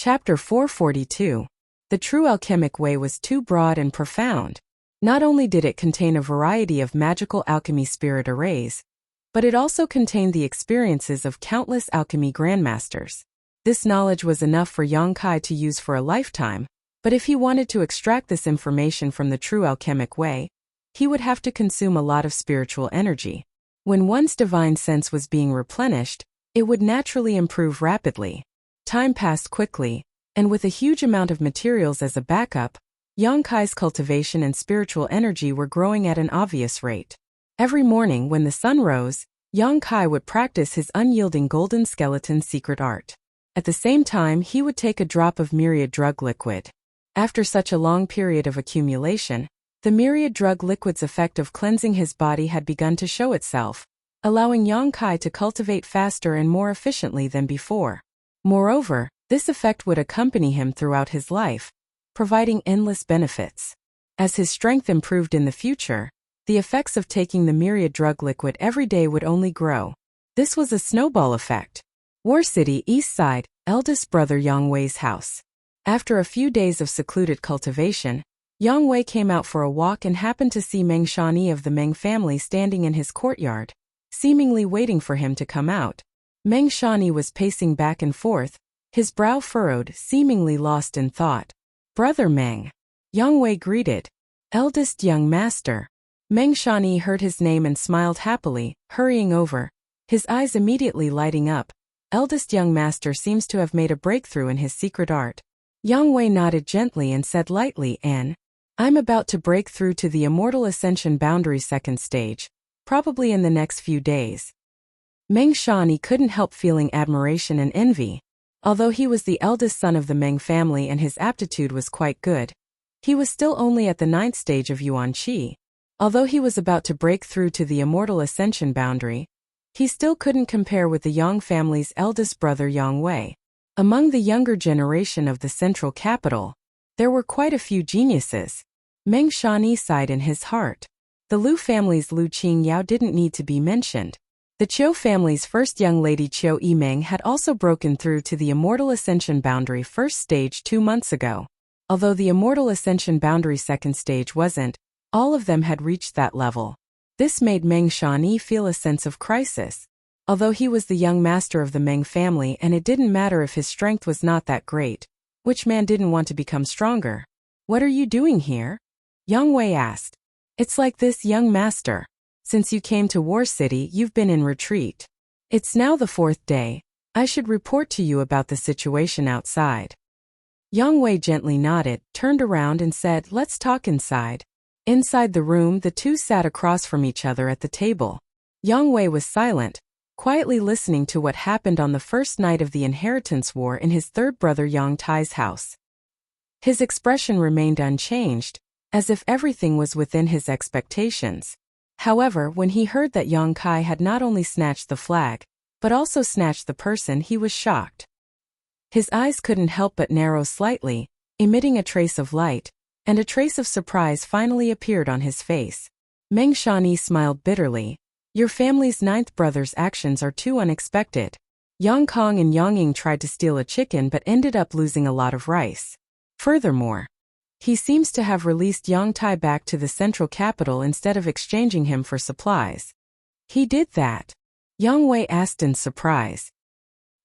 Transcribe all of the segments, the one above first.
Chapter 442. The true alchemic way was too broad and profound. Not only did it contain a variety of magical alchemy spirit arrays, but it also contained the experiences of countless alchemy grandmasters. This knowledge was enough for Yang Kai to use for a lifetime, but if he wanted to extract this information from the true alchemic way, he would have to consume a lot of spiritual energy. When one's divine sense was being replenished, it would naturally improve rapidly. Time passed quickly, and with a huge amount of materials as a backup, Yang Kai's cultivation and spiritual energy were growing at an obvious rate. Every morning when the sun rose, Yang Kai would practice his unyielding golden skeleton secret art. At the same time, he would take a drop of myriad drug liquid. After such a long period of accumulation, the myriad drug liquid's effect of cleansing his body had begun to show itself, allowing Yang Kai to cultivate faster and more efficiently than before. Moreover, this effect would accompany him throughout his life, providing endless benefits. As his strength improved in the future, the effects of taking the myriad drug liquid every day would only grow. This was a snowball effect. War City, East Side, eldest brother Yang Wei's house. After a few days of secluded cultivation, Yang Wei came out for a walk and happened to see Meng Shani of the Meng family standing in his courtyard, seemingly waiting for him to come out. Meng Shani was pacing back and forth, his brow furrowed, seemingly lost in thought. "Brother Meng," Yang Wei greeted. "Eldest young master." Meng Shani heard his name and smiled happily, hurrying over, his eyes immediately lighting up. Eldest young master seems to have made a breakthrough in his secret art. Yang Wei nodded gently and said lightly, "I'm about to break through to the Immortal Ascension Boundary second stage, probably in the next few days." Meng Shani couldn't help feeling admiration and envy. Although he was the eldest son of the Meng family and his aptitude was quite good, he was still only at the 9th stage of Yuan Qi. Although he was about to break through to the Immortal Ascension Boundary, he still couldn't compare with the Yang family's eldest brother Yang Wei. Among the younger generation of the central capital, there were quite a few geniuses. Meng Shani sighed in his heart. The Liu family's Liu Qingyao didn't need to be mentioned. The Qiu family's first young lady Qiu Yimeng had also broken through to the Immortal Ascension Boundary first stage 2 months ago. Although the Immortal Ascension Boundary second stage wasn't, all of them had reached that level. This made Meng Shani feel a sense of crisis. Although he was the young master of the Meng family and it didn't matter if his strength was not that great, which man didn't want to become stronger? "What are you doing here?" Yang Wei asked. "It's like this, young master. Since you came to War City, you've been in retreat. It's now the 4th day. I should report to you about the situation outside." Yang Wei gently nodded, turned around and said, "Let's talk inside." Inside the room, the two sat across from each other at the table. Yang Wei was silent, quietly listening to what happened on the first night of the inheritance war in his third brother Yang Tai's house. His expression remained unchanged, as if everything was within his expectations. However, when he heard that Yang Kai had not only snatched the flag, but also snatched the person, he was shocked. His eyes couldn't help but narrow slightly, emitting a trace of light, and a trace of surprise finally appeared on his face. Meng Shani smiled bitterly. "Your family's 9th brother's actions are too unexpected. Yang Kong and Yang Ying tried to steal a chicken but ended up losing a lot of rice. Furthermore, he seems to have released Yang Tai back to the central capital instead of exchanging him for supplies." "He did that?" Yang Wei asked in surprise.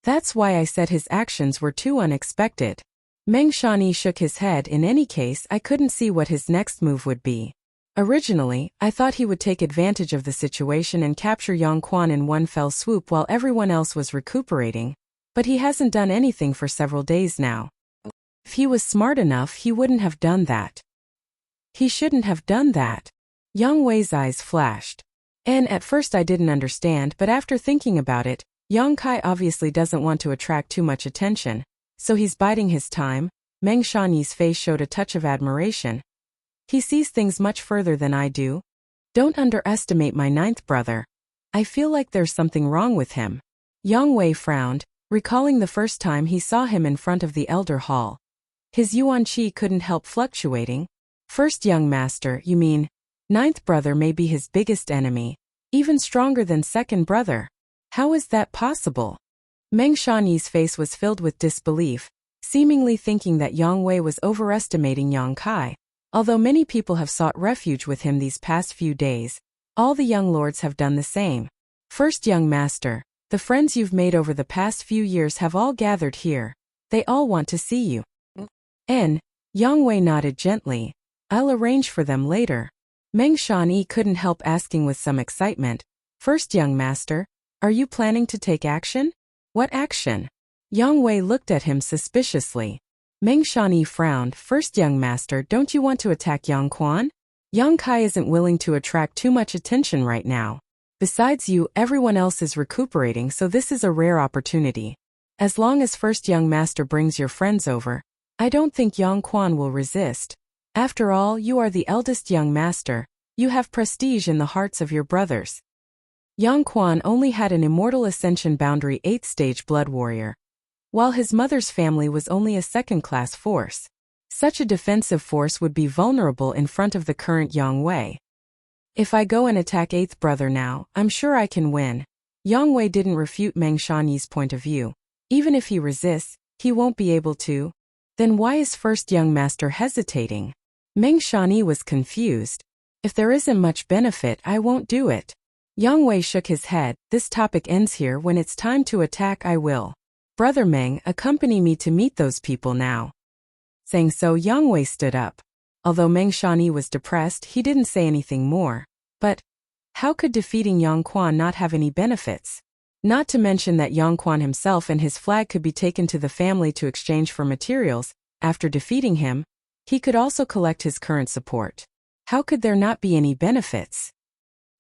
"That's why I said his actions were too unexpected." Meng Shani shook his head. "In any case, I couldn't see what his next move would be. Originally, I thought he would take advantage of the situation and capture Yang Quan in one fell swoop while everyone else was recuperating, but he hasn't done anything for several days now. If he was smart enough, he wouldn't have done that." "He shouldn't have done that." Yang Wei's eyes flashed. "And at first I didn't understand, but after thinking about it, Yang Kai obviously doesn't want to attract too much attention, so he's biding his time." Meng Shani's face showed a touch of admiration. "He sees things much further than I do. Don't underestimate my 9th brother. I feel like there's something wrong with him." Yang Wei frowned, recalling the first time he saw him in front of the Elder Hall. His Yuan Qi couldn't help fluctuating. "First young master, you mean? 9th brother may be his biggest enemy, even stronger than 2nd brother. How is that possible?" Meng Shani's face was filled with disbelief. seemingly thinking that Yang Wei was overestimating Yang Kai. Although many people have sought refuge with him these past few days, all the young lords have done the same. First young master, the friends you've made over the past few years have all gathered here. They all want to see you. Yang Wei nodded gently. I'll arrange for them later. Meng Shanyi couldn't help asking with some excitement. First young master, are you planning to take action? What action? Yang Wei looked at him suspiciously. Meng Shanyi frowned. First young master, don't you want to attack Yang Quan? Yang Kai isn't willing to attract too much attention right now. Besides you, everyone else is recuperating, so this is a rare opportunity. As long as first young master brings your friends over, I don't think Yang Quan will resist. After all, you are the eldest young master. You have prestige in the hearts of your brothers. Yang Quan only had an immortal ascension boundary 8th stage blood warrior, while his mother's family was only a second-class force. Such a defensive force would be vulnerable in front of the current Yang Wei. If I go and attack 8th brother now, I'm sure I can win. Yang Wei didn't refute Meng Shanyi's point of view. Even if he resists, he won't be able to. Then why is first young master hesitating? Meng Shanyi was confused. If there isn't much benefit, I won't do it. Yang Wei shook his head. This topic ends here. When it's time to attack, I will. Brother Meng, accompany me to meet those people now. Saying so, Yang Wei stood up. Although Meng Shanyi was depressed, he didn't say anything more. But how could defeating Yang Quan not have any benefits? Not to mention that Yang Quan himself and his flag could be taken to the family to exchange for materials. After defeating him, he could also collect his current support. How could there not be any benefits?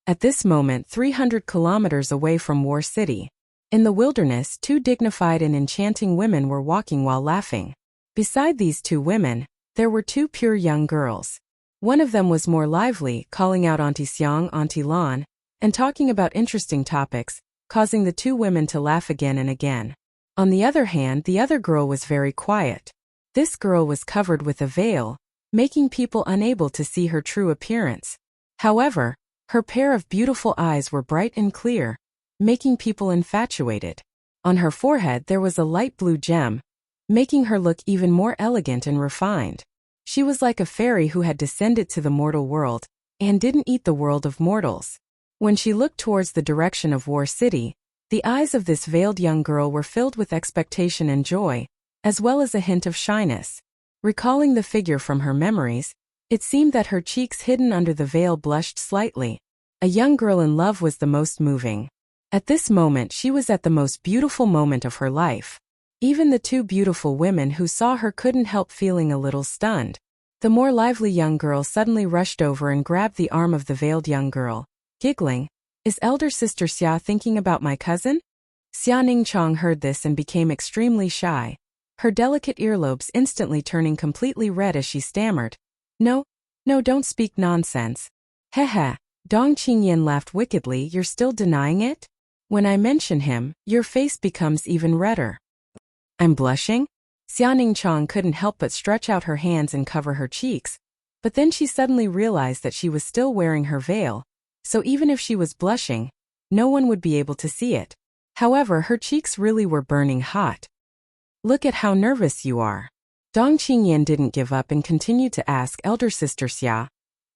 At this moment, 300 kilometers away from War City, in the wilderness, two dignified and enchanting women were walking while laughing. Beside these two women, there were two pure young girls. One of them was more lively, calling out Auntie Xiang, Auntie Lan, and talking about interesting topics, causing the two women to laugh again and again. On the other hand, the other girl was very quiet. This girl was covered with a veil, making people unable to see her true appearance. However, her pair of beautiful eyes were bright and clear, making people infatuated. On her forehead there was a light blue gem, making her look even more elegant and refined. She was like a fairy who had descended to the mortal world, and didn't eat the world of mortals. When she looked towards the direction of War City, the eyes of this veiled young girl were filled with expectation and joy, as well as a hint of shyness. Recalling the figure from her memories, it seemed that her cheeks hidden under the veil blushed slightly. A young girl in love was the most moving. At this moment she was at the most beautiful moment of her life. Even the two beautiful women who saw her couldn't help feeling a little stunned. The more lively young girl suddenly rushed over and grabbed the arm of the veiled young girl, giggling. Is elder sister Xia thinking about my cousin? Xia Ningchong heard this and became extremely shy, her delicate earlobes instantly turning completely red as she stammered. No, don't speak nonsense. Heh. Dong Qingyan laughed wickedly. You're still denying it? When I mention him, your face becomes even redder. I'm blushing? Xia Ningchong couldn't help but stretch out her hands and cover her cheeks, but then she suddenly realized that she was still wearing her veil, so even if she was blushing, no one would be able to see it. However, her cheeks really were burning hot. Look at how nervous you are. Dong Qingyan didn't give up and continued to ask elder sister Xia,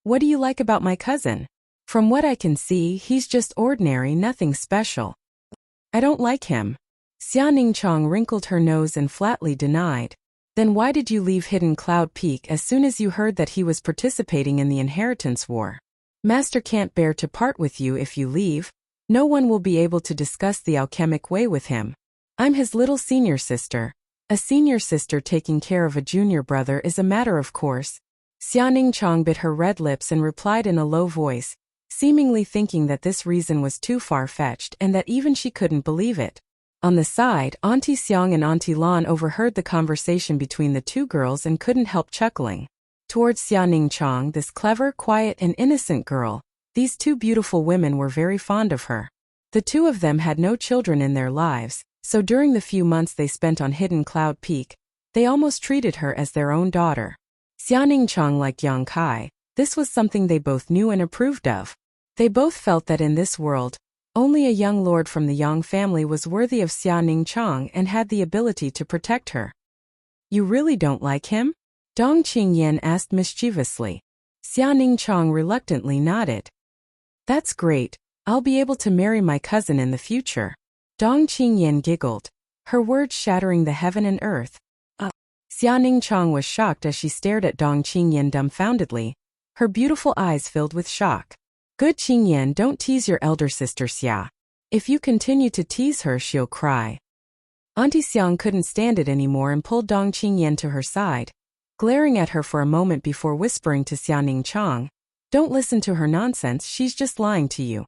what do you like about my cousin? From what I can see, he's just ordinary, nothing special. I don't like him. Xia Ningchong wrinkled her nose and flatly denied. Then why did you leave Hidden Cloud Peak as soon as you heard that he was participating in the inheritance war? Master can't bear to part with you if you leave. No one will be able to discuss the alchemic way with him. I'm his little senior sister. A senior sister taking care of a junior brother is a matter of course. Xia Ningchong bit her red lips and replied in a low voice, seemingly thinking that this reason was too far-fetched and that even she couldn't believe it. On the side, Auntie Xiang and Auntie Lan overheard the conversation between the two girls and couldn't help chuckling. Towards Xia Ningchong, this clever, quiet, and innocent girl, these two beautiful women were very fond of her. The two of them had no children in their lives, so during the few months they spent on Hidden Cloud Peak, they almost treated her as their own daughter. Xia Ningchong liked Yang Kai. This was something they both knew and approved of. They both felt that in this world, only a young lord from the Yang family was worthy of Xia Ningchong and had the ability to protect her. You really don't like him? Dong Qingyan asked mischievously. Xiaoning Chang reluctantly nodded. That's great. I'll be able to marry my cousin in the future. Dong Qingyan giggled, her words shattering the heaven and earth. Xiaoning Chang was shocked as she stared at Dong Qingyan dumbfoundedly, her beautiful eyes filled with shock. Good Qingyan, don't tease your elder sister Xia. If you continue to tease her, she'll cry. Auntie Xiang couldn't stand it anymore and pulled Dong Qingyan to her side, glaring at her for a moment before whispering to Xiaoning Chang, "Don't listen to her nonsense, she's just lying to you."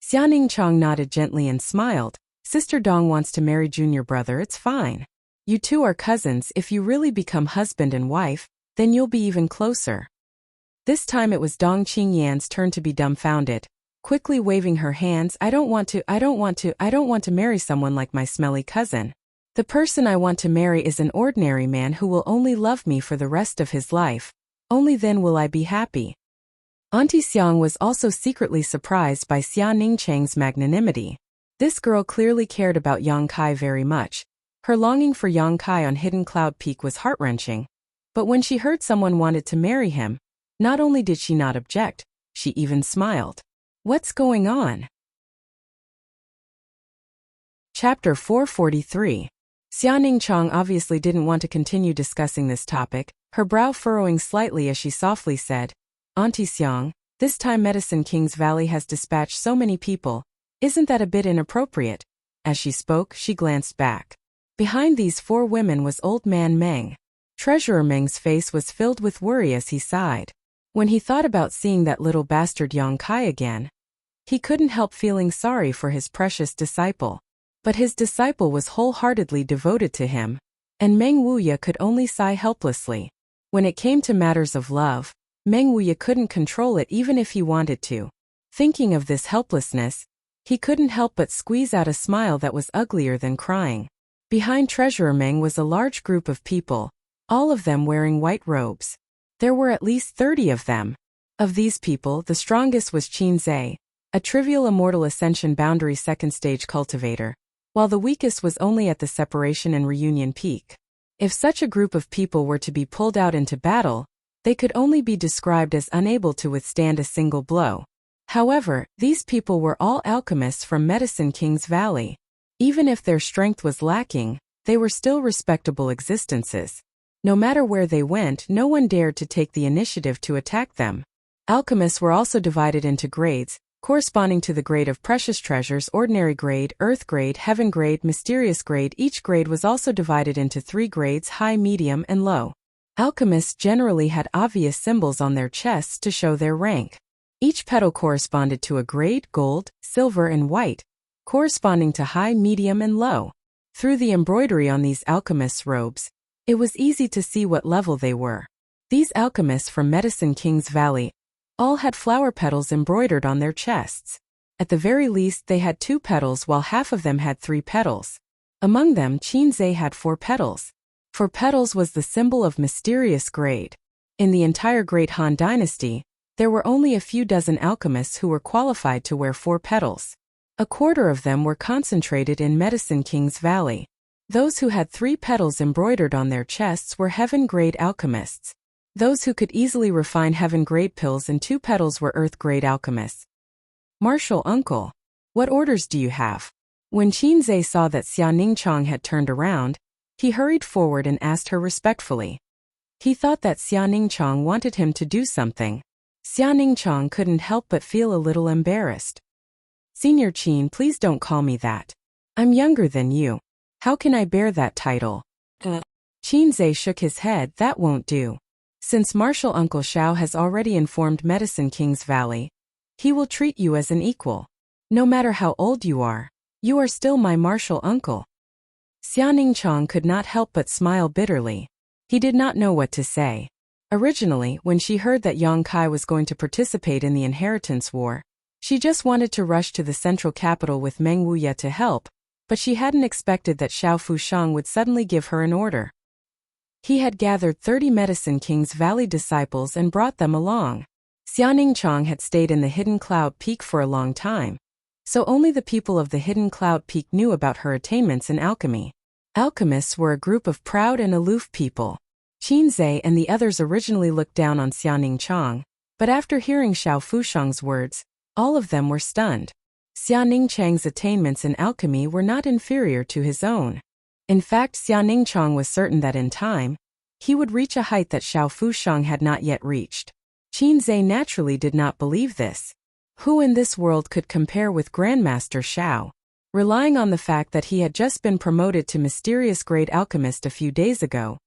Xiaoning Chang nodded gently and smiled. Sister Dong wants to marry junior brother, it's fine. You two are cousins. If you really become husband and wife, then you'll be even closer. This time it was Dong Qingyan's turn to be dumbfounded, quickly waving her hands. I don't want to marry someone like my smelly cousin. The person I want to marry is an ordinary man who will only love me for the rest of his life. Only then will I be happy. Auntie Xiang was also secretly surprised by Xia Ningchang's magnanimity. This girl clearly cared about Yang Kai very much. Her longing for Yang Kai on Hidden Cloud Peak was heart-wrenching. But when she heard someone wanted to marry him, not only did she not object, she even smiled. What's going on? Chapter 443. Xiaoning Chang obviously didn't want to continue discussing this topic, her brow furrowing slightly as she softly said, Auntie Xiang, this time Medicine King's Valley has dispatched so many people. Isn't that a bit inappropriate? As she spoke, she glanced back. Behind these four women was Old Man Meng. Treasurer Meng's face was filled with worry as he sighed. When he thought about seeing that little bastard Yang Kai again, he couldn't help feeling sorry for his precious disciple. But his disciple was wholeheartedly devoted to him, and Meng Wuya could only sigh helplessly. When it came to matters of love, Meng Wuya couldn't control it even if he wanted to. Thinking of this helplessness, he couldn't help but squeeze out a smile that was uglier than crying. Behind Treasurer Meng was a large group of people, all of them wearing white robes. There were at least 30 of them. Of these people, the strongest was Qin Zhe, a trivial immortal ascension boundary second stage cultivator, while the weakest was only at the separation and reunion peak. If such a group of people were to be pulled out into battle, they could only be described as unable to withstand a single blow. However, these people were all alchemists from Medicine King's Valley. Even if their strength was lacking, they were still respectable existences. No matter where they went, no one dared to take the initiative to attack them. Alchemists were also divided into grades, corresponding to the grade of precious treasures: ordinary grade, earth grade, heaven grade, mysterious grade. Each grade was also divided into 3 grades: high, medium, and low. Alchemists generally had obvious symbols on their chests to show their rank. Each petal corresponded to a grade: gold, silver, and white, corresponding to high, medium, and low. Through the embroidery on these alchemists' robes, it was easy to see what level they were. These alchemists from Medicine King's Valley all had flower petals embroidered on their chests. At the very least, they had 2 petals while half of them had 3 petals. Among them, Qin Zhe had 4 petals. 4 petals was the symbol of mysterious grade. In the entire Great Han Dynasty, there were only a few dozen alchemists who were qualified to wear 4 petals. A quarter of them were concentrated in Medicine King's Valley. Those who had 3 petals embroidered on their chests were heaven-grade alchemists. Those who could easily refine heaven-grade pills and 2 petals were earth-grade alchemists. Martial uncle, what orders do you have? When Qin Zhe saw that Xia Ningchang had turned around, he hurried forward and asked her respectfully. He thought that Xia Ningchang wanted him to do something. Xia Ningchang couldn't help but feel a little embarrassed. Senior Qin, please don't call me that. I'm younger than you. How can I bear that title? Qin Zhe shook his head. That won't do. Since Martial Uncle Xiao has already informed Medicine King's Valley, he will treat you as an equal. No matter how old you are still my martial uncle. Xia Ningchang could not help but smile bitterly. He did not know what to say. Originally, when she heard that Yang Kai was going to participate in the inheritance war, she just wanted to rush to the central capital with Meng Wuya to help, but she hadn't expected that Xiao Fushang would suddenly give her an order. He had gathered 30 Medicine King's Valley disciples and brought them along. Xia Ningchang had stayed in the Hidden Cloud Peak for a long time, so only the people of the Hidden Cloud Peak knew about her attainments in alchemy. Alchemists were a group of proud and aloof people. Qinzhe and the others originally looked down on Xiaoning Chang, but after hearing Xiao Fushang's words, all of them were stunned. Xiaoning Chang's attainments in alchemy were not inferior to his own. In fact, Xiaoning Chang was certain that in time, he would reach a height that Xiao Fushang had not yet reached. Qinzhe naturally did not believe this. Who in this world could compare with Grandmaster Xiao? Relying on the fact that he had just been promoted to mysterious great alchemist a few days ago,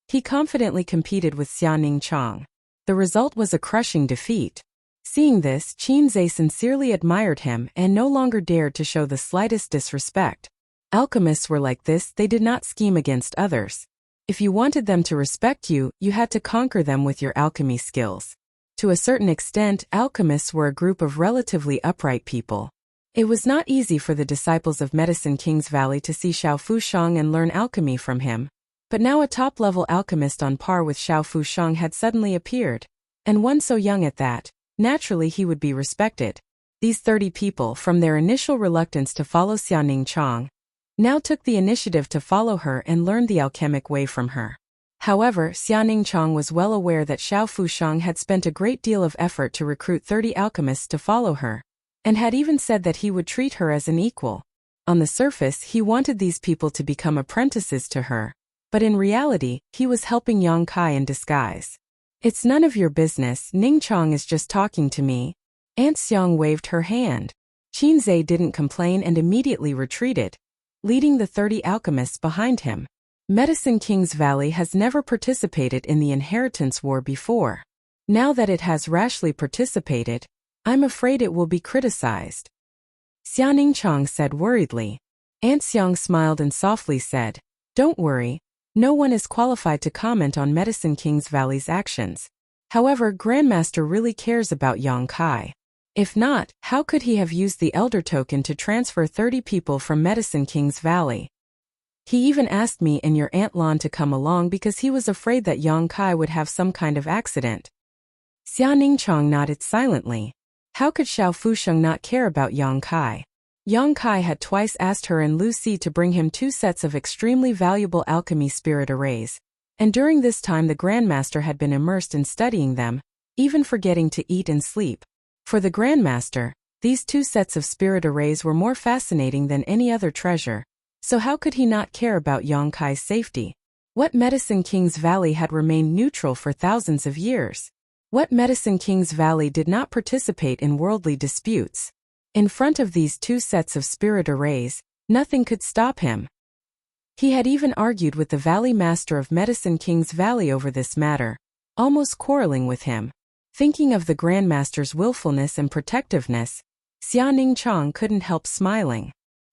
he confidently competed with Xiaoning Chang. The result was a crushing defeat. Seeing this, Qinzhe sincerely admired him and no longer dared to show the slightest disrespect. Alchemists were like this, they did not scheme against others. If you wanted them to respect you, you had to conquer them with your alchemy skills. To a certain extent, alchemists were a group of relatively upright people. It was not easy for the disciples of Medicine King's Valley to see Xiao Fushang and learn alchemy from him. But now a top-level alchemist on par with Xiao Fushang had suddenly appeared, and one so young at that, naturally he would be respected. These 30 people, from their initial reluctance to follow Xiaoning Chang, now took the initiative to follow her and learn the alchemic way from her. However, Xiaoning Chang was well aware that Xiao Fushang had spent a great deal of effort to recruit 30 alchemists to follow her, and had even said that he would treat her as an equal. On the surface, he wanted these people to become apprentices to her, but in reality, he was helping Yang Kai in disguise. It's none of your business, Ning Chang is just talking to me. Aunt Xiang waved her hand. Qinzhe didn't complain and immediately retreated, leading the 30 alchemists behind him. Medicine King's Valley has never participated in the inheritance war before. Now that it has rashly participated, I'm afraid it will be criticized. Xiaoning Chang said worriedly. Aunt Xiang smiled and softly said, "Don't worry. No one is qualified to comment on Medicine King's Valley's actions. However, Grandmaster really cares about Yang Kai. If not, how could he have used the Elder Token to transfer 30 people from Medicine King's Valley? He even asked me and your Aunt Lan to come along because he was afraid that Yang Kai would have some kind of accident." Xiaoning Chang nodded silently. How could Xiao Fusheng not care about Yang Kai? Yang Kai had twice asked her and Lu Si to bring him 2 sets of extremely valuable alchemy spirit arrays, and during this time the Grandmaster had been immersed in studying them, even forgetting to eat and sleep. For the Grandmaster, these 2 sets of spirit arrays were more fascinating than any other treasure, so how could he not care about Yang Kai's safety? What Medicine King's Valley had remained neutral for thousands of years? What Medicine King's Valley did not participate in worldly disputes? In front of these 2 sets of spirit arrays, nothing could stop him. He had even argued with the Valley Master of Medicine King's Valley over this matter, almost quarreling with him. Thinking of the Grandmaster's willfulness and protectiveness, Xiaoning Chang couldn't help smiling.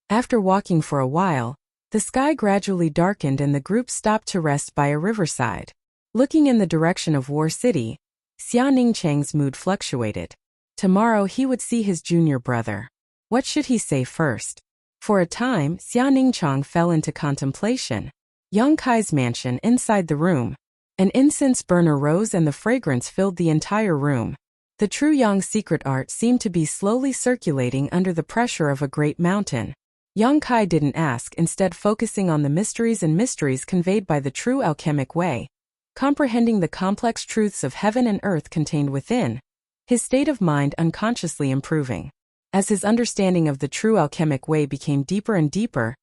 After walking for a while, the sky gradually darkened and the group stopped to rest by a riverside. Looking in the direction of War City, Xiaoning Chang's mood fluctuated. Tomorrow he would see his junior brother. What should he say first? For a time, Xiaoning Chang fell into contemplation. Yang Kai's mansion inside the room. An incense burner rose and the fragrance filled the entire room. The true Yang secret art seemed to be slowly circulating under the pressure of a great mountain. Yang Kai didn't ask, instead focusing on the mysteries conveyed by the true alchemic way, comprehending the complex truths of heaven and earth contained within, his state of mind unconsciously improving. As his understanding of the true alchemic way became deeper and deeper,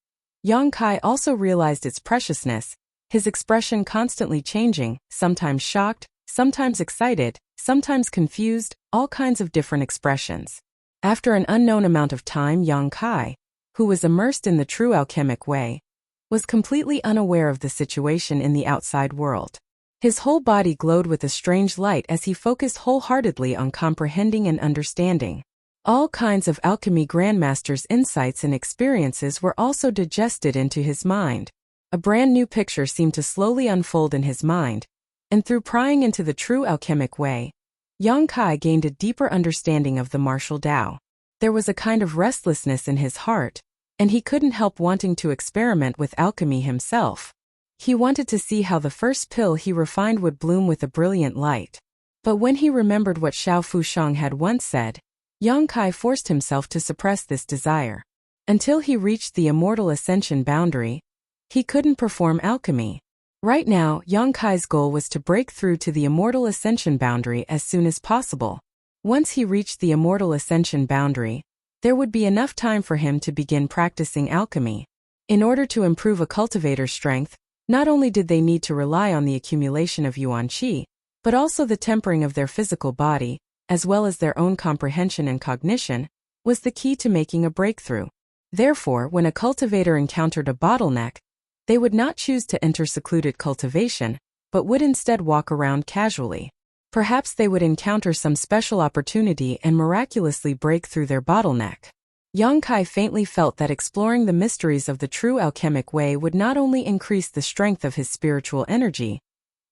Yang Kai also realized its preciousness, his expression constantly changing, sometimes shocked, sometimes excited, sometimes confused, all kinds of different expressions. After an unknown amount of time, Yang Kai, who was immersed in the true alchemic way, was completely unaware of the situation in the outside world. His whole body glowed with a strange light as he focused wholeheartedly on comprehending and understanding. All kinds of alchemy Grandmaster's insights and experiences were also digested into his mind. A brand new picture seemed to slowly unfold in his mind, and through prying into the true alchemic way, Yang Kai gained a deeper understanding of the martial Tao. There was a kind of restlessness in his heart, and he couldn't help wanting to experiment with alchemy himself. He wanted to see how the first pill he refined would bloom with a brilliant light. But when he remembered what Xiao Fushang had once said, Yang Kai forced himself to suppress this desire. Until he reached the immortal ascension boundary, He couldn't perform alchemy. Right now, Yang Kai's goal was to break through to the immortal ascension boundary as soon as possible. Once he reached the immortal ascension boundary, there would be enough time for him to begin practicing alchemy. In order to improve a cultivator's strength, not only did they need to rely on the accumulation of yuan qi, but also the tempering of their physical body, as well as their own comprehension and cognition, was the key to making a breakthrough. Therefore, when a cultivator encountered a bottleneck, they would not choose to enter secluded cultivation, but would instead walk around casually. Perhaps they would encounter some special opportunity and miraculously break through their bottleneck. Yang Kai faintly felt that exploring the mysteries of the true alchemic way would not only increase the strength of his spiritual energy,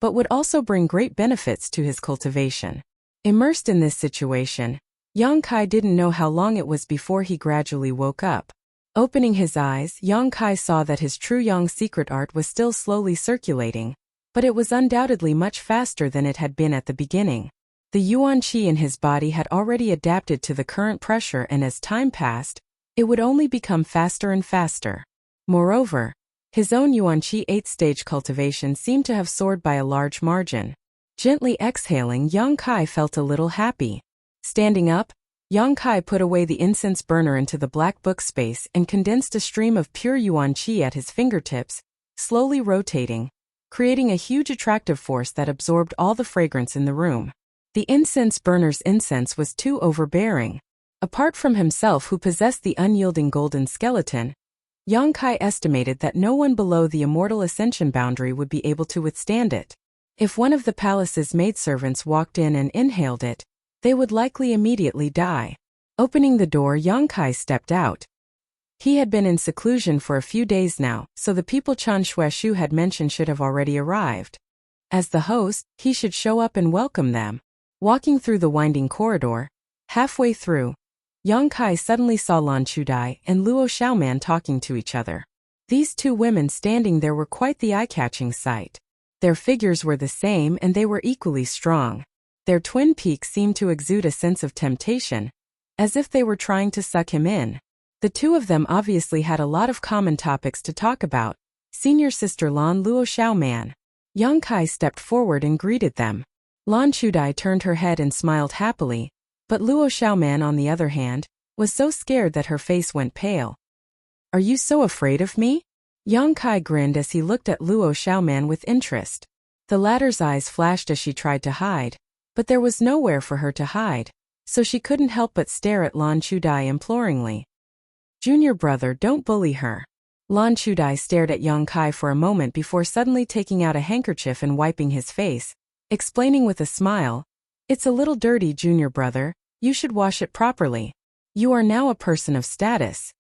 but would also bring great benefits to his cultivation. Immersed in this situation, Yang Kai didn't know how long it was before he gradually woke up. Opening his eyes, Yang Kai saw that his true Yang secret art was still slowly circulating, but it was undoubtedly much faster than it had been at the beginning. The yuan qi in his body had already adapted to the current pressure, and as time passed, it would only become faster and faster. Moreover, his own yuan qi 8th-stage cultivation seemed to have soared by a large margin. Gently exhaling, Yang Kai felt a little happy. Standing up, Yang Kai put away the incense burner into the black book space and condensed a stream of pure yuan qi at his fingertips, slowly rotating, creating a huge attractive force that absorbed all the fragrance in the room. The incense burner's incense was too overbearing. Apart from himself, who possessed the unyielding golden skeleton, Yang Kai estimated that no one below the immortal ascension boundary would be able to withstand it. If one of the palace's maidservants walked in and inhaled it, they would likely immediately die. Opening the door, Yang Kai stepped out. He had been in seclusion for a few days now, so the people Chen Xueshu had mentioned should have already arrived. As the host, he should show up and welcome them. Walking through the winding corridor, halfway through, Yang Kai suddenly saw Lan Chudai and Luo Xiaoman talking to each other. These two women standing there were quite the eye-catching sight. Their figures were the same and they were equally strong. Their twin peaks seemed to exude a sense of temptation, as if they were trying to suck him in. The two of them obviously had a lot of common topics to talk about. Senior sister Lan Luo Xiaoman. Yang Kai stepped forward and greeted them. Lan Chudai turned her head and smiled happily, but Luo Xiaoman, on the other hand, was so scared that her face went pale. "Are you so afraid of me?" Yang Kai grinned as he looked at Luo Xiaoman with interest. The latter's eyes flashed as she tried to hide, but there was nowhere for her to hide, so she couldn't help but stare at Lan Chudai imploringly. "Junior brother, don't bully her." Lan Chudai stared at Yang Kai for a moment before suddenly taking out a handkerchief and wiping his face, explaining with a smile, "It's a little dirty, junior brother, you should wash it properly. You are now a person of status."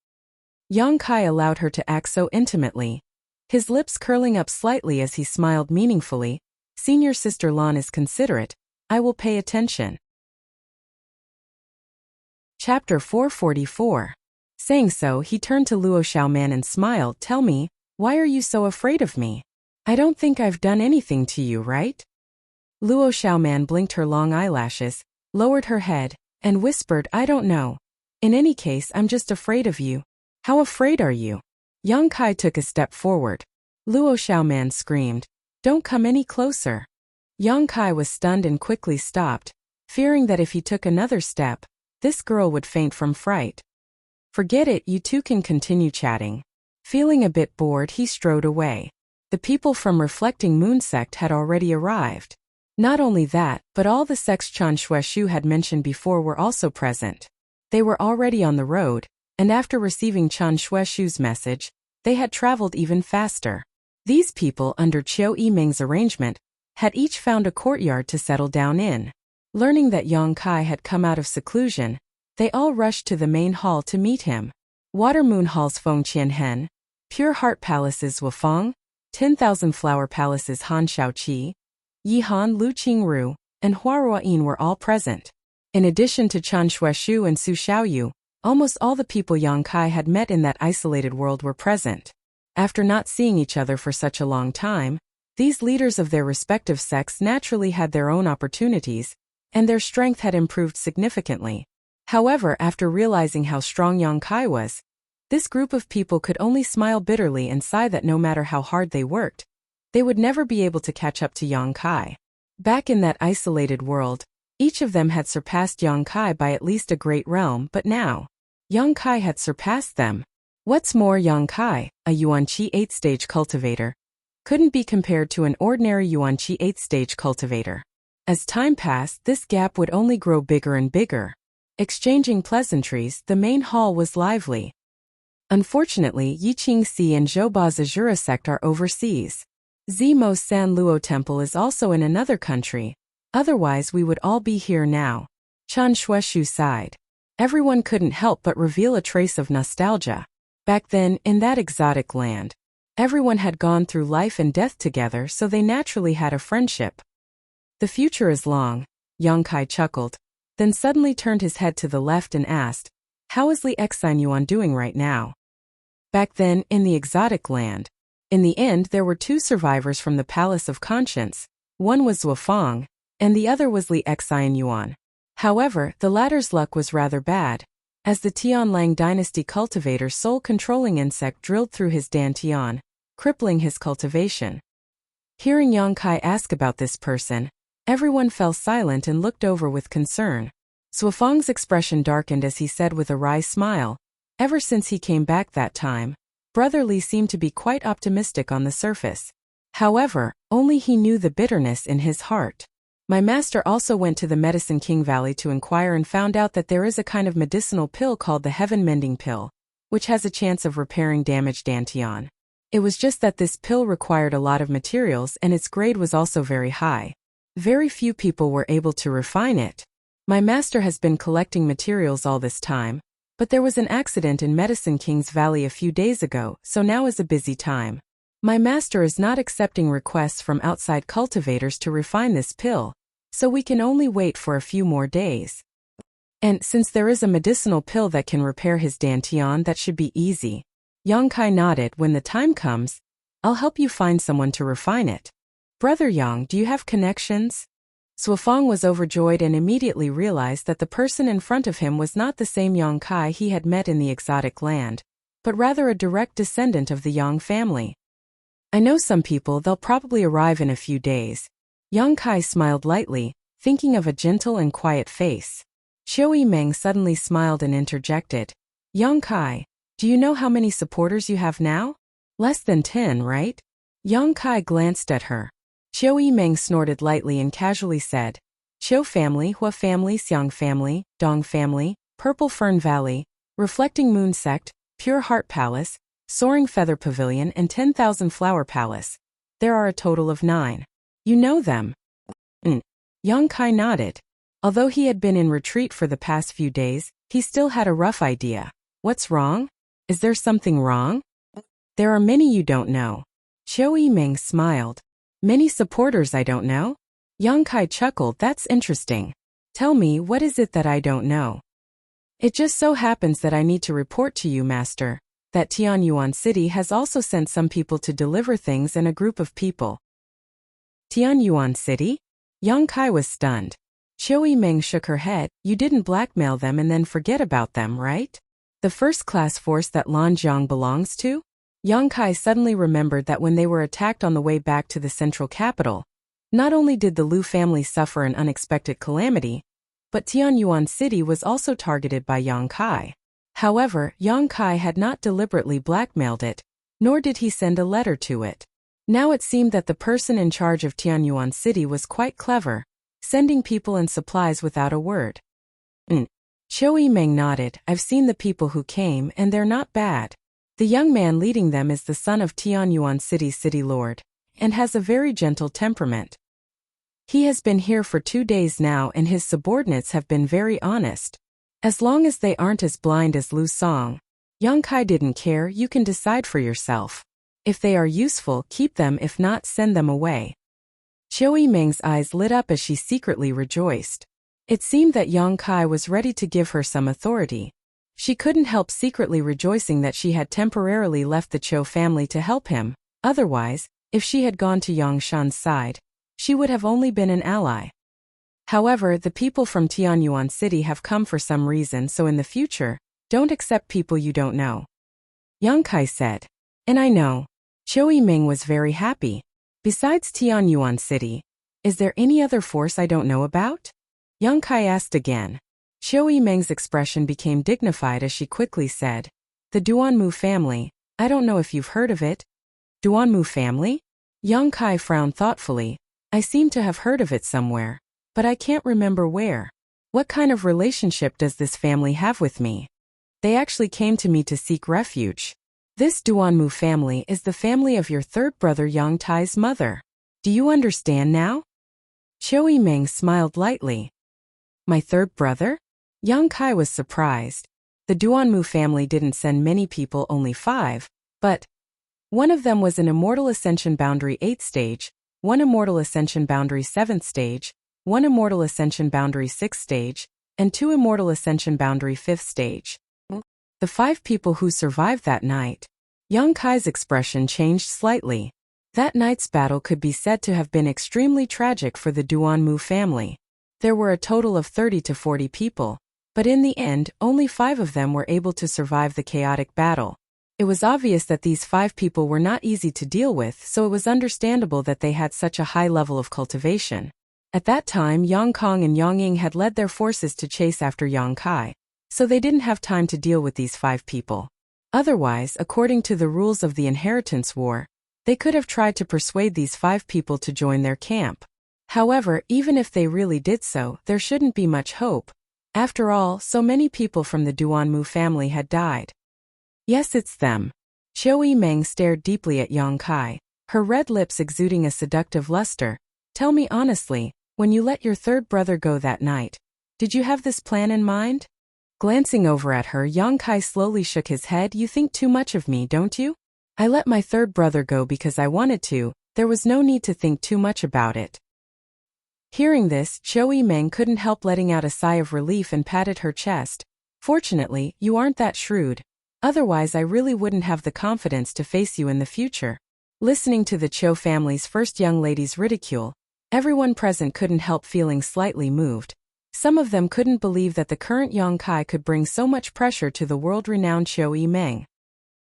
Yang Kai allowed her to act so intimately, his lips curling up slightly as he smiled meaningfully. "Senior sister Lan is considerate, I will pay attention." Chapter 444. Saying so, he turned to Luo Xiaoman and smiled. "Tell me, why are you so afraid of me? I don't think I've done anything to you, right?" Luo Xiaoman blinked her long eyelashes, lowered her head, and whispered, "I don't know. In any case, I'm just afraid of you." "How afraid are you?" Yang Kai took a step forward. Luo Xiaoman screamed, "Don't come any closer." Yang Kai was stunned and quickly stopped, fearing that if he took another step, this girl would faint from fright. "Forget it, you two can continue chatting." Feeling a bit bored, he strode away. The people from Reflecting Moon sect had already arrived. Not only that, but all the sects Chen Xueshu had mentioned before were also present. They were already on the road, and after receiving Chen Xueshu's message, they had traveled even faster. These people, under Qiu Yiming's arrangement, had each found a courtyard to settle down in. Learning that Yang Kai had come out of seclusion, they all rushed to the main hall to meet him. Water Moon Hall's Feng Qianhen, Pure Heart Palace's Wufeng, 10,000 Flower Palace's Han Shaoqi, Yihan Lu Qingru, and Huaruayin were all present. In addition to Chen Xueshu and Su Xiaoyu, almost all the people Yang Kai had met in that isolated world were present. After not seeing each other for such a long time, these leaders of their respective sects naturally had their own opportunities, and their strength had improved significantly. However, after realizing how strong Yang Kai was, This group of people could only smile bitterly and sigh that no matter how hard they worked, they would never be able to catch up to Yang Kai. Back in that isolated world, each of them had surpassed Yang Kai by at least a great realm, but now, Yang Kai had surpassed them. What's more, Yang Kai, a Yuan-Chi 8th-stage cultivator, couldn't be compared to an ordinary Yuan-Chi 8th-stage cultivator. As time passed, this gap would only grow bigger and bigger. Exchanging pleasantries, the main hall was lively. Unfortunately, Yiqing Si and Zhouba Zhura sect are overseas. Zimo San Luo Temple is also in another country. Otherwise we would all be here now. Chan Shueshu sighed. Everyone couldn't help but reveal a trace of nostalgia. Back then, in that exotic land, everyone had gone through life and death together, so they naturally had a friendship. The future is long, Yang Kai chuckled, then suddenly turned his head to the left and asked, how is Li Xine Yuan doing right now? Back then, in the exotic land, in the end there were two survivors from the Palace of Conscience. One was Zuofang, and the other was Li Xine Yuan. However, the latter's luck was rather bad, as the Tianlang dynasty cultivator's soul-controlling insect drilled through his dantian, crippling his cultivation. Hearing Yang Kai ask about this person, everyone fell silent and looked over with concern. Zuofang's expression darkened as he said with a wry smile, ever since he came back that time, Brother Li seemed to be quite optimistic on the surface. However, only he knew the bitterness in his heart. My master also went to the Medicine King Valley to inquire and found out that there is a kind of medicinal pill called the Heaven Mending Pill, which has a chance of repairing damaged dantian. It was just that this pill required a lot of materials and its grade was also very high. Very few people were able to refine it. My master has been collecting materials all this time, but there was an accident in Medicine King's Valley a few days ago, so now is a busy time. My master is not accepting requests from outside cultivators to refine this pill, so we can only wait for a few more days. And since there is a medicinal pill that can repair his dantian, that should be easy. Yang Kai nodded. When the time comes, I'll help you find someone to refine it. Brother Yang, do you have connections? Zuofang was overjoyed and immediately realized that the person in front of him was not the same Yang Kai he had met in the exotic land, but rather a direct descendant of the Yang family. I know some people, they'll probably arrive in a few days. Yang Kai smiled lightly, thinking of a gentle and quiet face. Xiao Yimeng suddenly smiled and interjected. Yang Kai, do you know how many supporters you have now? Less than 10, right? Yang Kai glanced at her. Xiao Yimeng snorted lightly and casually said, Qiu family, Hua family, Xiang family, Dong family, Purple Fern Valley, Reflecting Moon Sect, Pure Heart Palace, Soaring Feather Pavilion and 10,000 Flower Palace. There are a total of 9. You know them? Yang Kai nodded. Although he had been in retreat for the past few days, he still had a rough idea. What's wrong? Is there something wrong? There are many you don't know. Xiao Yimeng smiled. Many supporters I don't know? Yang Kai chuckled. That's interesting. Tell me, what is it that I don't know? It just so happens that I need to report to you, Master, that Tianyuan City has also sent some people to deliver things and a group of people. Tianyuan City? Yang Kai was stunned. Xiao Yimeng shook her head. You didn't blackmail them and then forget about them, right? The first-class force that Lanjiang belongs to? Yang Kai suddenly remembered that when they were attacked on the way back to the central capital, not only did the Lu family suffer an unexpected calamity, but Tianyuan City was also targeted by Yang Kai. However, Yang Kai had not deliberately blackmailed it, nor did he send a letter to it. Now it seemed that the person in charge of Tianyuan City was quite clever, sending people and supplies without a word. Xiao Yimeng nodded. I've seen the people who came and they're not bad. The young man leading them is the son of Tianyuan City's city lord, and has a very gentle temperament. He has been here for 2 days now and his subordinates have been very honest. As long as they aren't as blind as Lu Song, Yang Kai didn't care. You can decide for yourself. If they are useful, keep them. If not, send them away. Xiao Yimeng's eyes lit up as she secretly rejoiced. It seemed that Yang Kai was ready to give her some authority. She couldn't help secretly rejoicing that she had temporarily left the Chou family to help him. Otherwise, if she had gone to Yang Shan's side, she would have only been an ally. However, the people from Tianyuan City have come for some reason, so in the future, don't accept people you don't know. Yang Kai said. And I know. Qiu Yiming was very happy. Besides Tianyuan City, is there any other force I don't know about? Yang Kai asked again. Qiu Yiming's expression became dignified as she quickly said, the Duanmu family, I don't know if you've heard of it. Duanmu family? Yang Kai frowned thoughtfully. I seem to have heard of it somewhere, but I can't remember where. What kind of relationship does this family have with me? They actually came to me to seek refuge. This Duanmu family is the family of your third brother Yang Tai's mother. Do you understand now? Qiu Yiming smiled lightly. My third brother? Yang Kai was surprised. The Duanmu family didn't send many people, only 5, but one of them was an Immortal Ascension Boundary 8th stage, one Immortal Ascension Boundary 7th stage, one Immortal Ascension Boundary 6th stage, and 2 Immortal Ascension Boundary 5th stage. The 5 people who survived that night. Yang Kai's expression changed slightly. That night's battle could be said to have been extremely tragic for the Duanmu family. There were a total of 30 to 40 people, but in the end, only 5 of them were able to survive the chaotic battle. It was obvious that these 5 people were not easy to deal with, so it was understandable that they had such a high level of cultivation. At that time, Yang Kong and Yang Ying had led their forces to chase after Yang Kai, so they didn't have time to deal with these 5 people. Otherwise, according to the rules of the Inheritance War, they could have tried to persuade these 5 people to join their camp. However, even if they really did so, there shouldn't be much hope. After all, so many people from the Duanmu family had died. Yes, it's them. Qiu Yiming stared deeply at Yang Kai, her red lips exuding a seductive luster. Tell me honestly, when you let your third brother go that night, did you have this plan in mind? Glancing over at her, Yang Kai slowly shook his head. You think too much of me, don't you? I let my third brother go because I wanted to, there was no need to think too much about it. Hearing this, Qiu Yiming couldn't help letting out a sigh of relief and patted her chest. Fortunately, you aren't that shrewd. Otherwise I really wouldn't have the confidence to face you in the future. Listening to the Qiu family's first young lady's ridicule, everyone present couldn't help feeling slightly moved. Some of them couldn't believe that the current Yang Kai could bring so much pressure to the world-renowned Qiu Yiming.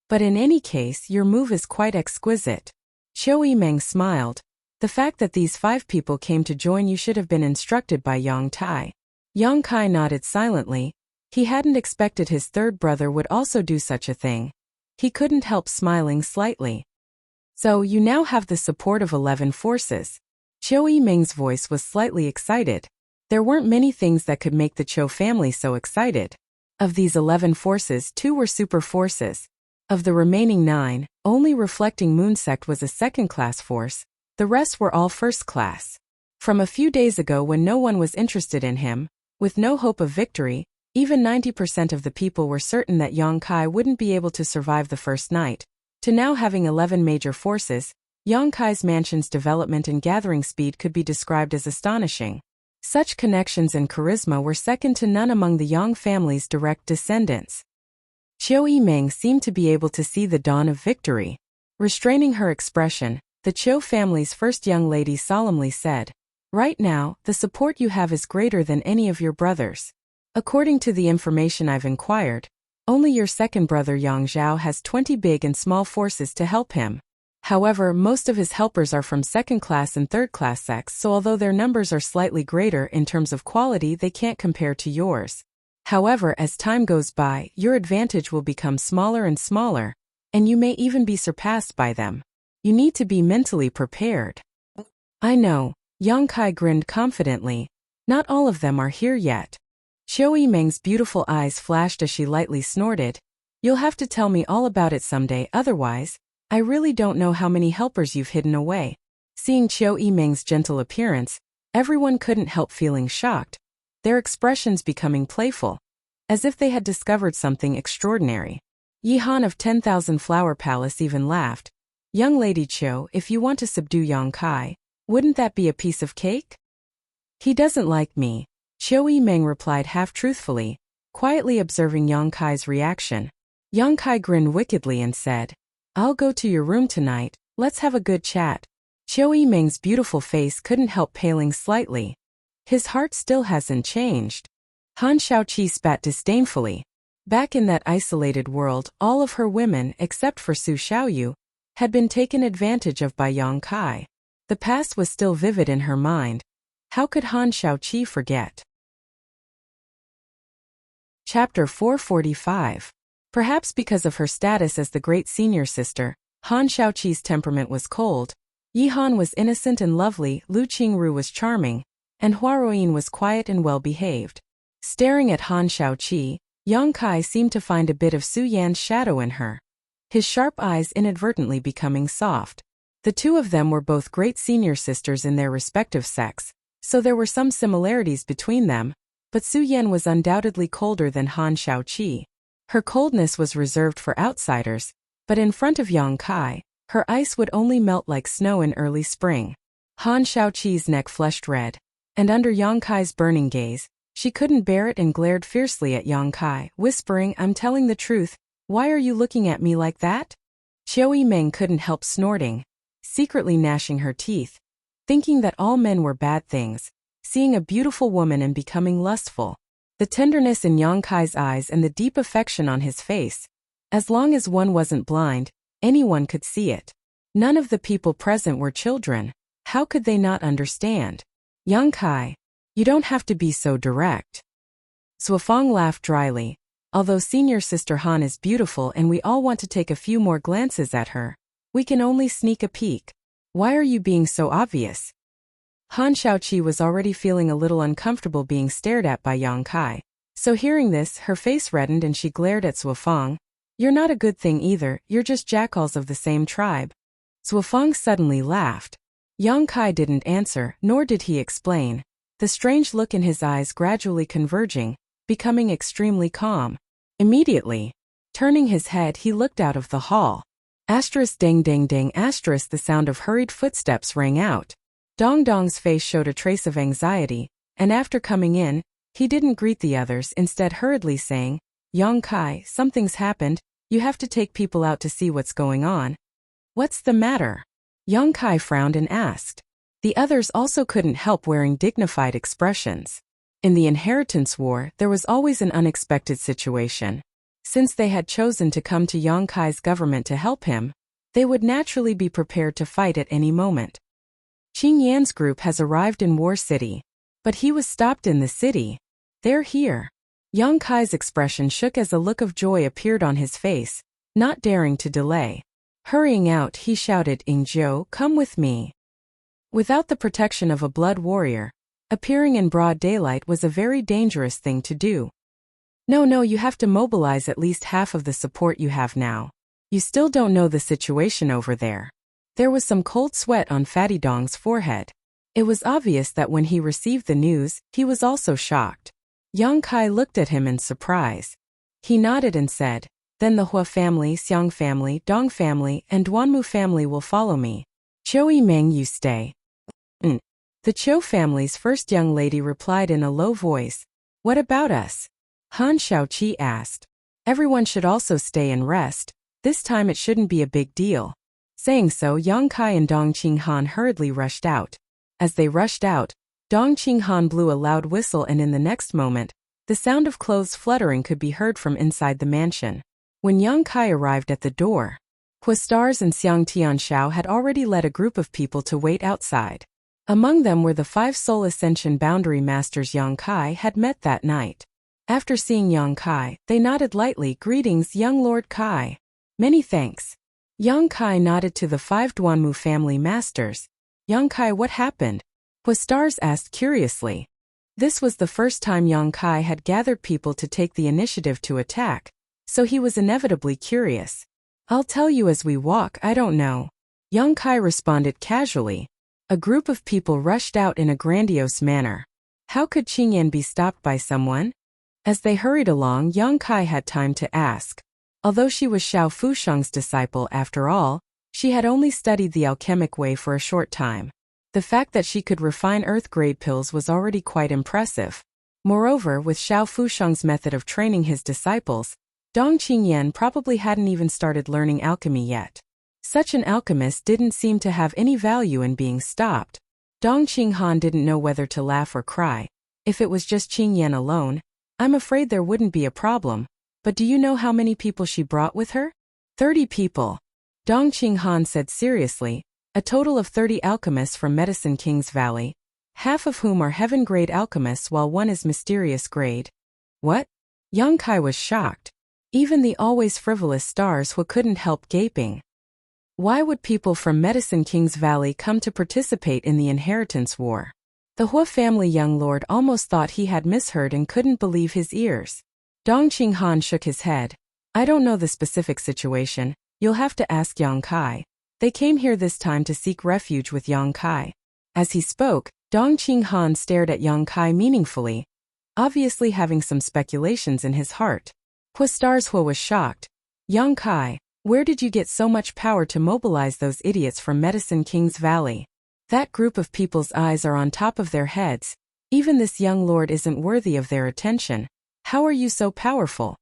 But in any case, your move is quite exquisite. Qiu Yiming smiled. The fact that these 5 people came to join you should have been instructed by Yang Tai. Yang Kai nodded silently. He hadn't expected his third brother would also do such a thing. He couldn't help smiling slightly. So you now have the support of 11 forces. Qiu Yiming's voice was slightly excited. There weren't many things that could make the Qiu family so excited. Of these 11 forces, 2 were super forces. Of the remaining 9, only Reflecting Moon Sect was a second-class force. The rest were all first-class. From a few days ago when no one was interested in him, with no hope of victory, even 90% of the people were certain that Yang Kai wouldn't be able to survive the first night, to now having 11 major forces, Yang Kai's mansion's development and gathering speed could be described as astonishing. Such connections and charisma were second to none among the Yang family's direct descendants. Qiu Yiming seemed to be able to see the dawn of victory. Restraining her expression, the Qiu family's first young lady solemnly said, right now, the support you have is greater than any of your brothers. According to the information I've inquired, only your second brother Yang Zhao has 20 big and small forces to help him. However, most of his helpers are from second-class and third-class sects, so although their numbers are slightly greater in terms of quality, they can't compare to yours. However, as time goes by, your advantage will become smaller and smaller, and you may even be surpassed by them. You need to be mentally prepared. I know, Yang Kai grinned confidently. Not all of them are here yet. Qiu Yiming's beautiful eyes flashed as she lightly snorted. You'll have to tell me all about it someday, otherwise, I really don't know how many helpers you've hidden away. Seeing Qiu Yiming's gentle appearance, everyone couldn't help feeling shocked, their expressions becoming playful, as if they had discovered something extraordinary. Yi Han of 10,000 Flower Palace even laughed. Young Lady Qiu, if you want to subdue Yang Kai, wouldn't that be a piece of cake? He doesn't like me, Qiu Yiming replied half-truthfully, quietly observing Yang Kai's reaction. Yang Kai grinned wickedly and said, I'll go to your room tonight, let's have a good chat. Qiu Yiming's beautiful face couldn't help paling slightly. His heart still hasn't changed. Han Shaoqi spat disdainfully. Back in that isolated world, all of her women, except for Su Xiaoyu, had been taken advantage of by Yang Kai. The past was still vivid in her mind. How could Han Xiaoqi forget? Chapter 445. Perhaps because of her status as the great senior sister, Han Xiaoqi's temperament was cold. Yi Han was innocent and lovely, Lu Qingru was charming, and Hua Ruoyin was quiet and well-behaved. Staring at Han Xiaoqi, Yang Kai seemed to find a bit of Su Yan's shadow in her, his sharp eyes inadvertently becoming soft. The two of them were both great senior sisters in their respective sex, so there were some similarities between them, but Su Yan was undoubtedly colder than Han Xiaoqi. Her coldness was reserved for outsiders, but in front of Yang Kai, her ice would only melt like snow in early spring. Han Xiaoqi's neck flushed red, and under Yang Kai's burning gaze, she couldn't bear it and glared fiercely at Yang Kai, whispering, "I'm telling the truth, why are you looking at me like that?" Qiu Yimeng couldn't help snorting, secretly gnashing her teeth, thinking that all men were bad things, seeing a beautiful woman and becoming lustful. The tenderness in Yang Kai's eyes and the deep affection on his face. As long as one wasn't blind, anyone could see it. None of the people present were children. How could they not understand? Yang Kai, you don't have to be so direct. Suofeng laughed dryly. Although senior sister Han is beautiful and we all want to take a few more glances at her, we can only sneak a peek. Why are you being so obvious? Han Xiaoqi was already feeling a little uncomfortable being stared at by Yang Kai. So hearing this, her face reddened and she glared at Suofeng. "You're not a good thing either, you're just jackals of the same tribe." Suofeng suddenly laughed. Yang Kai didn't answer, nor did he explain, the strange look in his eyes gradually converging, becoming extremely calm. Immediately, turning his head, he looked out of the hall. Asterisk ding ding ding asterisk the sound of hurried footsteps rang out. Dong Dong's face showed a trace of anxiety, and after coming in, he didn't greet the others, instead hurriedly saying, "Yang Kai, something's happened, you have to take people out to see what's going on." "What's the matter?" Yang Kai frowned and asked. The others also couldn't help wearing dignified expressions. In the inheritance war, there was always an unexpected situation. Since they had chosen to come to Yang Kai's government to help him, they would naturally be prepared to fight at any moment. Qing Yan's group has arrived in War City, but he was stopped in the city. "They're here." Yang Kai's expression shook as a look of joy appeared on his face, not daring to delay. Hurrying out, he shouted, "Ingzhou, come with me." Without the protection of a blood warrior, appearing in broad daylight was a very dangerous thing to do. No, you have to mobilize at least half of the support you have now. You still don't know the situation over there. There was some cold sweat on Fatty Dong's forehead. It was obvious that when he received the news, he was also shocked. Yang Kai looked at him in surprise. He nodded and said, "Then the Hua family, Xiang family, Dong family, and Duanmu family will follow me. Qiu Yimeng, you stay." The Qiu family's first young lady replied in a low voice, "What about us?" Han Xiaoqi asked. "Everyone should also stay and rest. This time it shouldn't be a big deal." Saying so, Yang Kai and Dong Qinghan hurriedly rushed out. As they rushed out, Dong Qinghan blew a loud whistle, and in the next moment, the sound of clothes fluttering could be heard from inside the mansion. When Yang Kai arrived at the door, Hua Stars and Xiang Tianxiao had already led a group of people to wait outside. Among them were the 5 Soul Ascension Boundary Masters Yang Kai had met that night. After seeing Yang Kai, they nodded lightly. "Greetings, young Lord Kai." "Many thanks." Yang Kai nodded to the 5 Duanmu family masters. "Yang Kai, what happened?" Hua Stars asked curiously. This was the first time Yang Kai had gathered people to take the initiative to attack, so he was inevitably curious. "I'll tell you as we walk, I don't know." Yang Kai responded casually. A group of people rushed out in a grandiose manner. How could Qingyan be stopped by someone? As they hurried along, Yang Kai had time to ask. Although she was Xiao Fusheng's disciple after all, she had only studied the alchemic way for a short time. The fact that she could refine earth-grade pills was already quite impressive. Moreover, with Xiao Fusheng's method of training his disciples, Dong Qingyan probably hadn't even started learning alchemy yet. Such an alchemist didn't seem to have any value in being stopped. Dong Qinghan didn't know whether to laugh or cry. If it was just Qingyan alone, I'm afraid there wouldn't be a problem. But do you know how many people she brought with her? 30 people. Dong Qinghan said seriously, a total of 30 alchemists from Medicine King's Valley, half of whom are heaven-grade alchemists while one is mysterious grade. What? Yang Kai was shocked. Even the always frivolous Stars Hua couldn't help gaping. Why would people from Medicine King's Valley come to participate in the inheritance war? The Hua family young lord almost thought he had misheard and couldn't believe his ears. Dong Qinghan shook his head. I don't know the specific situation, you'll have to ask Yang Kai. They came here this time to seek refuge with Yang Kai. As he spoke, Dong Qinghan stared at Yang Kai meaningfully, obviously having some speculations in his heart. Hua Stars Hua was shocked. Yang Kai, where did you get so much power to mobilize those idiots from Medicine King's Valley? That group of people's eyes are on top of their heads. Even this young lord isn't worthy of their attention. How are you so powerful?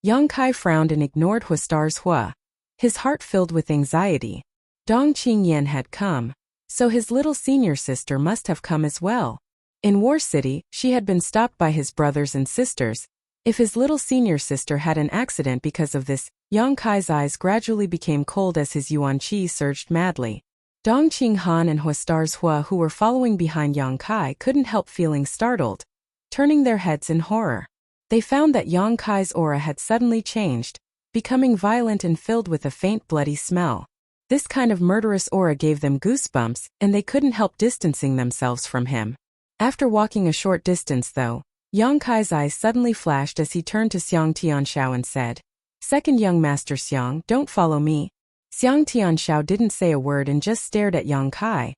Yang Kai frowned and ignored Hua Stars Hua. His heart filled with anxiety. Dong Qingyan had come, so his little senior sister must have come as well. In War City, she had been stopped by his brothers and sisters. If his little senior sister had an accident because of this, Yang Kai's eyes gradually became cold as his yuan qi surged madly. Dong Qinghan and Hua Stars Hua, who were following behind Yang Kai, couldn't help feeling startled, turning their heads in horror. They found that Yang Kai's aura had suddenly changed, becoming violent and filled with a faint bloody smell. This kind of murderous aura gave them goosebumps, and they couldn't help distancing themselves from him. After walking a short distance though, Yang Kai's eyes suddenly flashed as he turned to Xiang Tianxiao and said, Second young master Xiang, don't follow me. Xiang Tianxiao didn't say a word and just stared at Yang Kai,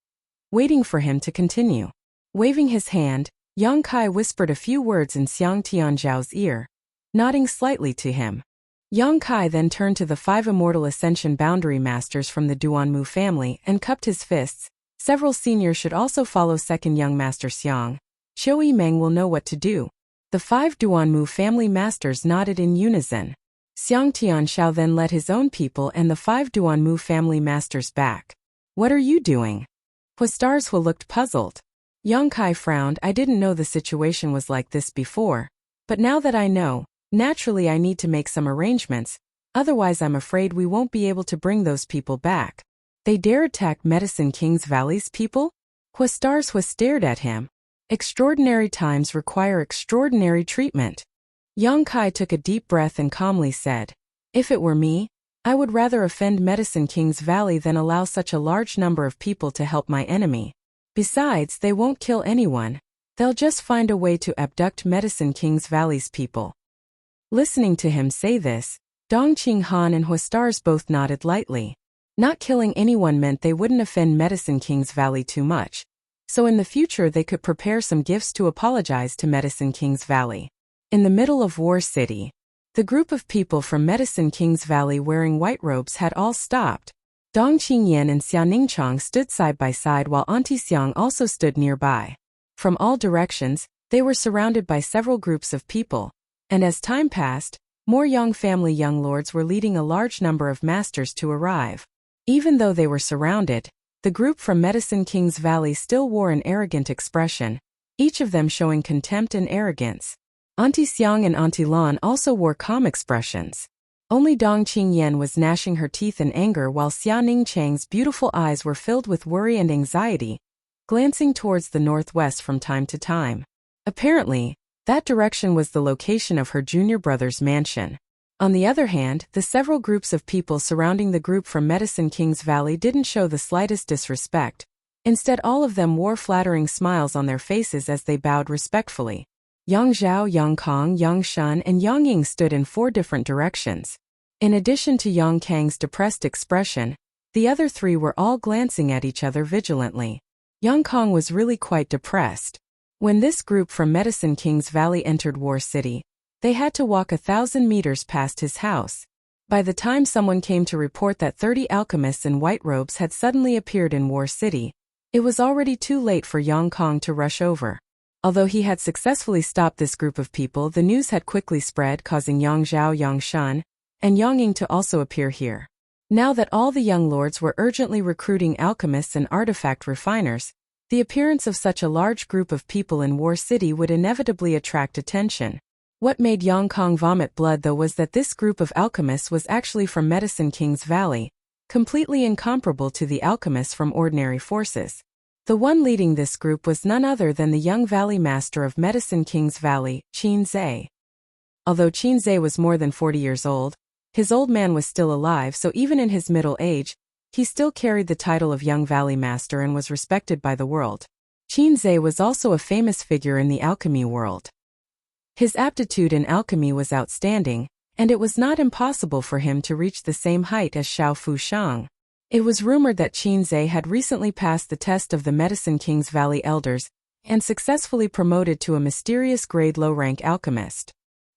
waiting for him to continue. Waving his hand, Yang Kai whispered a few words in Xiang Tianxiao's ear, nodding slightly to him. Yang Kai then turned to the 5 immortal ascension boundary masters from the Duanmu family and cupped his fists. Several seniors should also follow second young master Xiang. Qiu Yimeng will know what to do. The 5 Duanmu family masters nodded in unison. Xiang Tianxiao then led his own people and the 5 Duanmu family masters back. What are you doing? Hua Stars Hua looked puzzled. Yang Kai frowned. I didn't know the situation was like this before. But now that I know, naturally I need to make some arrangements, otherwise I'm afraid we won't be able to bring those people back. They dare attack Medicine King's Valley's people? Hua Stars Hua stared at him. Extraordinary times require extraordinary treatment. Yang Kai took a deep breath and calmly said, If it were me, I would rather offend Medicine King's Valley than allow such a large number of people to help my enemy. Besides, they won't kill anyone. They'll just find a way to abduct Medicine King's Valley's people. Listening to him say this, Dong Qinghan and Hua Stars both nodded lightly. Not killing anyone meant they wouldn't offend Medicine King's Valley too much. So in the future they could prepare some gifts to apologize to Medicine King's Valley. In the middle of War City, the group of people from Medicine King's Valley wearing white robes had all stopped. Dong Qingyan and Xia Ningchang stood side by side while Auntie Xiang also stood nearby. From all directions, they were surrounded by several groups of people, and as time passed, more Yang family young lords were leading a large number of masters to arrive. Even though they were surrounded, the group from Medicine King's Valley still wore an arrogant expression, each of them showing contempt and arrogance. Auntie Xiang and Auntie Lan also wore calm expressions. Only Dong Qingyan was gnashing her teeth in anger while Xia Ningchang's beautiful eyes were filled with worry and anxiety, glancing towards the northwest from time to time. Apparently, that direction was the location of her junior brother's mansion. On the other hand, the several groups of people surrounding the group from Medicine King's Valley didn't show the slightest disrespect. Instead, all of them wore flattering smiles on their faces as they bowed respectfully. Yang Zhao, Yang Kong, Yang Shun, and Yang Ying stood in 4 different directions. In addition to Yang Kang's depressed expression, the other 3 were all glancing at each other vigilantly. Yang Kong was really quite depressed. When this group from Medicine King's Valley entered War City, they had to walk 1,000 meters past his house. By the time someone came to report that 30 alchemists in white robes had suddenly appeared in War City, it was already too late for Yang Kong to rush over. Although he had successfully stopped this group of people, the news had quickly spread, causing Yang Zhao, Yang Shun, and Yang Ying to also appear here. Now that all the young lords were urgently recruiting alchemists and artifact refiners, the appearance of such a large group of people in War City would inevitably attract attention. What made Yang Kong vomit blood though was that this group of alchemists was actually from Medicine King's Valley, completely incomparable to the alchemists from ordinary forces. The one leading this group was none other than the young valley master of Medicine King's Valley, Qin Zhe. Although Qin Zhe was more than 40 years old, his old man was still alive, so even in his middle age, he still carried the title of Young Valley Master and was respected by the world. Qin Zhe was also a famous figure in the alchemy world. His aptitude in alchemy was outstanding, and it was not impossible for him to reach the same height as Xiao Fushang. It was rumored that Qin Zhe had recently passed the test of the Medicine King's Valley elders and successfully promoted to a mysterious grade low-rank alchemist.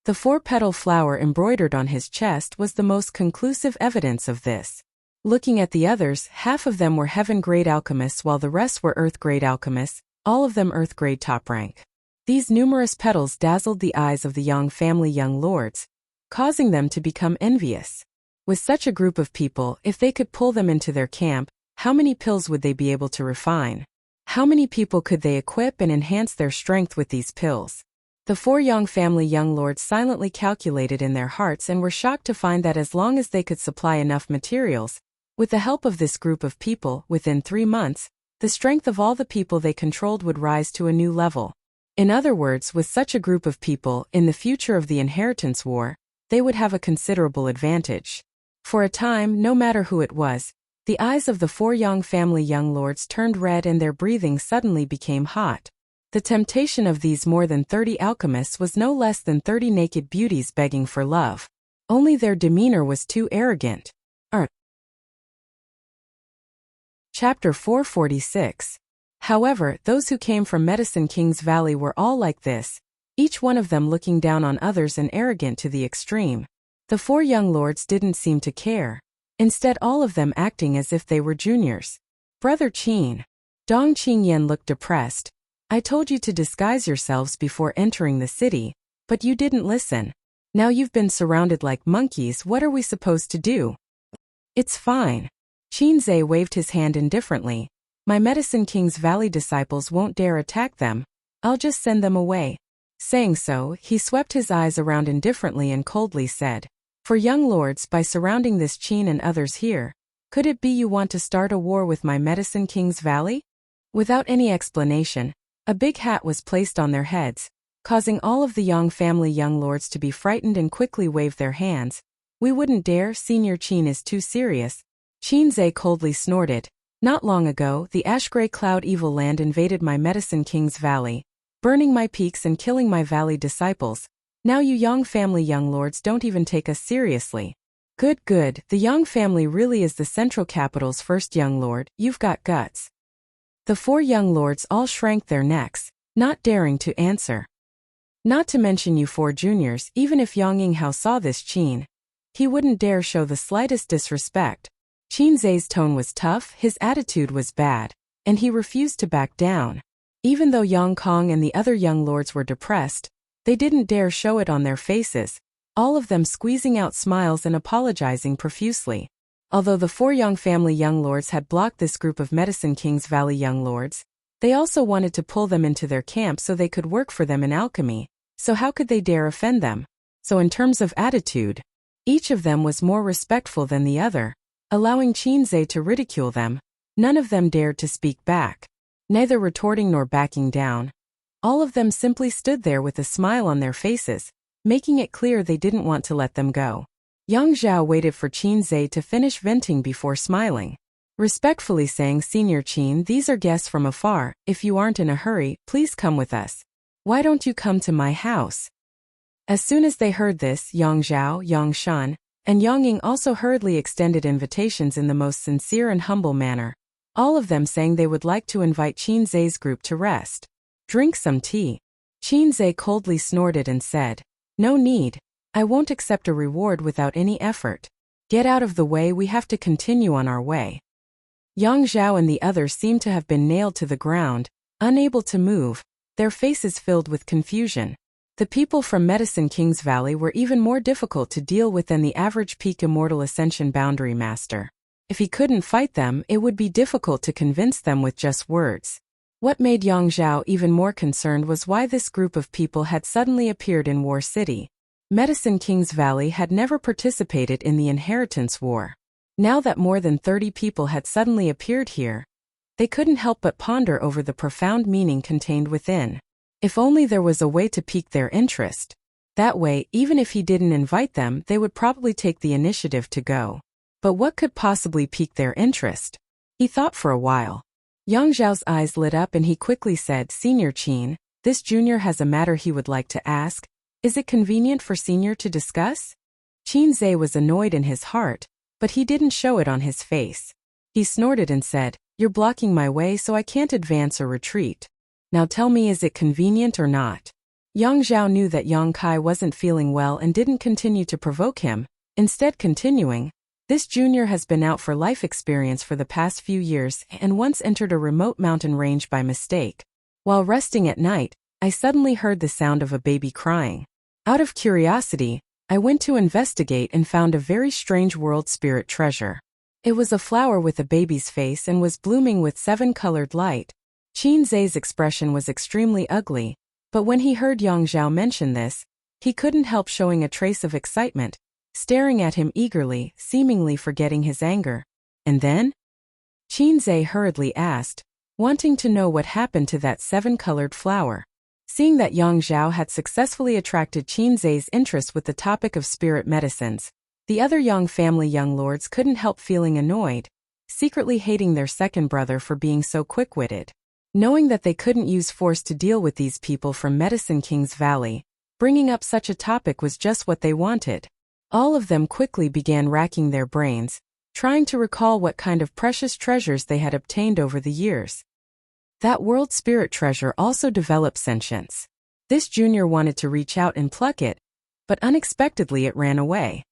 The 4-petal flower embroidered on his chest was the most conclusive evidence of this. Looking at the others, half of them were heaven-grade alchemists while the rest were earth-grade alchemists, all of them earth-grade top rank. These numerous petals dazzled the eyes of the Yang family young lords, causing them to become envious. With such a group of people, if they could pull them into their camp, how many pills would they be able to refine? How many people could they equip and enhance their strength with these pills? The 4 Yang family young lords silently calculated in their hearts and were shocked to find that as long as they could supply enough materials, with the help of this group of people, within 3 months, the strength of all the people they controlled would rise to a new level. In other words, with such a group of people, in the future of the inheritance war, they would have a considerable advantage. For a time, no matter who it was, the eyes of the 4 Yang family young lords turned red and their breathing suddenly became hot. The temptation of these more than 30 alchemists was no less than 30 naked beauties begging for love. Only their demeanor was too arrogant. Chapter 446. However, those who came from Medicine King's Valley were all like this, each one of them looking down on others and arrogant to the extreme. The 4 young lords didn't seem to care. Instead, all of them acting as if they were juniors. Brother Qin. Dong Qingyan looked depressed. I told you to disguise yourselves before entering the city, but you didn't listen. Now you've been surrounded like monkeys, what are we supposed to do? It's fine. Qin Zhe waved his hand indifferently. My Medicine King's Valley disciples won't dare attack them. I'll just send them away. Saying so, he swept his eyes around indifferently and coldly said, For young lords, by surrounding this Qin and others here, could it be you want to start a war with my Medicine King's Valley? Without any explanation, a big hat was placed on their heads, causing all of the Yang family young lords to be frightened and quickly wave their hands. We wouldn't dare, Senior Qin is too serious. Qin Zhe coldly snorted. Not long ago, the ash-gray cloud evil land invaded my Medicine King's Valley, burning my peaks and killing my valley disciples. Now you Yang family young lords don't even take us seriously. Good, good, the Yang family really is the central capital's first young lord, you've got guts. The 4 young lords all shrank their necks, not daring to answer. Not to mention you 4 juniors, even if Yang Yinghao saw this Qin, he wouldn't dare show the slightest disrespect. Qin Zhe's tone was tough, his attitude was bad, and he refused to back down. Even though Yang Kong and the other young lords were depressed, they didn't dare show it on their faces, all of them squeezing out smiles and apologizing profusely. Although the 4 Yang family young lords had blocked this group of Medicine King's Valley young lords, they also wanted to pull them into their camp so they could work for them in alchemy, so how could they dare offend them? So in terms of attitude, each of them was more respectful than the other, allowing Qin Zhe to ridicule them. None of them dared to speak back, neither retorting nor backing down. All of them simply stood there with a smile on their faces, making it clear they didn't want to let them go. Yang Zhao waited for Qin Zhe to finish venting before smiling, respectfully saying, Senior Qin, these are guests from afar, if you aren't in a hurry, please come with us. Why don't you come to my house? As soon as they heard this, Yang Zhao, Yang Shan, and Yang Ying also hurriedly extended invitations in the most sincere and humble manner, all of them saying they would like to invite Qin Zhe's group to rest. Drink some tea. Qin Zhe coldly snorted and said, No need. I won't accept a reward without any effort. Get out of the way, we have to continue on our way. Yang Zhao and the others seemed to have been nailed to the ground, unable to move, their faces filled with confusion. The people from Medicine King's Valley were even more difficult to deal with than the average peak Immortal Ascension Boundary Master. If he couldn't fight them, it would be difficult to convince them with just words. What made Yang Zhao even more concerned was why this group of people had suddenly appeared in War City. Medicine King's Valley had never participated in the Inheritance War. Now that more than 30 people had suddenly appeared here, they couldn't help but ponder over the profound meaning contained within. If only there was a way to pique their interest. That way, even if he didn't invite them, they would probably take the initiative to go. But what could possibly pique their interest? He thought for a while. Yang Zhao's eyes lit up and he quickly said, "Senior Qin, this junior has a matter he would like to ask. Is it convenient for Senior to discuss?" Qin Zhe was annoyed in his heart, but he didn't show it on his face. He snorted and said, "You're blocking my way so I can't advance or retreat. Now tell me, is it convenient or not?" Yang Zhao knew that Yang Kai wasn't feeling well and didn't continue to provoke him, instead continuing, "This junior has been out for life experience for the past few years and once entered a remote mountain range by mistake. While resting at night, I suddenly heard the sound of a baby crying. Out of curiosity, I went to investigate and found a very strange world spirit treasure. It was a flower with a baby's face and was blooming with 7-colored light." Qin Zhe's expression was extremely ugly, but when he heard Yang Zhao mention this, he couldn't help showing a trace of excitement, staring at him eagerly, seemingly forgetting his anger. "And then?" Qin Zhe hurriedly asked, wanting to know what happened to that 7-colored flower. Seeing that Yang Zhao had successfully attracted Qin Zhe's interest with the topic of spirit medicines, the other Yang family young lords couldn't help feeling annoyed, secretly hating their second brother for being so quick-witted. Knowing that they couldn't use force to deal with these people from Medicine King's Valley, bringing up such a topic was just what they wanted. All of them quickly began racking their brains, trying to recall what kind of precious treasures they had obtained over the years. That world spirit treasure also developed sentience. This junior wanted to reach out and pluck it, but unexpectedly it ran away.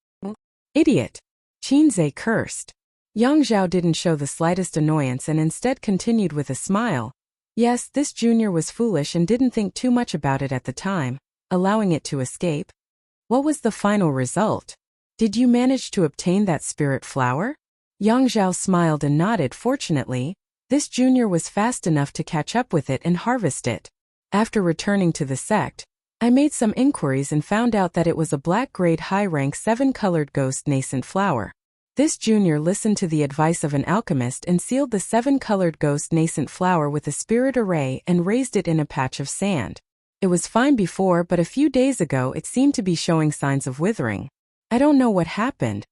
"Idiot!" Qin Zhe cursed. Yang Zhao didn't show the slightest annoyance and instead continued with a smile. Yes, this junior was foolish and didn't think too much about it at the time, allowing it to escape. What was the final result? Did you manage to obtain that spirit flower? Yang Zhao smiled and nodded. Fortunately, this junior was fast enough to catch up with it and harvest it. After returning to the sect, I made some inquiries and found out that it was a black-grade high-rank 7-colored ghost nascent flower. This junior listened to the advice of an alchemist and sealed the 7-colored ghost nascent flower with a spirit array and raised it in a patch of sand. It was fine before, but a few days ago it seemed to be showing signs of withering. I don't know what happened."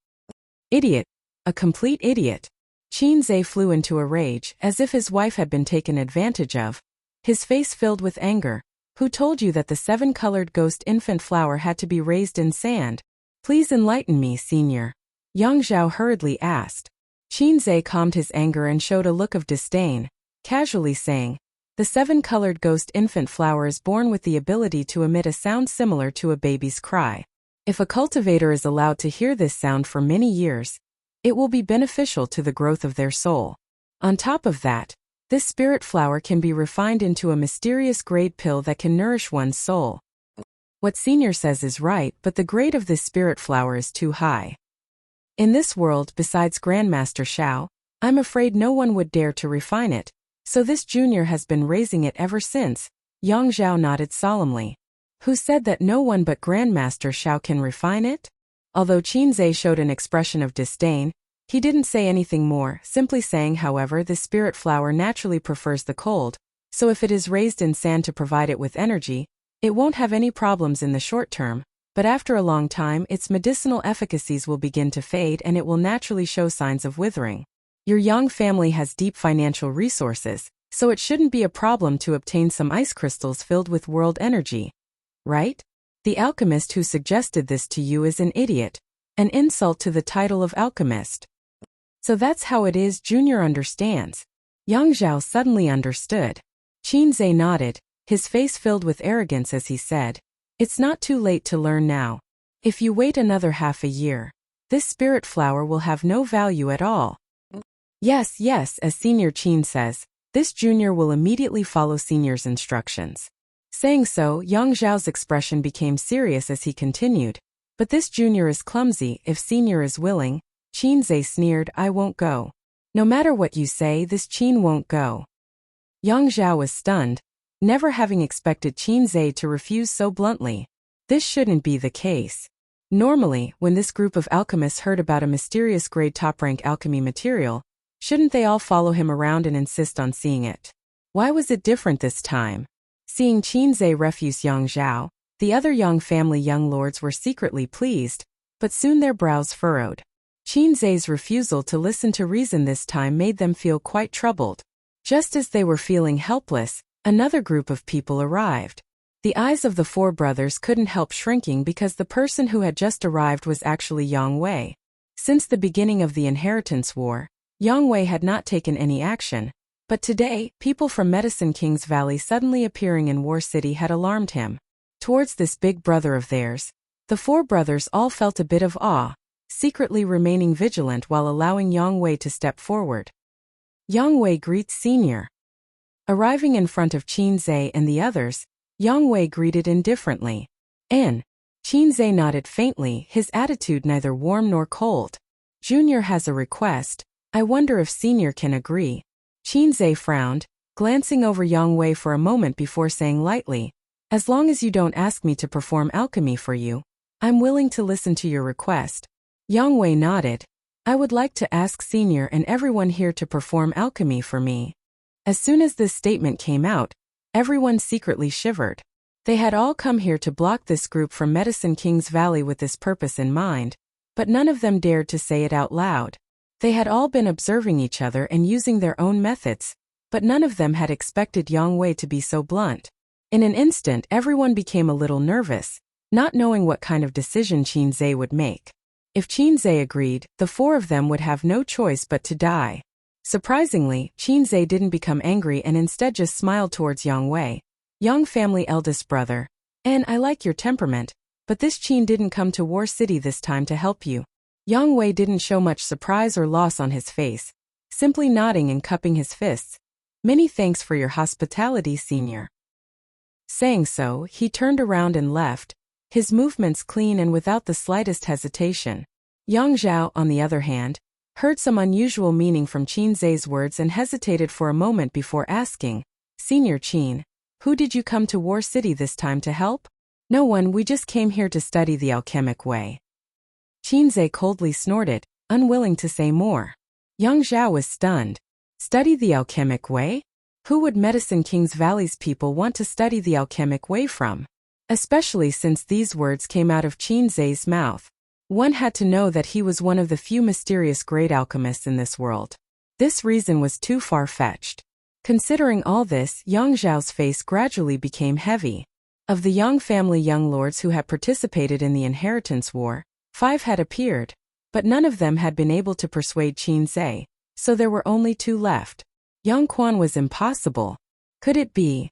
"Idiot. A complete idiot." Qin Zhe flew into a rage, as if his wife had been taken advantage of. His face filled with anger. "Who told you that the 7-colored ghost infant flower had to be raised in sand? Please enlighten me, senior." Yang Zhao hurriedly asked. Qin Zhe calmed his anger and showed a look of disdain, casually saying, "The 7-colored ghost infant flower is born with the ability to emit a sound similar to a baby's cry. If a cultivator is allowed to hear this sound for many years, it will be beneficial to the growth of their soul. On top of that, this spirit flower can be refined into a mysterious grade pill that can nourish one's soul." What senior says is right, but the grade of this spirit flower is too high. In this world, besides Grandmaster Shao, I'm afraid no one would dare to refine it, so this junior has been raising it ever since. Yang Zhao nodded solemnly. "Who said that no one but Grandmaster Shao can refine it?" Although Qin Zhe showed an expression of disdain, he didn't say anything more, simply saying, "However, this spirit flower naturally prefers the cold, so if it is raised in sand to provide it with energy, it won't have any problems in the short term, but after a long time its medicinal efficacies will begin to fade and it will naturally show signs of withering. Your Yang family has deep financial resources, so it shouldn't be a problem to obtain some ice crystals filled with world energy. Right? The alchemist who suggested this to you is an idiot, an insult to the title of alchemist." "So that's how it is." Junior understands. Yang Zhao suddenly understood. Qin Zhe nodded, his face filled with arrogance as he said, "It's not too late to learn now. If you wait another half a year, this spirit flower will have no value at all." Yes, as Senior Qin says, this junior will immediately follow Senior's instructions. Saying so, Yang Zhao's expression became serious as he continued, "But this junior is clumsy. If Senior is willing," Qin Zhe sneered, "I won't go. No matter what you say, this Qin won't go." Yang Zhao was stunned, never having expected Qin Zhe to refuse so bluntly. This shouldn't be the case. Normally, when this group of alchemists heard about a mysterious grade top-rank alchemy material, shouldn't they all follow him around and insist on seeing it? Why was it different this time? Seeing Qin Zhe refuse Yang Zhao, the other Yang family young lords were secretly pleased, but soon their brows furrowed. Qin Zhe's refusal to listen to reason this time made them feel quite troubled. Just as they were feeling helpless, another group of people arrived. The eyes of the four brothers couldn't help shrinking because the person who had just arrived was actually Yang Wei. Since the beginning of the inheritance war, Yang Wei had not taken any action, but today, people from Medicine King's Valley suddenly appearing in War City had alarmed him. Towards this big brother of theirs, the four brothers all felt a bit of awe, secretly remaining vigilant while allowing Yang Wei to step forward. Yang Wei greets Senior. Arriving in front of Qin Zhe and the others, Yang Wei greeted indifferently. Qin Zhe nodded faintly, his attitude neither warm nor cold. Junior has a request. I wonder if Senior can agree. Qin Zhe frowned, glancing over Yang Wei for a moment before saying lightly, as long as you don't ask me to perform alchemy for you, I'm willing to listen to your request. Yang Wei nodded. I would like to ask Senior and everyone here to perform alchemy for me. As soon as this statement came out, everyone secretly shivered. They had all come here to block this group from Medicine King's Valley with this purpose in mind, but none of them dared to say it out loud. They had all been observing each other and using their own methods, but none of them had expected Yang Wei to be so blunt. In an instant, everyone became a little nervous, not knowing what kind of decision Qin Zhe would make. If Qin Zhe agreed, the four of them would have no choice but to die. Surprisingly, Qin Zhe didn't become angry and instead just smiled towards Yang Wei. Yang family eldest brother. And I like your temperament, but this Qin didn't come to War City this time to help you. Yang Wei didn't show much surprise or loss on his face, simply nodding and cupping his fists. Many thanks for your hospitality, Senior. Saying so, he turned around and left, his movements clean and without the slightest hesitation. Yang Zhao, on the other hand, heard some unusual meaning from Qin Zhe's words and hesitated for a moment before asking, Senior Qin, who did you come to War City this time to help? No one, we just came here to study the alchemic way. Qin Zhe coldly snorted, unwilling to say more. Yang Zhao was stunned. Study the alchemic way? Who would Medicine King's Valley's people want to study the alchemic way from? Especially since these words came out of Qin Zhe's mouth. One had to know that he was one of the few mysterious great alchemists in this world. This reason was too far-fetched. Considering all this, Yang Zhao's face gradually became heavy. Of the Yang family young lords who had participated in the inheritance war, 5 had appeared, but none of them had been able to persuade Qin Zhe, so there were only 2 left. Yang Quan was impossible. Could it be?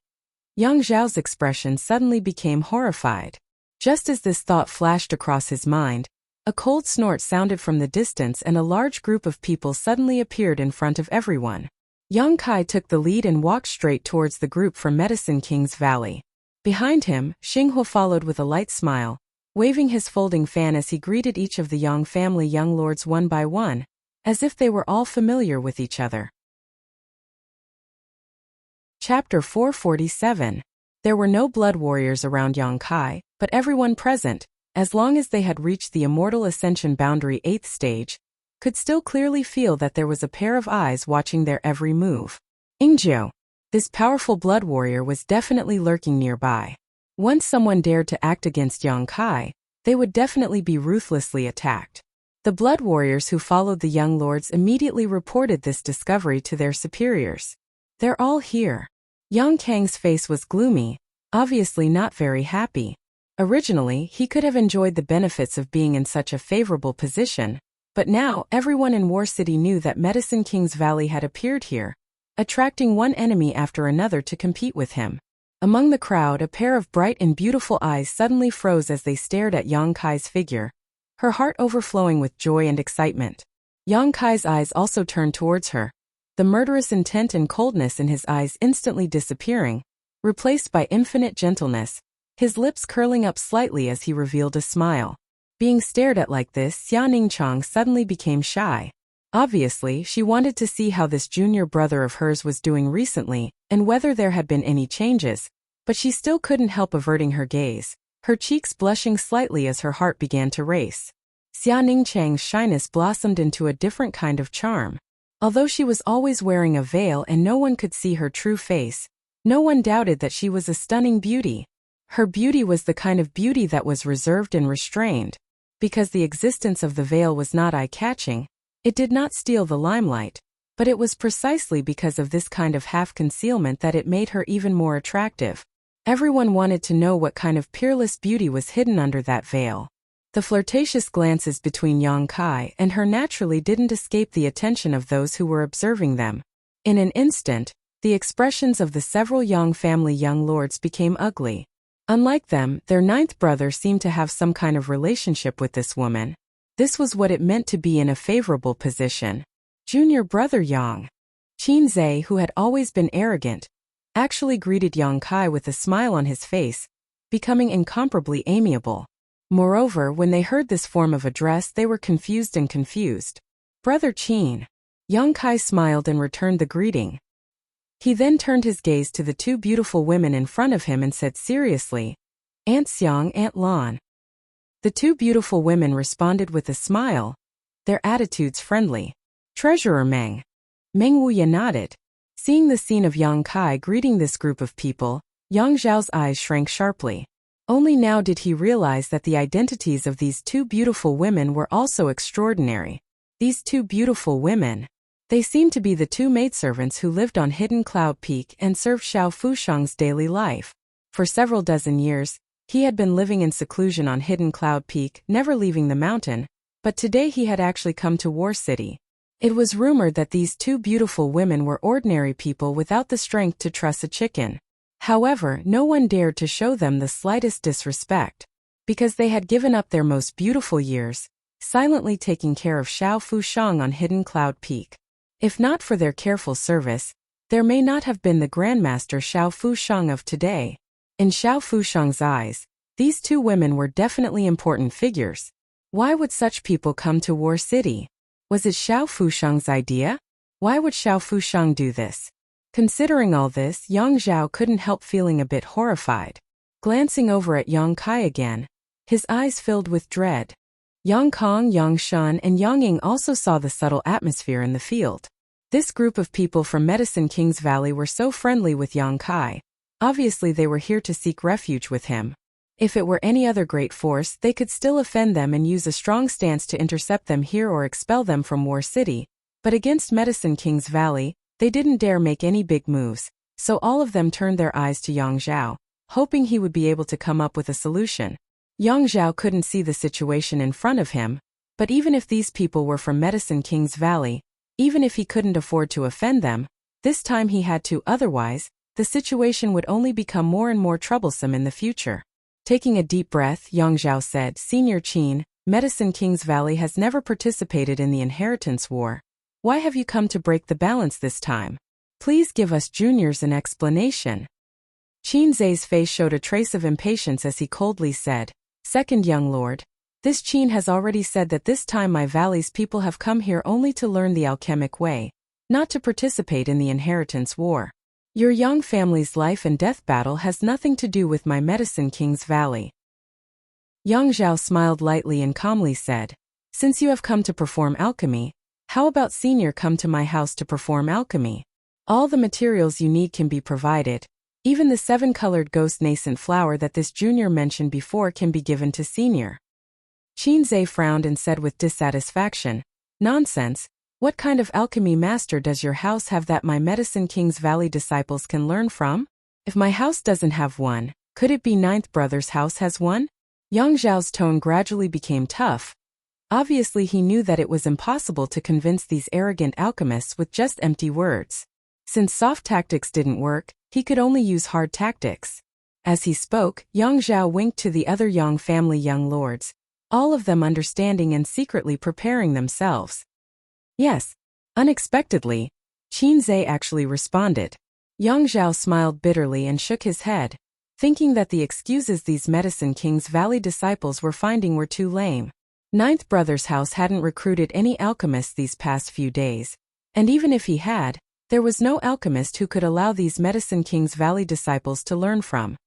Yang Zhao's expression suddenly became horrified. Just as this thought flashed across his mind, a cold snort sounded from the distance and a large group of people suddenly appeared in front of everyone. Yang Kai took the lead and walked straight towards the group from Medicine King's Valley. Behind him, Xinghua followed with a light smile, waving his folding fan as he greeted each of the Yang family young lords one by one, as if they were all familiar with each other. Chapter 447. There were no blood warriors around Yang Kai, but everyone present, as long as they had reached the immortal ascension boundary 8th stage, could still clearly feel that there was a pair of eyes watching their every move. Ingzhou. This powerful blood warrior was definitely lurking nearby. Once someone dared to act against Yang Kai, they would definitely be ruthlessly attacked. The blood warriors who followed the young lords immediately reported this discovery to their superiors. They're all here. Yang Kang's face was gloomy, obviously not very happy. Originally, he could have enjoyed the benefits of being in such a favorable position, but now everyone in War City knew that Medicine King's Valley had appeared here, attracting one enemy after another to compete with him. Among the crowd, a pair of bright and beautiful eyes suddenly froze as they stared at Yang Kai's figure, her heart overflowing with joy and excitement. Yang Kai's eyes also turned towards her, the murderous intent and coldness in his eyes instantly disappearing, replaced by infinite gentleness, his lips curling up slightly as he revealed a smile. Being stared at like this, Xia Ningchang suddenly became shy. Obviously, she wanted to see how this junior brother of hers was doing recently, and whether there had been any changes, but she still couldn't help averting her gaze, her cheeks blushing slightly as her heart began to race. Xia Ningchang's shyness blossomed into a different kind of charm. Although she was always wearing a veil and no one could see her true face, no one doubted that she was a stunning beauty. Her beauty was the kind of beauty that was reserved and restrained. Because the existence of the veil was not eye-catching, it did not steal the limelight, but it was precisely because of this kind of half-concealment that it made her even more attractive. Everyone wanted to know what kind of peerless beauty was hidden under that veil. The flirtatious glances between Yang Kai and her naturally didn't escape the attention of those who were observing them. In an instant, the expressions of the several Yang family young lords became ugly. Unlike them, their ninth brother seemed to have some kind of relationship with this woman. This was what it meant to be in a favorable position. Junior brother Yang Qinzhe, who had always been arrogant, actually greeted Yang Kai with a smile on his face, becoming incomparably amiable. Moreover, when they heard this form of address, they were confused. Brother Qin. Yang Kai smiled and returned the greeting. He then turned his gaze to the two beautiful women in front of him and said seriously, Aunt Xiang, Aunt Lan. The two beautiful women responded with a smile, their attitudes friendly. Treasurer Meng. Meng Wuya nodded. Seeing the scene of Yang Kai greeting this group of people, Yang Zhao's eyes shrank sharply. Only now did he realize that the identities of these two beautiful women were also extraordinary. These two beautiful women. They seemed to be the two maidservants who lived on Hidden Cloud Peak and served Xiao Fushang's daily life. For several dozen years, he had been living in seclusion on Hidden Cloud Peak, never leaving the mountain, but today he had actually come to War City. It was rumored that these two beautiful women were ordinary people without the strength to truss a chicken. However, no one dared to show them the slightest disrespect, because they had given up their most beautiful years, silently taking care of Xiao Fushang on Hidden Cloud Peak. If not for their careful service, there may not have been the Grandmaster Xiao Fushang of today. In Xiao Fushang's eyes, these two women were definitely important figures. Why would such people come to War City? Was it Xiao Fushang's idea? Why would Xiao Fushang do this? Considering all this, Yang Zhao couldn't help feeling a bit horrified. Glancing over at Yang Kai again, his eyes filled with dread. Yang Kong, Yang Shan, and Yang Ying also saw the subtle atmosphere in the field. This group of people from Medicine King's Valley were so friendly with Yang Kai. Obviously they were here to seek refuge with him. If it were any other great force, they could still offend them and use a strong stance to intercept them here or expel them from War City. But against Medicine King's Valley, they didn't dare make any big moves, so all of them turned their eyes to Yang Zhao, hoping he would be able to come up with a solution. Yang Zhao couldn't see the situation in front of him, but even if these people were from Medicine King's Valley, even if he couldn't afford to offend them, this time he had to, otherwise, the situation would only become more and more troublesome in the future. Taking a deep breath, Yang Zhao said, Senior Qin, Medicine King's Valley has never participated in the inheritance war. Why have you come to break the balance this time? Please give us juniors an explanation. Qin Zhe's face showed a trace of impatience as he coldly said, Second young lord, this Qin has already said that this time my valley's people have come here only to learn the alchemic way, not to participate in the inheritance war. Your young family's life and death battle has nothing to do with my Medicine King's Valley. Yang Zhao smiled lightly and calmly said, Since you have come to perform alchemy, how about senior come to my house to perform alchemy? All the materials you need can be provided. Even the 7-colored ghost nascent flower that this junior mentioned before can be given to senior. Qin Zhe frowned and said with dissatisfaction, Nonsense, what kind of alchemy master does your house have that my Medicine King's Valley disciples can learn from? If my house doesn't have one, could it be ninth brother's house has one? Yang Zhao's tone gradually became tough. Obviously he knew that it was impossible to convince these arrogant alchemists with just empty words. Since soft tactics didn't work, he could only use hard tactics. As he spoke, Yang Zhao winked to the other Yang family young lords, all of them understanding and secretly preparing themselves. Yes. Unexpectedly, Qin Zhe actually responded. Yang Zhao smiled bitterly and shook his head, thinking that the excuses these Medicine King's Valley disciples were finding were too lame. Ninth brother's house hadn't recruited any alchemists these past few days, and even if he had, there was no alchemist who could allow these Medicine King's Valley disciples to learn from.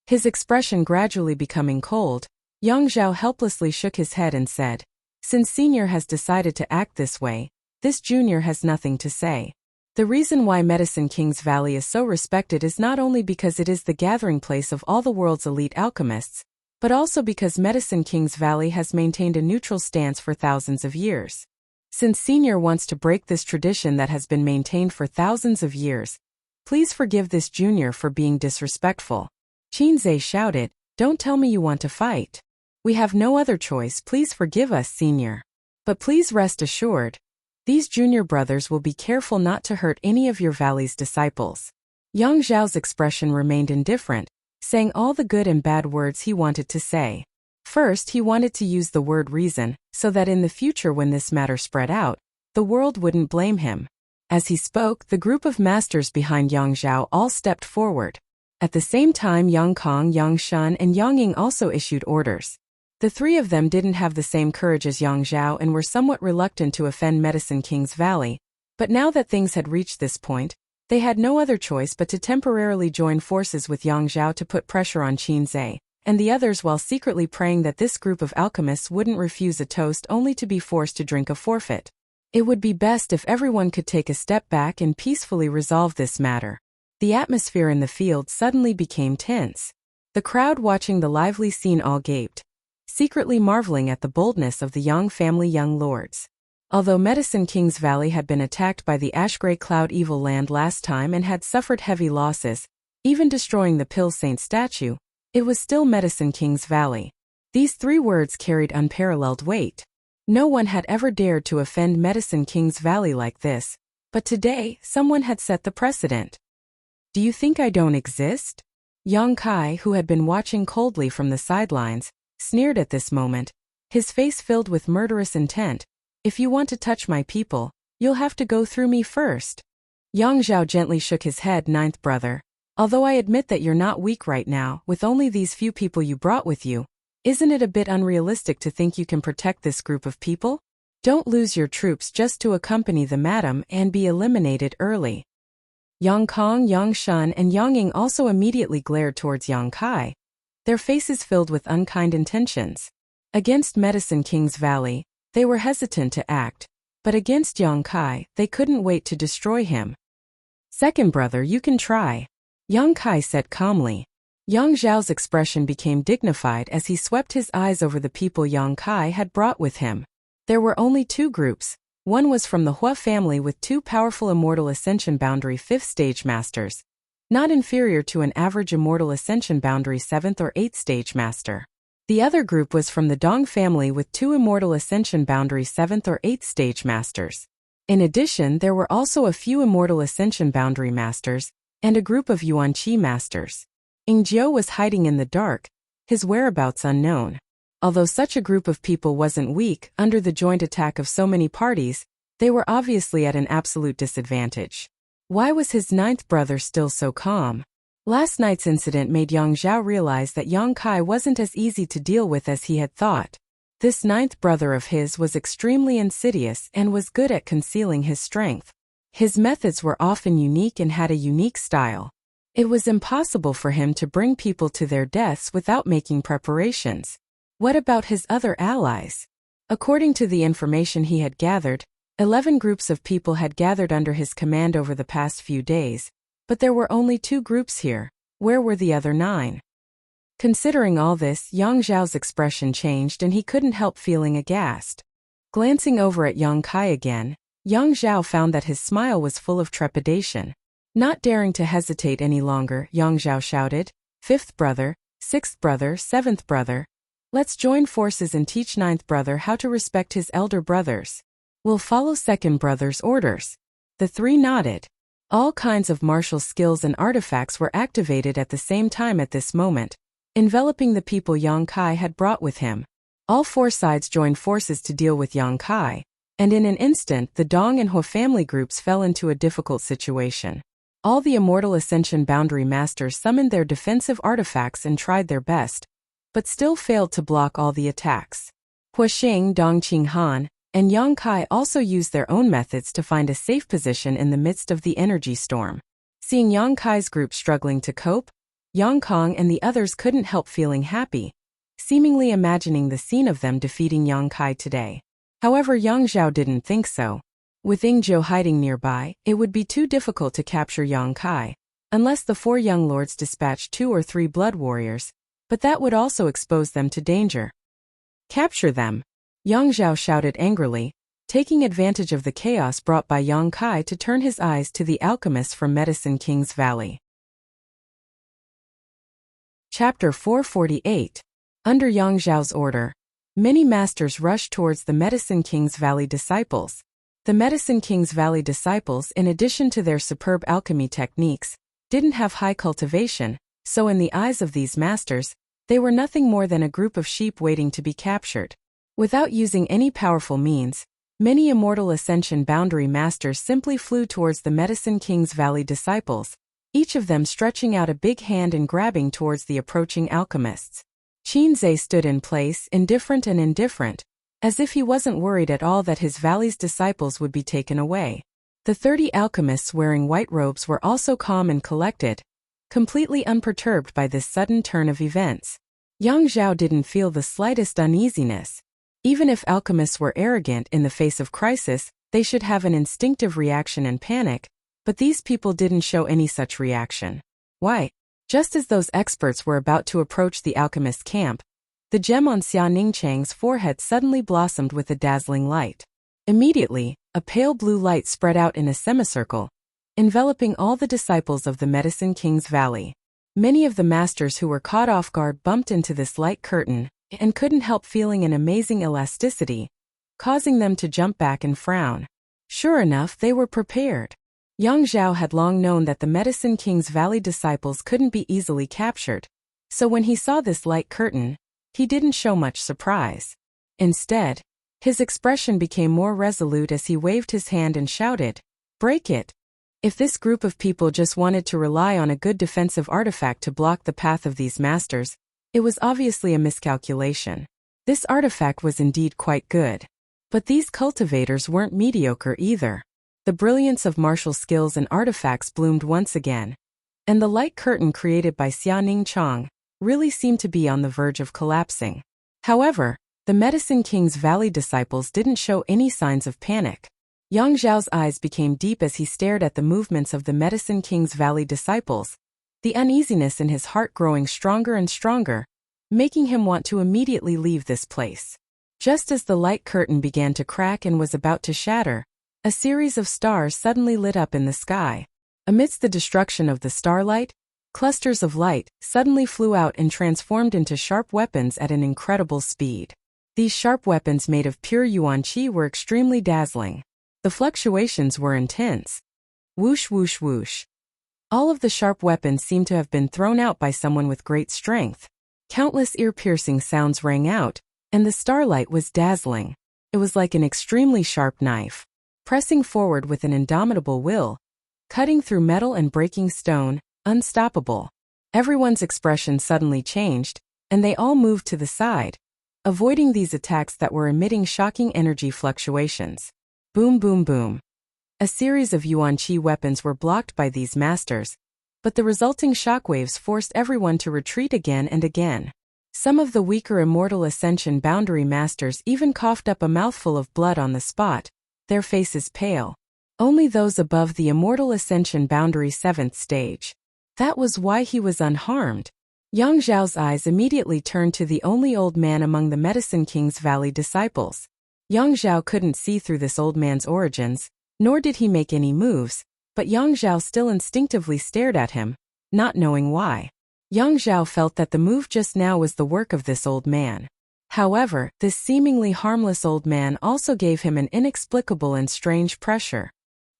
His expression gradually becoming cold, Yang Zhao helplessly shook his head and said, "Since Senior has decided to act this way, this Junior has nothing to say." The reason why Medicine King's Valley is so respected is not only because it is the gathering place of all the world's elite alchemists, but also because Medicine King's Valley has maintained a neutral stance for thousands of years. Since Senior wants to break this tradition that has been maintained for thousands of years, please forgive this Junior for being disrespectful. Qinzhe shouted, "Don't tell me you want to fight. We have no other choice, please forgive us, Senior. But please rest assured, these junior brothers will be careful not to hurt any of your valley's disciples." Yang Zhao's expression remained indifferent, saying all the good and bad words he wanted to say. First, he wanted to use the word reason, so that in the future when this matter spread out, the world wouldn't blame him. As he spoke, the group of masters behind Yang Zhao all stepped forward. At the same time, Yang Kong, Yang Shun, and Yang Ying also issued orders. The three of them didn't have the same courage as Yang Zhao and were somewhat reluctant to offend Medicine King's Valley, but now that things had reached this point, they had no other choice but to temporarily join forces with Yang Zhao to put pressure on Qinzhe and the others while secretly praying that this group of alchemists wouldn't refuse a toast only to be forced to drink a forfeit. It would be best if everyone could take a step back and peacefully resolve this matter. The atmosphere in the field suddenly became tense. The crowd watching the lively scene all gaped, secretly marveling at the boldness of the Yang family young lords. Although Medicine King's Valley had been attacked by the Ashgrey Cloud Evil Land last time and had suffered heavy losses, even destroying the Pill Saint statue, it was still Medicine King's Valley. These three words carried unparalleled weight. No one had ever dared to offend Medicine King's Valley like this, but today, someone had set the precedent. "Do you think I don't exist?" Yang Kai, who had been watching coldly from the sidelines, sneered at this moment, his face filled with murderous intent. "If you want to touch my people, you'll have to go through me first." Yang Zhao gently shook his head. "Ninth brother, although I admit that you're not weak right now, with only these few people you brought with you, isn't it a bit unrealistic to think you can protect this group of people? Don't lose your troops just to accompany the madam and be eliminated early." Yang Kong, Yang Shun, and Yang Ying also immediately glared towards Yang Kai, their faces filled with unkind intentions. Against Medicine King's Valley, they were hesitant to act, but against Yang Kai, they couldn't wait to destroy him. "Second brother, you can try," Yang Kai said calmly. Yang Zhao's expression became dignified as he swept his eyes over the people Yang Kai had brought with him. There were only two groups. One was from the Hua family with two powerful Immortal Ascension Boundary 5th Stage Masters, not inferior to an average Immortal Ascension Boundary 7th or 8th Stage Master. The other group was from the Dong family with two Immortal Ascension Boundary 7th or 8th Stage Masters. In addition, there were also a few Immortal Ascension Boundary Masters, and a group of Yuan-Chi Masters. Ying Jiu was hiding in the dark, his whereabouts unknown. Although such a group of people wasn't weak, under the joint attack of so many parties, they were obviously at an absolute disadvantage. Why was his ninth brother still so calm? Last night's incident made Yang Zhao realize that Yang Kai wasn't as easy to deal with as he had thought. This ninth brother of his was extremely insidious and was good at concealing his strength. His methods were often unique and had a unique style. It was impossible for him to bring people to their deaths without making preparations. What about his other allies? According to the information he had gathered, 11 groups of people had gathered under his command over the past few days, but there were only 2 groups here. Where were the other 9? Considering all this, Yang Zhao's expression changed and he couldn't help feeling aghast. Glancing over at Yang Kai again, Yang Zhao found that his smile was full of trepidation. Not daring to hesitate any longer, Yang Zhao shouted, "Fifth brother, sixth brother, seventh brother. Let's join forces and teach ninth brother how to respect his elder brothers. We'll follow second brother's orders." The 3 nodded. All kinds of martial skills and artifacts were activated at the same time at this moment, enveloping the people Yang Kai had brought with him. All 4 sides joined forces to deal with Yang Kai, and in an instant the Dong and Hua family groups fell into a difficult situation. All the Immortal Ascension Boundary Masters summoned their defensive artifacts and tried their best, but still failed to block all the attacks. Huaxing, Dongqing Han, and Yang Kai also used their own methods to find a safe position in the midst of the energy storm. Seeing Yang Kai's group struggling to cope, Yang Kong and the others couldn't help feeling happy, seemingly imagining the scene of them defeating Yang Kai today. However, Yang Zhao didn't think so. With Ying Zhou hiding nearby, it would be too difficult to capture Yang Kai, unless the 4 young lords dispatched 2 or 3 blood warriors, but that would also expose them to danger. Capture them! Yang Zhao shouted angrily, taking advantage of the chaos brought by Yang Kai to turn his eyes to the alchemists from Medicine King's Valley. Chapter 448. Under Yang Zhao's order, many masters rushed towards the Medicine King's Valley disciples. The Medicine King's Valley disciples, in addition to their superb alchemy techniques, didn't have high cultivation, so in the eyes of these masters, they were nothing more than a group of sheep waiting to be captured. Without using any powerful means, many immortal ascension boundary masters simply flew towards the Medicine King's Valley disciples, each of them stretching out a big hand and grabbing towards the approaching alchemists. Qinzhe stood in place, indifferent, as if he wasn't worried at all that his valley's disciples would be taken away. The 30 alchemists wearing white robes were also calm and collected, completely unperturbed by this sudden turn of events. Yang Zhao didn't feel the slightest uneasiness. Even if alchemists were arrogant in the face of crisis, they should have an instinctive reaction and panic, but these people didn't show any such reaction. Why? Just as those experts were about to approach the alchemist camp, the gem on Xia Ningchang's forehead suddenly blossomed with a dazzling light. Immediately, a pale blue light spread out in a semicircle, enveloping all the disciples of the Medicine King's Valley. Many of the masters who were caught off guard bumped into this light curtain and couldn't help feeling an amazing elasticity, causing them to jump back and frown. Sure enough, they were prepared. Yang Zhao had long known that the Medicine King's Valley disciples couldn't be easily captured, so when he saw this light curtain, he didn't show much surprise. Instead, his expression became more resolute as he waved his hand and shouted, "Break it!" If this group of people just wanted to rely on a good defensive artifact to block the path of these masters, it was obviously a miscalculation. This artifact was indeed quite good. But these cultivators weren't mediocre either. The brilliance of martial skills and artifacts bloomed once again, and the light curtain created by Xia Ningchang really seemed to be on the verge of collapsing. However, the Medicine King's Valley disciples didn't show any signs of panic. Yang Zhao's eyes became deep as he stared at the movements of the Medicine King's Valley disciples, the uneasiness in his heart growing stronger and stronger, making him want to immediately leave this place. Just as the light curtain began to crack and was about to shatter, a series of stars suddenly lit up in the sky. Amidst the destruction of the starlight, clusters of light suddenly flew out and transformed into sharp weapons at an incredible speed. These sharp weapons made of pure yuan qi were extremely dazzling. The fluctuations were intense. Whoosh, whoosh, whoosh. All of the sharp weapons seemed to have been thrown out by someone with great strength. Countless ear-piercing sounds rang out, and the starlight was dazzling. It was like an extremely sharp knife, pressing forward with an indomitable will, cutting through metal and breaking stone, unstoppable. Everyone's expression suddenly changed, and they all moved to the side, avoiding these attacks that were emitting shocking energy fluctuations. Boom, boom, boom. A series of yuan qi weapons were blocked by these masters, but the resulting shockwaves forced everyone to retreat again and again. Some of the weaker Immortal Ascension boundary masters even coughed up a mouthful of blood on the spot, their faces pale. Only those above the Immortal Ascension boundary 7th stage. That was why he was unharmed. Yang Zhao's eyes immediately turned to the only old man among the Medicine King's Valley disciples. Yang Zhao couldn't see through this old man's origins, nor did he make any moves, but Yang Zhao still instinctively stared at him, not knowing why. Yang Zhao felt that the move just now was the work of this old man. However, this seemingly harmless old man also gave him an inexplicable and strange pressure.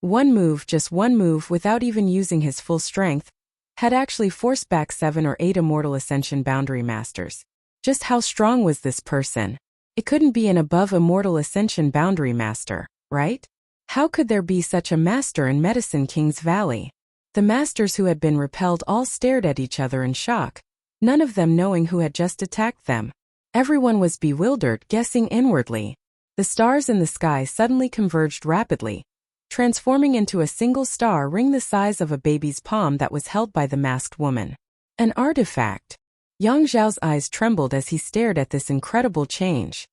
One move, just one move without even using his full strength, had actually forced back 7 or 8 Immortal Ascension boundary masters. Just how strong was this person? It couldn't be an above Immortal Ascension boundary master, right? How could there be such a master in Medicine King's Valley? The masters who had been repelled all stared at each other in shock, none of them knowing who had just attacked them. Everyone was bewildered, guessing inwardly. The stars in the sky suddenly converged rapidly, transforming into a single star ring the size of a baby's palm that was held by the masked woman. An artifact. Yang Zhao's eyes trembled as he stared at this incredible change.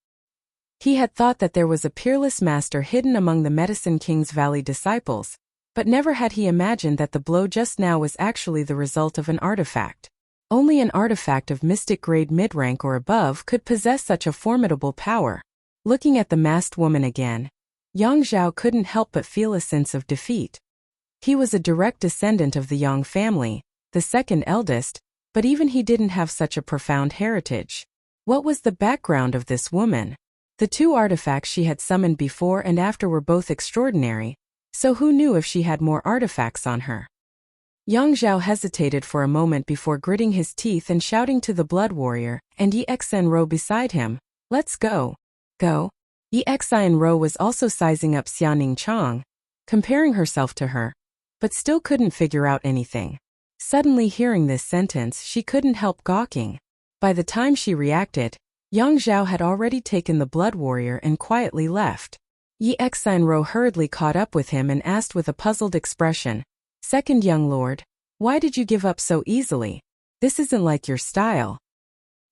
He had thought that there was a peerless master hidden among the Medicine King's Valley disciples, but never had he imagined that the blow just now was actually the result of an artifact. Only an artifact of mystic grade mid-rank or above could possess such a formidable power. Looking at the masked woman again, Yang Zhao couldn't help but feel a sense of defeat. He was a direct descendant of the Yang family, the second eldest, but even he didn't have such a profound heritage. What was the background of this woman? The two artifacts she had summoned before and after were both extraordinary, so who knew if she had more artifacts on her? Yang Zhao hesitated for a moment before gritting his teeth and shouting to the blood warrior, and Yi Xinro beside him, "Let's go." Go. Yi Xinro was also sizing up Xianing Chang, comparing herself to her, but still couldn't figure out anything. Suddenly hearing this sentence, she couldn't help gawking. By the time she reacted, Yang Zhao had already taken the blood warrior and quietly left. Yi Xinro hurriedly caught up with him and asked with a puzzled expression, "Second young lord, why did you give up so easily? This isn't like your style."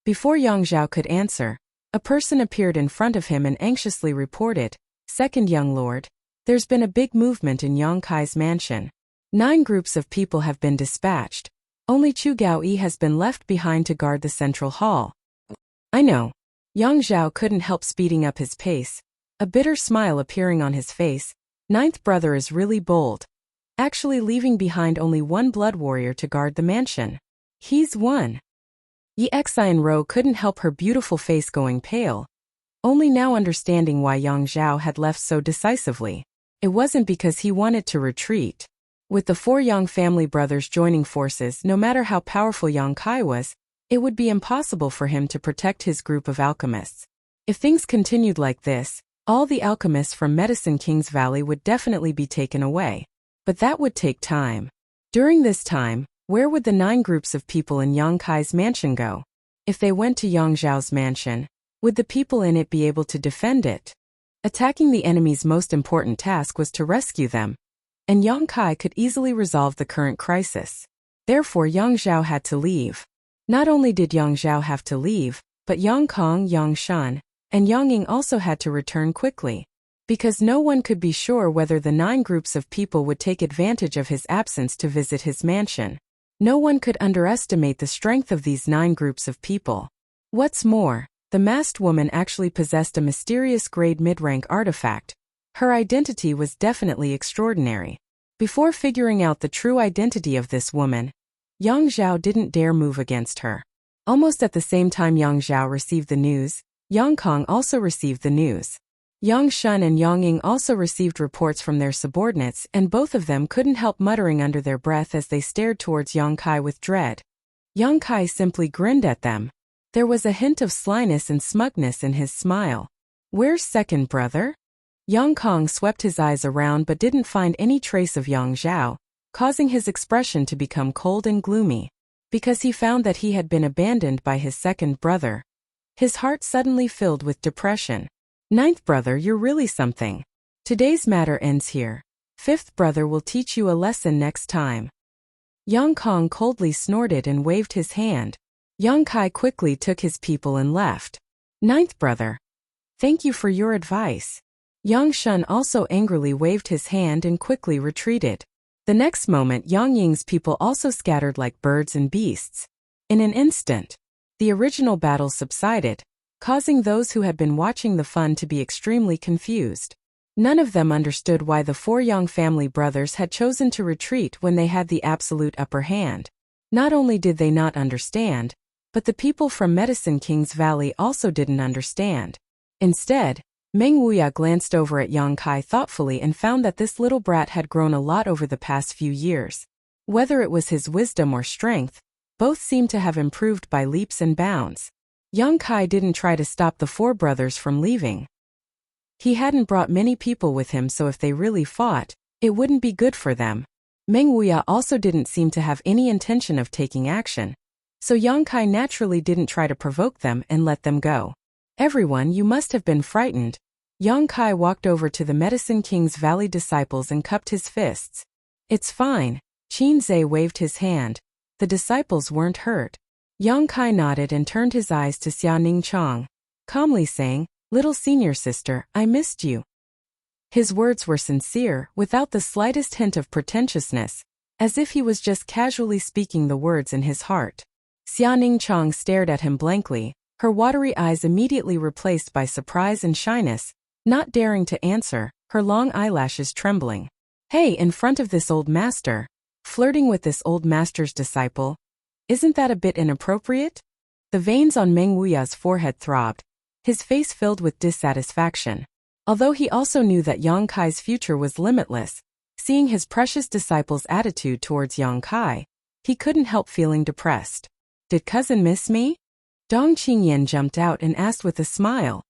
Before Yang Zhao could answer, a person appeared in front of him and anxiously reported, "Second young lord, there's been a big movement in Yang Kai's mansion. 9 groups of people have been dispatched. Only Chu Gaoyi has been left behind to guard the central hall." "I know." Yang Zhao couldn't help speeding up his pace, a bitter smile appearing on his face. "Ninth brother is really bold. Actually leaving behind only one blood warrior to guard the mansion. He's one." Yi Xinro couldn't help her beautiful face going pale, only now understanding why Yang Zhao had left so decisively. It wasn't because he wanted to retreat. With the 4 Yang family brothers joining forces, no matter how powerful Yang Kai was, it would be impossible for him to protect his group of alchemists. If things continued like this, all the alchemists from Medicine King's Valley would definitely be taken away. But that would take time. During this time, where would the 9 groups of people in Yang Kai's mansion go? If they went to Yang Zhao's mansion, would the people in it be able to defend it? Attacking the enemy's most important task was to rescue them, and Yang Kai could easily resolve the current crisis. Therefore Yang Zhao had to leave. Not only did Yang Zhao have to leave, but Yang Kong, Yang Shan, and Yang Ying also had to return quickly. Because no one could be sure whether the 9 groups of people would take advantage of his absence to visit his mansion. No one could underestimate the strength of these 9 groups of people. What's more, the masked woman actually possessed a mysterious grade mid-rank artifact. Her identity was definitely extraordinary. Before figuring out the true identity of this woman, Yang Zhao didn't dare move against her. Almost at the same time Yang Zhao received the news, Yang Kong also received the news. Yang Shun and Yang Ying also received reports from their subordinates, and both of them couldn't help muttering under their breath as they stared towards Yang Kai with dread. Yang Kai simply grinned at them. There was a hint of slyness and smugness in his smile. "Where's second brother?" Yang Kong swept his eyes around but didn't find any trace of Yang Zhao, causing his expression to become cold and gloomy. Because he found that he had been abandoned by his second brother. His heart suddenly filled with depression. "Ninth brother, you're really something. Today's matter ends here. Fifth brother will teach you a lesson next time." Yang Kong coldly snorted and waved his hand. Yang Kai quickly took his people and left. "Ninth brother. Thank you for your advice." Yang Shun also angrily waved his hand and quickly retreated. The next moment Yang Ying's people also scattered like birds and beasts. In an instant, the original battle subsided, causing those who had been watching the fun to be extremely confused. None of them understood why the 4 Yang family brothers had chosen to retreat when they had the absolute upper hand. Not only did they not understand, but the people from Medicine King's Valley also didn't understand. Instead, Meng Wuya glanced over at Yang Kai thoughtfully and found that this little brat had grown a lot over the past few years. Whether it was his wisdom or strength, both seemed to have improved by leaps and bounds. Yang Kai didn't try to stop the 4 brothers from leaving. He hadn't brought many people with him, so if they really fought, it wouldn't be good for them. Meng Wuya also didn't seem to have any intention of taking action, so Yang Kai naturally didn't try to provoke them and let them go. Everyone, you must have been frightened. Yang Kai walked over to the Medicine King's Valley disciples and cupped his fists. It's fine. Qin Zhe waved his hand. The disciples weren't hurt. Yang Kai nodded and turned his eyes to Xia Ningchang, calmly saying, "Little senior sister, I missed you." His words were sincere, without the slightest hint of pretentiousness, as if he was just casually speaking the words in his heart. Xia Ningchang stared at him blankly, her watery eyes immediately replaced by surprise and shyness, not daring to answer, her long eyelashes trembling. Hey, in front of this old master, flirting with this old master's disciple? Isn't that a bit inappropriate? The veins on Meng Wuya's forehead throbbed, his face filled with dissatisfaction. Although he also knew that Yang Kai's future was limitless, seeing his precious disciple's attitude towards Yang Kai, he couldn't help feeling depressed. Did cousin miss me? Dong Qingyan jumped out and asked with a smile.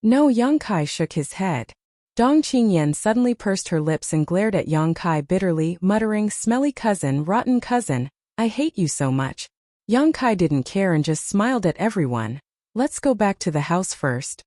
No, Yang Kai shook his head. Dong Qingyan suddenly pursed her lips and glared at Yang Kai bitterly, muttering, "Smelly cousin, rotten cousin, I hate you so much." Yang Kai didn't care and just smiled at everyone. Let's go back to the house first.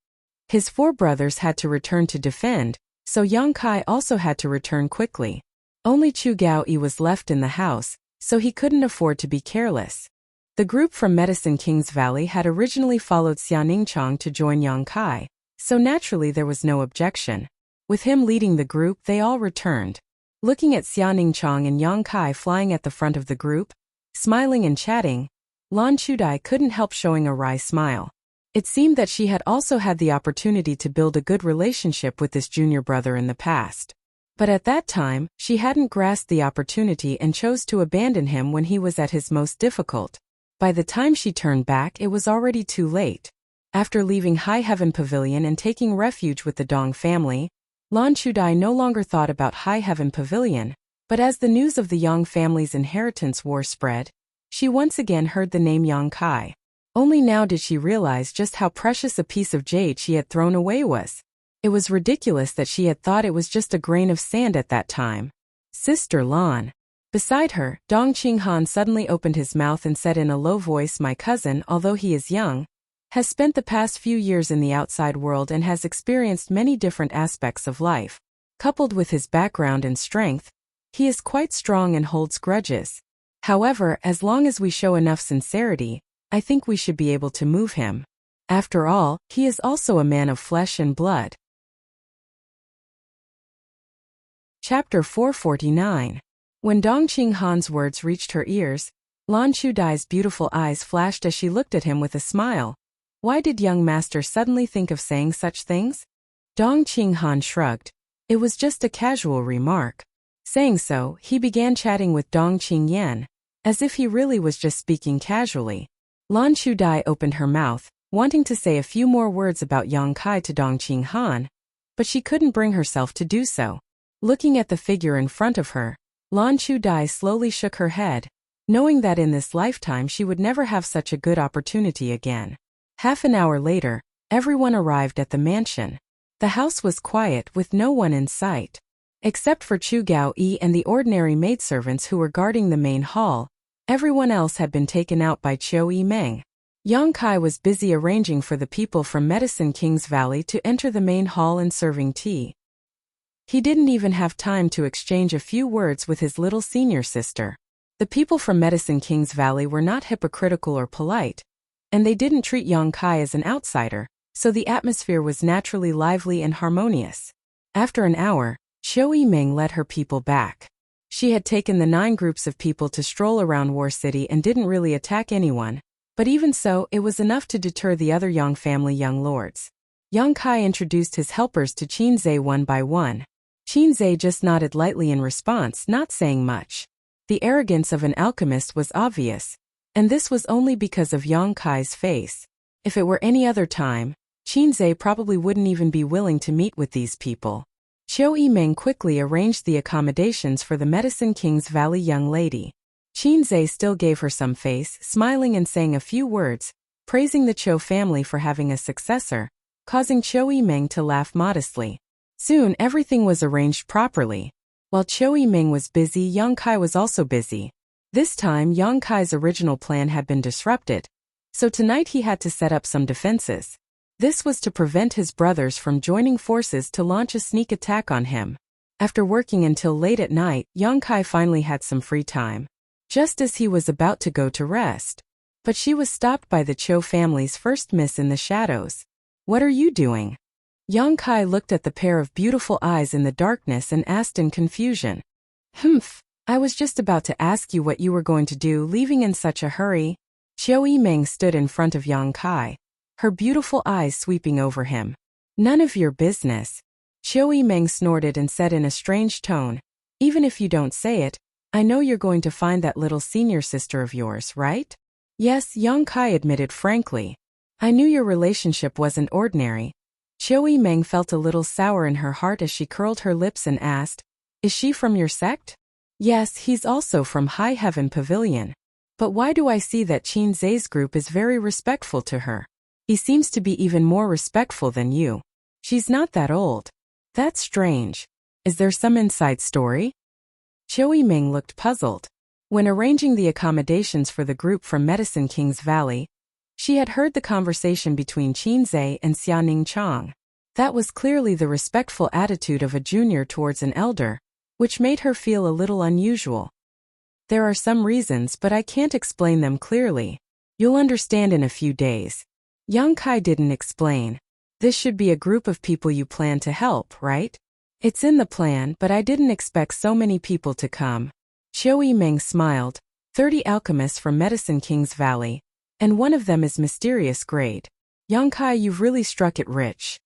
His four brothers had to return to defend, so Yang Kai also had to return quickly. Only Chu Gaoyi was left in the house, so he couldn't afford to be careless. The group from Medicine King's Valley had originally followed Xia Ningchang to join Yang Kai, so naturally there was no objection. With him leading the group, they all returned. Looking at Xia Ningchang and Yang Kai flying at the front of the group, smiling and chatting, Lan Chudai couldn't help showing a wry smile. It seemed that she had also had the opportunity to build a good relationship with this junior brother in the past. But at that time, she hadn't grasped the opportunity and chose to abandon him when he was at his most difficult. By the time she turned back, it was already too late. After leaving High Heaven Pavilion and taking refuge with the Dong family, Lan Chudai no longer thought about High Heaven Pavilion, but as the news of the Yang family's inheritance war spread, she once again heard the name Yang Kai. Only now did she realize just how precious a piece of jade she had thrown away was. It was ridiculous that she had thought it was just a grain of sand at that time. Sister Lan. Beside her, Dong Qinghan suddenly opened his mouth and said in a low voice, "My cousin, although he is young, has spent the past few years in the outside world and has experienced many different aspects of life. Coupled with his background and strength, he is quite strong and holds grudges. However, as long as we show enough sincerity, I think we should be able to move him. After all, he is also a man of flesh and blood." Chapter 449. When Dong Qinghan's words reached her ears, Lan Chudai's beautiful eyes flashed as she looked at him with a smile. Why did young master suddenly think of saying such things? Dong Qinghan shrugged. It was just a casual remark. Saying so, he began chatting with Dong Qingyan, as if he really was just speaking casually. Lan Chudai opened her mouth, wanting to say a few more words about Yang Kai to Dong Qinghan, but she couldn't bring herself to do so. Looking at the figure in front of her, Lan Chudai slowly shook her head, knowing that in this lifetime she would never have such a good opportunity again. Half an hour later, everyone arrived at the mansion. The house was quiet with no one in sight. Except for Chu Gaoyi and the ordinary maidservants who were guarding the main hall, everyone else had been taken out by Chiu Meng. Yang Kai was busy arranging for the people from Medicine King's Valley to enter the main hall and serving tea. He didn't even have time to exchange a few words with his little senior sister. The people from Medicine King's Valley were not hypocritical or polite, and they didn't treat Yang Kai as an outsider, so the atmosphere was naturally lively and harmonious. After an hour, Chiu Meng led her people back. She had taken the 9 groups of people to stroll around War City and didn't really attack anyone, but even so, it was enough to deter the other Yang family young lords. Yang Kai introduced his helpers to Qin Zhe one by one. Qin Zhe just nodded lightly in response, not saying much. The arrogance of an alchemist was obvious, and this was only because of Yang Kai's face. If it were any other time, Qin Zhe probably wouldn't even be willing to meet with these people. Chiu Meng quickly arranged the accommodations for the Medicine King's Valley young lady. Qin Zhe still gave her some face, smiling and saying a few words, praising the Chiu family for having a successor, causing Chiu Meng to laugh modestly. Soon everything was arranged properly. While Chiu Meng was busy, Yang Kai was also busy. This time, Yang Kai's original plan had been disrupted, so tonight he had to set up some defenses. This was to prevent his brothers from joining forces to launch a sneak attack on him. After working until late at night, Yang Kai finally had some free time, just as he was about to go to rest. But she was stopped by the Cho family's first miss in the shadows. "What are you doing?" Yang Kai looked at the pair of beautiful eyes in the darkness and asked in confusion. "Humph, I was just about to ask you what you were going to do leaving in such a hurry." Chiao Yimeng stood in front of Yang Kai, her beautiful eyes sweeping over him. "None of your business." Chiao Yimeng snorted and said in a strange tone, "Even if you don't say it, I know you're going to find that little senior sister of yours, right?" "Yes," Yang Kai admitted frankly. "I knew your relationship wasn't ordinary." Chiao Yimeng felt a little sour in her heart as she curled her lips and asked, "Is she from your sect?" "Yes, he's also from High Heaven Pavilion. But why do I see that Qin Zhe's group is very respectful to her? He seems to be even more respectful than you. She's not that old." "That's strange. Is there some inside story?" Chiao Yimeng looked puzzled. When arranging the accommodations for the group from Medicine King's Valley, she had heard the conversation between Qin Zhe and Xiaoning Chang. That was clearly the respectful attitude of a junior towards an elder, which made her feel a little unusual. "There are some reasons, but I can't explain them clearly. You'll understand in a few days." Yang Kai didn't explain. "This should be a group of people you plan to help, right?" "It's in the plan, but I didn't expect so many people to come." Chiao Yimeng smiled. 30 alchemists from Medicine King's Valley, and one of them is mysterious grade. Yang Kai, you've really struck it rich.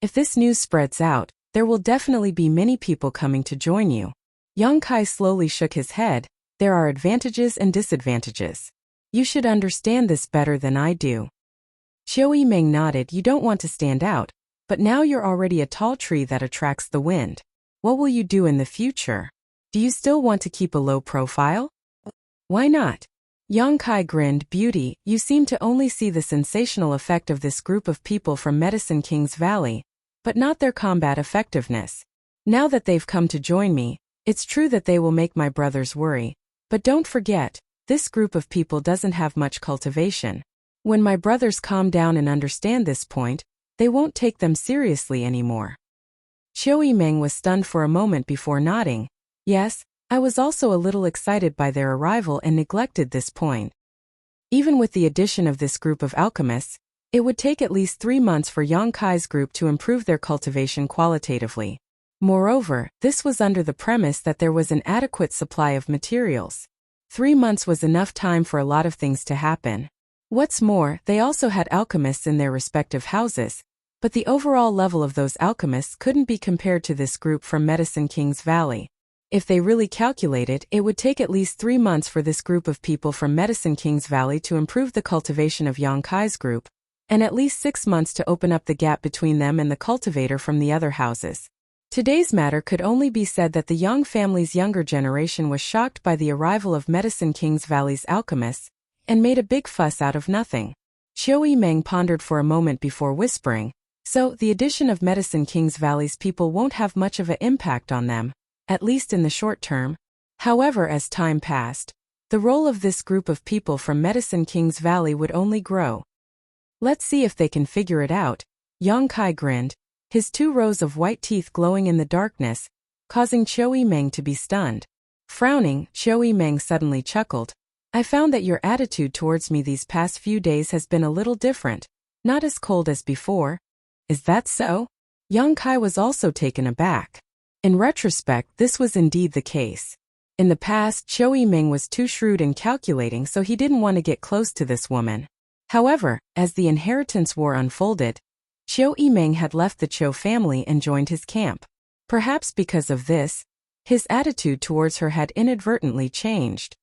If this news spreads out, there will definitely be many people coming to join you. Yang Kai slowly shook his head. "There are advantages and disadvantages. You should understand this better than I do." Chiao Yimeng nodded. "You don't want to stand out, but now you're already a tall tree that attracts the wind. What will you do in the future? Do you still want to keep a low profile?" "Why not?" Yang Kai grinned. "Beauty, you seem to only see the sensational effect of this group of people from Medicine King's Valley, but not their combat effectiveness. Now that they've come to join me, it's true that they will make my brothers worry. But don't forget, this group of people doesn't have much cultivation. When my brothers calm down and understand this point, they won't take them seriously anymore." Chiao Yimeng was stunned for a moment before nodding. "Yes, I was also a little excited by their arrival and neglected this point. Even with the addition of this group of alchemists, it would take at least 3 months for Yang Kai's group to improve their cultivation qualitatively. Moreover, this was under the premise that there was an adequate supply of materials. 3 months was enough time for a lot of things to happen. What's more, they also had alchemists in their respective houses, but the overall level of those alchemists couldn't be compared to this group from Medicine King's Valley. If they really calculated, it would take at least 3 months for this group of people from Medicine King's Valley to improve the cultivation of Yang Kai's group, and at least 6 months to open up the gap between them and the cultivator from the other houses. Today's matter could only be said that the Yang family's younger generation was shocked by the arrival of Medicine King's Valley's alchemists, and made a big fuss out of nothing. Chiao Yimeng pondered for a moment before whispering, "So, the addition of Medicine King's Valley's people won't have much of an impact on them, at least in the short term. However, as time passed, the role of this group of people from Medicine King's Valley would only grow. Let's see if they can figure it out." Yang Kai grinned, his 2 rows of white teeth glowing in the darkness, causing Chiao Yimeng to be stunned. Frowning, Chiao Yimeng suddenly chuckled. "I found that your attitude towards me these past few days has been a little different, not as cold as before." "Is that so?" Yang Kai was also taken aback. In retrospect, this was indeed the case. In the past, Chiao Yimeng was too shrewd and calculating, so he didn't want to get close to this woman. However, as the inheritance war unfolded, Chiao Yimeng had left the Cho family and joined his camp. Perhaps because of this, his attitude towards her had inadvertently changed.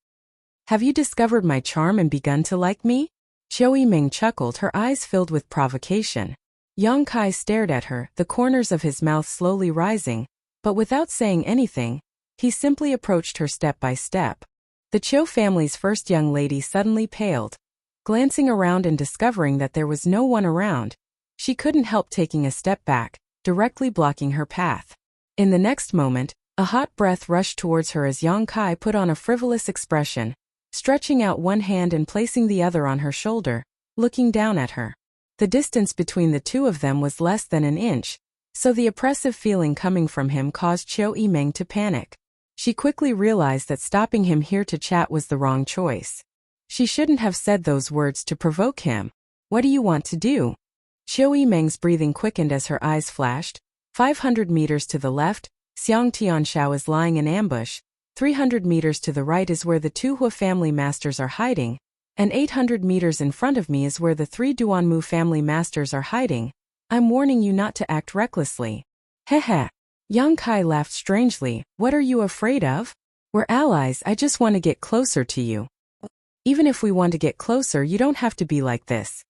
"Have you discovered my charm and begun to like me?" Chiao Yimeng chuckled, her eyes filled with provocation. Yang Kai stared at her, the corners of his mouth slowly rising, but without saying anything, he simply approached her step by step. The Cho family's first young lady suddenly paled. Glancing around and discovering that there was no one around, she couldn't help taking a step back, directly blocking her path. In the next moment, a hot breath rushed towards her as Yang Kai put on a frivolous expression. stretching out one hand and placing the other on her shoulder, looking down at her. The distance between the two of them was less than an inch, so the oppressive feeling coming from him caused Qiu Yimeng to panic. She quickly realized that stopping him here to chat was the wrong choice. She shouldn't have said those words to provoke him. What do you want to do? Qiu Yimeng's breathing quickened as her eyes flashed. 500 meters to the left, Xiang Tianshao is lying in ambush. 300 meters to the right is where the two Hua family masters are hiding, and 800 meters in front of me is where the 3 Duanmu family masters are hiding. I'm warning you not to act recklessly. Heh. Yang Kai laughed strangely. What are you afraid of? We're allies, I just want to get closer to you. Even if we want to get closer, you don't have to be like this.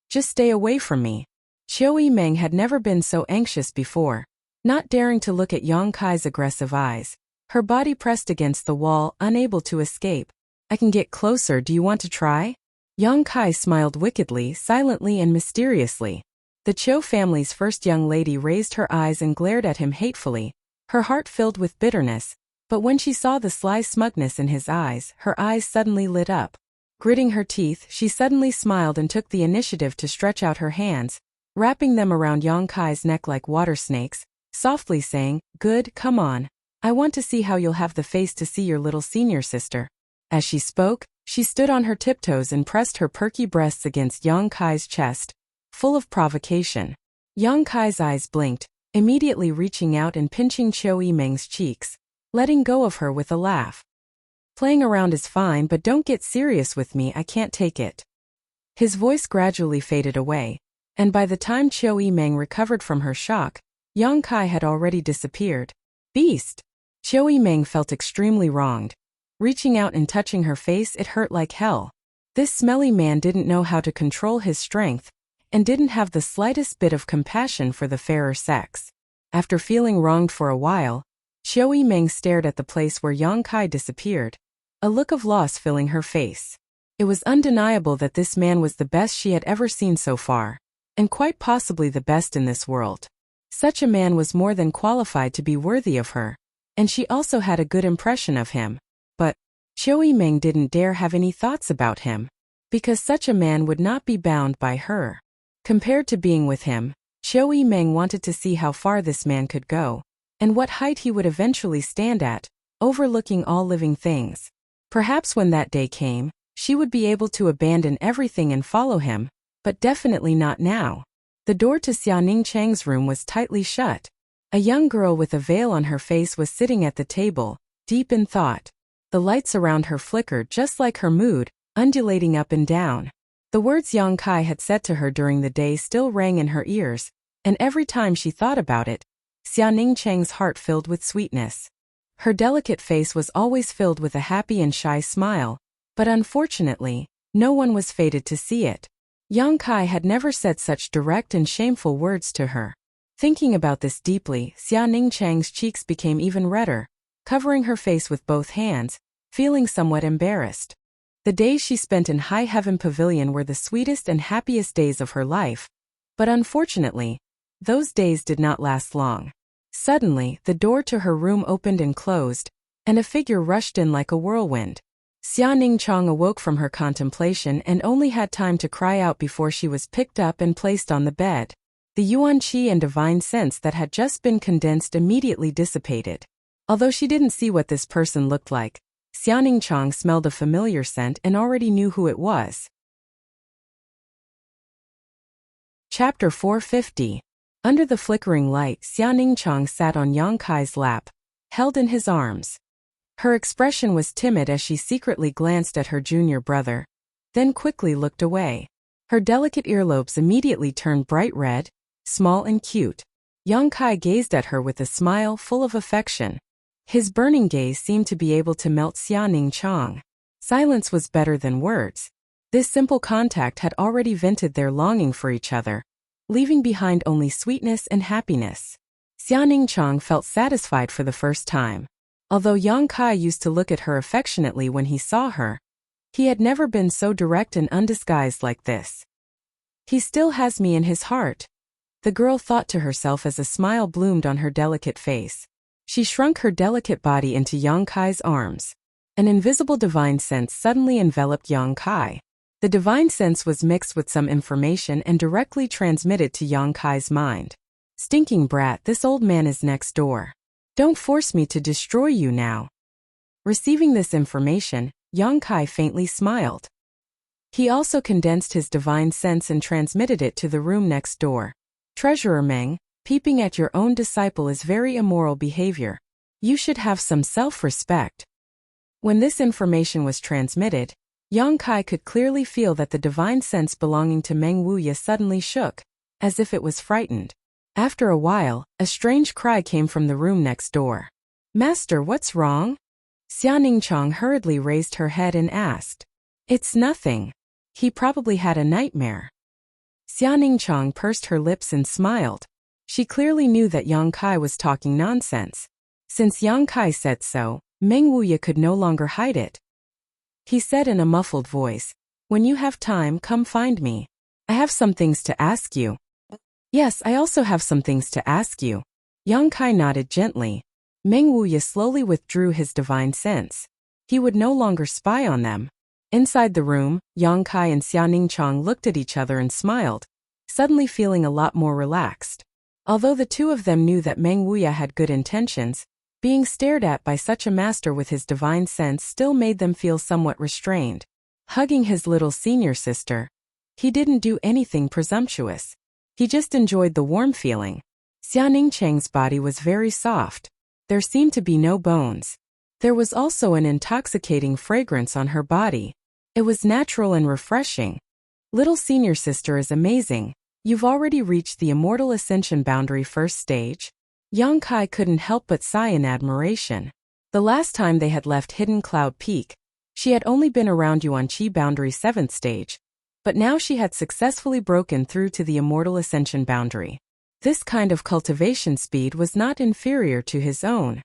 Just stay away from me. Qiu Yimeng had never been so anxious before. Not daring to look at Yang Kai's aggressive eyes, her body pressed against the wall, unable to escape. I can get closer, do you want to try? Yang Kai smiled wickedly, silently and mysteriously. The Qiu family's first young lady raised her eyes and glared at him hatefully, her heart filled with bitterness, but when she saw the sly smugness in his eyes, her eyes suddenly lit up. Gritting her teeth, she suddenly smiled and took the initiative to stretch out her hands, wrapping them around Yang Kai's neck like water snakes, softly saying, Good, come on. I want to see how you'll have the face to see your little senior sister. As she spoke, she stood on her tiptoes and pressed her perky breasts against Yang Kai's chest, full of provocation. Yang Kai's eyes blinked, immediately reaching out and pinching Qiu Yimeng's cheeks, letting go of her with a laugh. Playing around is fine, but don't get serious with me, I can't take it. His voice gradually faded away, and by the time Qiu Yimeng recovered from her shock, Yang Kai had already disappeared. Beast! Qiu Yimeng felt extremely wronged. Reaching out and touching her face, it hurt like hell. This smelly man didn't know how to control his strength, and didn't have the slightest bit of compassion for the fairer sex. After feeling wronged for a while, Qiu Yimeng stared at the place where Yang Kai disappeared, a look of loss filling her face. It was undeniable that this man was the best she had ever seen so far, and quite possibly the best in this world. Such a man was more than qualified to be worthy of her, and she also had a good impression of him. But Qiu Yimeng didn't dare have any thoughts about him, because such a man would not be bound by her. Compared to being with him, Qiu Yimeng wanted to see how far this man could go, and what height he would eventually stand at, overlooking all living things. Perhaps when that day came, she would be able to abandon everything and follow him, but definitely not now. The door to Xiaoning Chang's room was tightly shut. A young girl with a veil on her face was sitting at the table, deep in thought. The lights around her flickered just like her mood, undulating up and down. The words Yang Kai had said to her during the day still rang in her ears, and every time she thought about it, Xiaoning Chang's heart filled with sweetness. Her delicate face was always filled with a happy and shy smile, but unfortunately, no one was fated to see it. Yang Kai had never said such direct and shameful words to her. Thinking about this deeply, Xiaoning Chang's cheeks became even redder, covering her face with both hands, feeling somewhat embarrassed. The days she spent in High Heaven Pavilion were the sweetest and happiest days of her life, but unfortunately, those days did not last long. Suddenly, the door to her room opened and closed, and a figure rushed in like a whirlwind. Xiaoning Chang awoke from her contemplation and only had time to cry out before she was picked up and placed on the bed. The yuan qi and divine sense that had just been condensed immediately dissipated. Although she didn't see what this person looked like, Xiaoning Chang smelled a familiar scent and already knew who it was. Chapter 450. Under the flickering light, Xiaoning Chang sat on Yang Kai's lap, held in his arms. Her expression was timid as she secretly glanced at her junior brother, then quickly looked away. Her delicate earlobes immediately turned bright red, small and cute. Yang Kai gazed at her with a smile full of affection. His burning gaze seemed to be able to melt Xiaoning Chang. Silence was better than words. This simple contact had already vented their longing for each other, leaving behind only sweetness and happiness. Xiaoning Chang felt satisfied for the first time. Although Yang Kai used to look at her affectionately when he saw her, he had never been so direct and undisguised like this. He still has me in his heart, the girl thought to herself as a smile bloomed on her delicate face. She shrunk her delicate body into Yang Kai's arms. An invisible divine sense suddenly enveloped Yang Kai. The divine sense was mixed with some information and directly transmitted to Yang Kai's mind. Stinking brat, this old man is next door. Don't force me to destroy you now. Receiving this information, Yang Kai faintly smiled. He also condensed his divine sense and transmitted it to the room next door. Treasurer Meng, peeping at your own disciple is very immoral behavior. You should have some self-respect. When this information was transmitted, Yang Kai could clearly feel that the divine sense belonging to Meng Wuya suddenly shook, as if it was frightened. After a while, a strange cry came from the room next door. Master, what's wrong? Xia Ningchang hurriedly raised her head and asked. It's nothing. He probably had a nightmare. Xia Ningchang pursed her lips and smiled. She clearly knew that Yang Kai was talking nonsense. Since Yang Kai said so, Meng Wuya could no longer hide it. He said in a muffled voice, when you have time, come find me. I have some things to ask you. Yes, I also have some things to ask you. Yang Kai nodded gently. Meng Wuya slowly withdrew his divine sense. He would no longer spy on them. Inside the room, Yang Kai and Xia Ningchang looked at each other and smiled, suddenly feeling a lot more relaxed. Although the two of them knew that Meng Wuya had good intentions, being stared at by such a master with his divine sense still made them feel somewhat restrained. Hugging his little senior sister, he didn't do anything presumptuous. He just enjoyed the warm feeling. Xia Ningchang's body was very soft. There seemed to be no bones. There was also an intoxicating fragrance on her body. It was natural and refreshing. Little senior sister is amazing. You've already reached the immortal ascension boundary first stage. Yang Kai couldn't help but sigh in admiration. The last time they had left Hidden Cloud Peak, she had only been around Yuan Qi boundary 7th stage, but now she had successfully broken through to the immortal ascension boundary. This kind of cultivation speed was not inferior to his own.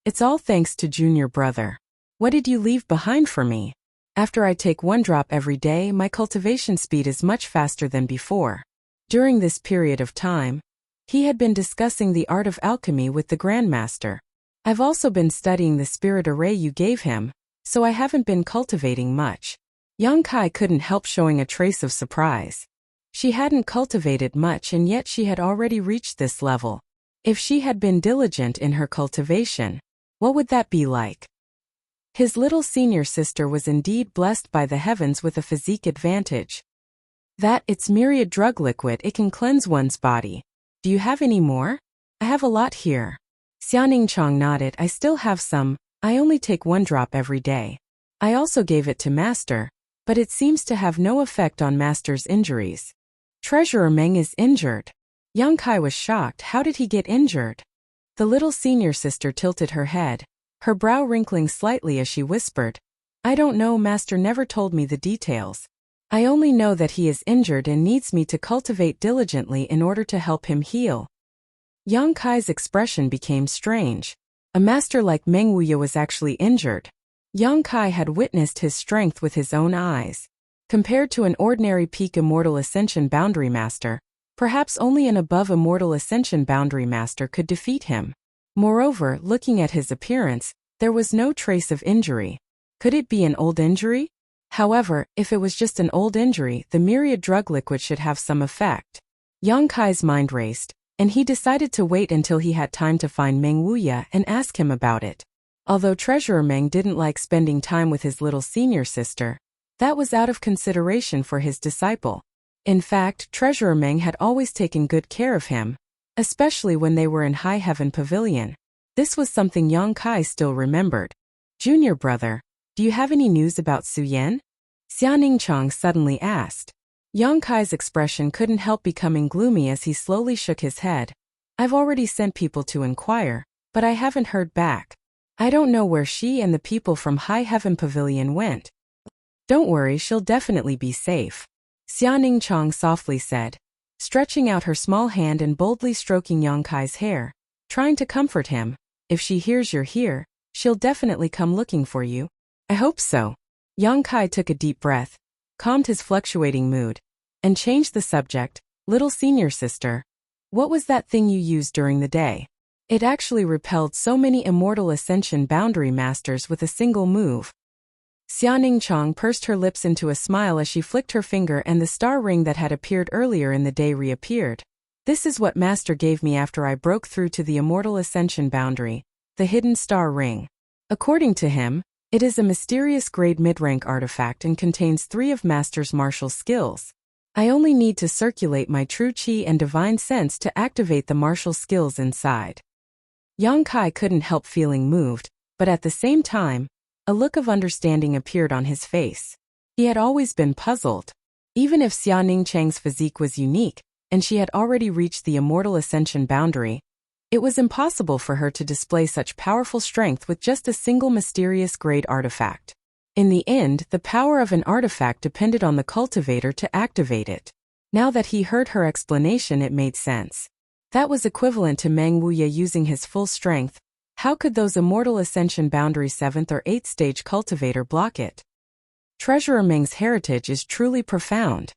It's all thanks to junior brother. What did you leave behind for me? After I take one drop every day, my cultivation speed is much faster than before. During this period of time, he had been discussing the art of alchemy with the Grandmaster. I've also been studying the spirit array you gave him, so I haven't been cultivating much. Yang Kai couldn't help showing a trace of surprise. She hadn't cultivated much and yet she had already reached this level. If she had been diligent in her cultivation, what would that be like? His little senior sister was indeed blessed by the heavens with a physique advantage. That, its myriad drug liquid, it can cleanse one's body. Do you have any more? I have a lot here. Xia Ningchang nodded. I still have some. I only take one drop every day. I also gave it to Master, but it seems to have no effect on Master's injuries. Treasurer Meng is injured. Yang Kai was shocked. How did he get injured? The little senior sister tilted her head, her brow wrinkling slightly as she whispered, I don't know, Master never told me the details. I only know that he is injured and needs me to cultivate diligently in order to help him heal. Yang Kai's expression became strange. A master like Meng Wuya was actually injured. Yang Kai had witnessed his strength with his own eyes. Compared to an ordinary peak immortal ascension boundary master, perhaps only an above immortal ascension boundary master could defeat him. Moreover, looking at his appearance, there was no trace of injury. Could it be an old injury? However, if it was just an old injury, the myriad drug liquid should have some effect. Yang Kai's mind raced, and he decided to wait until he had time to find Meng Wuya and ask him about it. Although Treasurer Meng didn't like spending time with his little senior sister, that was out of consideration for his disciple. In fact, Treasurer Meng had always taken good care of him, especially when they were in High Heaven Pavilion. This was something Yang Kai still remembered. Junior brother, do you have any news about Su Yan? Xia Ningchang suddenly asked. Yang Kai's expression couldn't help becoming gloomy as he slowly shook his head. I've already sent people to inquire, but I haven't heard back. I don't know where she and the people from High Heaven Pavilion went. Don't worry, she'll definitely be safe, Xia Ningchang softly said, stretching out her small hand and boldly stroking Yang Kai's hair, trying to comfort him. If she hears you're here, she'll definitely come looking for you. I hope so. Yang Kai took a deep breath, calmed his fluctuating mood, and changed the subject. Little senior sister, what was that thing you used during the day? It actually repelled so many immortal ascension boundary masters with a single move. Xianing Chang pursed her lips into a smile as she flicked her finger and the star ring that had appeared earlier in the day reappeared. This is what Master gave me after I broke through to the immortal ascension boundary, the hidden star ring. According to him, it is a mysterious grade mid-rank artifact and contains 3 of Master's martial skills. I only need to circulate my true qi and divine sense to activate the martial skills inside. Yang Kai couldn't help feeling moved, but at the same time, a look of understanding appeared on his face. He had always been puzzled. Even if Xianing Chang's physique was unique, and she had already reached the immortal ascension boundary, it was impossible for her to display such powerful strength with just a single mysterious grade artifact. In the end, the power of an artifact depended on the cultivator to activate it. Now that he heard her explanation, it made sense. That was equivalent to Meng Wuye using his full strength. How could those immortal ascension boundary 7th or 8th stage cultivator block it? Treasurer Meng's heritage is truly profound.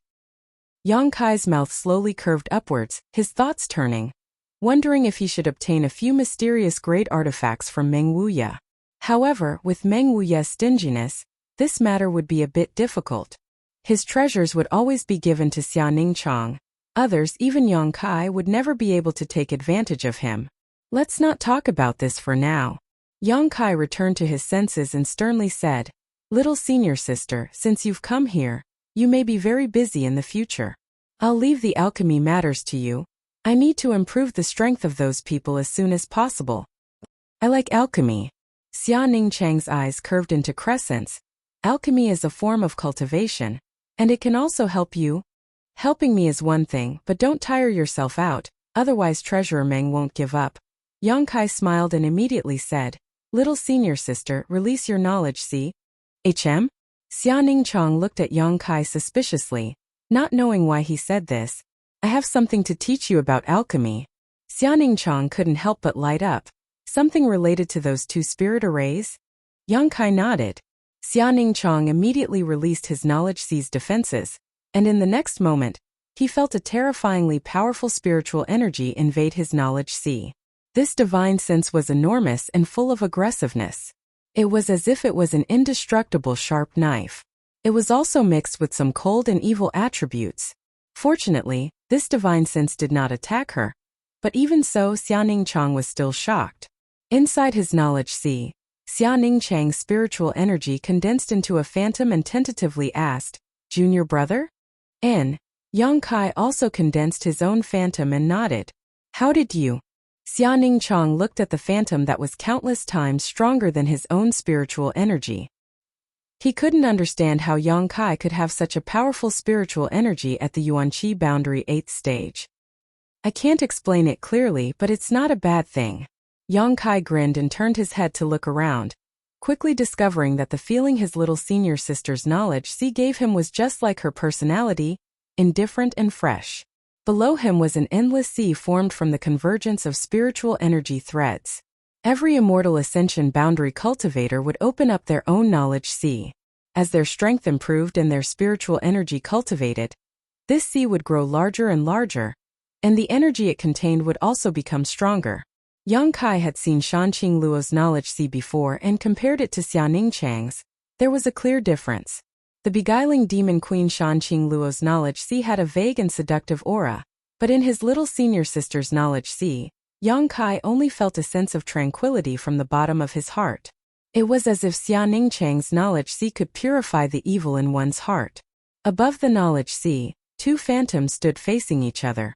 Yang Kai's mouth slowly curved upwards, his thoughts turning, wondering if he should obtain a few mysterious grade artifacts from Meng Wuye. However, with Meng Wuye's stinginess, this matter would be a bit difficult. His treasures would always be given to Xianing Chang. Others, even Yang Kai, would never be able to take advantage of him. Let's not talk about this for now. Yang Kai returned to his senses and sternly said, "Little senior sister, since you've come here, you may be very busy in the future. I'll leave the alchemy matters to you. I need to improve the strength of those people as soon as possible." "I like alchemy." Xianing Chang's eyes curved into crescents. "Alchemy is a form of cultivation, and it can also help you. Helping me is one thing, but don't tire yourself out, otherwise Treasurer Meng won't give up." Yang Kai smiled and immediately said, "Little senior sister, release your knowledge, see? HM?" Xianing Chang looked at Yang Kai suspiciously, not knowing why he said this. "I have something to teach you about alchemy." Xianing Chang couldn't help but light up. Something related to those 2 spirit arrays? Yang Kai nodded. Xianing Chang immediately released his knowledge sea's defenses, and in the next moment, he felt a terrifyingly powerful spiritual energy invade his knowledge sea. This divine sense was enormous and full of aggressiveness. It was as if it was an indestructible sharp knife. It was also mixed with some cold and evil attributes. Fortunately, this divine sense did not attack her. But even so, Xianing Chang was still shocked. Inside his knowledge sea, Xianing Chang's spiritual energy condensed into a phantom and tentatively asked, "Junior brother?" Yang Kai also condensed his own phantom and nodded. "How did you?" Xianing Chang looked at the phantom that was countless times stronger than his own spiritual energy. He couldn't understand how Yang Kai could have such a powerful spiritual energy at the Yuanqi boundary 8th stage. "I can't explain it clearly, but it's not a bad thing." Yang Kai grinned and turned his head to look around, quickly discovering that the feeling his little senior sister's knowledge sea gave him was just like her personality, indifferent and fresh. Below him was an endless sea formed from the convergence of spiritual energy threads. Every immortal ascension boundary cultivator would open up their own knowledge sea. As their strength improved and their spiritual energy cultivated, this sea would grow larger and larger, and the energy it contained would also become stronger. Yang Kai had seen Shanqing Luo's knowledge sea before and compared it to Xianing Chang's. There was a clear difference. The beguiling demon queen Shanqing Luo's knowledge sea had a vague and seductive aura, but in his little senior sister's knowledge sea, Yang Kai only felt a sense of tranquility from the bottom of his heart. It was as if Xianing Chang's knowledge sea could purify the evil in one's heart. Above the knowledge sea, 2 phantoms stood facing each other.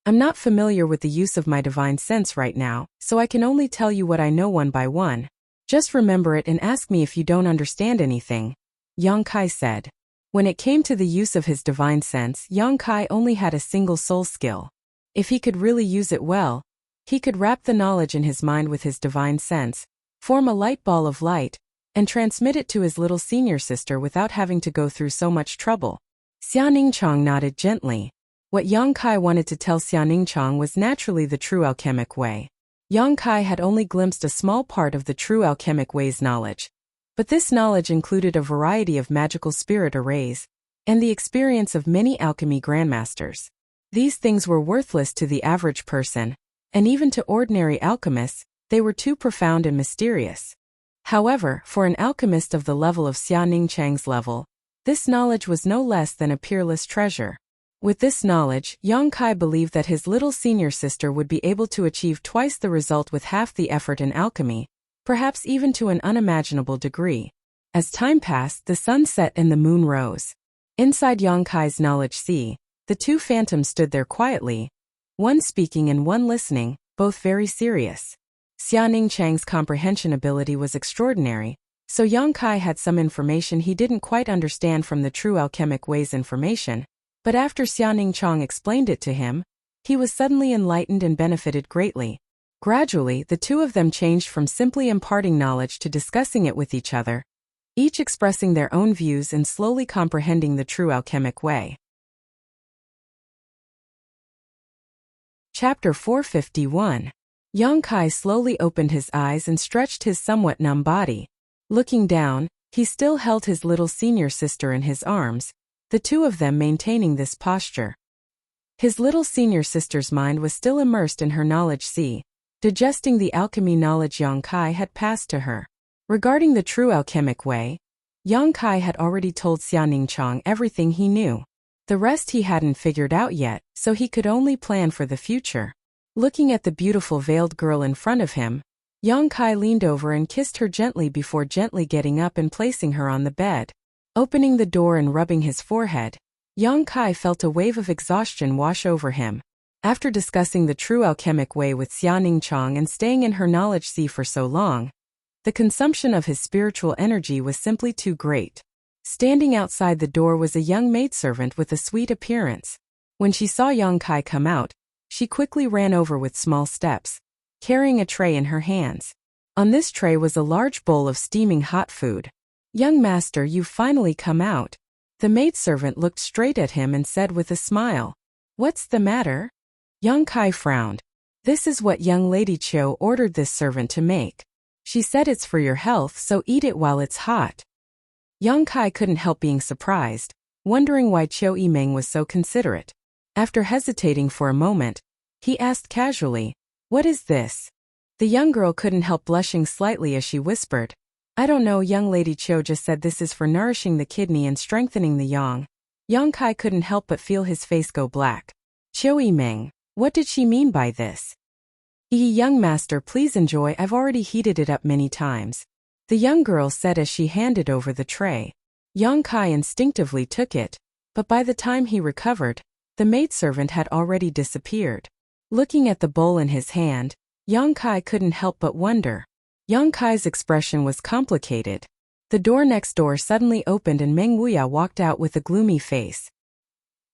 "I'm not familiar with the use of my divine sense right now, so I can only tell you what I know one by one. Just remember it and ask me if you don't understand anything," Yang Kai said. When it came to the use of his divine sense, Yang Kai only had a single soul skill. If he could really use it well, he could wrap the knowledge in his mind with his divine sense, form a light ball of light, and transmit it to his little senior sister without having to go through so much trouble. Xianing Chang nodded gently. What Yang Kai wanted to tell Xianing Chang was naturally the true alchemic way. Yang Kai had only glimpsed a small part of the true alchemic way's knowledge. But this knowledge included a variety of magical spirit arrays, and the experience of many alchemy grandmasters. These things were worthless to the average person, and even to ordinary alchemists, they were too profound and mysterious. However, for an alchemist of the level of Xia Ningchang's level, this knowledge was no less than a peerless treasure. With this knowledge, Yang Kai believed that his little senior sister would be able to achieve twice the result with half the effort in alchemy, perhaps even to an unimaginable degree. As time passed, the sun set and the moon rose. Inside Yang Kai's knowledge sea, the two phantoms stood there quietly, one speaking and one listening, both very serious. Xia Ningchang's comprehension ability was extraordinary, so Yang Kai had some information he didn't quite understand from the true alchemic way's information, but after Xia Ningchang explained it to him, he was suddenly enlightened and benefited greatly. Gradually, the two of them changed from simply imparting knowledge to discussing it with each other, each expressing their own views and slowly comprehending the true alchemic way. Chapter 451. Yang Kai slowly opened his eyes and stretched his somewhat numb body. Looking down, he still held his little senior sister in his arms, the two of them maintaining this posture. His little senior sister's mind was still immersed in her knowledge sea, digesting the alchemy knowledge Yang Kai had passed to her. Regarding the true alchemic way, Yang Kai had already told Xia Ningchang everything he knew. The rest he hadn't figured out yet, so he could only plan for the future. Looking at the beautiful veiled girl in front of him, Yang Kai leaned over and kissed her gently before gently getting up and placing her on the bed. Opening the door and rubbing his forehead, Yang Kai felt a wave of exhaustion wash over him. After discussing the true alchemic way with Xia Ningchang and staying in her knowledge sea for so long, the consumption of his spiritual energy was simply too great. Standing outside the door was a young maidservant with a sweet appearance. When she saw Yang Kai come out, she quickly ran over with small steps, carrying a tray in her hands. On this tray was a large bowl of steaming hot food. "Young master, you've finally come out." The maidservant looked straight at him and said with a smile, "What's the matter?" Yang Kai frowned. "This is what young lady Chiu ordered this servant to make. She said it's for your health, so eat it while it's hot." Yang Kai couldn't help being surprised, wondering why Chiu Yimeng was so considerate. After hesitating for a moment, he asked casually, "What is this?" The young girl couldn't help blushing slightly as she whispered, "I don't know, young lady Chiu just said this is for nourishing the kidney and strengthening the yang." Yang Kai couldn't help but feel his face go black. "Chiu Yimeng, what did she mean by this?" Young master, please enjoy, I've already heated it up many times," the young girl said as she handed over the tray. Yang Kai instinctively took it, but by the time he recovered, the maidservant had already disappeared. Looking at the bowl in his hand, Yang Kai couldn't help but wonder. Yang Kai's expression was complicated. The door next door suddenly opened and Meng Wuya walked out with a gloomy face.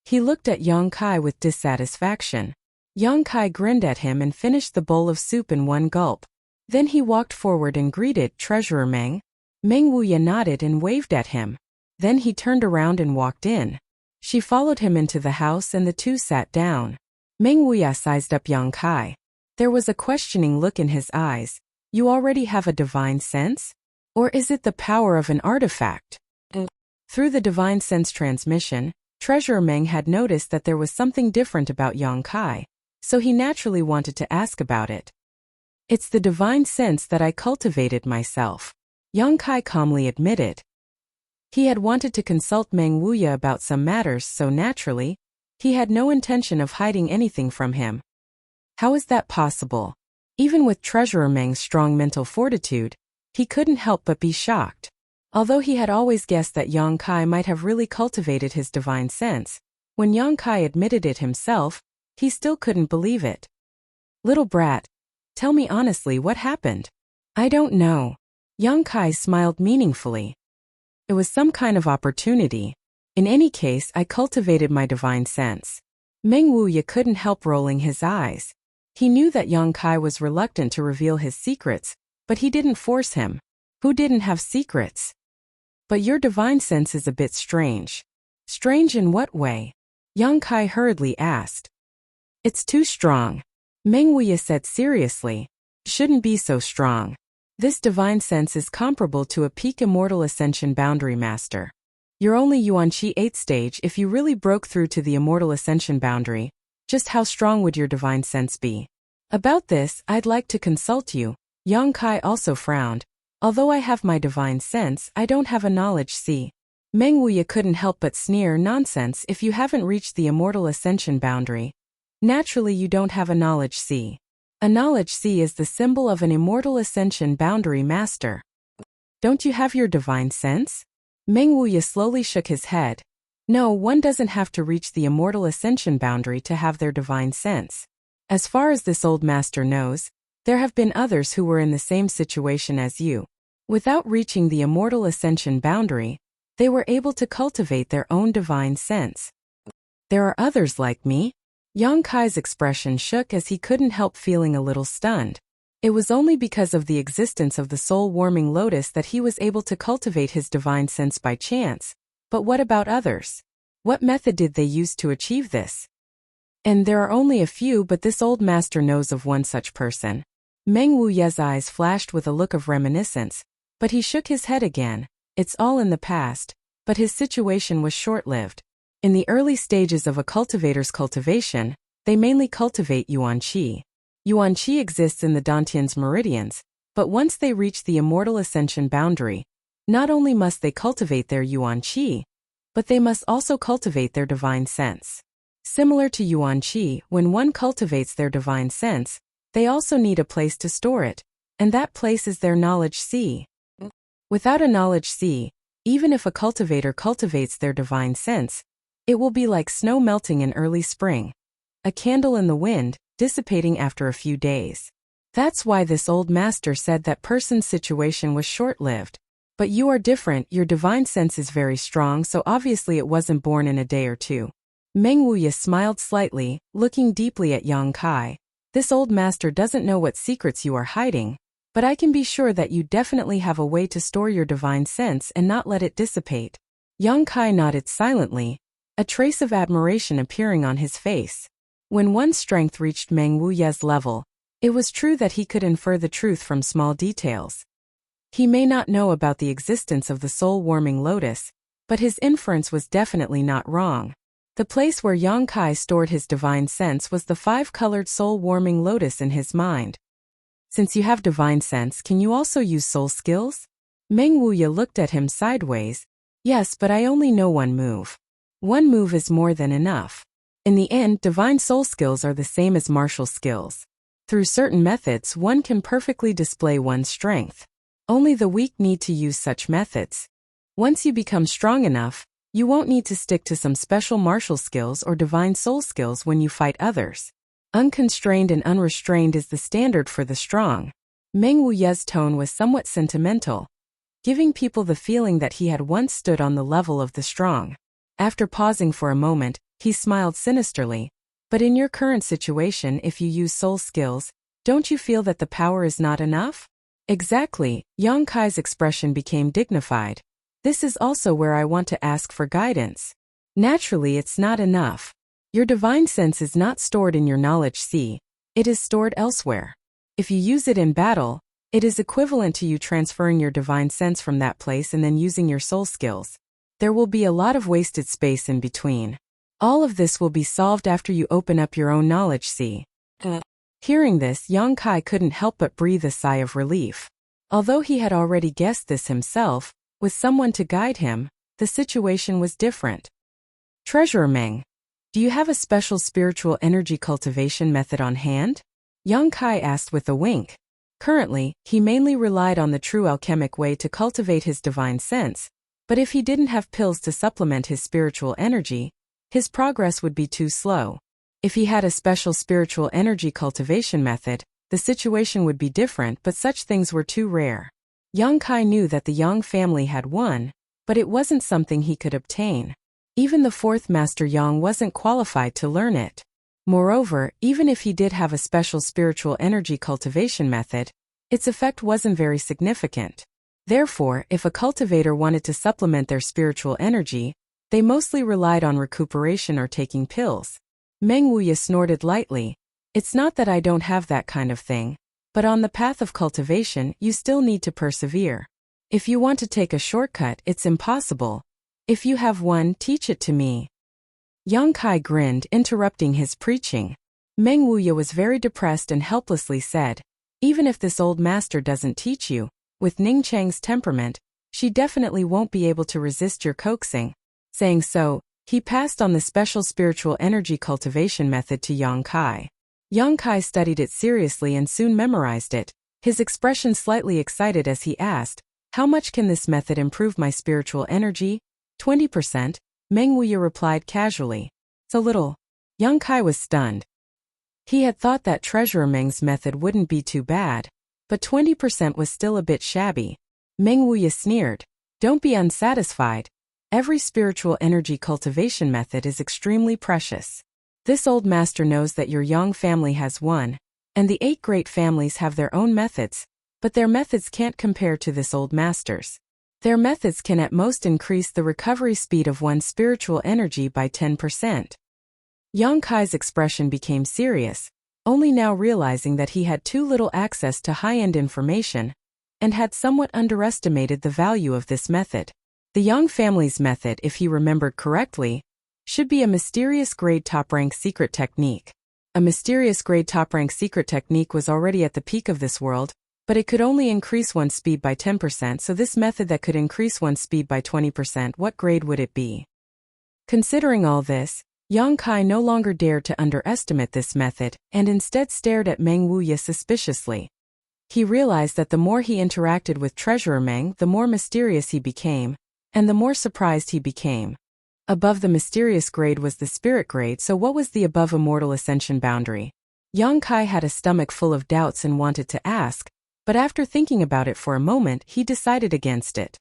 He looked at Yang Kai with dissatisfaction. Yang Kai grinned at him and finished the bowl of soup in one gulp. Then he walked forward and greeted Treasurer Meng. Meng Wuya nodded and waved at him. Then he turned around and walked in. She followed him into the house and the two sat down. Meng Wuya sized up Yang Kai. There was a questioning look in his eyes. "You already have a divine sense? Or is it the power of an artifact?" Through the divine sense transmission, Treasurer Meng had noticed that there was something different about Yang Kai, so he naturally wanted to ask about it. "It's the divine sense that I cultivated myself," Yang Kai calmly admitted. He had wanted to consult Meng Wuya about some matters, so naturally, he had no intention of hiding anything from him. How is that possible? Even with Treasurer Meng's strong mental fortitude, he couldn't help but be shocked. Although he had always guessed that Yang Kai might have really cultivated his divine sense, when Yang Kai admitted it himself, he still couldn't believe it. "Little brat, tell me honestly what happened." "I don't know." Yang Kai smiled meaningfully. "It was some kind of opportunity. In any case, I cultivated my divine sense." Meng Wuya couldn't help rolling his eyes. He knew that Yang Kai was reluctant to reveal his secrets, but he didn't force him. Who didn't have secrets? "But your divine sense is a bit strange." "Strange in what way?" Yang Kai hurriedly asked. "It's too strong," Meng Wuya said seriously. "Shouldn't be so strong. This divine sense is comparable to a peak immortal ascension boundary master. You're only Yuanqi 8th stage. If you really broke through to the immortal ascension boundary, just how strong would your divine sense be?" About this, I'd like to consult you. Yang Kai also frowned. Although I have my divine sense, I don't have a knowledge. See. Meng Wuya couldn't help but sneer. Nonsense, if you haven't reached the immortal ascension boundary. Naturally you don't have a knowledge. See. A knowledge C is the symbol of an immortal ascension boundary master. Don't you have your divine sense? Meng Wuya slowly shook his head. No, one doesn't have to reach the immortal ascension boundary to have their divine sense. As far as this old master knows, there have been others who were in the same situation as you. Without reaching the immortal ascension boundary, they were able to cultivate their own divine sense. There are others like me? Yang Kai's expression shook as he couldn't help feeling a little stunned. It was only because of the existence of the soul-warming lotus that he was able to cultivate his divine sense by chance. But what about others? What method did they use to achieve this? And there are only a few, but this old master knows of one such person. Meng Wuya's eyes flashed with a look of reminiscence, but he shook his head again. It's all in the past, but his situation was short-lived. In the early stages of a cultivator's cultivation, they mainly cultivate Yuan Qi. Yuan Qi exists in the Dantian's meridians, but once they reach the immortal ascension boundary, not only must they cultivate their Yuan Qi, but they must also cultivate their divine sense. Similar to Yuan Qi, when one cultivates their divine sense, they also need a place to store it, and that place is their knowledge C. Without a knowledge C, even if a cultivator cultivates their divine sense, it will be like snow melting in early spring. A candle in the wind, dissipating after a few days. That's why this old master said that person's situation was short-lived. But you are different, your divine sense is very strong, so obviously it wasn't born in a day or two. Meng Wuya smiled slightly, looking deeply at Yang Kai. This old master doesn't know what secrets you are hiding, but I can be sure that you definitely have a way to store your divine sense and not let it dissipate. Yang Kai nodded silently, a trace of admiration appearing on his face. When one's strength reached Meng Wuya's level, it was true that he could infer the truth from small details. He may not know about the existence of the soul-warming lotus, but his inference was definitely not wrong. The place where Yang Kai stored his divine sense was the five-colored soul-warming lotus in his mind. Since you have divine sense, can you also use soul skills? Meng Wuya looked at him sideways. Yes, but I only know one move. One move is more than enough. In the end, divine soul skills are the same as martial skills. Through certain methods, one can perfectly display one's strength. Only the weak need to use such methods. Once you become strong enough, you won't need to stick to some special martial skills or divine soul skills when you fight others. Unconstrained and unrestrained is the standard for the strong. Meng Wuya's tone was somewhat sentimental, giving people the feeling that he had once stood on the level of the strong. After pausing for a moment, he smiled sinisterly. But in your current situation, if you use soul skills, don't you feel that the power is not enough? Exactly, Yang Kai's expression became dignified. This is also where I want to ask for guidance. Naturally, it's not enough. Your divine sense is not stored in your knowledge C. It is stored elsewhere. If you use it in battle, it is equivalent to you transferring your divine sense from that place and then using your soul skills. There will be a lot of wasted space in between. All of this will be solved after you open up your own knowledge C. Hearing this, Yang Kai couldn't help but breathe a sigh of relief. Although he had already guessed this himself, with someone to guide him, the situation was different. Treasurer Meng, do you have a special spiritual energy cultivation method on hand? Yang Kai asked with a wink. Currently, he mainly relied on the true alchemic way to cultivate his divine sense, but if he didn't have pills to supplement his spiritual energy, his progress would be too slow. If he had a special spiritual energy cultivation method, the situation would be different, but such things were too rare. Yang Kai knew that the Yang family had one, but it wasn't something he could obtain. Even the fourth Master Yang wasn't qualified to learn it. Moreover, even if he did have a special spiritual energy cultivation method, its effect wasn't very significant. Therefore, if a cultivator wanted to supplement their spiritual energy, they mostly relied on recuperation or taking pills. Meng Wuya snorted lightly. It's not that I don't have that kind of thing, but on the path of cultivation, you still need to persevere. If you want to take a shortcut, it's impossible. If you have one, teach it to me. Yang Kai grinned, interrupting his preaching. Meng Wuya was very depressed and helplessly said, "Even if this old master doesn't teach you, with Ning Chang's temperament, she definitely won't be able to resist your coaxing." Saying so, he passed on the special spiritual energy cultivation method to Yang Kai. Yang Kai studied it seriously and soon memorized it, his expression slightly excited as he asked, "How much can this method improve my spiritual energy?" 20%, Meng Wuya replied casually. "So little." Yang Kai was stunned. He had thought that Treasurer Meng's method wouldn't be too bad, but 20% was still a bit shabby. Meng Wuya sneered, "Don't be unsatisfied. Every spiritual energy cultivation method is extremely precious. This old master knows that your Yang family has one, and the 8 great families have their own methods, but their methods can't compare to this old master's. Their methods can at most increase the recovery speed of one's spiritual energy by 10%. Yang Kai's expression became serious, only now realizing that he had too little access to high-end information, and had somewhat underestimated the value of this method. The Yang family's method, if he remembered correctly, should be a mysterious grade top-rank secret technique. A mysterious grade top-rank secret technique was already at the peak of this world, but it could only increase one's speed by 10%, so this method that could increase one's speed by 20%, what grade would it be? Considering all this, Yang Kai no longer dared to underestimate this method, and instead stared at Meng Wuya suspiciously. He realized that the more he interacted with Treasurer Meng, the more mysterious he became, and the more surprised he became. Above the mysterious grade was the spirit grade, so what was the above immortal ascension boundary? Yang Kai had a stomach full of doubts and wanted to ask, but after thinking about it for a moment, he decided against it.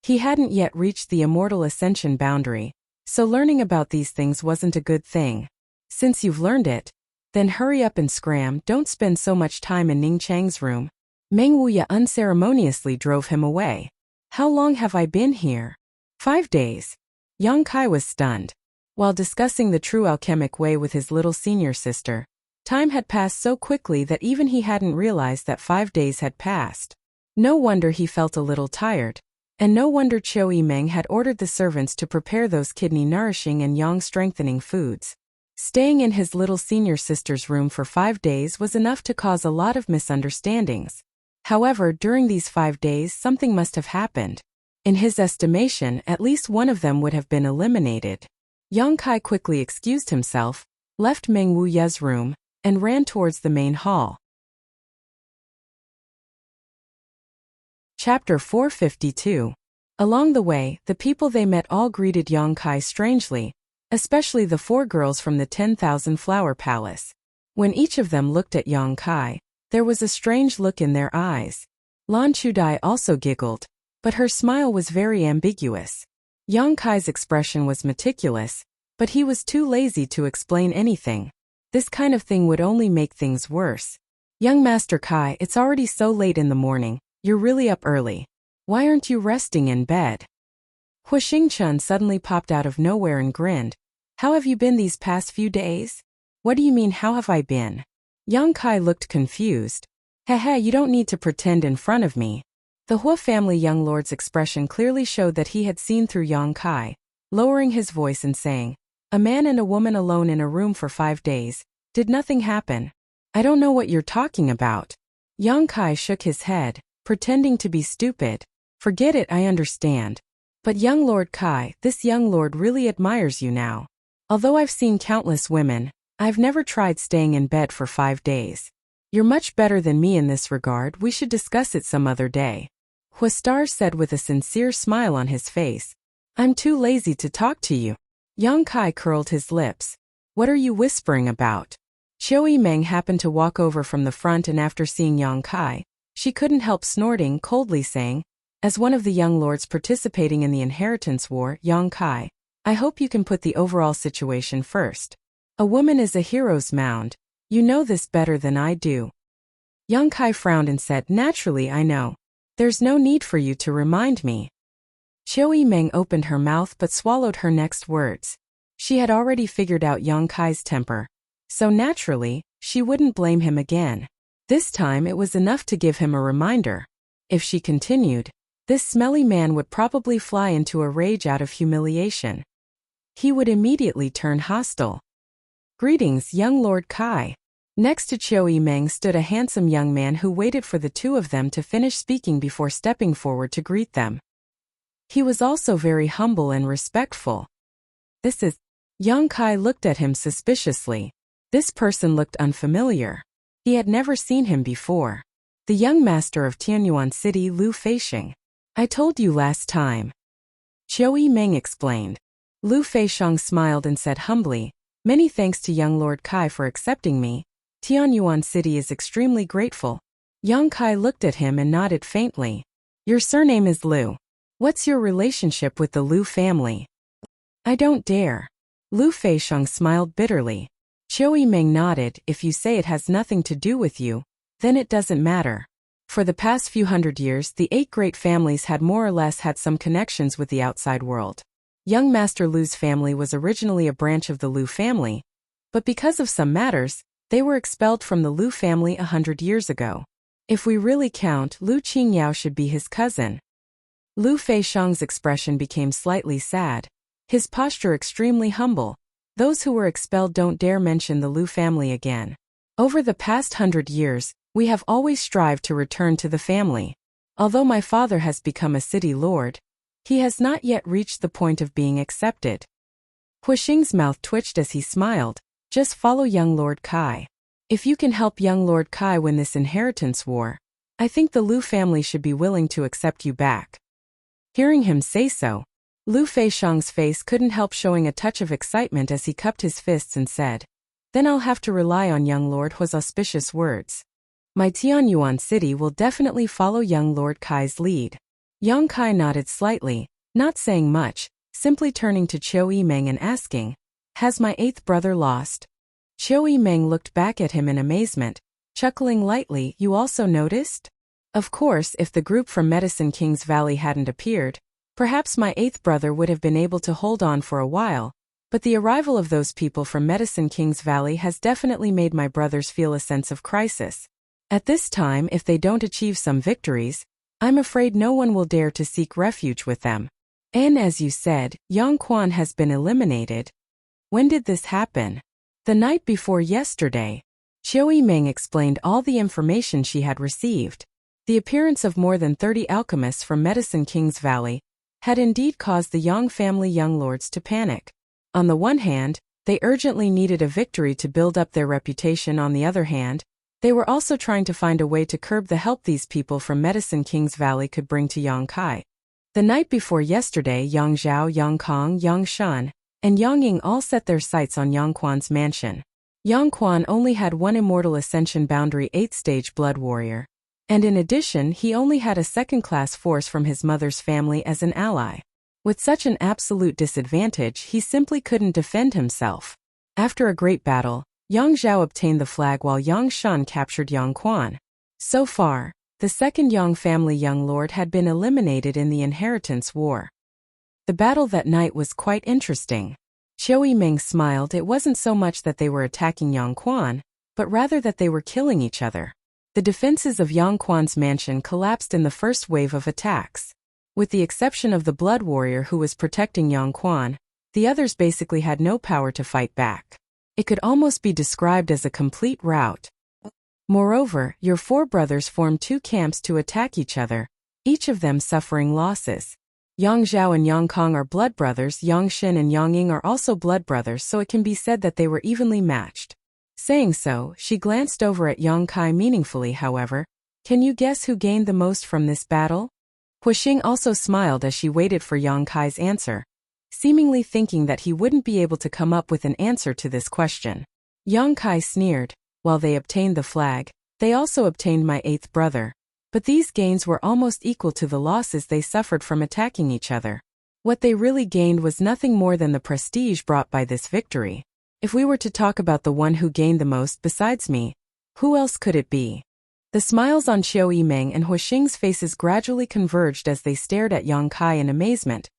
He hadn't yet reached the immortal ascension boundary, so learning about these things wasn't a good thing. Since you've learned it, then hurry up and scram, don't spend so much time in Ning Chang's room. Meng Wuya unceremoniously drove him away. "How long have I been here?" 5 days. Yang Kai was stunned. While discussing the true alchemic way with his little senior sister, time had passed so quickly that even he hadn't realized that 5 days had passed. No wonder he felt a little tired. And no wonder Chou Yimeng had ordered the servants to prepare those kidney-nourishing and yang-strengthening foods. Staying in his little senior sister's room for 5 days was enough to cause a lot of misunderstandings. However, during these 5 days something must have happened. In his estimation, at least one of them would have been eliminated. Yang Kai quickly excused himself, left Meng Wuya's room, and ran towards the main hall. Chapter 452. Along the way, the people they met all greeted Yang Kai strangely, especially the 4 girls from the 10,000 Flower Palace. When each of them looked at Yang Kai, there was a strange look in their eyes. Lan Chudai also giggled, but her smile was very ambiguous. Yang Kai's expression was meticulous, but he was too lazy to explain anything. This kind of thing would only make things worse. "Young Master Kai, it's already so late in the morning. You're really up early. Why aren't you resting in bed?" Hu Xingchun suddenly popped out of nowhere and grinned. "How have you been these past few days?" "What do you mean, how have I been?" Yang Kai looked confused. "Heh, you don't need to pretend in front of me." The Hu family young lord's expression clearly showed that he had seen through Yang Kai, lowering his voice and saying, "A man and a woman alone in a room for 5 days. Did nothing happen?" "I don't know what you're talking about." Yang Kai shook his head, pretending to be stupid. "Forget it, I understand. But young Lord Kai, this young lord really admires you now. Although I've seen countless women, I've never tried staying in bed for 5 days. You're much better than me in this regard, we should discuss it some other day." Huastar said with a sincere smile on his face. "I'm too lazy to talk to you." Yang Kai curled his lips. "What are you whispering about?" Chou Yimeng happened to walk over from the front, and after seeing Yang Kai, she couldn't help snorting, coldly saying, as one of the young lords participating in the inheritance war, "Yang Kai, I hope you can put the overall situation first. A woman is a hero's mound. You know this better than I do." Yang Kai frowned and said, "Naturally, I know. There's no need for you to remind me." Chou Yimeng opened her mouth but swallowed her next words. She had already figured out Yang Kai's temper, so naturally, she wouldn't blame him again. This time it was enough to give him a reminder. If she continued, this smelly man would probably fly into a rage out of humiliation. He would immediately turn hostile. Greetings, young Lord Kai. Next to Chiu Yimeng stood a handsome young man who waited for the two of them to finish speaking before stepping forward to greet them. He was also very humble and respectful. This is... Young Kai looked at him suspiciously. This person looked unfamiliar. He had never seen him before. The young master of Tianyuan City, Lu Feixiang. I told you last time. Chiu Yimeng explained. Lu Feixiang smiled and said humbly, many thanks to young Lord Kai for accepting me. Tianyuan City is extremely grateful. Young Kai looked at him and nodded faintly. Your surname is Lu. What's your relationship with the Lu family? I don't dare. Lu Feixiang smiled bitterly. Chiu Yimeng nodded. If you say it has nothing to do with you, then it doesn't matter. For the past few hundred years, the 8 great families had more or less had some connections with the outside world. Young Master Lu's family was originally a branch of the Lu family, but because of some matters, they were expelled from the Lu family 100 years ago. If we really count, Lu Qingyao should be his cousin. Lu Feixiang's expression became slightly sad. His posture extremely humble. Those who were expelled don't dare mention the Lu family again. Over the past 100 years, we have always strived to return to the family. Although my father has become a city lord, he has not yet reached the point of being accepted. Huixing's mouth twitched as he smiled. Just follow young Lord Kai. If you can help young Lord Kai win this inheritance war, I think the Lu family should be willing to accept you back. Hearing him say so, Lu Feixiang's face couldn't help showing a touch of excitement as he cupped his fists and said, then I'll have to rely on young Lord Hu's auspicious words. My Tianyuan City will definitely follow young Lord Kai's lead. Young Kai nodded slightly, not saying much, simply turning to Chiu Yimeng and asking, has my 8th brother lost? Chiu Yimeng looked back at him in amazement, chuckling lightly. You also noticed? Of course, if the group from Medicine King's Valley hadn't appeared, perhaps my 8th brother would have been able to hold on for a while, but the arrival of those people from Medicine King's Valley has definitely made my brothers feel a sense of crisis. At this time, if they don't achieve some victories, I'm afraid no one will dare to seek refuge with them. And as you said, Yang Quan has been eliminated. When did this happen? The night before yesterday. Chiu Yimeng explained all the information she had received. The appearance of more than 30 alchemists from Medicine King's Valley had indeed caused the Yang family young lords to panic. On the one hand, they urgently needed a victory to build up their reputation. On the other hand, they were also trying to find a way to curb the help these people from Medicine King's Valley could bring to Yang Kai. The night before yesterday, Yang Zhao, Yang Kong, Yang Shan, and Yang Ying all set their sights on Yang Quan's mansion. Yang Quan only had one immortal ascension boundary 8th-stage blood warrior, and in addition he only had a second-class force from his mother's family as an ally. With such an absolute disadvantage, he simply couldn't defend himself. After a great battle, Yang Zhao obtained the flag while Yang Shan captured Yang Quan. So far, the second Yang family young lord had been eliminated in the inheritance war. The battle that night was quite interesting. Chiu Yimeng smiled. It wasn't so much that they were attacking Yang Quan, but rather that they were killing each other. The defenses of Yang Quan's mansion collapsed in the first wave of attacks. With the exception of the blood warrior who was protecting Yang Quan, the others basically had no power to fight back. It could almost be described as a complete rout. Moreover, your 4 brothers formed 2 camps to attack each other, each of them suffering losses. Yang Zhao and Yang Kong are blood brothers. Yang Xin and Yang Ying are also blood brothers, so it can be said that they were evenly matched. Saying so, she glanced over at Yang Kai meaningfully. However, can you guess who gained the most from this battle? Huixing also smiled as she waited for Yang Kai's answer, seemingly thinking that he wouldn't be able to come up with an answer to this question. Yang Kai sneered. While they obtained the flag, they also obtained my 8th brother. But these gains were almost equal to the losses they suffered from attacking each other. What they really gained was nothing more than the prestige brought by this victory. If we were to talk about the one who gained the most besides me, who else could it be? The smiles on Chiu Yimeng and Huixing's faces gradually converged as they stared at Yang Kai in amazement,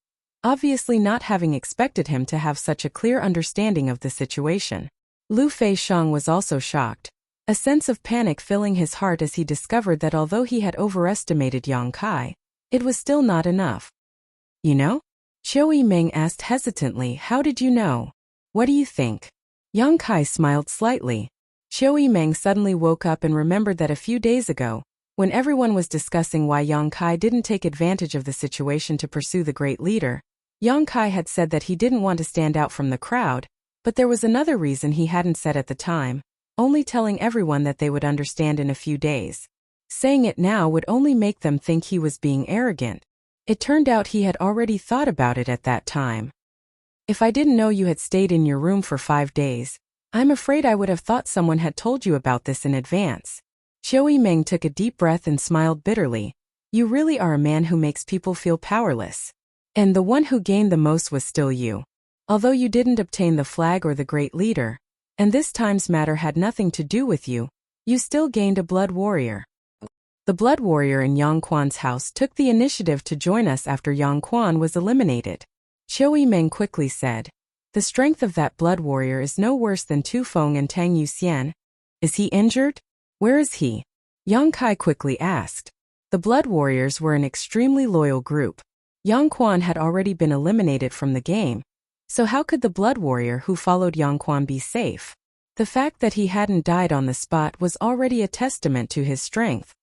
obviously not having expected him to have such a clear understanding of the situation. Lu Feixiang was also shocked, a sense of panic filling his heart as he discovered that although he had overestimated Yang Kai, it was still not enough. You know? Chiu Yimeng asked hesitantly. How did you know? What do you think? Yang Kai smiled slightly. Qiu Yimeng suddenly woke up and remembered that a few days ago, when everyone was discussing why Yang Kai didn't take advantage of the situation to pursue the great leader, Yang Kai had said that he didn't want to stand out from the crowd, but there was another reason he hadn't said at the time, only telling everyone that they would understand in a few days. Saying it now would only make them think he was being arrogant. It turned out he had already thought about it at that time. If I didn't know you had stayed in your room for 5 days, I'm afraid I would have thought someone had told you about this in advance. Qiu Yimeng took a deep breath and smiled bitterly. You really are a man who makes people feel powerless. And the one who gained the most was still you. Although you didn't obtain the flag or the great leader, and this time's matter had nothing to do with you, you still gained a blood warrior. The blood warrior in Yang Quan's house took the initiative to join us after Yang Quan was eliminated. Qiu Yimeng quickly said. The strength of that blood warrior is no worse than Tu Feng and Tang Yuxian. Is he injured? Where is he? Yang Kai quickly asked. The blood warriors were an extremely loyal group. Yang Quan had already been eliminated from the game. So how could the blood warrior who followed Yang Quan be safe? The fact that he hadn't died on the spot was already a testament to his strength.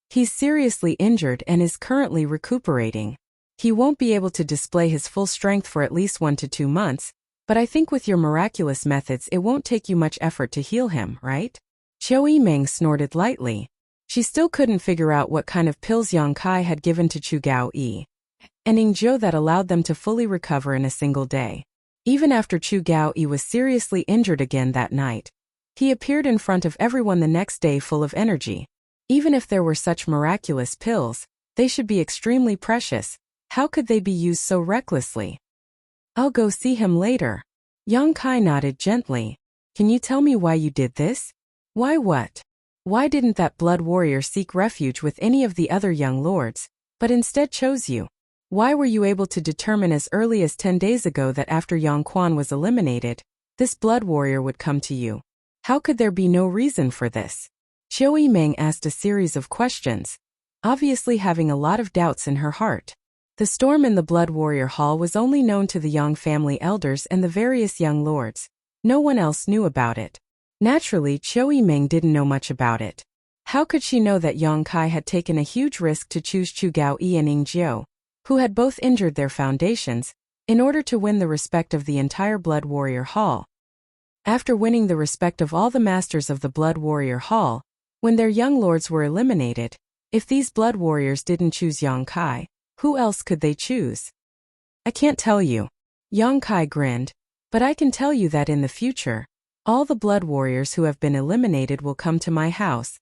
He's seriously injured and is currently recuperating. He won't be able to display his full strength for at least 1 to 2 months, but I think with your miraculous methods it won't take you much effort to heal him, right? Qiu Yimeng snorted lightly. She still couldn't figure out what kind of pills Yang Kai had given to Chu Gaoyi and Ning Zhou that allowed them to fully recover in a single day. Even after Chu Gaoyi was seriously injured again that night, he appeared in front of everyone the next day full of energy. Even if there were such miraculous pills, they should be extremely precious. How could they be used so recklessly? I'll go see him later. Yang Kai nodded gently. Can you tell me why you did this? Why what? Why didn't that blood warrior seek refuge with any of the other young lords, but instead chose you? Why were you able to determine as early as 10 days ago that after Yang Quan was eliminated, this blood warrior would come to you? How could there be no reason for this? Qiu Yimeng asked a series of questions, obviously having a lot of doubts in her heart. The storm in the Blood Warrior Hall was only known to the Yang family elders and the various young lords. No one else knew about it. Naturally, Qiu Yimeng didn't know much about it. How could she know that Yang Kai had taken a huge risk to choose Chu Gaoyi and Ning Zhou, who had both injured their foundations, in order to win the respect of the entire Blood Warrior Hall? After winning the respect of all the masters of the Blood Warrior Hall, when their young lords were eliminated, if these blood warriors didn't choose Yang Kai, who else could they choose? I can't tell you. Yang Kai grinned, but I can tell you that in the future, all the blood warriors who have been eliminated will come to my house.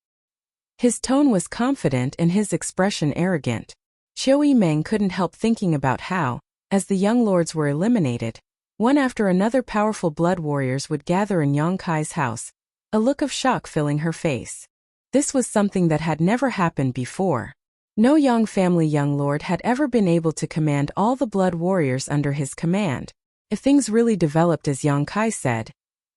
His tone was confident and his expression arrogant. Qiu Yimeng couldn't help thinking about how, as the young lords were eliminated, one after another powerful blood warriors would gather in Yang Kai's house, a look of shock filling her face. This was something that had never happened before. No Yang family young lord had ever been able to command all the blood warriors under his command. If things really developed as Yang Kai said,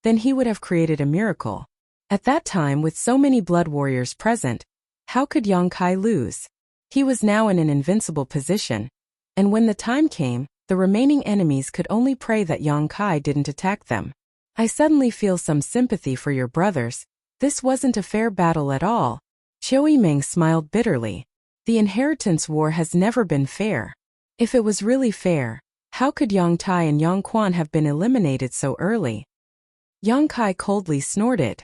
then he would have created a miracle. At that time, with so many blood warriors present, how could Yang Kai lose? He was now in an invincible position, and when the time came, the remaining enemies could only pray that Yang Kai didn't attack them. I suddenly feel some sympathy for your brothers. This wasn't a fair battle at all. Qiu Yimeng smiled bitterly. The inheritance war has never been fair. If it was really fair, how could Yang Tai and Yang Quan have been eliminated so early? Yang Kai coldly snorted.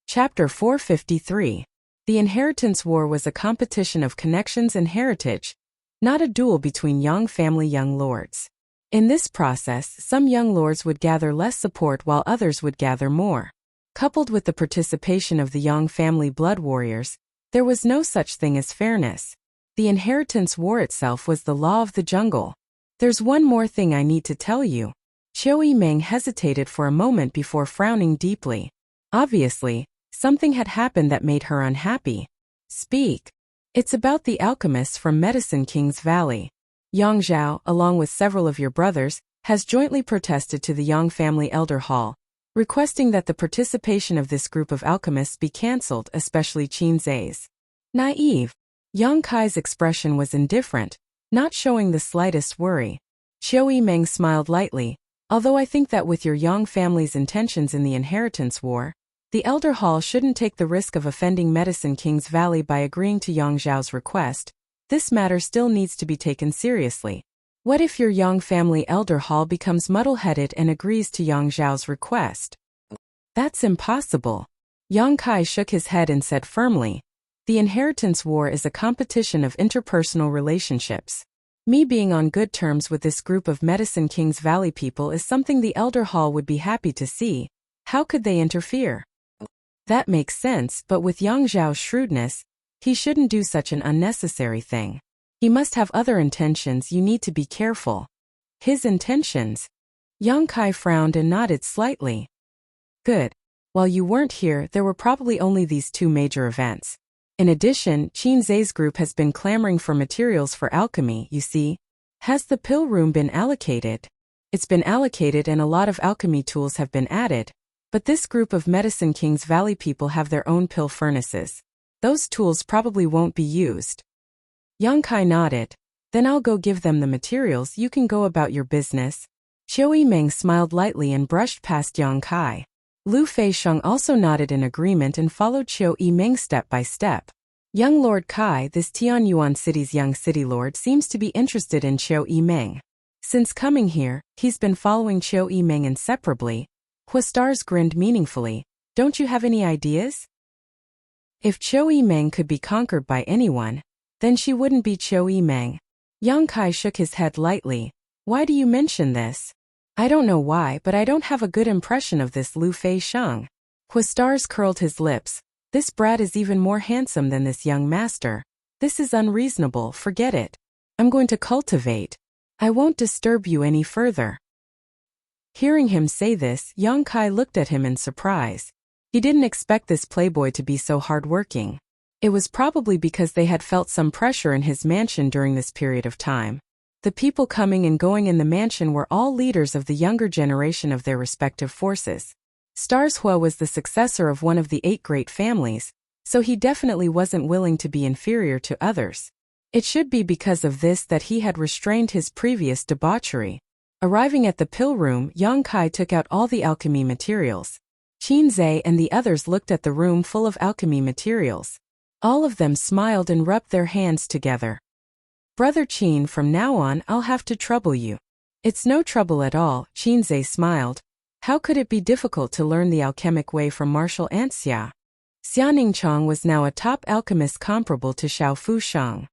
Chapter 453. The inheritance war was a competition of connections and heritage, not a duel between Yang family young lords. In this process, some young lords would gather less support while others would gather more. Coupled with the participation of the Yang family blood warriors, there was no such thing as fairness. The inheritance war itself was the law of the jungle. There's one more thing I need to tell you. Qiu Yimeng hesitated for a moment before frowning deeply. Obviously, something had happened that made her unhappy. Speak. It's about the alchemists from Medicine King's Valley. Yang Zhao, along with several of your brothers, has jointly protested to the Yang family elder hall, requesting that the participation of this group of alchemists be cancelled, especially Qin Zai's. Naive. Yang Kai's expression was indifferent, not showing the slightest worry. Xiao Yimeng smiled lightly. Although I think that with your Yang family's intentions in the inheritance war, the Elder Hall shouldn't take the risk of offending Medicine King's Valley by agreeing to Yang Zhao's request, this matter still needs to be taken seriously. What if your Yang family Elder Hall becomes muddle-headed and agrees to Yang Zhao's request? That's impossible. Yang Kai shook his head and said firmly, the inheritance war is a competition of interpersonal relationships. Me being on good terms with this group of Medicine King's Valley people is something the Elder Hall would be happy to see. How could they interfere? That makes sense, but with Yang Zhao's shrewdness, he shouldn't do such an unnecessary thing. He must have other intentions. You need to be careful. His intentions? Yang Kai frowned and nodded slightly. Good. While you weren't here, there were probably only these two major events. In addition, Qin Zhe's group has been clamoring for materials for alchemy, you see. Has the pill room been allocated? It's been allocated and a lot of alchemy tools have been added, but this group of Medicine King's Valley people have their own pill furnaces. Those tools probably won't be used. Yang Kai nodded. Then I'll go give them the materials. You can go about your business. Xiao Yimeng smiled lightly and brushed past Yang Kai. Lu Feixiang also nodded in agreement and followed Xiao Yimeng step by step. Young Lord Kai, this Tianyuan city's young city lord, seems to be interested in Xiao Yimeng. Since coming here, he's been following Xiao Yimeng inseparably. Huastars grinned meaningfully. Don't you have any ideas? If Xiao Yimeng could be conquered by anyone, then she wouldn't be Xiao Yimeng. Yang Kai shook his head lightly. Why do you mention this? I don't know why, but I don't have a good impression of this Lu Feixiang. Huastars curled his lips. This brat is even more handsome than this young master. This is unreasonable, forget it. I'm going to cultivate. I won't disturb you any further. Hearing him say this, Yang Kai looked at him in surprise. He didn't expect this playboy to be so hardworking. It was probably because they had felt some pressure in his mansion during this period of time. The people coming and going in the mansion were all leaders of the younger generation of their respective forces. Stars Hua was the successor of one of the 8 great families, so he definitely wasn't willing to be inferior to others. It should be because of this that he had restrained his previous debauchery. Arriving at the pill room, Yang Kai took out all the alchemy materials. Qin Zhe and the others looked at the room full of alchemy materials. All of them smiled and rubbed their hands together. Brother Qin, from now on I'll have to trouble you. It's no trouble at all, Qin Zhe smiled. How could it be difficult to learn the alchemic way from martial ant Xia? Xia Ningchang was now a top alchemist comparable to Xiao Fushang.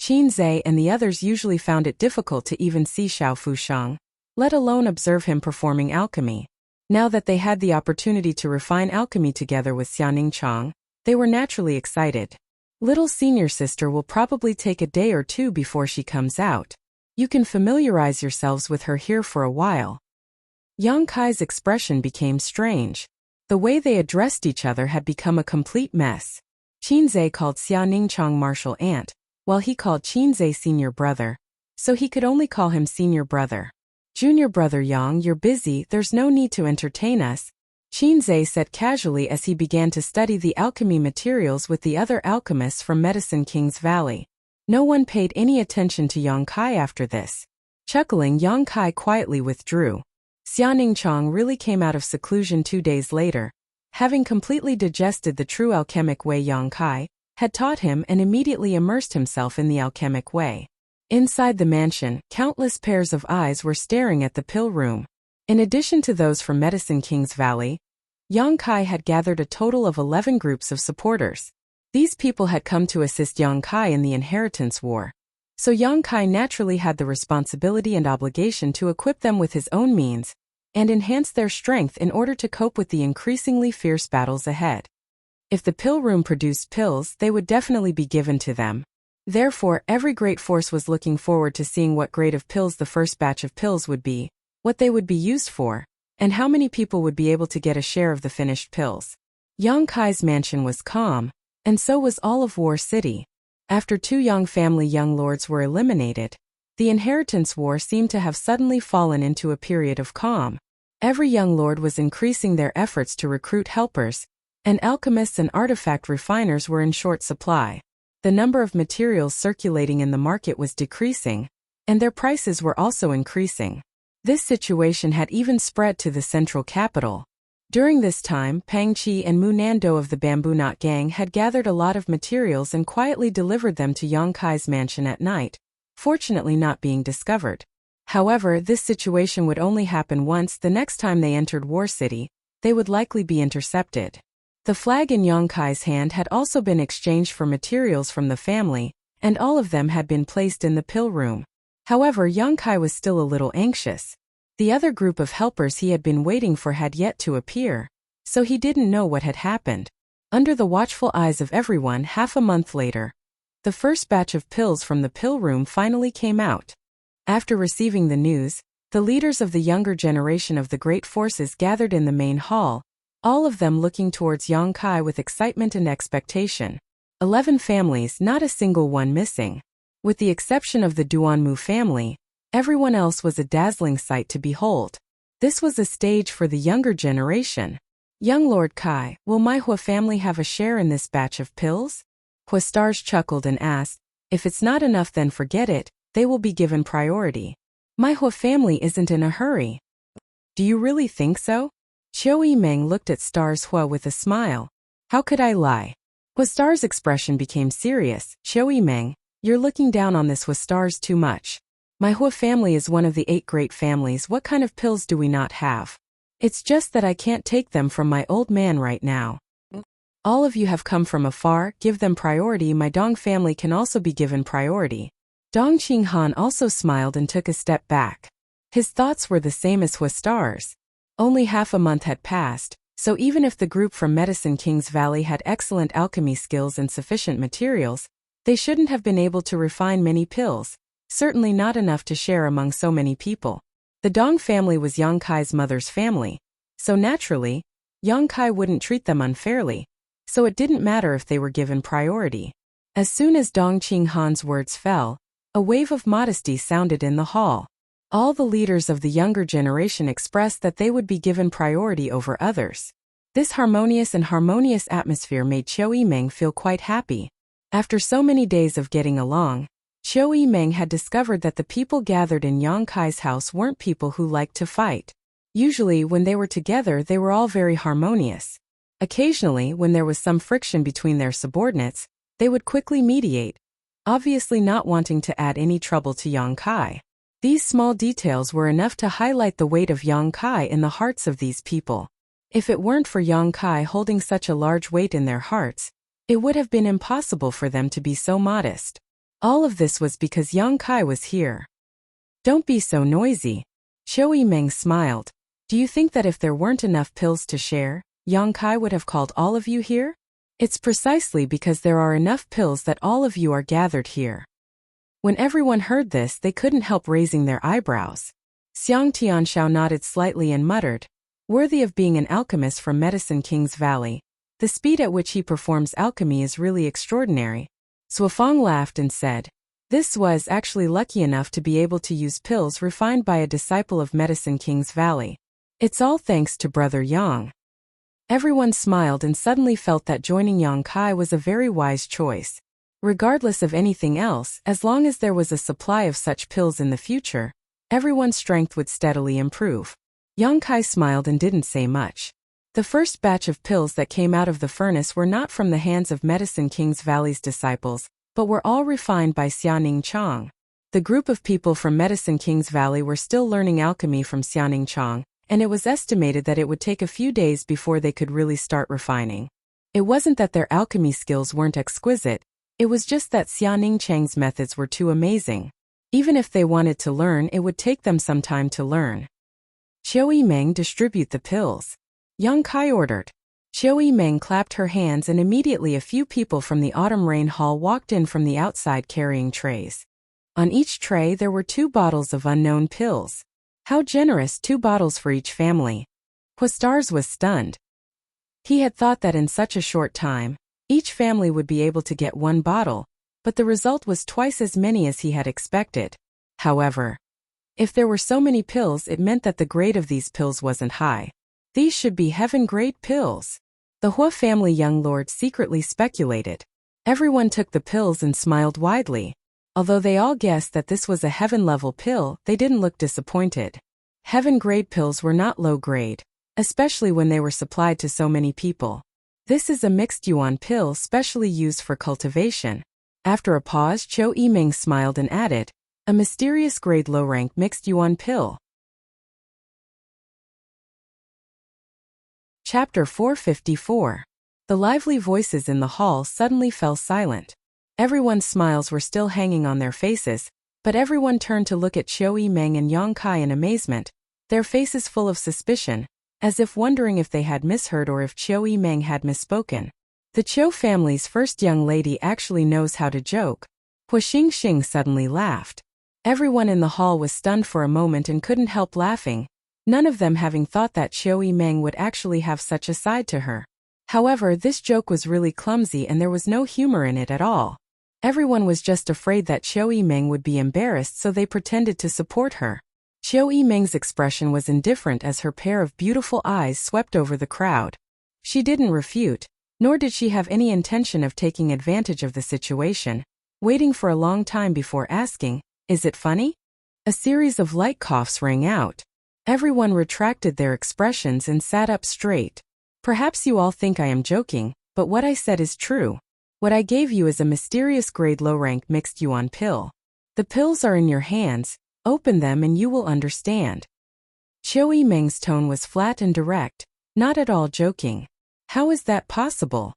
Qin Zhe and the others usually found it difficult to even see Xiao Fushang, let alone observe him performing alchemy. Now that they had the opportunity to refine alchemy together with Xia Ningchang, they were naturally excited. Little senior sister will probably take a day or two before she comes out. You can familiarize yourselves with her here for a while. Yang Kai's expression became strange. The way they addressed each other had become a complete mess. Qin Zhe called Xia Ningchang martial aunt, while he called Qin Zhe senior brother, so he could only call him senior brother. Junior brother Yang, you're busy, there's no need to entertain us, Qin Zhe said casually as he began to study the alchemy materials with the other alchemists from Medicine King's Valley. No one paid any attention to Yang Kai after this. Chuckling, Yang Kai quietly withdrew. Xia Ningchang really came out of seclusion 2 days later, having completely digested the true alchemic way Yang Kai had taught him and immediately immersed himself in the alchemic way. Inside the mansion, countless pairs of eyes were staring at the pill room. In addition to those from Medicine King's Valley, Yang Kai had gathered a total of 11 groups of supporters. These people had come to assist Yang Kai in the inheritance war. So Yang Kai naturally had the responsibility and obligation to equip them with his own means and enhance their strength in order to cope with the increasingly fierce battles ahead. If the pill room produced pills, they would definitely be given to them. Therefore, every great force was looking forward to seeing what grade of pills the first batch of pills would be, what they would be used for, and how many people would be able to get a share of the finished pills. Yang Kai's mansion was calm, and so was all of War City. After 2 Yang family young lords were eliminated, the inheritance war seemed to have suddenly fallen into a period of calm. Every young lord was increasing their efforts to recruit helpers, and alchemists and artifact refiners were in short supply. The number of materials circulating in the market was decreasing, and their prices were also increasing. This situation had even spread to the central capital. During this time, Pang Chi and Mu Nando of the Bamboo Knot Gang had gathered a lot of materials and quietly delivered them to Yang Kai's mansion at night, fortunately not being discovered. However, this situation would only happen once. The next time they entered War City, they would likely be intercepted. The flag in Yang Kai's hand had also been exchanged for materials from the family, and all of them had been placed in the pill room. However, Yang Kai was still a little anxious. The other group of helpers he had been waiting for had yet to appear, so he didn't know what had happened. Under the watchful eyes of everyone, half a month later, the first batch of pills from the pill room finally came out. After receiving the news, the leaders of the younger generation of the great forces gathered in the main hall, all of them looking towards Yang Kai with excitement and expectation. 11 families, not a single one missing. With the exception of the Duanmu family, everyone else was a dazzling sight to behold. This was a stage for the younger generation. Young Lord Kai, will my Hua family have a share in this batch of pills? Hua Stars chuckled and asked, if it's not enough then forget it, they will be given priority. My Hua family isn't in a hurry. Do you really think so? Qiu Yimeng looked at Stars Hua with a smile. How could I lie? Hua Stars' expression became serious. Qiu Yimeng, you're looking down on this Hua Stars too much. My Hua family is one of the 8 great families. What kind of pills do we not have? It's just that I can't take them from my old man right now. All of you have come from afar, give them priority. My Dong family can also be given priority. Dong Qinghan also smiled and took a step back. His thoughts were the same as Hua Stars. Only half a month had passed, so even if the group from Medicine King's Valley had excellent alchemy skills and sufficient materials, they shouldn't have been able to refine many pills. Certainly not enough to share among so many people. The Dong family was Yang Kai's mother's family, so naturally, Yang Kai wouldn't treat them unfairly, so it didn't matter if they were given priority. As soon as Dong Qinghan's words fell, a wave of modesty sounded in the hall. All the leaders of the younger generation expressed that they would be given priority over others. This harmonious atmosphere made Qiu Yimeng feel quite happy. After so many days of getting along, Qiu Yimeng had discovered that the people gathered in Yang Kai's house weren't people who liked to fight. Usually, when they were together, they were all very harmonious. Occasionally, when there was some friction between their subordinates, they would quickly mediate, obviously not wanting to add any trouble to Yang Kai. These small details were enough to highlight the weight of Yang Kai in the hearts of these people. If it weren't for Yang Kai holding such a large weight in their hearts, it would have been impossible for them to be so modest. All of this was because Yang Kai was here. Don't be so noisy. Qiu Yimeng smiled. Do you think that if there weren't enough pills to share, Yang Kai would have called all of you here? It's precisely because there are enough pills that all of you are gathered here. When everyone heard this, they couldn't help raising their eyebrows. Xiang Tianshao nodded slightly and muttered, worthy of being an alchemist from Medicine King's Valley. The speed at which he performs alchemy is really extraordinary. Suofeng laughed and said, this was actually lucky enough to be able to use pills refined by a disciple of Medicine King's Valley. It's all thanks to Brother Yang. Everyone smiled and suddenly felt that joining Yang Kai was a very wise choice. Regardless of anything else, as long as there was a supply of such pills in the future, everyone's strength would steadily improve. Yang Kai smiled and didn't say much. The first batch of pills that came out of the furnace were not from the hands of Medicine King's Valley's disciples, but were all refined by Xianing Chang. The group of people from Medicine King's Valley were still learning alchemy from Xianing Chang, and it was estimated that it would take a few days before they could really start refining. It wasn't that their alchemy skills weren't exquisite, it was just that Xianing Chang's methods were too amazing. Even if they wanted to learn, it would take them some time to learn. Qiu Yimeng, distribute the pills. Yang Kai ordered. Qiu Yimeng clapped her hands and immediately a few people from the autumn rain hall walked in from the outside carrying trays. On each tray there were 2 bottles of unknown pills. How generous, 2 bottles for each family. Hua Stars was stunned. He had thought that in such a short time, each family would be able to get 1 bottle, but the result was twice as many as he had expected. However, if there were so many pills, it meant that the grade of these pills wasn't high. These should be heaven-grade pills. The Hua family young lord secretly speculated. Everyone took the pills and smiled widely. Although they all guessed that this was a heaven-level pill, they didn't look disappointed. Heaven-grade pills were not low-grade, especially when they were supplied to so many people. This is a mixed yuan pill specially used for cultivation. After a pause, Qiu Yiming smiled and added, a mysterious grade low-rank mixed yuan pill. Chapter 454. The lively voices in the hall suddenly fell silent. Everyone's smiles were still hanging on their faces, but everyone turned to look at Qiu Yiming and Yang Kai in amazement, their faces full of suspicion, as if wondering if they had misheard or if Qiu Yiming had misspoken. The Qiu family's first young lady actually knows how to joke. Hua Xingxing suddenly laughed. Everyone in the hall was stunned for a moment and couldn't help laughing, none of them having thought that Qiu Yiming would actually have such a side to her. However, this joke was really clumsy and there was no humor in it at all. Everyone was just afraid that Qiu Yiming would be embarrassed, so they pretended to support her. Qiu Yiming's expression was indifferent as her pair of beautiful eyes swept over the crowd. She didn't refute, nor did she have any intention of taking advantage of the situation, waiting for a long time before asking, "Is it funny?" A series of light coughs rang out. Everyone retracted their expressions and sat up straight. Perhaps you all think I am joking, but what I said is true. What I gave you is a mysterious grade low-rank mixed yuan pill. The pills are in your hands, open them and you will understand. Qiu Yiming's tone was flat and direct, not at all joking. How is that possible?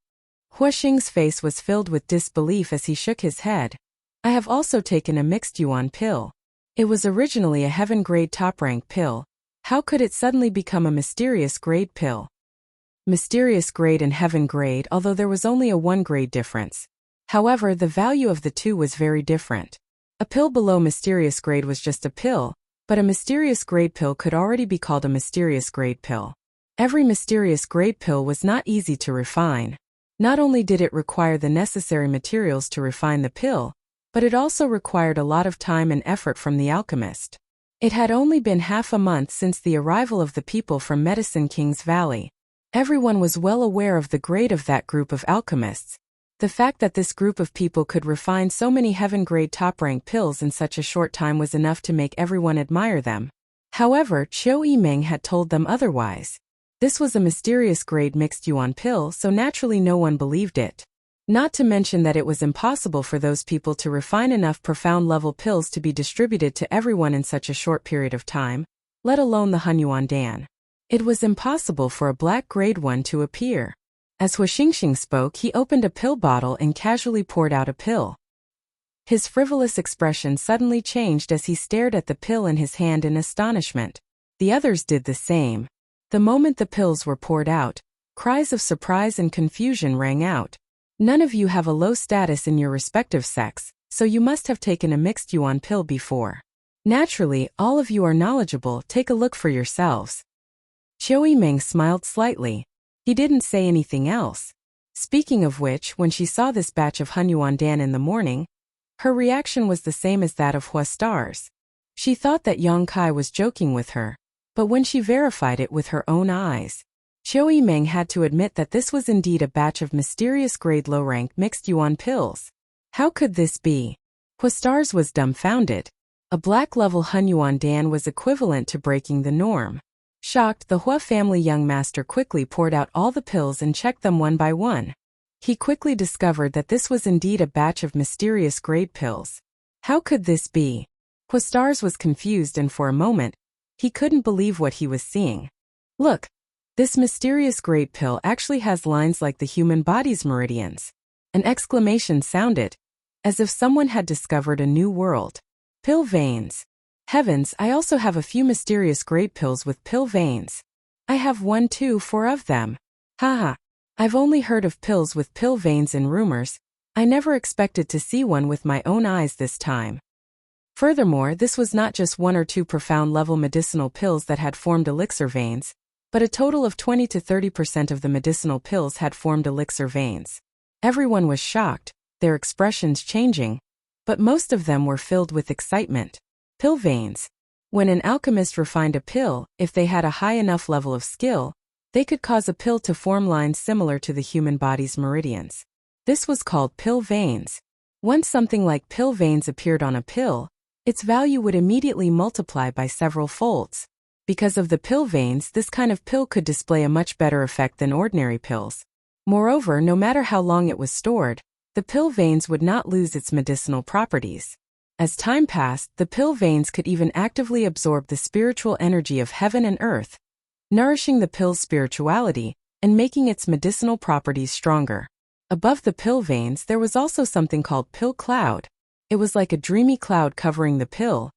Hua Xing's face was filled with disbelief as he shook his head. I have also taken a mixed yuan pill. It was originally a heaven-grade top-rank pill. How could it suddenly become a mysterious grade pill? Mysterious grade and heaven grade, although there was only a 1-grade difference. However, the value of the two was very different. A pill below mysterious grade was just a pill, but a mysterious grade pill could already be called a mysterious grade pill. Every mysterious grade pill was not easy to refine. Not only did it require the necessary materials to refine the pill, but it also required a lot of time and effort from the alchemist. It had only been half a month since the arrival of the people from Medicine King's Valley. Everyone was well aware of the grade of that group of alchemists. The fact that this group of people could refine so many heaven-grade top-rank pills in such a short time was enough to make everyone admire them. However, Qiu Yiming had told them otherwise. This was a mysterious grade mixed yuan pill, so naturally no one believed it. Not to mention that it was impossible for those people to refine enough profound-level pills to be distributed to everyone in such a short period of time, let alone the Hunyuan Dan. It was impossible for a black grade one to appear. As Hua Xingxing spoke, he opened a pill bottle and casually poured out a pill. His frivolous expression suddenly changed as he stared at the pill in his hand in astonishment. The others did the same. The moment the pills were poured out, cries of surprise and confusion rang out. None of you have a low status in your respective sex, so you must have taken a mixed yuan pill before. Naturally, all of you are knowledgeable, take a look for yourselves. Qiu Yiming smiled slightly. He didn't say anything else. Speaking of which, when she saw this batch of Hunyuan Dan in the morning, her reaction was the same as that of Hua Stars. She thought that Yang Kai was joking with her, but when she verified it with her own eyes, Qiu Yiming had to admit that this was indeed a batch of mysterious grade low-rank mixed yuan pills. How could this be? Hua Stars was dumbfounded. A black-level Hunyuan Dan was equivalent to breaking the norm. Shocked, the Hua family young master quickly poured out all the pills and checked them one by one. He quickly discovered that this was indeed a batch of mysterious grade pills. How could this be? Hua Stars was confused and for a moment, he couldn't believe what he was seeing. Look, this mysterious grade pill actually has lines like the human body's meridians. An exclamation sounded, as if someone had discovered a new world. Pill veins. Heavens, I also have a few mysterious grade pills with pill veins. I have 1, 2, 4 of them. Haha. I've only heard of pills with pill veins in rumors. I never expected to see one with my own eyes this time. Furthermore, this was not just 1 or 2 profound-level medicinal pills that had formed elixir veins, but a total of 20 to 30% of the medicinal pills had formed elixir veins. Everyone was shocked, their expressions changing, but most of them were filled with excitement. Pill veins. When an alchemist refined a pill, if they had a high enough level of skill, they could cause a pill to form lines similar to the human body's meridians. This was called pill veins. Once something like pill veins appeared on a pill, its value would immediately multiply by several folds. Because of the pill veins, this kind of pill could display a much better effect than ordinary pills. Moreover, no matter how long it was stored, the pill veins would not lose its medicinal properties. As time passed, the pill veins could even actively absorb the spiritual energy of heaven and earth, nourishing the pill's spirituality and making its medicinal properties stronger. Above the pill veins, there was also something called pill cloud. It was like a dreamy cloud covering the pill.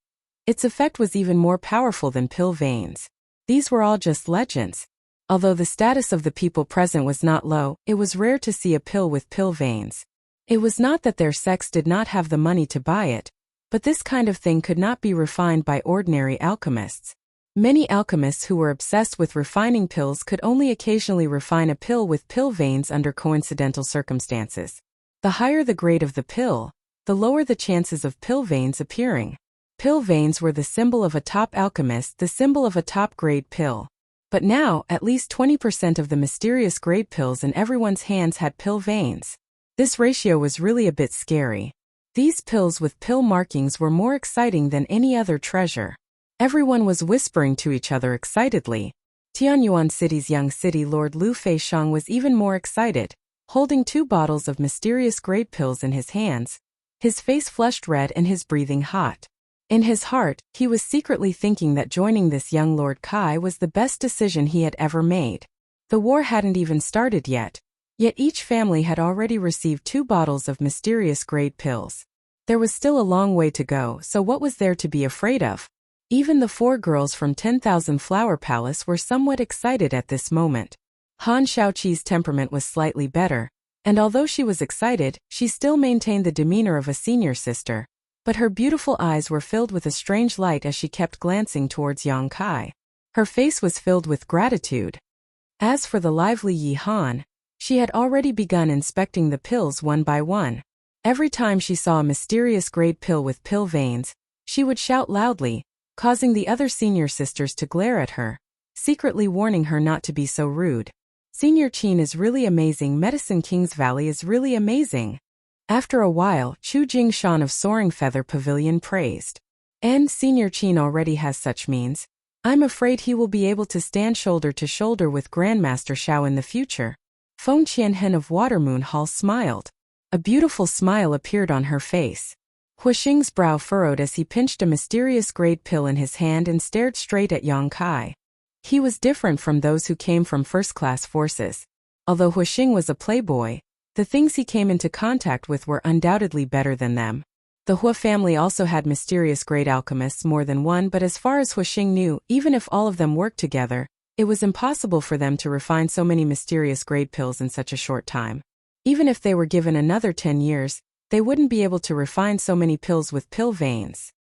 Its effect was even more powerful than pill veins. These were all just legends. Although the status of the people present was not low, it was rare to see a pill with pill veins. It was not that their sects did not have the money to buy it, but this kind of thing could not be refined by ordinary alchemists. Many alchemists who were obsessed with refining pills could only occasionally refine a pill with pill veins under coincidental circumstances. The higher the grade of the pill, the lower the chances of pill veins appearing. Pill veins were the symbol of a top alchemist, the symbol of a top-grade pill. But now, at least 20% of the mysterious grade pills in everyone's hands had pill veins. This ratio was really a bit scary. These pills with pill markings were more exciting than any other treasure. Everyone was whispering to each other excitedly. Tianyuan City's young city lord Lu Feixiang was even more excited, holding 2 bottles of mysterious grade pills in his hands, his face flushed red and his breathing hot. In his heart, he was secretly thinking that joining this young Lord Kai was the best decision he had ever made. The war hadn't even started yet each family had already received 2 bottles of mysterious grade pills. There was still a long way to go, so what was there to be afraid of? Even the 4 girls from 10,000 Flower Palace were somewhat excited at this moment. Han Shaoqi's temperament was slightly better, and although she was excited, she still maintained the demeanor of a senior sister. But her beautiful eyes were filled with a strange light as she kept glancing towards Yang Kai. Her face was filled with gratitude. As for the lively Yi Han, she had already begun inspecting the pills one by one. Every time she saw a mysterious grade pill with pill veins, she would shout loudly, causing the other senior sisters to glare at her, secretly warning her not to be so rude. Senior Qin is really amazing. Medicine King's Valley is really amazing. After a while, Chu Jingshan of Soaring Feather Pavilion praised. And Senior Qin already has such means. I'm afraid he will be able to stand shoulder to shoulder with Grandmaster Xiao in the future. Feng Qianhen of Watermoon Hall smiled. A beautiful smile appeared on her face. Huixing's brow furrowed as he pinched a mysterious grade pill in his hand and stared straight at Yang Kai. He was different from those who came from first-class forces. Although Huixing was a playboy, the things he came into contact with were undoubtedly better than them. The Hua family also had mysterious grade alchemists, more than one, but as far as Huixing knew, even if all of them worked together, it was impossible for them to refine so many mysterious grade pills in such a short time. Even if they were given another 10 years, they wouldn't be able to refine so many pills with pill veins.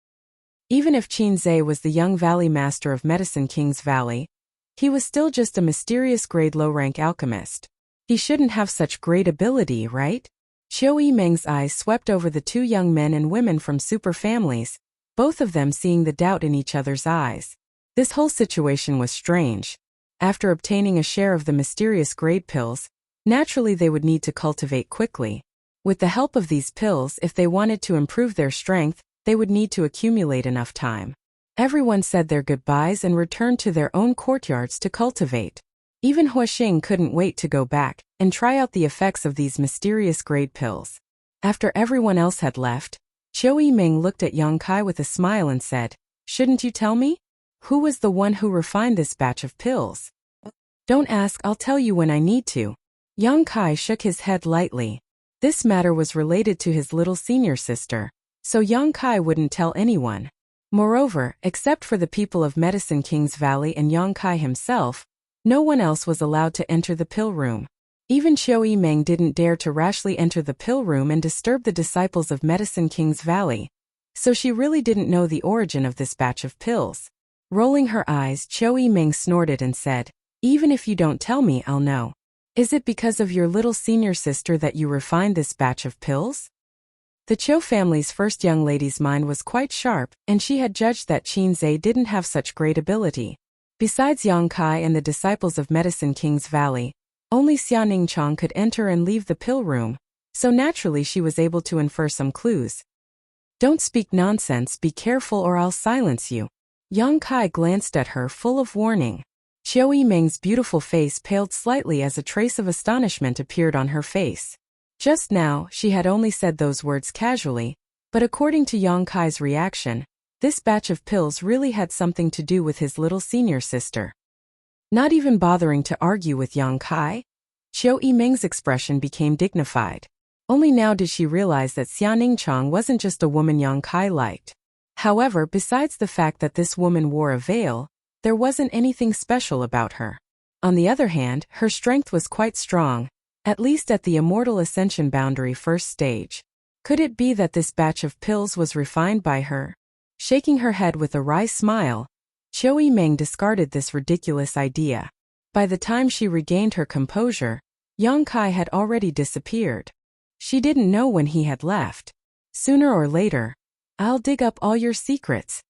Even if Qin Zhe was the young valley master of Medicine King's Valley, he was still just a mysterious grade low-rank alchemist. He shouldn't have such great ability, right? Qiu Yimeng's eyes swept over the 2 young men and women from super families, both of them seeing the doubt in each other's eyes. This whole situation was strange. After obtaining a share of the mysterious grade pills, naturally they would need to cultivate quickly. With the help of these pills, if they wanted to improve their strength, they would need to accumulate enough time. Everyone said their goodbyes and returned to their own courtyards to cultivate. Even Huixing couldn't wait to go back and try out the effects of these mysterious grade pills. After everyone else had left, Qiu Yimeng looked at Yang Kai with a smile and said, "Shouldn't you tell me? Who was the one who refined this batch of pills?" "Don't ask, I'll tell you when I need to." Yang Kai shook his head lightly. This matter was related to his little senior sister, so Yang Kai wouldn't tell anyone. Moreover, except for the people of Medicine King's Valley and Yang Kai himself, no one else was allowed to enter the pill room. Even Qiu Yimeng didn't dare to rashly enter the pill room and disturb the disciples of Medicine King's Valley, so she really didn't know the origin of this batch of pills. Rolling her eyes, Qiu Yimeng snorted and said, "Even if you don't tell me, I'll know. Is it because of your little senior sister that you refined this batch of pills?" The Qiu family's first young lady's mind was quite sharp, and she had judged that Qin Zhe didn't have such great ability. Besides Yang Kai and the disciples of Medicine King's Valley, only Xia Ningchang could enter and leave the pill room, So naturally she was able to infer some clues. Don't speak nonsense, be careful or I'll silence you. Yang Kai glanced at her full of warning. Qiu Yimeng's beautiful face paled slightly as a trace of astonishment appeared on her face. Just now, she had only said those words casually, but according to Yang Kai's reaction, this batch of pills really had something to do with his little senior sister. Not even bothering to argue with Yang Kai, Qiu Yimeng's expression became dignified. Only now did she realize that Xia Ningchang wasn't just a woman Yang Kai liked. However, besides the fact that this woman wore a veil, there wasn't anything special about her. On the other hand, her strength was quite strong, at least at the Immortal Ascension boundary first stage. Could it be that this batch of pills was refined by her? Shaking her head with a wry smile, Qiu Yimeng discarded this ridiculous idea. By the time she regained her composure, Yang Kai had already disappeared. She didn't know when he had left. Sooner or later, I'll dig up all your secrets.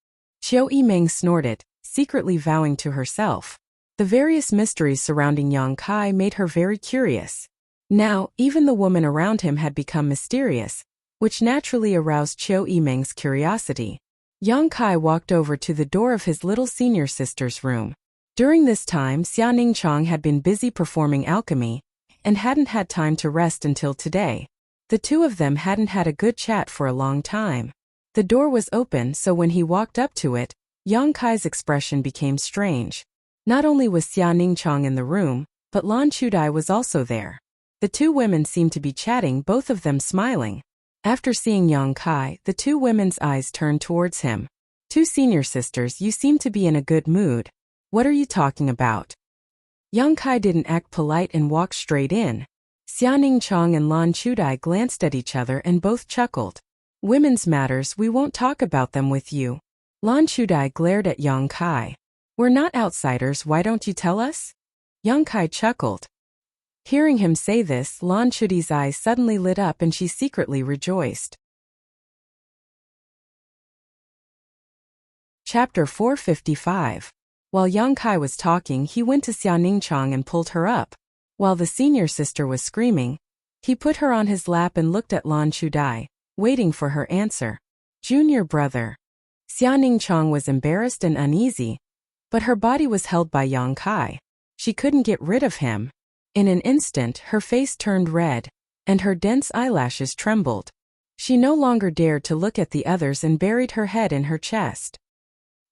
Qiu Yimeng snorted, secretly vowing to herself. The various mysteries surrounding Yang Kai made her very curious. Now, even the woman around him had become mysterious, which naturally aroused Qiu Yimeng's curiosity. Yang Kai walked over to the door of his little senior sister's room. During this time, Xia Ningchang had been busy performing alchemy, and hadn't had time to rest until today. The two of them hadn't had a good chat for a long time. The door was open, so when he walked up to it, Yang Kai's expression became strange. Not only was Xia Ningchang in the room, but Lan Chudai was also there. The two women seemed to be chatting, both of them smiling. After seeing Yang Kai, the two women's eyes turned towards him. Two senior sisters, you seem to be in a good mood. What are you talking about? Yang Kai didn't act polite and walked straight in. Xia Ningchang and Lan Chudai glanced at each other and both chuckled. Women's matters, we won't talk about them with you. Lan Chudai glared at Yang Kai. We're not outsiders, why don't you tell us? Yang Kai chuckled. Hearing him say this, Lan Chudai's eyes suddenly lit up and she secretly rejoiced. Chapter 455. While Yang Kai was talking, he went to Xia Ningchang and pulled her up. While the senior sister was screaming, he put her on his lap and looked at Lan Chudai, waiting for her answer. Junior brother. Xia Ningchang was embarrassed and uneasy, but her body was held by Yang Kai. She couldn't get rid of him. In an instant, her face turned red, and her dense eyelashes trembled. She no longer dared to look at the others and buried her head in her chest.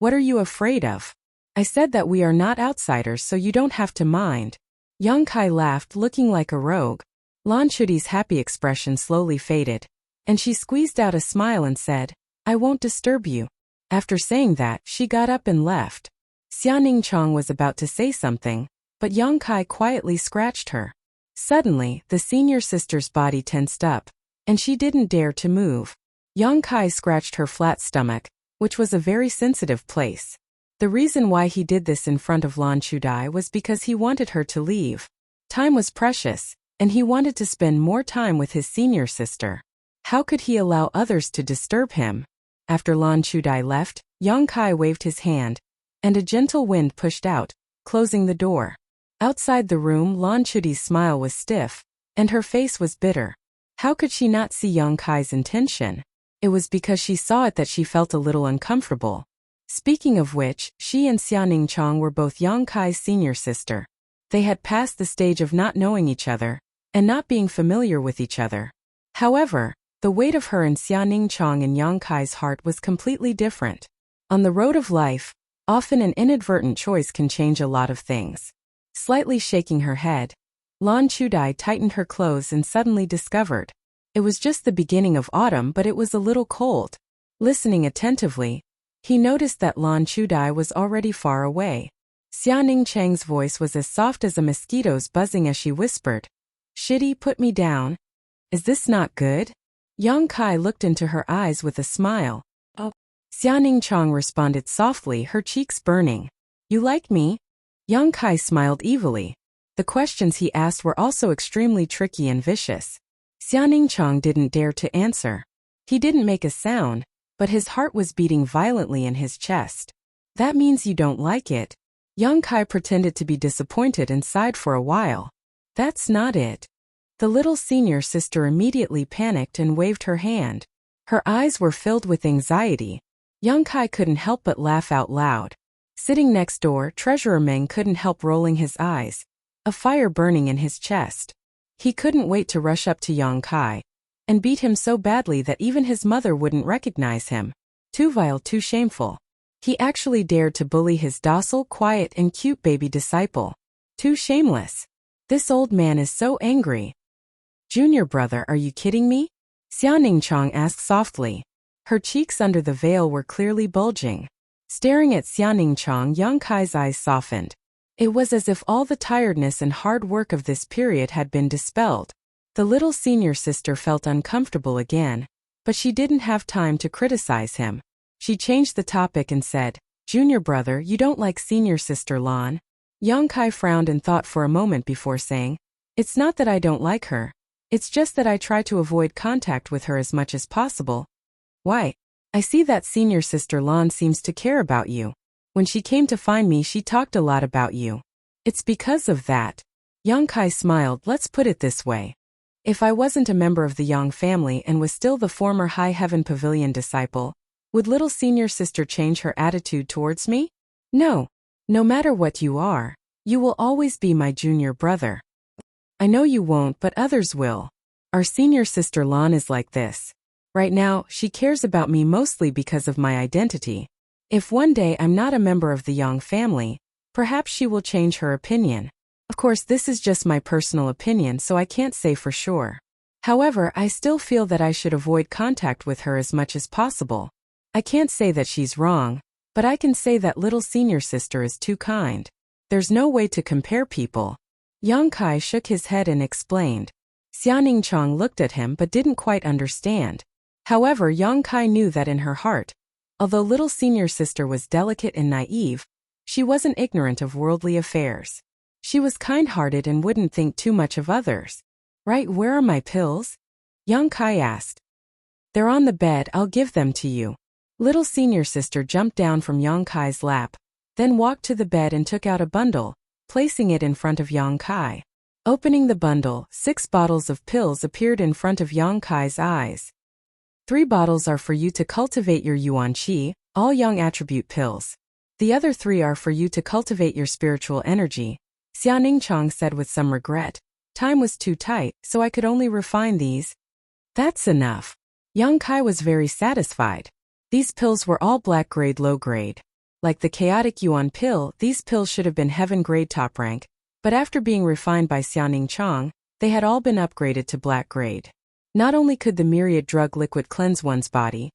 What are you afraid of? I said that we are not outsiders, so you don't have to mind. Yang Kai laughed, looking like a rogue. Lan Chudai's happy expression slowly faded, and she squeezed out a smile and said, I won't disturb you. After saying that, she got up and left. Xia Ningchang was about to say something, but Yang Kai quietly scratched her. Suddenly, the senior sister's body tensed up, and she didn't dare to move. Yang Kai scratched her flat stomach, which was a very sensitive place. The reason why he did this in front of Lan Chudai was because he wanted her to leave. Time was precious, and he wanted to spend more time with his senior sister. How could he allow others to disturb him? After Lan Chudai left, Yang Kai waved his hand, and a gentle wind pushed out, closing the door. Outside the room, Lan Chudai's smile was stiff, and her face was bitter. How could she not see Yang Kai's intention? It was because she saw it that she felt a little uncomfortable. Speaking of which, she and Xia Ningchang were both Yang Kai's senior sister. They had passed the stage of not knowing each other, and not being familiar with each other. However, the weight of her and Xia Ningchang in Yang Kai's heart was completely different. On the road of life, often an inadvertent choice can change a lot of things. Slightly shaking her head, Lan Chudai tightened her clothes and suddenly discovered. It was just the beginning of autumn, but it was a little cold. Listening attentively, he noticed that Lan Chudai was already far away. Xia Ningchang's voice was as soft as a mosquito's buzzing as she whispered, Shitty, put me down. Is this not good? Yang Kai looked into her eyes with a smile. Oh. Xia Ningchang responded softly, her cheeks burning. You like me? Yang Kai smiled evilly. The questions he asked were also extremely tricky and vicious. Xia Ningchang didn't dare to answer. He didn't make a sound, but his heart was beating violently in his chest. That means you don't like it. Yang Kai pretended to be disappointed and sighed for a while. That's not it. The little senior sister immediately panicked and waved her hand. Her eyes were filled with anxiety. Young Kai couldn't help but laugh out loud. Sitting next door, Treasurer Meng couldn't help rolling his eyes, a fire burning in his chest. He couldn't wait to rush up to Young Kai and beat him so badly that even his mother wouldn't recognize him. Too vile, too shameful. He actually dared to bully his docile, quiet, and cute baby disciple. Too shameless. This old man is so angry. Junior brother, are you kidding me? Xia Ningchang asked softly. Her cheeks under the veil were clearly bulging. Staring at Xia Ningchang, Young Kai's eyes softened. It was as if all the tiredness and hard work of this period had been dispelled. The little senior sister felt uncomfortable again, but she didn't have time to criticize him. She changed the topic and said, Junior brother, you don't like senior sister Lan? Young Kai frowned and thought for a moment before saying, It's not that I don't like her. It's just that I try to avoid contact with her as much as possible. Why? I see that senior sister Lan seems to care about you. When she came to find me, she talked a lot about you. It's because of that. Young Kai smiled. Let's put it this way. If I wasn't a member of the Yang family and was still the former High Heaven Pavilion disciple, would little senior sister change her attitude towards me? No. No matter what you are, you will always be my junior brother. I know you won't, but others will. Our senior sister Lan is like this. Right now, she cares about me mostly because of my identity. If one day I'm not a member of the Yang family, perhaps she will change her opinion. Of course, this is just my personal opinion, so I can't say for sure. However, I still feel that I should avoid contact with her as much as possible. I can't say that she's wrong, but I can say that little senior sister is too kind. There's no way to compare people. Young Kai shook his head and explained. Xia Ningchang looked at him but didn't quite understand. However, Young Kai knew that in her heart, although little senior sister was delicate and naive, she wasn't ignorant of worldly affairs. She was kind-hearted and wouldn't think too much of others. Right, where are my pills? Young Kai asked. They're on the bed, I'll give them to you. Little senior sister jumped down from Young Kai's lap, then walked to the bed and took out a bundle, placing it in front of Young Kai. Opening the bundle, 6 bottles of pills appeared in front of Young Kai's eyes. 3 bottles are for you to cultivate your Yuan Qi, all Yang attribute pills. The other 3 are for you to cultivate your spiritual energy. Xia Ningchang said with some regret. Time was too tight, so I could only refine these. That's enough. Young Kai was very satisfied. These pills were all black grade low grade. Like the chaotic Yuan pill, these pills should have been heaven grade top rank, but after being refined by Xia Ningchang, they had all been upgraded to black grade. Not only could the myriad drug liquid cleanse one's body,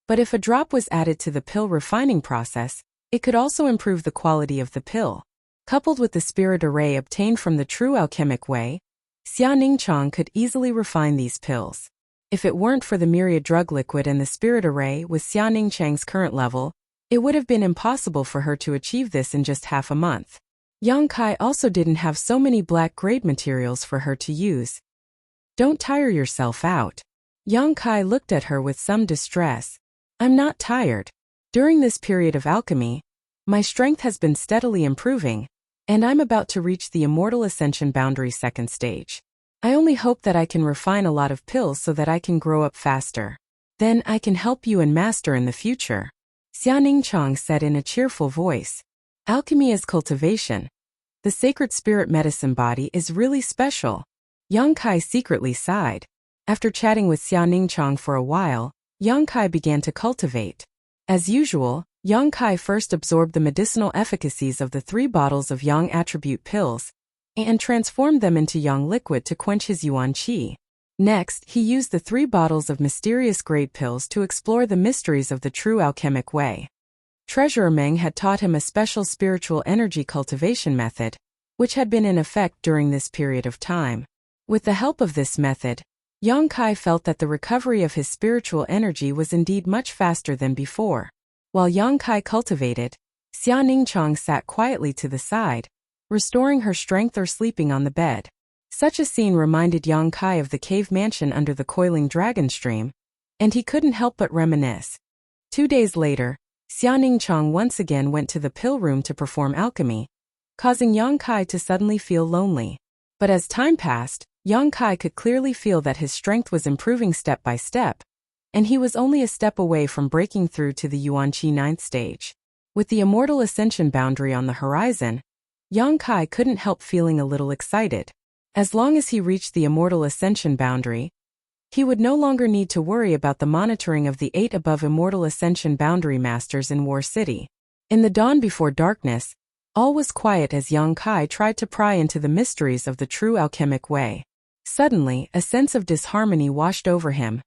but if a drop was added to the pill refining process, it could also improve the quality of the pill. Coupled with the spirit array obtained from the true alchemic way, Xia Ningchang could easily refine these pills. If it weren't for the myriad drug liquid and the spirit array with Xia Ningchang's current level, it would have been impossible for her to achieve this in just half a month. Young Kai also didn't have so many black grade materials for her to use. Don't tire yourself out. Young Kai looked at her with some distress. I'm not tired. During this period of alchemy, my strength has been steadily improving, and I'm about to reach the immortal ascension boundary 2nd stage. I only hope that I can refine a lot of pills so that I can grow up faster. Then I can help you and master in the future. Xia Ningchang said in a cheerful voice. Alchemy is cultivation. The sacred spirit medicine body is really special. Young Kai secretly sighed. After chatting with Xia Ningchang for a while, Young Kai began to cultivate. As usual, Young Kai first absorbed the medicinal efficacies of the 3 bottles of Yang attribute pills, and transformed them into Yang liquid to quench his Yuan Qi. Next, he used the 3 bottles of mysterious grade pills to explore the mysteries of the true alchemic way. Treasurer Meng had taught him a special spiritual energy cultivation method, which had been in effect during this period of time. With the help of this method, Young Kai felt that the recovery of his spiritual energy was indeed much faster than before. While Young Kai cultivated, Xia Ningchang sat quietly to the side, restoring her strength or sleeping on the bed. Such a scene reminded Young Kai of the cave mansion under the coiling dragon stream, and he couldn't help but reminisce. 2 days later, Xia Ningchang once again went to the pill room to perform alchemy, causing Young Kai to suddenly feel lonely. But as time passed, Yang Kai could clearly feel that his strength was improving step by step, and he was only a step away from breaking through to the Yuanqi 9th stage. With the immortal ascension boundary on the horizon, Yang Kai couldn't help feeling a little excited. As long as he reached the immortal ascension boundary, he would no longer need to worry about the monitoring of the 8 above immortal ascension boundary masters in War City. In the dawn before darkness, all was quiet as Yang Kai tried to pry into the mysteries of the true alchemic way. Suddenly, a sense of disharmony washed over him,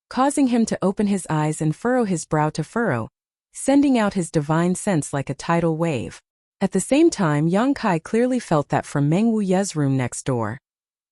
causing him to open his eyes and furrow his brow to furrow, sending out his divine sense like a tidal wave. At the same time, Yang Kai clearly felt that from Meng Wuye's room next door,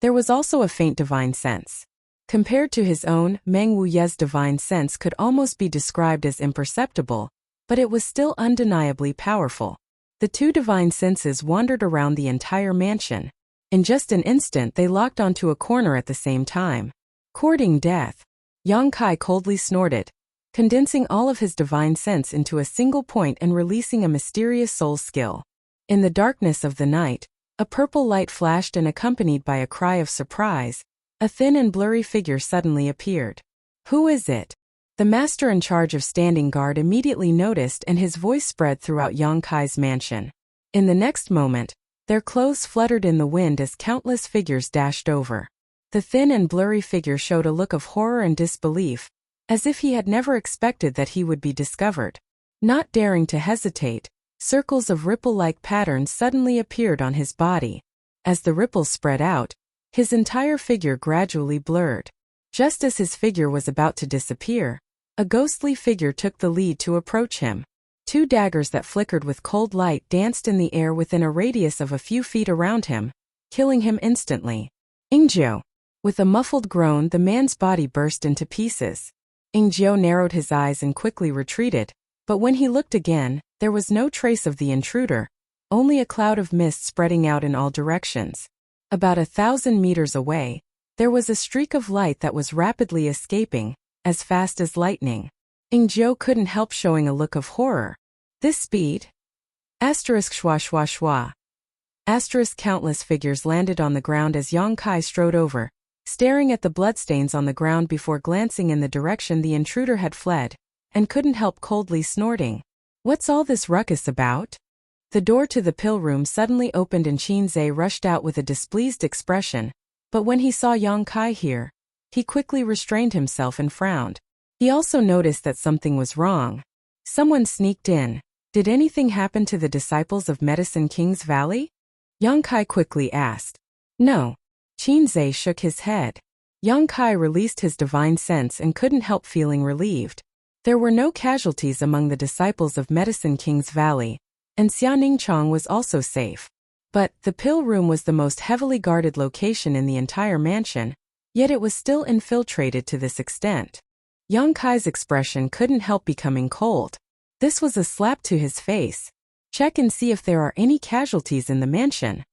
there was also a faint divine sense. Compared to his own, Meng Wuye's divine sense could almost be described as imperceptible, but it was still undeniably powerful. The two divine senses wandered around the entire mansion. In just an instant they locked onto a corner at the same time. Courting death. Yang Kai coldly snorted, condensing all of his divine sense into a single point and releasing a mysterious soul skill. In the darkness of the night, a purple light flashed and accompanied by a cry of surprise, a thin and blurry figure suddenly appeared. Who is it? The master in charge of standing guard immediately noticed and his voice spread throughout Yang Kai's mansion. In the next moment, their clothes fluttered in the wind as countless figures dashed over. The thin and blurry figure showed a look of horror and disbelief, as if he had never expected that he would be discovered. Not daring to hesitate, circles of ripple-like patterns suddenly appeared on his body. As the ripples spread out, his entire figure gradually blurred. Just as his figure was about to disappear, a ghostly figure took the lead to approach him. 2 daggers that flickered with cold light danced in the air within a radius of a few feet around him, killing him instantly. Ingzhou. With a muffled groan, the man's body burst into pieces. Ingzhou narrowed his eyes and quickly retreated, but when he looked again, there was no trace of the intruder, only a cloud of mist spreading out in all directions. About 1,000 meters away, there was a streak of light that was rapidly escaping, as fast as lightning. Ingzhou couldn't help showing a look of horror. This speed? Asterisk schwa schwa schwa. Asterisk countless figures landed on the ground as Yang Kai strode over, staring at the bloodstains on the ground before glancing in the direction the intruder had fled, and couldn't help coldly snorting. What's all this ruckus about? The door to the pill room suddenly opened and Qinzhe rushed out with a displeased expression, but when he saw Yang Kai here, he quickly restrained himself and frowned. He also noticed that something was wrong. Someone sneaked in. Did anything happen to the disciples of Medicine King's Valley? Yang Kai quickly asked. No. Qinzhe shook his head. Yang Kai released his divine sense and couldn't help feeling relieved. There were no casualties among the disciples of Medicine King's Valley, and Xianingchong was also safe. But the pill room was the most heavily guarded location in the entire mansion, yet it was still infiltrated to this extent. Yang Kai's expression couldn't help becoming cold. This was a slap to his face. Check and see if there are any casualties in the mansion.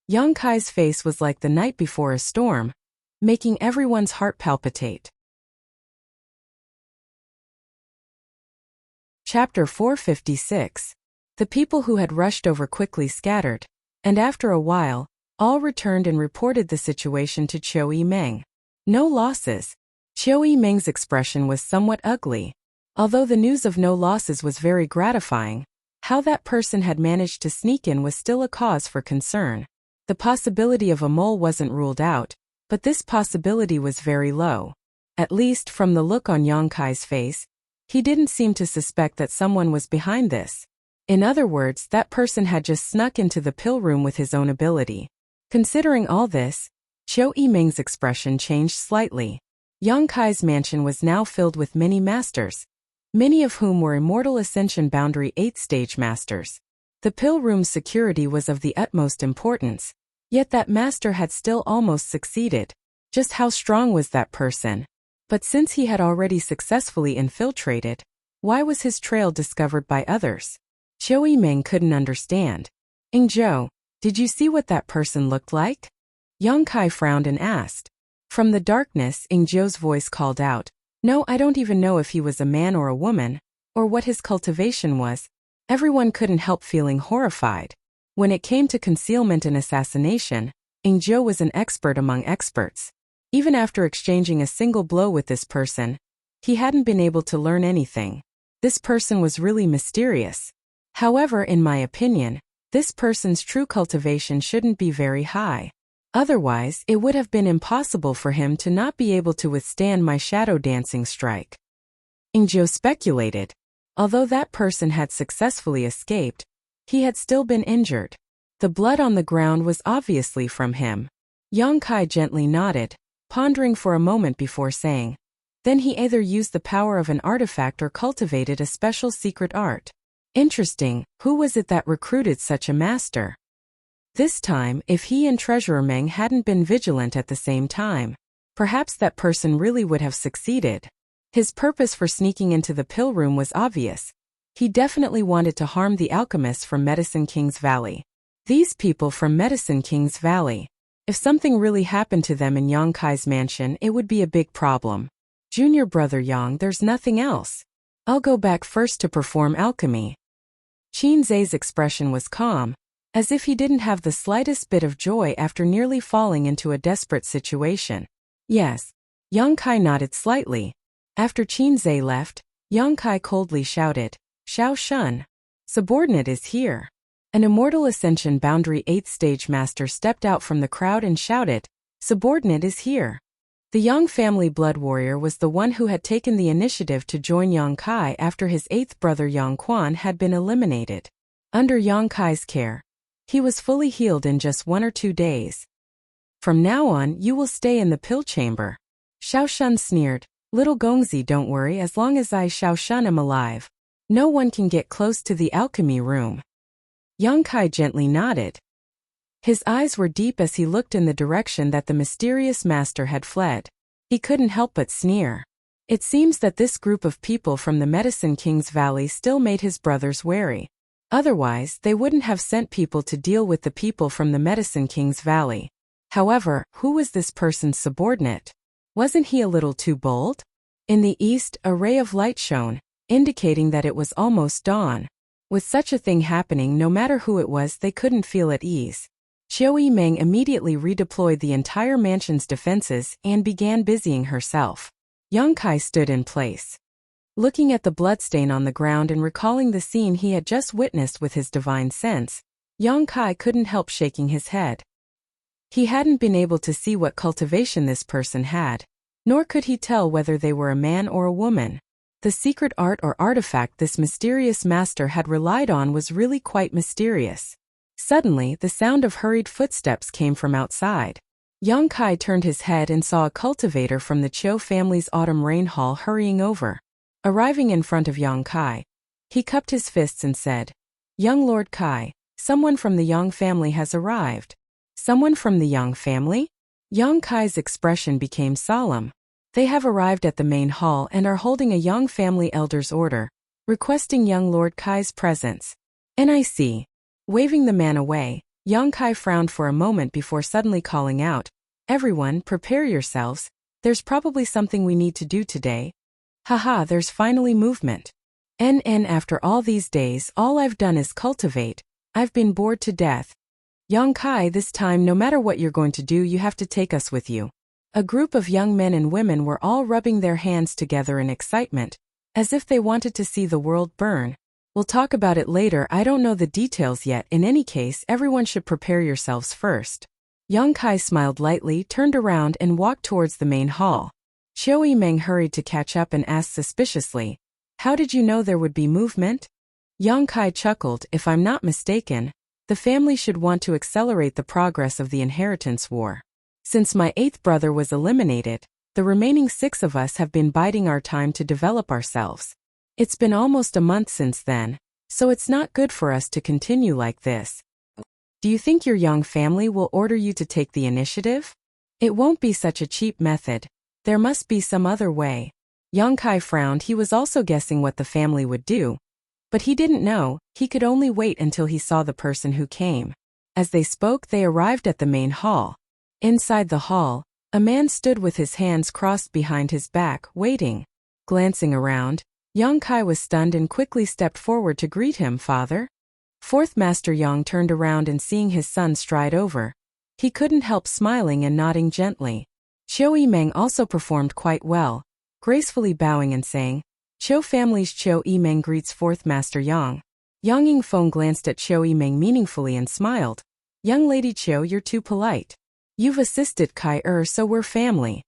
Yang Kai's face was like the night before a storm, making everyone's heart palpitate. Chapter 456. The people who had rushed over quickly scattered, and after a while, all returned and reported the situation to Qiu Yimeng. No losses. Qiu Yimeng's expression was somewhat ugly. Although the news of no losses was very gratifying, how that person had managed to sneak in was still a cause for concern. The possibility of a mole wasn't ruled out, but this possibility was very low. At least from the look on Yang Kai's face, he didn't seem to suspect that someone was behind this. In other words, that person had just snuck into the pill room with his own ability. Considering all this, Qiu Yimeng's expression changed slightly. Yang Kai's mansion was now filled with many masters, many of whom were Immortal Ascension Boundary 8th stage masters. The pill room's security was of the utmost importance, yet that master had still almost succeeded. Just how strong was that person? But since he had already successfully infiltrated, why was his trail discovered by others? Qiu Yimeng couldn't understand. Ingzhou, did you see what that person looked like? Yang Kai frowned and asked. From the darkness, Ingzhou's voice called out, No, I don't even know if he was a man or a woman, or what his cultivation was. Everyone couldn't help feeling horrified. When it came to concealment and assassination, Zhou was an expert among experts. Even after exchanging a single blow with this person, he hadn't been able to learn anything. This person was really mysterious. However, in my opinion, this person's true cultivation shouldn't be very high. Otherwise, it would have been impossible for him to not be able to withstand my shadow dancing strike. Zhou speculated. Although that person had successfully escaped, he had still been injured. The blood on the ground was obviously from him. Yang Kai gently nodded, pondering for a moment before saying, "Then he either used the power of an artifact or cultivated a special secret art. Interesting, who was it that recruited such a master?" This time, if he and Treasurer Meng hadn't been vigilant at the same time, perhaps that person really would have succeeded. His purpose for sneaking into the pill room was obvious. He definitely wanted to harm the alchemists from Medicine King's Valley. These people from Medicine King's Valley. If something really happened to them in Yang Kai's mansion, it would be a big problem. Junior brother Yang, there's nothing else. I'll go back first to perform alchemy. Qin Zhe's expression was calm, as if he didn't have the slightest bit of joy after nearly falling into a desperate situation. Yes. Yang Kai nodded slightly. After Qin Zhe left, Yang Kai coldly shouted, "Xiao Shun. Subordinate is here." An Immortal Ascension Boundary 8th Stage Master stepped out from the crowd and shouted, "Subordinate is here." The Yang family blood warrior was the one who had taken the initiative to join Yang Kai after his 8th brother Yang Quan had been eliminated. Under Yang Kai's care, he was fully healed in just 1 or 2 days. "From now on, you will stay in the pill chamber." Xiao Shun sneered, "Little Gongzi, don't worry, as long as I Xiao Shun am alive, no one can get close to the alchemy room." Yang Kai gently nodded. His eyes were deep as he looked in the direction that the mysterious master had fled. He couldn't help but sneer. It seems that this group of people from the Medicine King's Valley still made his brothers wary. Otherwise, they wouldn't have sent people to deal with the people from the Medicine King's Valley. However, who was this person's subordinate? Wasn't he a little too bold? In the east, a ray of light shone, indicating that it was almost dawn. With such a thing happening, no matter who it was, they couldn't feel at ease. Qiu Meng immediately redeployed the entire mansion's defenses and began busying herself. Yang Kai stood in place. Looking at the bloodstain on the ground and recalling the scene he had just witnessed with his divine sense, Yang Kai couldn't help shaking his head. He hadn't been able to see what cultivation this person had, nor could he tell whether they were a man or a woman. The secret art or artifact this mysterious master had relied on was really quite mysterious. Suddenly, the sound of hurried footsteps came from outside. Yang Kai turned his head and saw a cultivator from the Qiu family's autumn rain hall hurrying over. Arriving in front of Yang Kai, he cupped his fists and said, "Young Lord Kai, someone from the Yang family has arrived." "Someone from the Yang family?" Yang Kai's expression became solemn. "They have arrived at the main hall and are holding a Yang family elder's order, requesting young Lord Kai's presence." "NIC." Waving the man away, Yang Kai frowned for a moment before suddenly calling out, "Everyone, prepare yourselves, there's probably something we need to do today. Haha, there's finally movement. After all these days, all I've done is cultivate. I've been bored to death. Yang Kai, this time no matter what you're going to do, you have to take us with you." A group of young men and women were all rubbing their hands together in excitement, as if they wanted to see the world burn. "We'll talk about it later, I don't know the details yet, in any case everyone should prepare yourselves first." Yang Kai smiled lightly, turned around and walked towards the main hall. Qiu Meng hurried to catch up and asked suspiciously, "How did you know there would be movement?" Yang Kai chuckled, "If I'm not mistaken, the family should want to accelerate the progress of the inheritance war. Since my 8th brother was eliminated, the remaining 6 of us have been biding our time to develop ourselves. It's been almost a month since then, so it's not good for us to continue like this. Do you think your Yang family will order you to take the initiative? It won't be such a cheap method. There must be some other way." Yang Kai frowned. He was also guessing what the family would do, but he didn't know. He could only wait until he saw the person who came. As they spoke, they arrived at the main hall. Inside the hall, a man stood with his hands crossed behind his back, waiting. Glancing around, Yang Kai was stunned and quickly stepped forward to greet him. "Father?" 4th Master Yang turned around and seeing his son stride over, He couldn't help smiling and nodding gently. Qiu Yimeng also performed quite well, gracefully bowing and saying, "Qiu family's Qiu Yimeng greets fourth Master Yang." Yang Yingfeng glanced at Qiu Yimeng meaningfully and smiled. "Young lady Qiu, you're too polite. You've assisted Kai so we're family."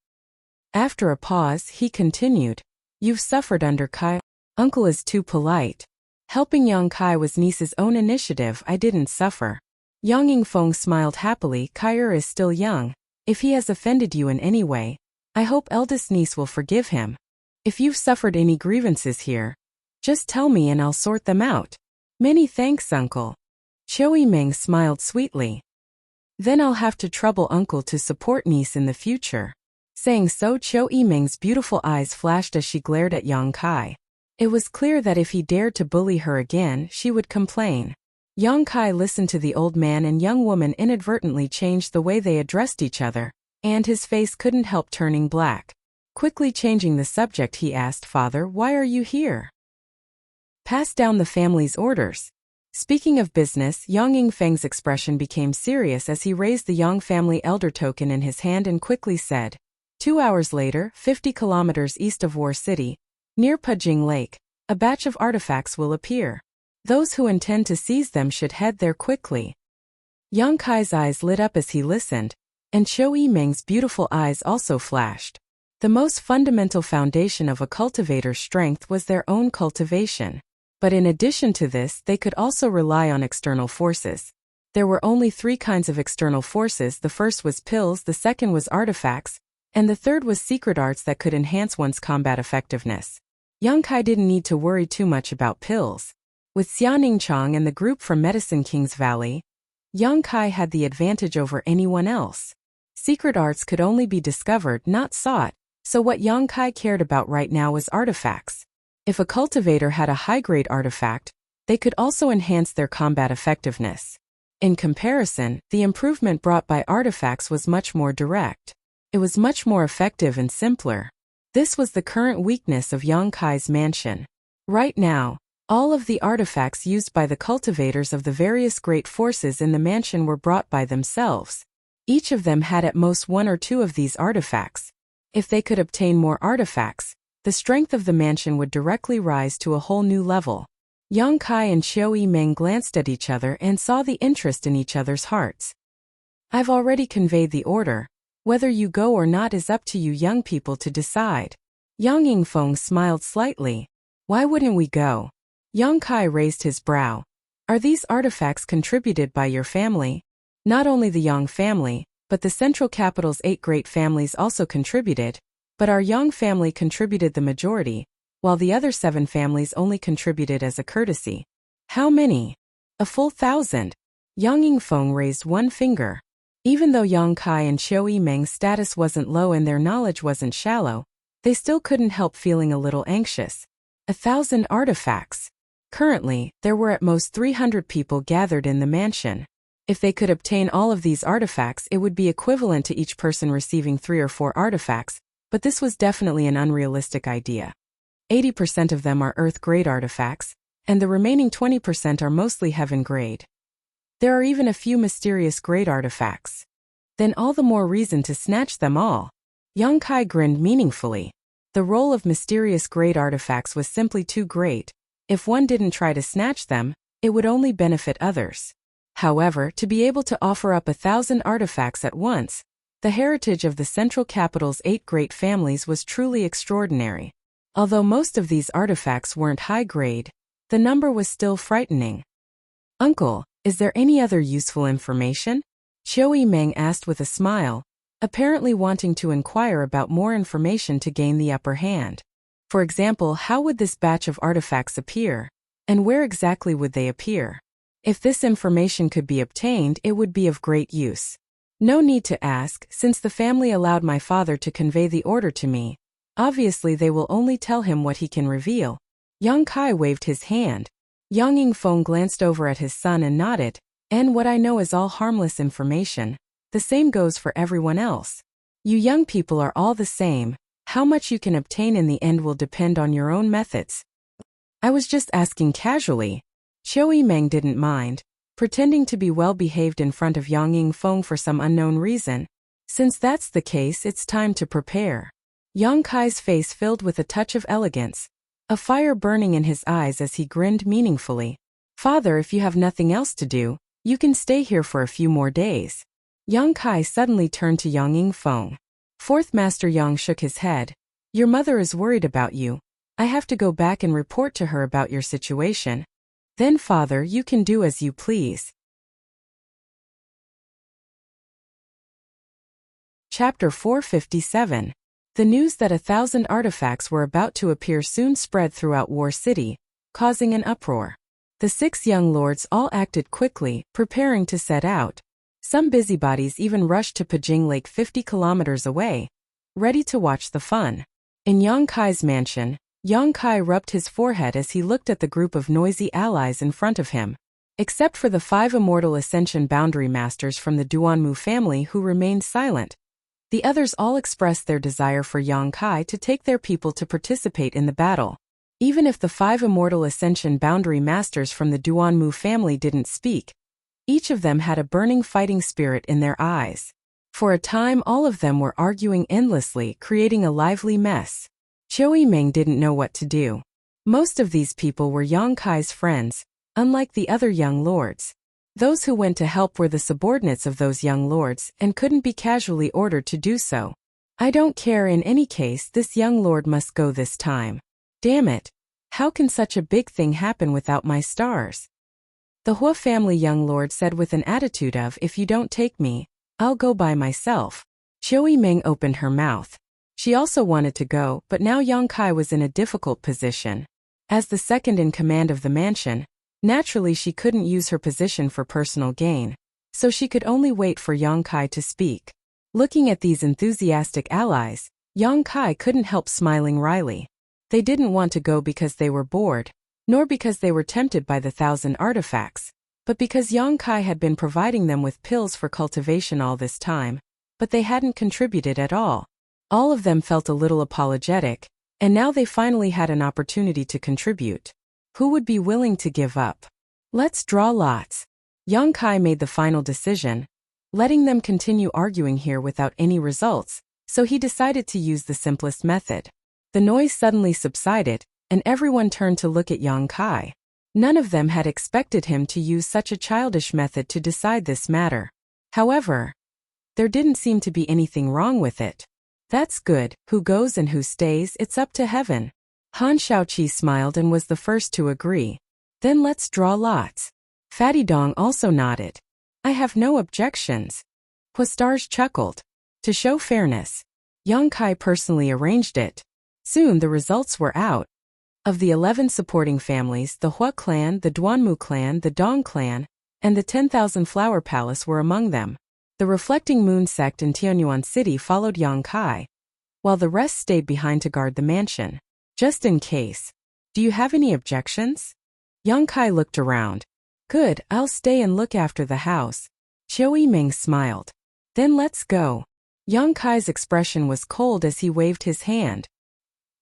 After a pause, he continued, "You've suffered under Kai. Uncle is too polite. Helping young Kai was niece's own initiative. I didn't suffer." Yang Yingfeng smiled happily. "Kai is still young. If he has offended you in any way, I hope eldest niece will forgive him. If you've suffered any grievances here, just tell me and I'll sort them out." "Many thanks, uncle." Qiu Yimeng smiled sweetly. "Then I'll have to trouble uncle to support niece in the future." Saying so, Qiu Yimeng's beautiful eyes flashed as she glared at Yang Kai. It was clear that if he dared to bully her again, she would complain. Yang Kai listened to the old man and young woman inadvertently changed the way they addressed each other, and his face couldn't help turning black. Quickly changing the subject, he asked, "Father, why are you here?" "Pass down the family's orders." Speaking of business, Yang Yingfeng's expression became serious as he raised the Yang family elder token in his hand and quickly said, 2 hours later, 50 kilometers east of War City, near Pujing Lake, a batch of artifacts will appear. Those who intend to seize them should head there quickly." Yang Kai's eyes lit up as he listened, and Qiu Yimeng's beautiful eyes also flashed. The most fundamental foundation of a cultivator's strength was their own cultivation. But in addition to this, they could also rely on external forces. There were only 3 kinds of external forces. The first was pills, the second was artifacts, and the third was secret arts that could enhance one's combat effectiveness. Yang Kai didn't need to worry too much about pills. With Xianing Chong and the group from Medicine King's Valley, Yang Kai had the advantage over anyone else. Secret arts could only be discovered, not sought, so what Yang Kai cared about right now was artifacts. If a cultivator had a high-grade artifact, they could also enhance their combat effectiveness. In comparison, the improvement brought by artifacts was much more direct. It was much more effective and simpler. This was the current weakness of Yang Kai's mansion. Right now, all of the artifacts used by the cultivators of the various great forces in the mansion were brought by themselves. Each of them had at most 1 or 2 of these artifacts. If they could obtain more artifacts, the strength of the mansion would directly rise to a whole new level. Yang Kai and Qiu Yimeng glanced at each other and saw the interest in each other's hearts. "I've already conveyed the order. Whether you go or not is up to you young people to decide." Yang Yingfeng smiled slightly. "Why wouldn't we go?" Yang Kai raised his brow. "Are these artifacts contributed by your family?" Not only the Yang family, but the central capital's 8 great families also contributed, but our Yang family contributed the majority, while the other 7 families only contributed as a courtesy. "How many?" "A full 1,000. Yang Yingfeng raised one finger. Even though Yang Kai and Qiu Yimeng's status wasn't low and their knowledge wasn't shallow, they still couldn't help feeling a little anxious. 1,000 artifacts. Currently, there were at most 300 people gathered in the mansion. If they could obtain all of these artifacts, it would be equivalent to each person receiving 3 or 4 artifacts, but this was definitely an unrealistic idea. 80% of them are Earth-grade artifacts, and the remaining 20% are mostly Heaven-grade. There are even a few mysterious grade artifacts. Then all the more reason to snatch them all. Yang Kai grinned meaningfully. The role of mysterious grade artifacts was simply too great. If one didn't try to snatch them, it would only benefit others. However, to be able to offer up 1,000 artifacts at once, the heritage of the central capital's 8 great families was truly extraordinary. Although most of these artifacts weren't high grade, the number was still frightening. "Uncle, is there any other useful information?" Qiu Yimeng asked with a smile, apparently wanting to inquire about more information to gain the upper hand. For example, how would this batch of artifacts appear, and where exactly would they appear? If this information could be obtained, it would be of great use. "No need to ask, since the family allowed my father to convey the order to me. Obviously they will only tell him what he can reveal." Yang Kai waved his hand. Yang Yingfeng glanced over at his son and nodded, "And what I know is all harmless information. The same goes for everyone else. You young people are all the same. How much you can obtain in the end will depend on your own methods." "I was just asking casually." Qiu Yimeng didn't mind. pretending to be well-behaved in front of Yang Yingfeng for some unknown reason. Since that's the case, it's time to prepare. Yang Kai's face filled with a touch of elegance, a fire burning in his eyes as he grinned meaningfully. Father, if you have nothing else to do, you can stay here for a few more days. Yang Kai suddenly turned to Yang Yingfeng. Fourth Master Yang shook his head. Your mother is worried about you. I have to go back and report to her about your situation. Then father, you can do as you please. Chapter 457. The news that 1,000 artifacts were about to appear soon spread throughout War City, causing an uproar. The 6 young lords all acted quickly, preparing to set out. Some busybodies even rushed to Pajing Lake 50 kilometers away, ready to watch the fun. In Yang Kai's mansion, Yang Kai rubbed his forehead as he looked at the group of noisy allies in front of him. Except for the 5 immortal Ascension Boundary Masters from the Duanmu family who remained silent, the others all expressed their desire for Yang Kai to take their people to participate in the battle. Even if the 5 immortal Ascension Boundary Masters from the Duanmu family didn't speak, each of them had a burning fighting spirit in their eyes. For a time all of them were arguing endlessly, creating a lively mess. Qiu Yimeng didn't know what to do. Most of these people were Yang Kai's friends, unlike the other young lords. Those who went to help were the subordinates of those young lords and couldn't be casually ordered to do so. I don't care, in any case this young lord must go this time. Damn it! How can such a big thing happen without my stars? The Hua family young lord said with an attitude of, if you don't take me, I'll go by myself. Qiu Yimeng opened her mouth. She also wanted to go, but now Yang Kai was in a difficult position. As the second in command of the mansion, naturally she couldn't use her position for personal gain, so she could only wait for Yang Kai to speak. Looking at these enthusiastic allies, Yang Kai couldn't help smiling wryly. They didn't want to go because they were bored, nor because they were tempted by the 1,000 artifacts, but because Yang Kai had been providing them with pills for cultivation all this time, but they hadn't contributed at all. All of them felt a little apologetic, and now they finally had an opportunity to contribute. Who would be willing to give up? Let's draw lots. Yang Kai made the final decision, letting them continue arguing here without any results, so he decided to use the simplest method. The noise suddenly subsided, and everyone turned to look at Yang Kai. None of them had expected him to use such a childish method to decide this matter. However, there didn't seem to be anything wrong with it. That's good. Who goes and who stays, it's up to heaven. Han Shaoqi smiled and was the first to agree. Then let's draw lots. Fatty Dong also nodded. I have no objections. Huastars chuckled. To show fairness, Yang Kai personally arranged it. Soon the results were out. Of the 11 supporting families, the Hua clan, the Duanmu clan, the Dong clan, and the 10,000 Flower Palace were among them. The Reflecting Moon sect in Tianyuan City followed Yang Kai, while the rest stayed behind to guard the mansion. Just in case. Do you have any objections? Yang Kai looked around. Good, I'll stay and look after the house. Qiu Yimeng smiled. Then let's go. Yang Kai's expression was cold as he waved his hand.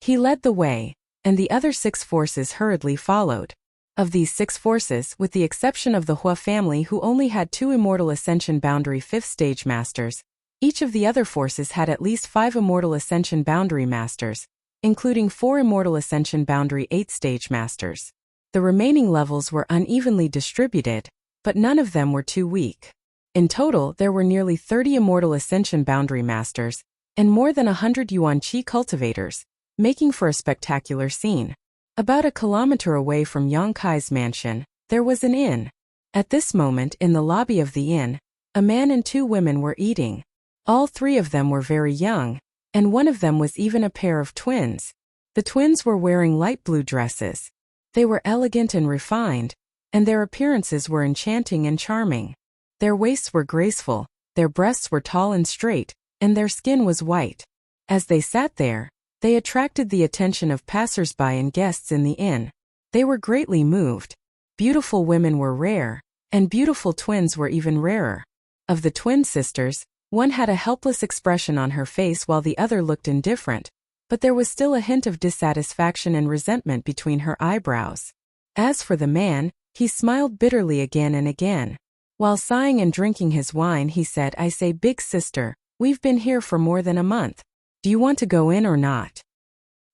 He led the way, and the other 6 forces hurriedly followed. Of these 6 forces, with the exception of the Hua family who only had 2 Immortal Ascension Boundary 5th Stage Masters, each of the other forces had at least 5 Immortal Ascension Boundary Masters, including 4 Immortal Ascension Boundary 8th Stage Masters. The remaining levels were unevenly distributed, but none of them were too weak. In total, there were nearly 30 Immortal Ascension Boundary Masters, and more than 100 Yuan Qi cultivators, making for a spectacular scene. About a kilometer away from Yang Kai's mansion, there was an inn. At this moment, in the lobby of the inn, a man and 2 women were eating. All 3 of them were very young, and one of them was even a pair of twins. The twins were wearing light blue dresses. They were elegant and refined, and their appearances were enchanting and charming. Their waists were graceful, their breasts were tall and straight, and their skin was white. As they sat there, they attracted the attention of passers-by and guests in the inn. They were greatly moved. Beautiful women were rare, and beautiful twins were even rarer. Of the twin sisters, one had a helpless expression on her face while the other looked indifferent, but there was still a hint of dissatisfaction and resentment between her eyebrows. As for the man, He smiled bitterly again and again. While sighing and drinking his wine, he said, I say, big sister, we've been here for more than a month. Do you want to go in or not?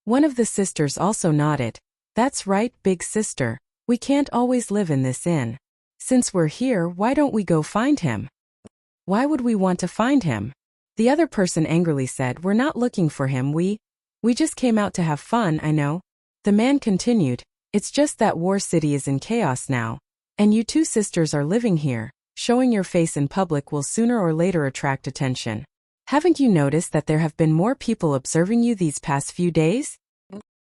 One of the sisters also nodded. That's right, big sister. We can't always live in this inn. Since we're here, why don't we go find him? Why would we want to find him? The other person angrily said, we're not looking for him, we just came out to have fun, I know. The man continued, it's just that War City is in chaos now. And you two sisters are living here. Showing your face in public will sooner or later attract attention. Haven't you noticed that there have been more people observing you these past few days?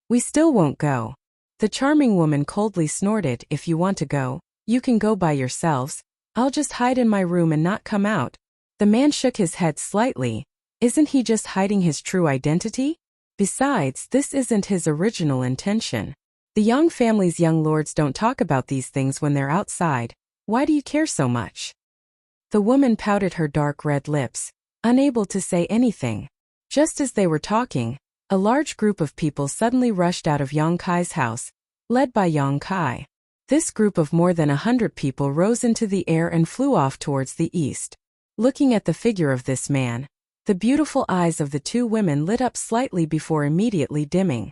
We still won't go. The charming woman coldly snorted, if you want to go, you can go by yourselves. I'll just hide in my room and not come out. The man shook his head slightly. Isn't he just hiding his true identity? Besides, this isn't his original intention. The Yang family's young lords don't talk about these things when they're outside. Why do you care so much? The woman pouted her dark red lips, unable to say anything. Just as they were talking, a large group of people suddenly rushed out of Yang Kai's house, led by Yang Kai. This group of more than 100 people rose into the air and flew off towards the east. Looking at the figure of this man, the beautiful eyes of the two women lit up slightly before immediately dimming.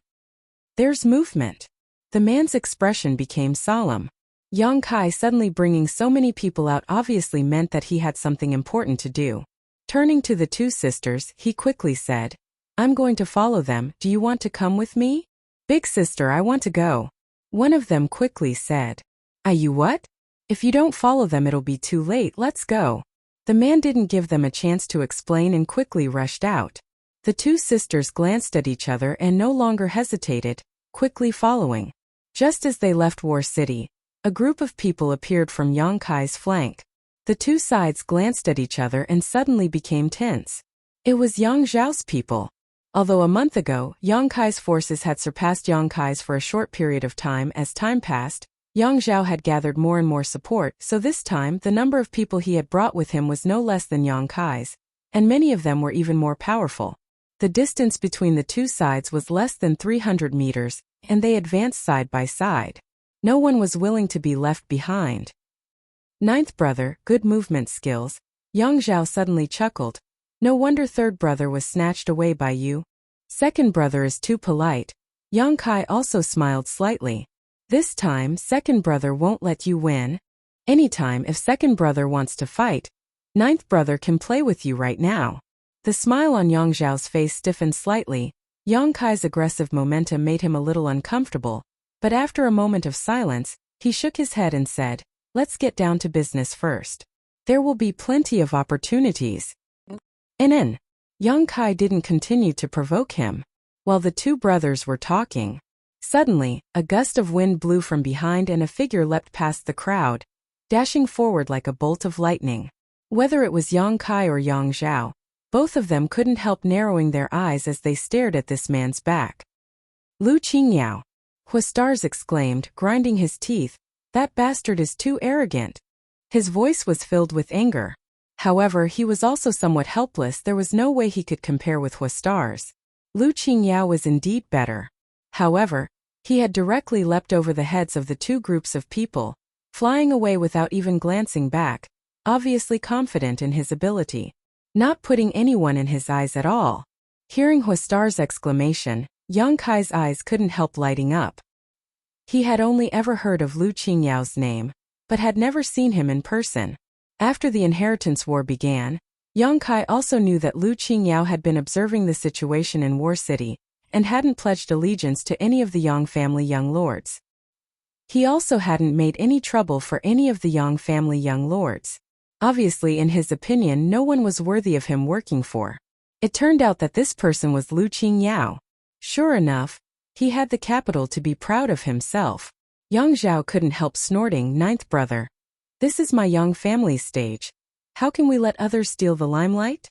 There's movement. The man's expression became solemn. Yang Kai suddenly bringing so many people out obviously meant that he had something important to do. Turning to the two sisters, he quickly said, I'm going to follow them, do you want to come with me? Big sister, I want to go. One of them quickly said. You what? If you don't follow them it'll be too late, let's go. The man didn't give them a chance to explain and quickly rushed out. The two sisters glanced at each other and no longer hesitated, quickly following. Just as they left War City, a group of people appeared from Yang Kai's flank. The two sides glanced at each other and suddenly became tense. It was Yang Zhao's people. Although a month ago, Yang Kai's forces had surpassed Yang Kai's for a short period of time, as time passed, Yang Zhao had gathered more and more support, so this time the number of people he had brought with him was no less than Yang Kai's, and many of them were even more powerful. The distance between the two sides was less than 300 meters, and they advanced side by side. No one was willing to be left behind. Ninth brother, good movement skills. Yang Zhao suddenly chuckled. No wonder third brother was snatched away by you. Second brother is too polite. Yang Kai also smiled slightly. This time, second brother won't let you win. Anytime if second brother wants to fight, ninth brother can play with you right now. The smile on Yang Zhao's face stiffened slightly. Yang Kai's aggressive momentum made him a little uncomfortable, but after a moment of silence, he shook his head and said, let's get down to business first. There will be plenty of opportunities. Yang Kai didn't continue to provoke him. While the two brothers were talking, suddenly, a gust of wind blew from behind and a figure leapt past the crowd, dashing forward like a bolt of lightning. Whether it was Yang Kai or Yang Zhao, both of them couldn't help narrowing their eyes as they stared at this man's back. Lu Qingyao! Huastars exclaimed, grinding his teeth, that bastard is too arrogant. His voice was filled with anger. However, he was also somewhat helpless, there was no way he could compare with Huastars. Lu Qingyao was indeed better. However, he had directly leapt over the heads of the two groups of people, flying away without even glancing back, obviously confident in his ability, not putting anyone in his eyes at all. Hearing Huastar's exclamation, Yang Kai's eyes couldn't help lighting up. He had only ever heard of Lu Qingyao's name, but had never seen him in person. After the inheritance war began, Yang Kai also knew that Lu Qingyao had been observing the situation in War City, and hadn't pledged allegiance to any of the Yang family young lords. He also hadn't made any trouble for any of the Yang family young lords. Obviously, in his opinion, no one was worthy of him working for. It turned out that this person was Lu Qingyao. Sure enough, he had the capital to be proud of himself. Yang Zhao couldn't help snorting, ninth brother. This is my Yang family's stage. How can we let others steal the limelight?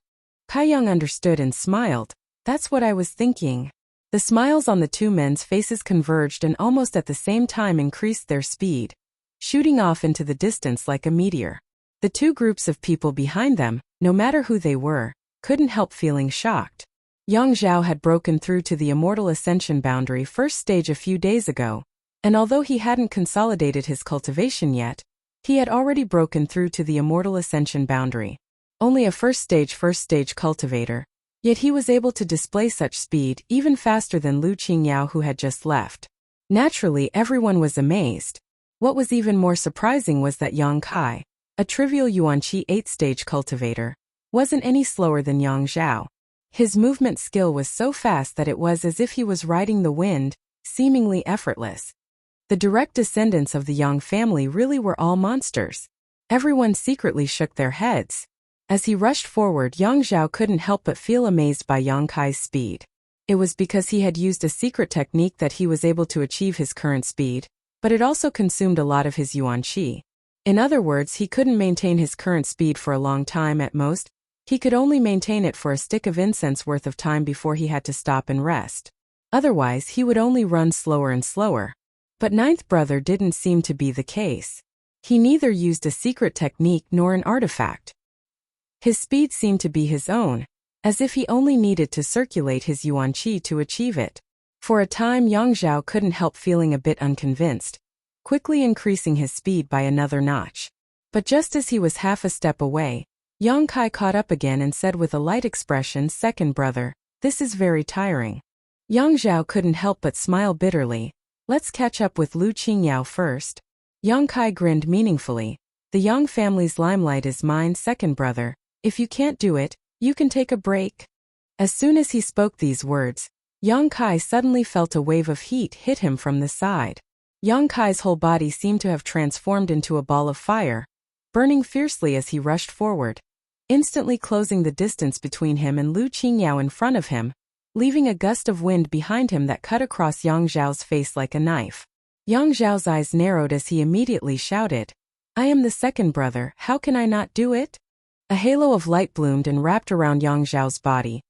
Kai Yang understood and smiled. That's what I was thinking. The smiles on the two men's faces converged and almost at the same time increased their speed, shooting off into the distance like a meteor. The two groups of people behind them, no matter who they were, couldn't help feeling shocked. Yang Zhao had broken through to the Immortal Ascension boundary first stage a few days ago, And although he hadn't consolidated his cultivation yet, he had already broken through to the immortal ascension boundary. Only a first stage cultivator, yet he was able to display such speed even faster than Lu Qingyao, who had just left. Naturally, everyone was amazed. What was even more surprising was that Yang Kai, a trivial Yuanqi 8th-stage cultivator, wasn't any slower than Yang Zhao. His movement skill was so fast that it was as if he was riding the wind, seemingly effortless. The direct descendants of the Yang family really were all monsters. Everyone secretly shook their heads. As he rushed forward, Yang Zhao couldn't help but feel amazed by Yang Kai's speed. It was because he had used a secret technique that he was able to achieve his current speed, but it also consumed a lot of his Yuanqi. In other words, he couldn't maintain his current speed for a long time. At most, he could only maintain it for a stick of incense worth of time before he had to stop and rest. Otherwise, he would only run slower and slower. But ninth brother didn't seem to be the case. He neither used a secret technique nor an artifact. His speed seemed to be his own, as if he only needed to circulate his Yuanqi to achieve it. For a time, Yang Zhao couldn't help feeling a bit unconvinced, quickly increasing his speed by another notch. But just as he was half a step away, Yang Kai caught up again and said with a light expression, "Second brother, this is very tiring." Yang Zhao couldn't help but smile bitterly. "Let's catch up with Lu Qingyao first." Yang Kai grinned meaningfully. "The Yang family's limelight is mine, second brother. If you can't do it, you can take a break." As soon as he spoke these words, Yang Kai suddenly felt a wave of heat hit him from the side. Yang Kai's whole body seemed to have transformed into a ball of fire, burning fiercely as he rushed forward, instantly closing the distance between him and Lu Qingyao in front of him, leaving a gust of wind behind him that cut across Yang Zhao's face like a knife. Yang Zhao's eyes narrowed as he immediately shouted, "I am the second brother, how can I not do it?" A halo of light bloomed and wrapped around Yang Zhao's body,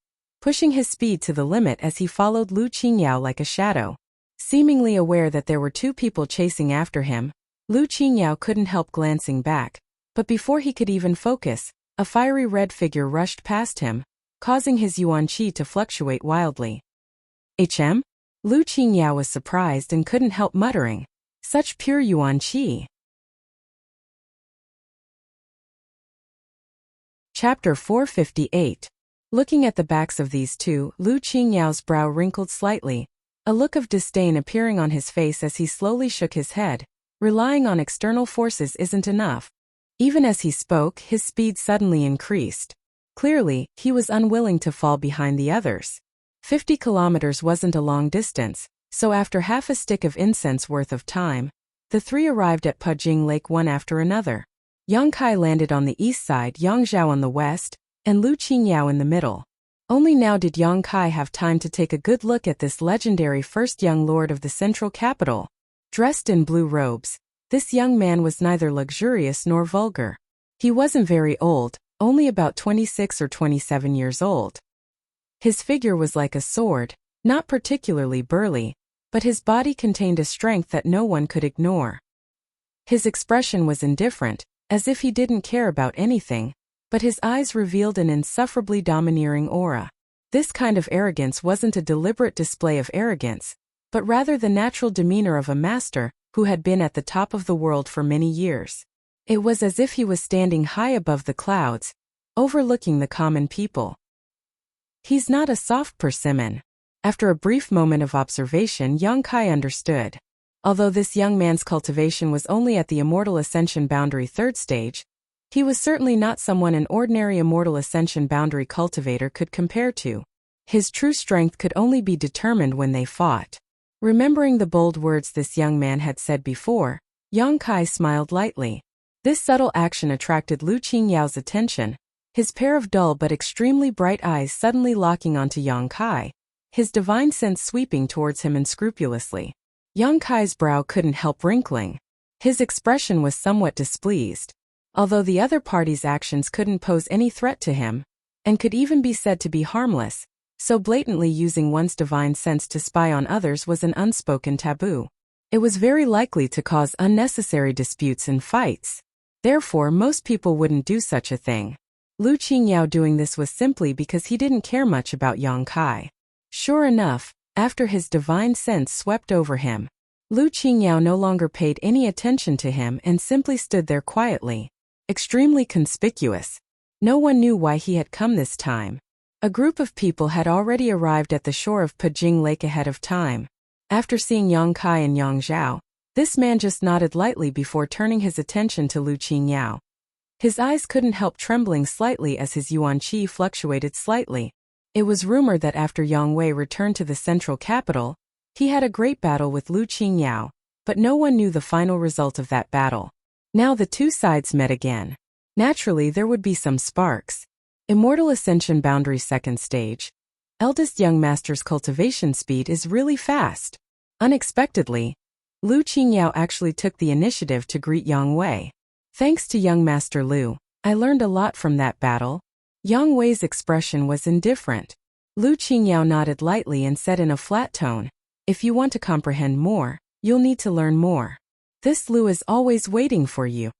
pushing his speed to the limit as he followed Lu Qingyao like a shadow. Seemingly aware that there were two people chasing after him, Lu Qingyao couldn't help glancing back, but before he could even focus, a fiery red figure rushed past him, causing his Yuanqi to fluctuate wildly. "HM?" Lu Qingyao was surprised and couldn't help muttering, "Such pure Yuanqi." Chapter 458. Looking at the backs of these two, Lu Qingyao's brow wrinkled slightly, a look of disdain appearing on his face as he slowly shook his head. Relying on external forces isn't enough. Even as he spoke, his speed suddenly increased. Clearly, he was unwilling to fall behind the others. 50 kilometers wasn't a long distance, so after half a stick of incense worth of time, the three arrived at Pujing Lake one after another. Yang Kai landed on the east side, Yang Zhao on the west, and Lu Qingyao in the middle. Only now did Yang Kai have time to take a good look at this legendary first young lord of the central capital. Dressed in blue robes, this young man was neither luxurious nor vulgar. He wasn't very old, only about 26 or 27 years old. His figure was like a sword, not particularly burly, but his body contained a strength that no one could ignore. His expression was indifferent, as if he didn't care about anything, but his eyes revealed an insufferably domineering aura. This kind of arrogance wasn't a deliberate display of arrogance, but rather the natural demeanor of a master who had been at the top of the world for many years. It was as if he was standing high above the clouds, overlooking the common people. "He's not a soft persimmon." After a brief moment of observation, Yang Kai understood. Although this young man's cultivation was only at the Immortal Ascension Boundary 3rd stage, he was certainly not someone an ordinary Immortal Ascension Boundary cultivator could compare to. His true strength could only be determined when they fought. Remembering the bold words this young man had said before, Yang Kai smiled lightly. This subtle action attracted Lu Qingyao's attention, his pair of dull but extremely bright eyes suddenly locking onto Yang Kai, his divine sense sweeping towards him unscrupulously. Yang Kai's brow couldn't help wrinkling. His expression was somewhat displeased. Although the other party's actions couldn't pose any threat to him, and could even be said to be harmless, so blatantly using one's divine sense to spy on others was an unspoken taboo. It was very likely to cause unnecessary disputes and fights. Therefore, most people wouldn't do such a thing. Lu Qingyao doing this was simply because he didn't care much about Yang Kai. Sure enough, after his divine sense swept over him, Lu Qingyao no longer paid any attention to him and simply stood there quietly, extremely conspicuous. No one knew why he had come this time. A group of people had already arrived at the shore of Pejing Lake ahead of time. After seeing Yang Kai and Yang Zhao, this man just nodded lightly before turning his attention to Lu Qingyao. His eyes couldn't help trembling slightly as his yuan qi fluctuated slightly. It was rumored that after Yang Wei returned to the central capital, he had a great battle with Lu Qingyao, but no one knew the final result of that battle. Now the two sides met again. Naturally, there would be some sparks. Immortal Ascension Boundary Second Stage. Eldest Young Master's cultivation speed is really fast. Unexpectedly, Lu Qingyao actually took the initiative to greet Yang Wei. Thanks to young Master Lu, I learned a lot from that battle. Yang Wei's expression was indifferent. Lu Qingyao nodded lightly and said in a flat tone, "If you want to comprehend more, you'll need to learn more. This Lu is always waiting for you."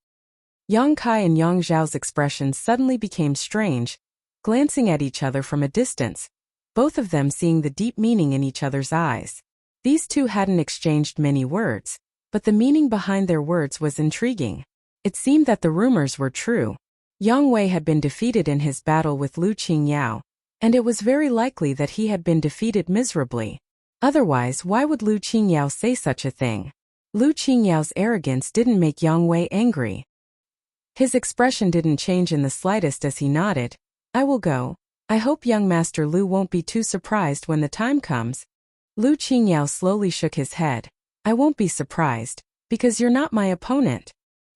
Yang Kai and Yang Zhao's expressions suddenly became strange, glancing at each other from a distance, both of them seeing the deep meaning in each other's eyes. These two hadn't exchanged many words, but the meaning behind their words was intriguing. It seemed that the rumors were true. Yang Wei had been defeated in his battle with Lu Qingyao, and it was very likely that he had been defeated miserably. Otherwise, why would Lu Qingyao say such a thing? Lu Qingyao's arrogance didn't make Yang Wei angry. His expression didn't change in the slightest as he nodded. "I will go. I hope young Master Lu won't be too surprised when the time comes." Lu Qingyao slowly shook his head. "I won't be surprised, because you're not my opponent."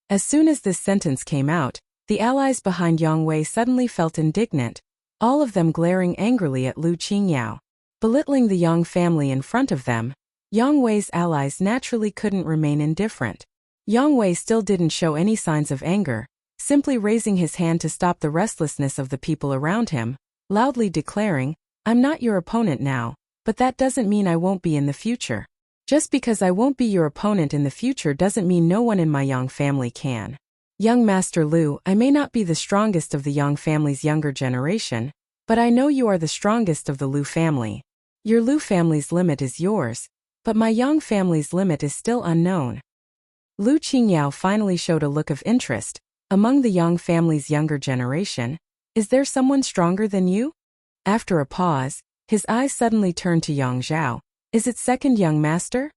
As soon as this sentence came out, the allies behind Yang Wei suddenly felt indignant, all of them glaring angrily at Lu Qingyao. Belittling the Yang family in front of them, Yang Wei's allies naturally couldn't remain indifferent. Yang Wei still didn't show any signs of anger, simply raising his hand to stop the restlessness of the people around him, loudly declaring, "I'm not your opponent now, but that doesn't mean I won't be in the future. Just because I won't be your opponent in the future doesn't mean no one in my Yang family can. Young Master Lu, I may not be the strongest of the Yang family's younger generation, but I know you are the strongest of the Lu family. Your Lu family's limit is yours, but my Yang family's limit is still unknown." Lu Qingyao finally showed a look of interest. "Among the Yang family's younger generation, is there someone stronger than you?" After a pause, his eyes suddenly turned to Yang Zhao. "Is it second young master?"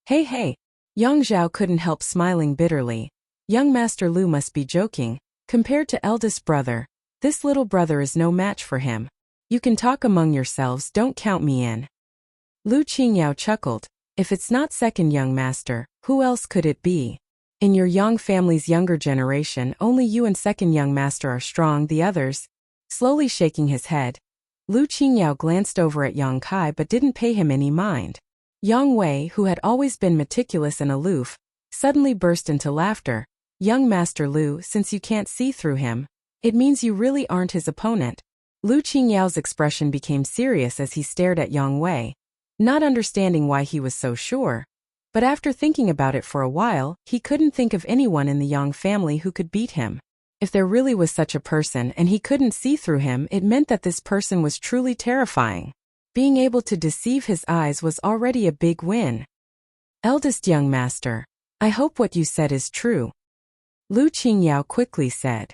Hey. Yang Zhao couldn't help smiling bitterly. Young Master Lu must be joking. Compared to eldest brother, this little brother is no match for him. "You can talk among yourselves, don't count me in." Lu Qingyao chuckled. "If it's not second young master, who else could it be? In your Yang family's younger generation, only you and second young master are strong, the others." Slowly shaking his head, Lu Qingyao glanced over at Yang Kai but didn't pay him any mind. Yang Wei, who had always been meticulous and aloof, suddenly burst into laughter. "Young Master Lu, since you can't see through him, it means you really aren't his opponent." Lu Qingyao's expression became serious as he stared at Yang Wei, not understanding why he was so sure. But after thinking about it for a while, he couldn't think of anyone in the Yang family who could beat him. If there really was such a person and he couldn't see through him, it meant that this person was truly terrifying. Being able to deceive his eyes was already a big win. "Eldest young master, I hope what you said is true," Lu Qingyao quickly said.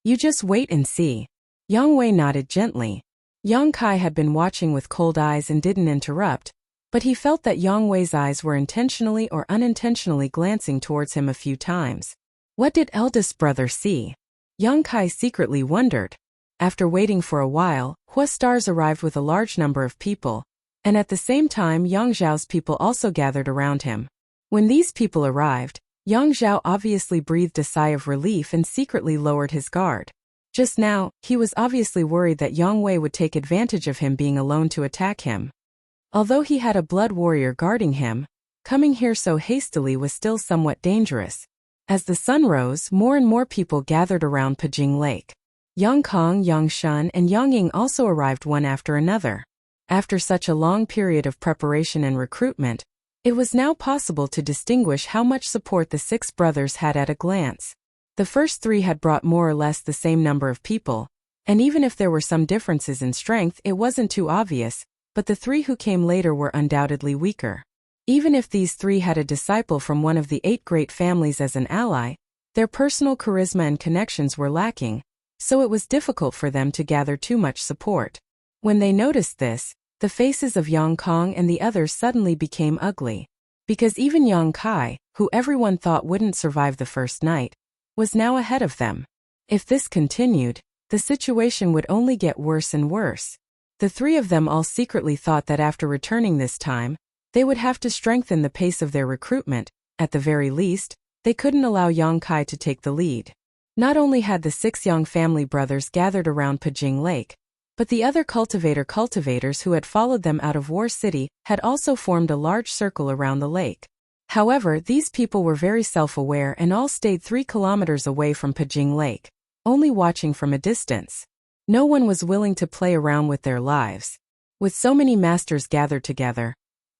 "You just wait and see." Yang Wei nodded gently. Yang Kai had been watching with cold eyes and didn't interrupt, but he felt that Yang Wei's eyes were intentionally or unintentionally glancing towards him a few times. What did eldest brother see? Yang Kai secretly wondered. After waiting for a while, Hua Stars arrived with a large number of people, and at the same time Yang Zhao's people also gathered around him. When these people arrived, Yang Zhao obviously breathed a sigh of relief and secretly lowered his guard. Just now, he was obviously worried that Yang Wei would take advantage of him being alone to attack him. Although he had a blood warrior guarding him, coming here so hastily was still somewhat dangerous. As the sun rose, more and more people gathered around Pejing Lake. Yang Kong, Yang Shun, and Yang Ying also arrived one after another. After such a long period of preparation and recruitment, it was now possible to distinguish how much support the six brothers had at a glance. The first three had brought more or less the same number of people, and even if there were some differences in strength, it wasn't too obvious, but the three who came later were undoubtedly weaker. Even if these three had a disciple from one of the 8 great families as an ally, their personal charisma and connections were lacking, so it was difficult for them to gather too much support. When they noticed this, the faces of Yang Kong and the others suddenly became ugly. Because even Yang Kai, who everyone thought wouldn't survive the first night, was now ahead of them. If this continued, the situation would only get worse and worse. The three of them all secretly thought that after returning this time, they would have to strengthen the pace of their recruitment. At the very least, they couldn't allow Yang Kai to take the lead. Not only had the 6 Yang family brothers gathered around Pajing Lake, but the other cultivators who had followed them out of War City had also formed a large circle around the lake. However, these people were very self-aware and all stayed 3 kilometers away from Pajing Lake, only watching from a distance. No one was willing to play around with their lives. With so many masters gathered together,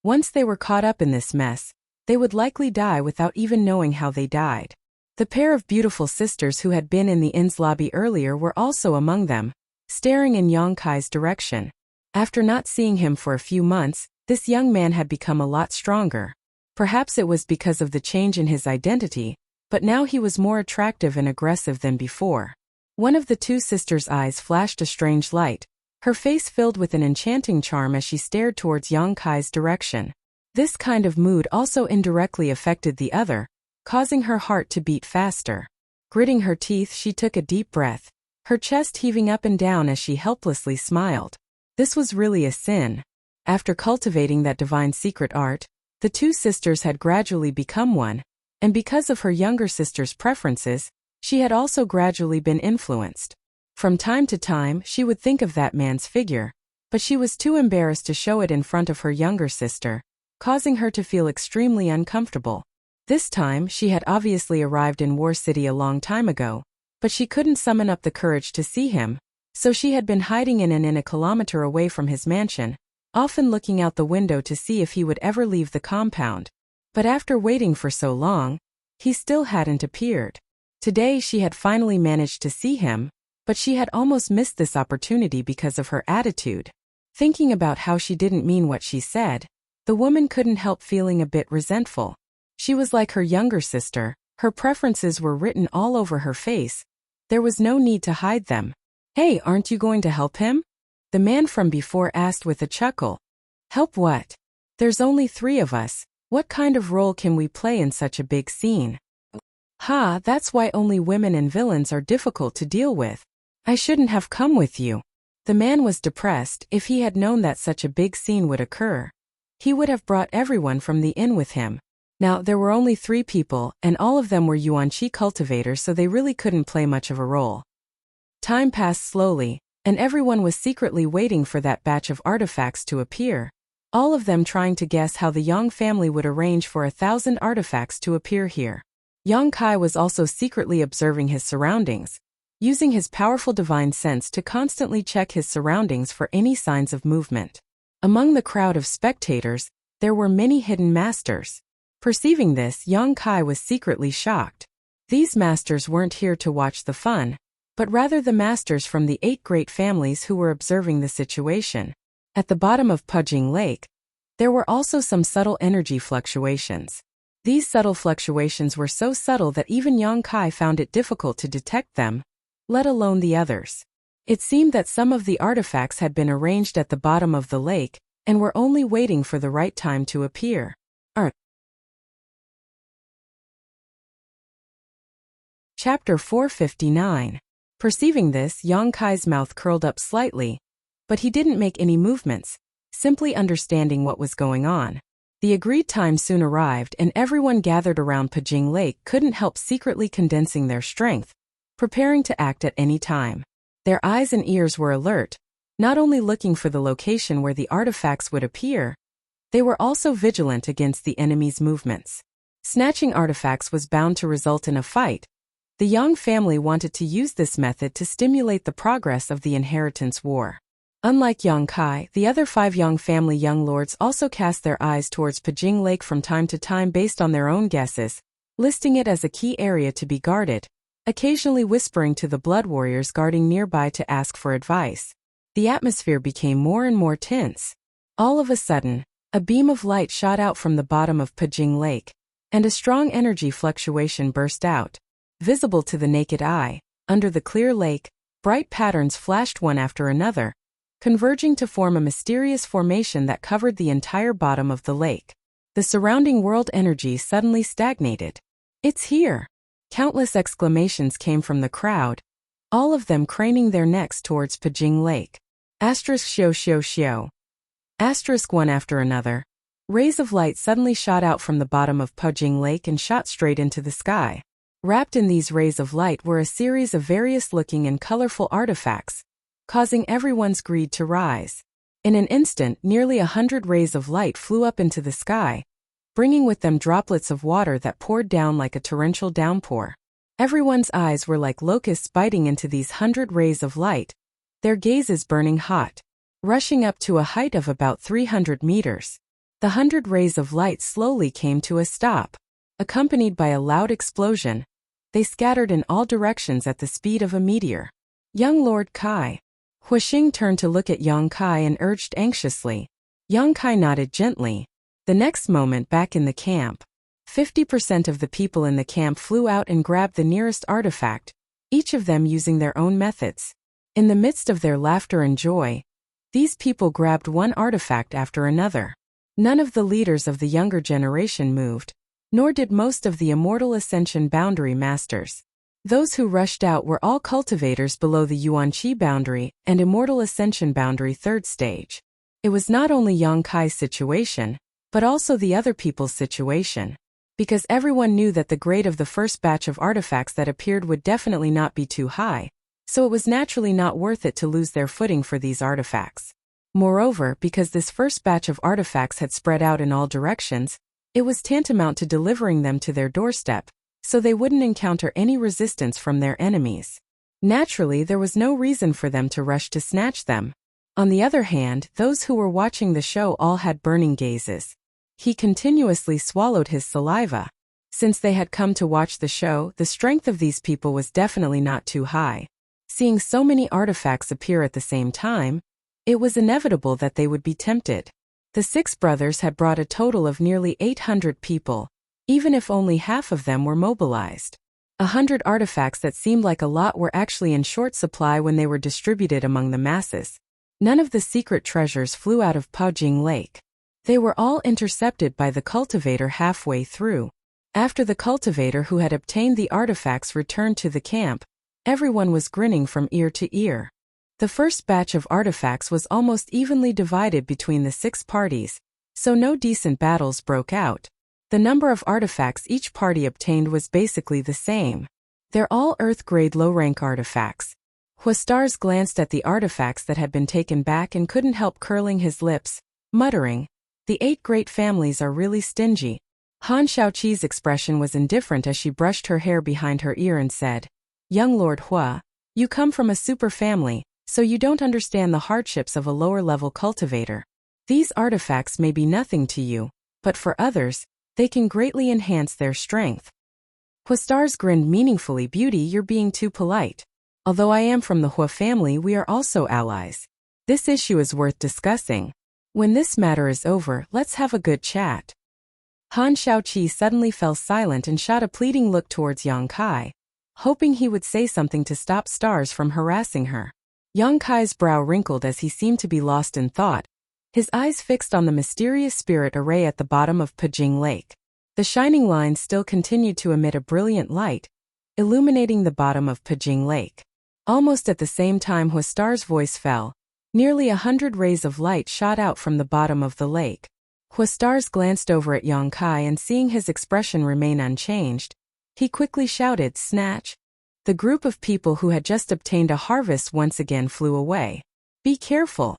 once they were caught up in this mess, they would likely die without even knowing how they died. The pair of beautiful sisters who had been in the inn's lobby earlier were also among them, staring in Yang Kai's direction. After not seeing him for a few months, this young man had become a lot stronger. Perhaps it was because of the change in his identity, but now he was more attractive and aggressive than before. One of the 2 sisters' eyes flashed a strange light, her face filled with an enchanting charm as she stared towards Yang Kai's direction. This kind of mood also indirectly affected the other, causing her heart to beat faster. Gritting her teeth, she took a deep breath, her chest heaving up and down as she helplessly smiled. This was really a sin. After cultivating that divine secret art, the 2 sisters had gradually become one, and because of her younger sister's preferences, she had also gradually been influenced. From time to time, she would think of that man's figure, but she was too embarrassed to show it in front of her younger sister, causing her to feel extremely uncomfortable. This time, she had obviously arrived in War City a long time ago, but she couldn't summon up the courage to see him, so she had been hiding in a kilometer away from his mansion, often looking out the window to see if he would ever leave the compound. But after waiting for so long, he still hadn't appeared. Today she had finally managed to see him, but she had almost missed this opportunity because of her attitude. Thinking about how she didn't mean what she said, the woman couldn't help feeling a bit resentful. She was like her younger sister, her preferences were written all over her face. There was no need to hide them. "Hey, aren't you going to help him?" the man from before asked with a chuckle. "Help what? There's only 3 of us. What kind of role can we play in such a big scene?" "Ha, that's why only women and villains are difficult to deal with. I shouldn't have come with you." The man was depressed. If he had known that such a big scene would occur, he would have brought everyone from the inn with him. Now, there were only 3 people, and all of them were Yuan-Chi cultivators, so they really couldn't play much of a role. Time passed slowly, and everyone was secretly waiting for that batch of artifacts to appear, all of them trying to guess how the Yang family would arrange for 1,000 artifacts to appear here. Yang Kai was also secretly observing his surroundings, using his powerful divine sense to constantly check his surroundings for any signs of movement. Among the crowd of spectators, there were many hidden masters. Perceiving this, Yang Kai was secretly shocked. These masters weren't here to watch the fun, but rather the masters from the 8 great families who were observing the situation. At the bottom of Pajing Lake, there were also some subtle energy fluctuations. These subtle fluctuations were so subtle that even Yang Kai found it difficult to detect them, let alone the others. It seemed that some of the artifacts had been arranged at the bottom of the lake, and were only waiting for the right time to appear. Chapter 459. Perceiving this, Yang Kai's mouth curled up slightly, but he didn't make any movements, simply understanding what was going on. The agreed time soon arrived, and everyone gathered around Pajing Lake couldn't help secretly condensing their strength, preparing to act at any time. Their eyes and ears were alert, not only looking for the location where the artifacts would appear, they were also vigilant against the enemy's movements. Snatching artifacts was bound to result in a fight. The Yang family wanted to use this method to stimulate the progress of the inheritance war. Unlike Yang Kai, the other 5 Yang family young lords also cast their eyes towards Pajing Lake from time to time based on their own guesses, listing it as a key area to be guarded, occasionally whispering to the blood warriors guarding nearby to ask for advice. The atmosphere became more and more tense. All of a sudden, A beam of light shot out from the bottom of Pajing Lake, and a strong energy fluctuation burst out. Visible to the naked eye, under the clear lake, bright patterns flashed one after another, converging to form a mysterious formation that covered the entire bottom of the lake. The surrounding world energy suddenly stagnated. "It's here!" Countless exclamations came from the crowd, all of them craning their necks towards Pajing Lake. Xiao xiao xiao. One after another. Rays of light suddenly shot out from the bottom of Pajing Lake and shot straight into the sky. Wrapped in these rays of light were a series of various-looking and colorful artifacts, causing everyone's greed to rise. In an instant, nearly 100 rays of light flew up into the sky, bringing with them droplets of water that poured down like a torrential downpour. Everyone's eyes were like locusts biting into these 100 rays of light, their gazes burning hot. Rushing up to a height of about 300 meters, the 100 rays of light slowly came to a stop. Accompanied by a loud explosion, they scattered in all directions at the speed of a meteor. "Young Lord Kai." Huixing turned to look at Yang Kai and urged anxiously. Yang Kai nodded gently. The next moment, back in the camp, 50% of the people in the camp flew out and grabbed the nearest artifact, each of them using their own methods. In the midst of their laughter and joy, these people grabbed one artifact after another. None of the leaders of the younger generation moved, nor did most of the Immortal Ascension boundary masters. Those who rushed out were all cultivators below the Yuanqi boundary and Immortal Ascension boundary 3rd stage. It was not only Yang Kai's situation, but also the other people's situation. Because everyone knew that the grade of the first batch of artifacts that appeared would definitely not be too high, so it was naturally not worth it to lose their footing for these artifacts. Moreover, because this first batch of artifacts had spread out in all directions, it was tantamount to delivering them to their doorstep, so they wouldn't encounter any resistance from their enemies. Naturally, there was no reason for them to rush to snatch them. On the other hand, those who were watching the show all had burning gazes. He continuously swallowed his saliva. Since they had come to watch the show, the strength of these people was definitely not too high. Seeing so many artifacts appear at the same time, it was inevitable that they would be tempted. The 6 brothers had brought a total of nearly 800 people, even if only half of them were mobilized. 100 artifacts that seemed like a lot were actually in short supply when they were distributed among the masses. None of the secret treasures flew out of Pajing Lake. They were all intercepted by the cultivator halfway through. After the cultivator who had obtained the artifacts returned to the camp, everyone was grinning from ear to ear. The first batch of artifacts was almost evenly divided between the 6 parties, so no decent battles broke out. The number of artifacts each party obtained was basically the same. They're all Earth-grade low-rank artifacts. Huastars glanced at the artifacts that had been taken back and couldn't help curling his lips, muttering, "The 8 great families are really stingy." Han Shaoqi's expression was indifferent as she brushed her hair behind her ear and said, "Young Lord Hua, you come from a super family, so you don't understand the hardships of a lower-level cultivator. These artifacts may be nothing to you, but for others, they can greatly enhance their strength." Huastars grinned meaningfully. "Beauty, you're being too polite. Although I am from the Hua family, we are also allies. This issue is worth discussing. When this matter is over, let's have a good chat." Han Shaoqi suddenly fell silent and shot a pleading look towards Yang Kai, hoping he would say something to stop Stars from harassing her. Yang Kai's brow wrinkled as he seemed to be lost in thought, his eyes fixed on the mysterious spirit array at the bottom of Pajing Lake. The shining lines still continued to emit a brilliant light, illuminating the bottom of Pajing Lake. Almost at the same time Huastar's voice fell, nearly 100 rays of light shot out from the bottom of the lake. Huastars glanced over at Yang Kai and seeing his expression remain unchanged, he quickly shouted, "Snatch!" The group of people who had just obtained a harvest once again flew away. "Be careful!"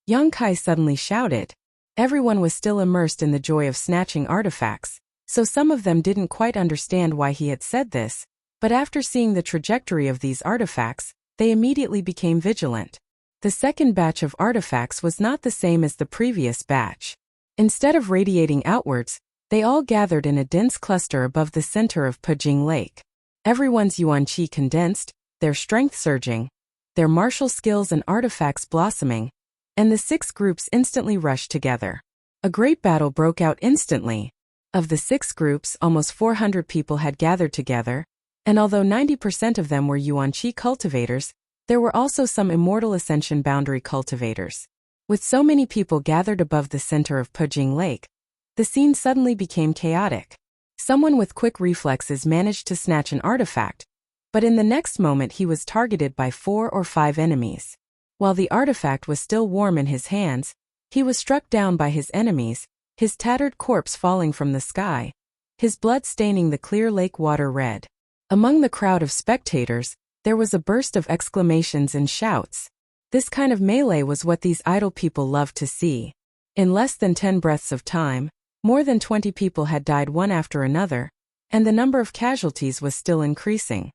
Yang Kai suddenly shouted. Everyone was still immersed in the joy of snatching artifacts, so some of them didn't quite understand why he had said this, but after seeing the trajectory of these artifacts, they immediately became vigilant. The second batch of artifacts was not the same as the previous batch. Instead of radiating outwards, they all gathered in a dense cluster above the center of Pajing Lake. Everyone's yuan-qi condensed, their strength surging, their martial skills and artifacts blossoming, and the 6 groups instantly rushed together. A great battle broke out instantly. Of the 6 groups, almost 400 people had gathered together, and although 90% of them were Yuan-Chi cultivators, there were also some immortal ascension boundary cultivators. With so many people gathered above the center of Pujing Lake, the scene suddenly became chaotic. Someone with quick reflexes managed to snatch an artifact, but in the next moment he was targeted by 4 or 5 enemies. While the artifact was still warm in his hands, he was struck down by his enemies, his tattered corpse falling from the sky, his blood staining the clear lake water red. Among the crowd of spectators, there was a burst of exclamations and shouts. This kind of melee was what these idle people loved to see. In less than 10 breaths of time, more than 20 people had died one after another, and the number of casualties was still increasing.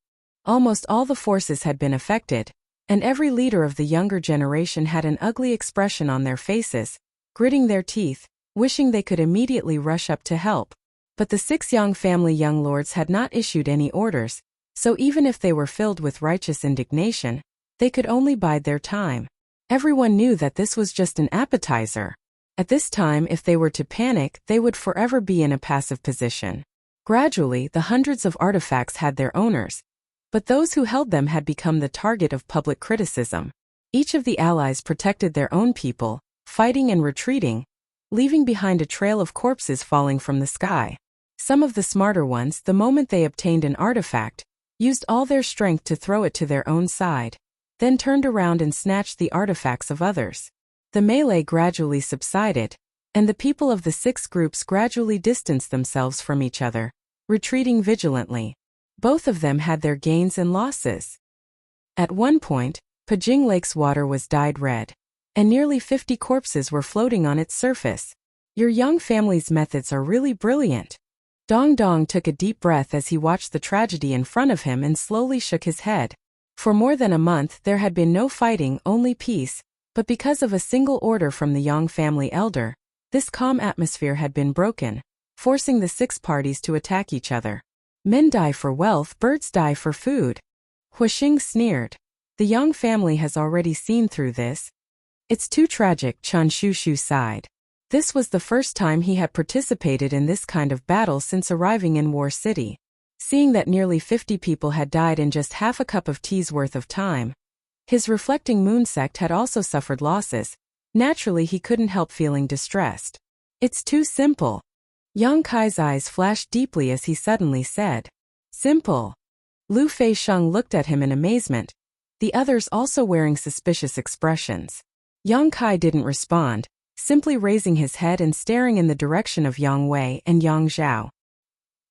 Almost all the forces had been affected, and every leader of the younger generation had an ugly expression on their faces, gritting their teeth, wishing they could immediately rush up to help. But the 6 Yang family young lords had not issued any orders, so even if they were filled with righteous indignation, they could only bide their time. Everyone knew that this was just an appetizer. At this time, if they were to panic, they would forever be in a passive position. Gradually, the hundreds of artifacts had their owners, but those who held them had become the target of public criticism. Each of the allies protected their own people, fighting and retreating, leaving behind a trail of corpses falling from the sky. Some of the smarter ones, the moment they obtained an artifact, used all their strength to throw it to their own side, then turned around and snatched the artifacts of others. The melee gradually subsided, and the people of the 6 groups gradually distanced themselves from each other, retreating vigilantly. Both of them had their gains and losses. At one point, Pujing Lake's water was dyed red, and nearly 50 corpses were floating on its surface. Your young family's methods are really brilliant. Dong Dong took a deep breath as he watched the tragedy in front of him and slowly shook his head. For more than a month there had been no fighting, only peace, but because of a single order from the Yang family elder, this calm atmosphere had been broken, forcing the 6 parties to attack each other. Men die for wealth, birds die for food. Huixing sneered. The Yang family has already seen through this. It's too tragic, Chen Shushu sighed. This was the first time he had participated in this kind of battle since arriving in War City. Seeing that nearly 50 people had died in just half a cup of tea's worth of time, his reflecting moon sect had also suffered losses. Naturally, he couldn't help feeling distressed. It's too simple. Yang Kai's eyes flashed deeply as he suddenly said, "Simple." Lu Fei-sheng looked at him in amazement, the others also wearing suspicious expressions. Yang Kai didn't respond, simply raising his head and staring in the direction of Yang Wei and Yang Zhao.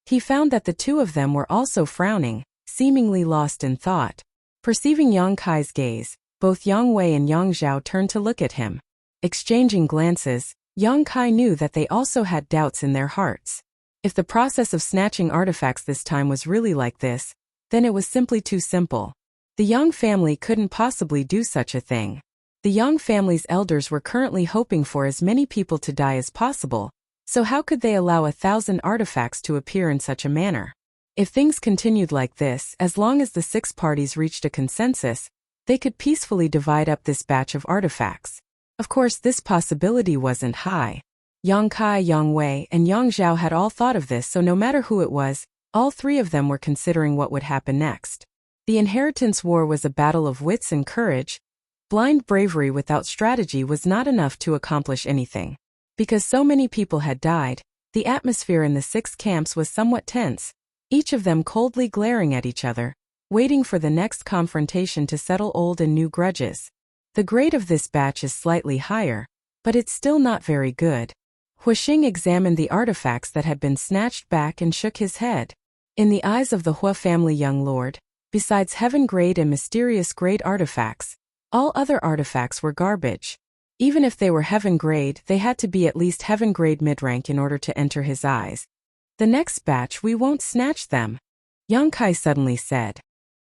He found that the 2 of them were also frowning, seemingly lost in thought. Perceiving Yang Kai's gaze, both Yang Wei and Yang Zhao turned to look at him. Exchanging glances, Yang Kai knew that they also had doubts in their hearts. If the process of snatching artifacts this time was really like this, then it was simply too simple. The Yang family couldn't possibly do such a thing. The Yang family's elders were currently hoping for as many people to die as possible, so how could they allow 1,000 artifacts to appear in such a manner? If things continued like this, as long as the 6 parties reached a consensus, they could peacefully divide up this batch of artifacts. Of course, this possibility wasn't high. Yang Kai, Yang Wei, and Yang Zhao had all thought of this, so no matter who it was, all 3 of them were considering what would happen next. The Inheritance War was a battle of wits and courage. Blind bravery without strategy was not enough to accomplish anything. Because so many people had died, the atmosphere in the 6 camps was somewhat tense, each of them coldly glaring at each other, waiting for the next confrontation to settle old and new grudges. The grade of this batch is slightly higher, but it's still not very good. Huixing examined the artifacts that had been snatched back and shook his head. In the eyes of the Hua family young lord, besides heaven-grade and mysterious-grade artifacts, all other artifacts were garbage. Even if they were heaven-grade, they had to be at least heaven-grade mid-rank in order to enter his eyes. The next batch we won't snatch them, Yang Kai suddenly said.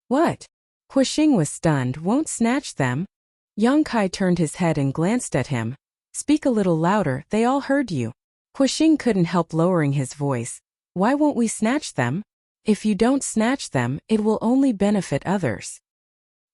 What? Huixing was stunned. Won't snatch them? Yang Kai turned his head and glanced at him. Speak a little louder, they all heard you. Huixing couldn't help lowering his voice. Why won't we snatch them? If you don't snatch them, it will only benefit others.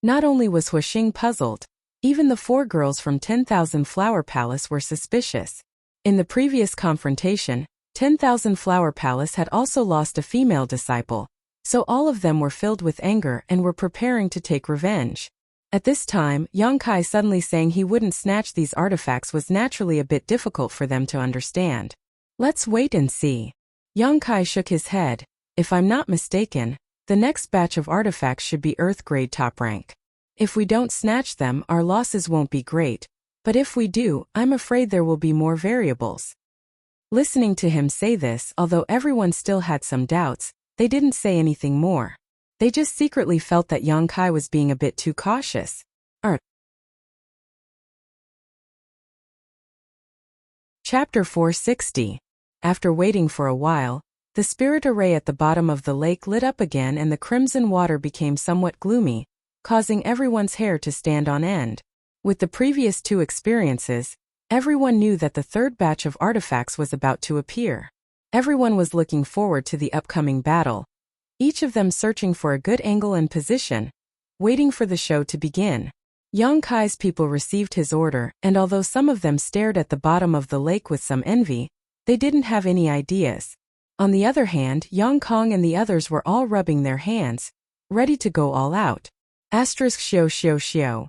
Not only was Huixing puzzled, even the 4 girls from 10,000 Flower Palace were suspicious. In the previous confrontation, 10,000 Flower Palace had also lost a female disciple, so all of them were filled with anger and were preparing to take revenge. At this time, Yang Kai suddenly saying he wouldn't snatch these artifacts was naturally a bit difficult for them to understand. Let's wait and see. Yang Kai shook his head. If I'm not mistaken, the next batch of artifacts should be Earth grade top rank. If we don't snatch them, our losses won't be great, but if we do, I'm afraid there will be more variables. Listening to him say this, although everyone still had some doubts, they didn't say anything more. They just secretly felt that Yang Kai was being a bit too cautious. Chapter 460. After waiting for a while, the spirit array at the bottom of the lake lit up again and the crimson water became somewhat gloomy, causing everyone's hair to stand on end. With the previous two experiences, everyone knew that the third batch of artifacts was about to appear. Everyone was looking forward to the upcoming battle, each of them searching for a good angle and position, waiting for the show to begin. Yang Kai's people received his order, and although some of them stared at the bottom of the lake with some envy, they didn't have any ideas. On the other hand, Yang Kong and the others were all rubbing their hands, ready to go all out. Asterisk xiao xiao xiao.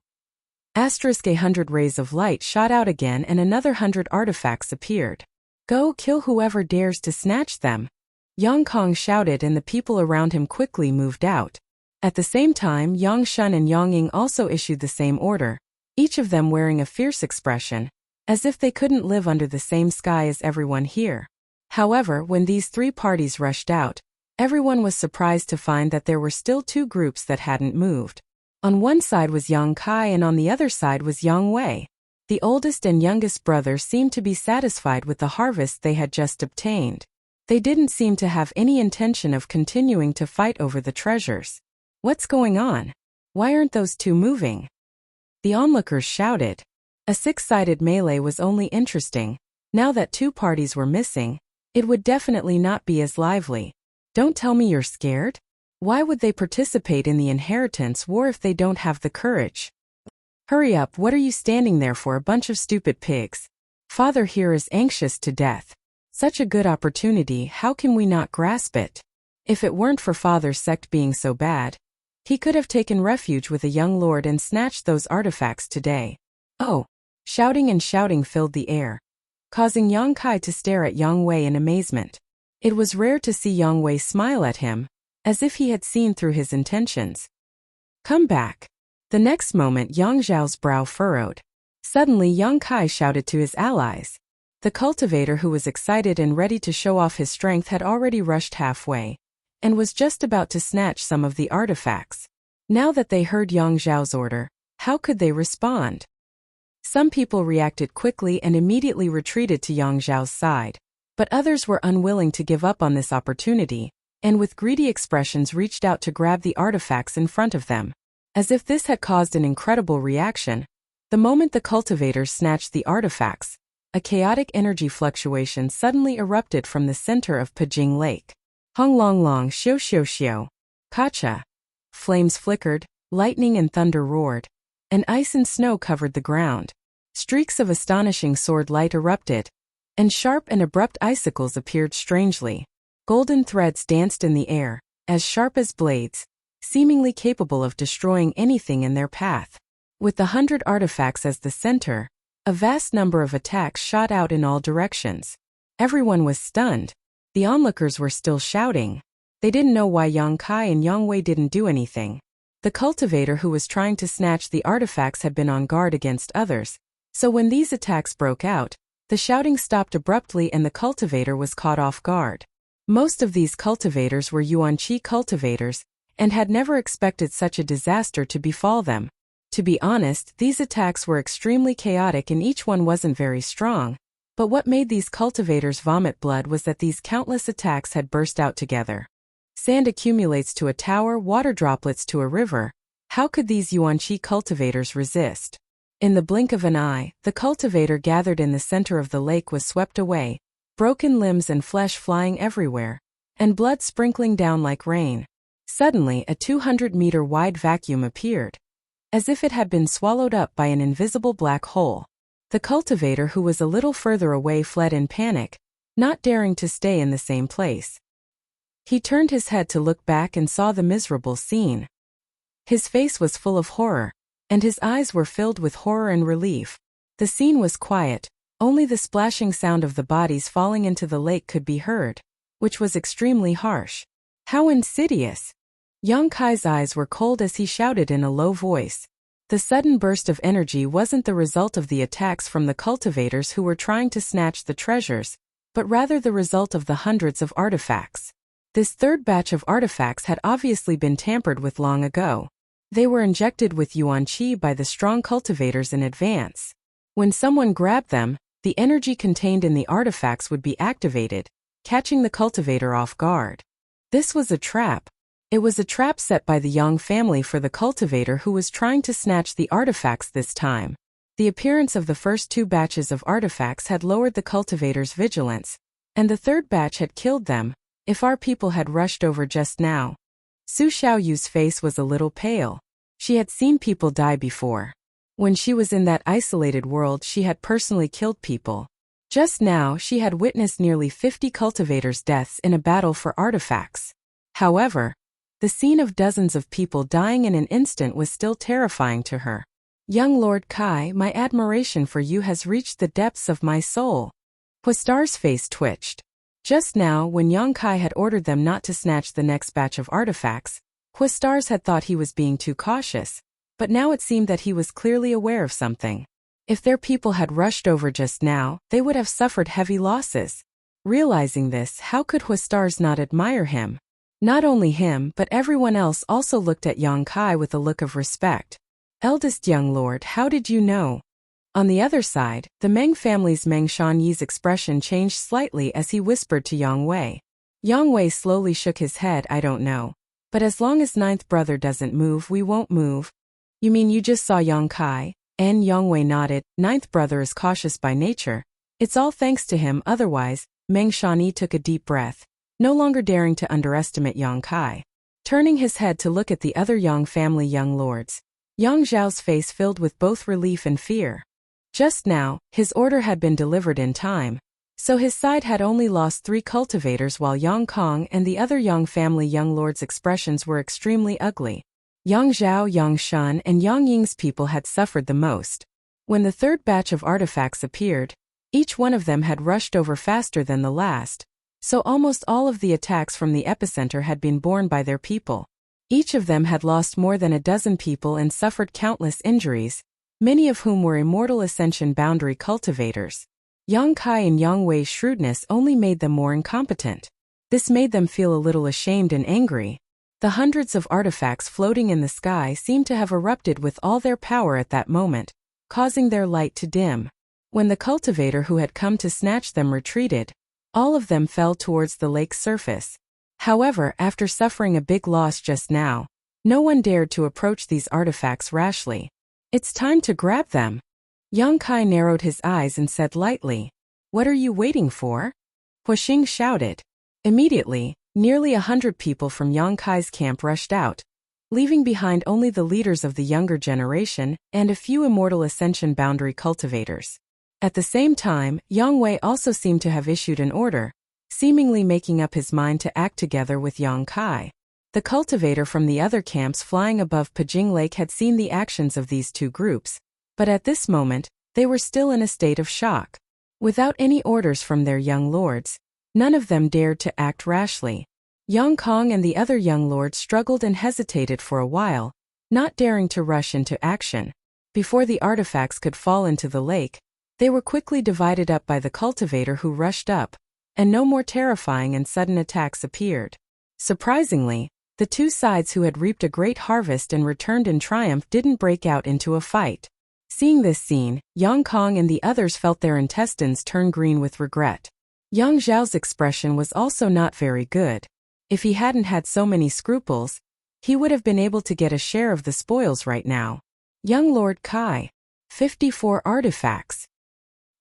Asterisk 100 rays of light shot out again and another 100 artifacts appeared. Go kill whoever dares to snatch them. Yang Kong shouted and the people around him quickly moved out. At the same time, Yang Shun and Yang Ying also issued the same order, each of them wearing a fierce expression, as if they couldn't live under the same sky as everyone here. However, when these three parties rushed out, everyone was surprised to find that there were still two groups that hadn't moved. On one side was Yang Kai and on the other side was Yang Wei. The oldest and youngest brother seemed to be satisfied with the harvest they had just obtained. They didn't seem to have any intention of continuing to fight over the treasures. What's going on? Why aren't those two moving? The onlookers shouted. A six-sided melee was only interesting. Now that two parties were missing, it would definitely not be as lively. Don't tell me you're scared? Why would they participate in the inheritance war if they don't have the courage? Hurry up, what are you standing there for, a bunch of stupid pigs? Father here is anxious to death. Such a good opportunity, how can we not grasp it? If it weren't for Father's sect being so bad, he could have taken refuge with a young lord and snatched those artifacts today. Oh! Shouting and shouting filled the air, causing Yang Kai to stare at Yang Wei in amazement. It was rare to see Yang Wei smile at him, as if he had seen through his intentions. Come back. The next moment Yang Zhao's brow furrowed. Suddenly Yang Kai shouted to his allies. The cultivator, who was excited and ready to show off his strength, had already rushed halfway, and was just about to snatch some of the artifacts. Now that they heard Yang Zhao's order, how could they respond? Some people reacted quickly and immediately retreated to Yang Zhao's side, but others were unwilling to give up on this opportunity, and with greedy expressions reached out to grab the artifacts in front of them. As if this had caused an incredible reaction, the moment the cultivators snatched the artifacts, a chaotic energy fluctuation suddenly erupted from the center of Pajing Lake. Hong long long xiao xiao xiao. Kacha. Flames flickered, lightning and thunder roared, and ice and snow covered the ground. Streaks of astonishing sword light erupted, and sharp and abrupt icicles appeared strangely. Golden threads danced in the air, as sharp as blades, seemingly capable of destroying anything in their path. With the 100 artifacts as the center, a vast number of attacks shot out in all directions. Everyone was stunned. The onlookers were still shouting. They didn't know why Yang Kai and Yang Wei didn't do anything. The cultivator who was trying to snatch the artifacts had been on guard against others, so when these attacks broke out, the shouting stopped abruptly and the cultivator was caught off guard. Most of these cultivators were Yuan-Chi cultivators, and had never expected such a disaster to befall them. To be honest, these attacks were extremely chaotic and each one wasn't very strong. But what made these cultivators vomit blood was that these countless attacks had burst out together. Sand accumulates to a tower, water droplets to a river. How could these Yuan-Chi cultivators resist? In the blink of an eye, the cultivator gathered in the center of the lake was swept away, broken limbs and flesh flying everywhere, and blood sprinkling down like rain. Suddenly, a 200-meter wide vacuum appeared, as if it had been swallowed up by an invisible black hole. The cultivator, who was a little further away, fled in panic, not daring to stay in the same place. He turned his head to look back and saw the miserable scene. His face was full of horror, and his eyes were filled with horror and relief. The scene was quiet, only the splashing sound of the bodies falling into the lake could be heard, which was extremely harsh. How insidious! Yang Kai's eyes were cold as he shouted in a low voice. The sudden burst of energy wasn't the result of the attacks from the cultivators who were trying to snatch the treasures, but rather the result of the hundreds of artifacts. This third batch of artifacts had obviously been tampered with long ago. They were injected with yuan qi by the strong cultivators in advance. When someone grabbed them, the energy contained in the artifacts would be activated, catching the cultivator off guard. This was a trap. It was a trap set by the Yang family for the cultivator who was trying to snatch the artifacts this time. The appearance of the first two batches of artifacts had lowered the cultivator's vigilance, and the third batch had killed them, if our people had rushed over just now. Su Xiaoyu's face was a little pale. She had seen people die before. When she was in that isolated world, she had personally killed people. Just now, she had witnessed nearly 50 cultivators' deaths in a battle for artifacts. However, the scene of dozens of people dying in an instant was still terrifying to her. Young Lord Kai, my admiration for you has reached the depths of my soul. Huastar's face twitched. Just now, when Yang Kai had ordered them not to snatch the next batch of artifacts, Huastars had thought he was being too cautious, but now it seemed that he was clearly aware of something. If their people had rushed over just now, they would have suffered heavy losses. Realizing this, how could Huastars not admire him? Not only him, but everyone else also looked at Yang Kai with a look of respect. Eldest young lord, how did you know? On the other side, the Meng family's Meng Shanyi's expression changed slightly as he whispered to Yang Wei. Yang Wei slowly shook his head. I don't know. But as long as ninth brother doesn't move, we won't move. You mean you just saw Yang Kai? And Yang Wei nodded. Ninth brother is cautious by nature. It's all thanks to him, otherwise. Meng Shanyi took a deep breath, no longer daring to underestimate Yang Kai. Turning his head to look at the other Yang family young lords, Yang Zhao's face filled with both relief and fear. Just now, his order had been delivered in time, so his side had only lost 3 cultivators while Yang Kong and the other Yang family young lords' expressions were extremely ugly. Yang Zhao, Yang Shun, and Yang Ying's people had suffered the most. When the third batch of artifacts appeared, each one of them had rushed over faster than the last, so almost all of the attacks from the epicenter had been borne by their people. Each of them had lost more than a dozen people and suffered countless injuries, many of whom were immortal ascension boundary cultivators. Yang Kai and Yang Wei's shrewdness only made them more incompetent. This made them feel a little ashamed and angry. The hundreds of artifacts floating in the sky seemed to have erupted with all their power at that moment, causing their light to dim. When the cultivator who had come to snatch them retreated, all of them fell towards the lake's surface. However, after suffering a big loss just now, no one dared to approach these artifacts rashly. It's time to grab them. Yang Kai narrowed his eyes and said lightly, "What are you waiting for?" Huaxing shouted. Immediately, nearly 100 people from Yang Kai's camp rushed out, leaving behind only the leaders of the younger generation and a few immortal ascension boundary cultivators. At the same time, Yang Wei also seemed to have issued an order, seemingly making up his mind to act together with Yang Kai. The cultivator from the other camps flying above Pajing Lake had seen the actions of these two groups, but at this moment, they were still in a state of shock. Without any orders from their young lords, none of them dared to act rashly. Yang Kong and the other young lords struggled and hesitated for a while, not daring to rush into action. Before the artifacts could fall into the lake, they were quickly divided up by the cultivator who rushed up, and no more terrifying and sudden attacks appeared. Surprisingly, the two sides who had reaped a great harvest and returned in triumph didn't break out into a fight. Seeing this scene, Yang Kong and the others felt their intestines turn green with regret. Yang Zhao's expression was also not very good. If he hadn't had so many scruples, he would have been able to get a share of the spoils right now. Young Lord Kai. 54 artifacts.